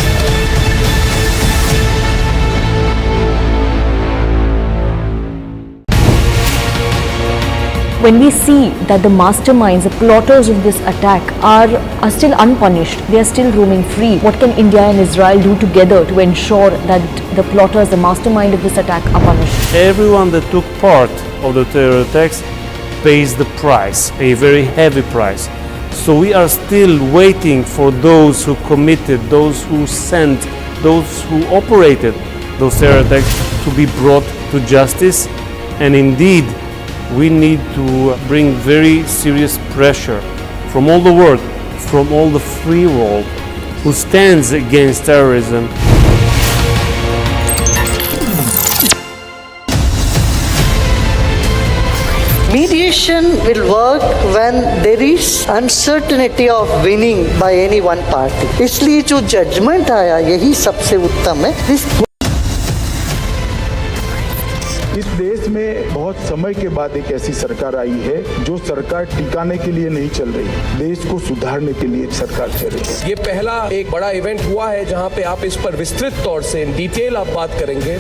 When we see that the masterminds, the plotters of this attack are still unpunished, they are still roaming free, what can India and Israel do together to ensure that the plotters, the mastermind of this attack are punished? Everyone that took part of the terror attacks pays the price, a very heavy price. So we are still waiting for those who committed, those who sent, those who operated those terror attacks to be brought to justice. And indeed, we need to bring very serious pressure from all the world, from all the free world who stands against terrorism. Mediation will work when there is uncertainty of winning by any one party. इसलिए जो judgement आया यही सबसे उत्तम है. इस देश में बहुत समय के बाद एक ऐसी सरकार आई है जो सरकार टिकाने के लिए नहीं चल रही, देश को सुधारने के लिए सरकार चल रही है। ये पहला एक बड़ा इवेंट हुआ है जहां पे आप इस पर विस्तृत तौर से डिटेल आप बात करेंगे।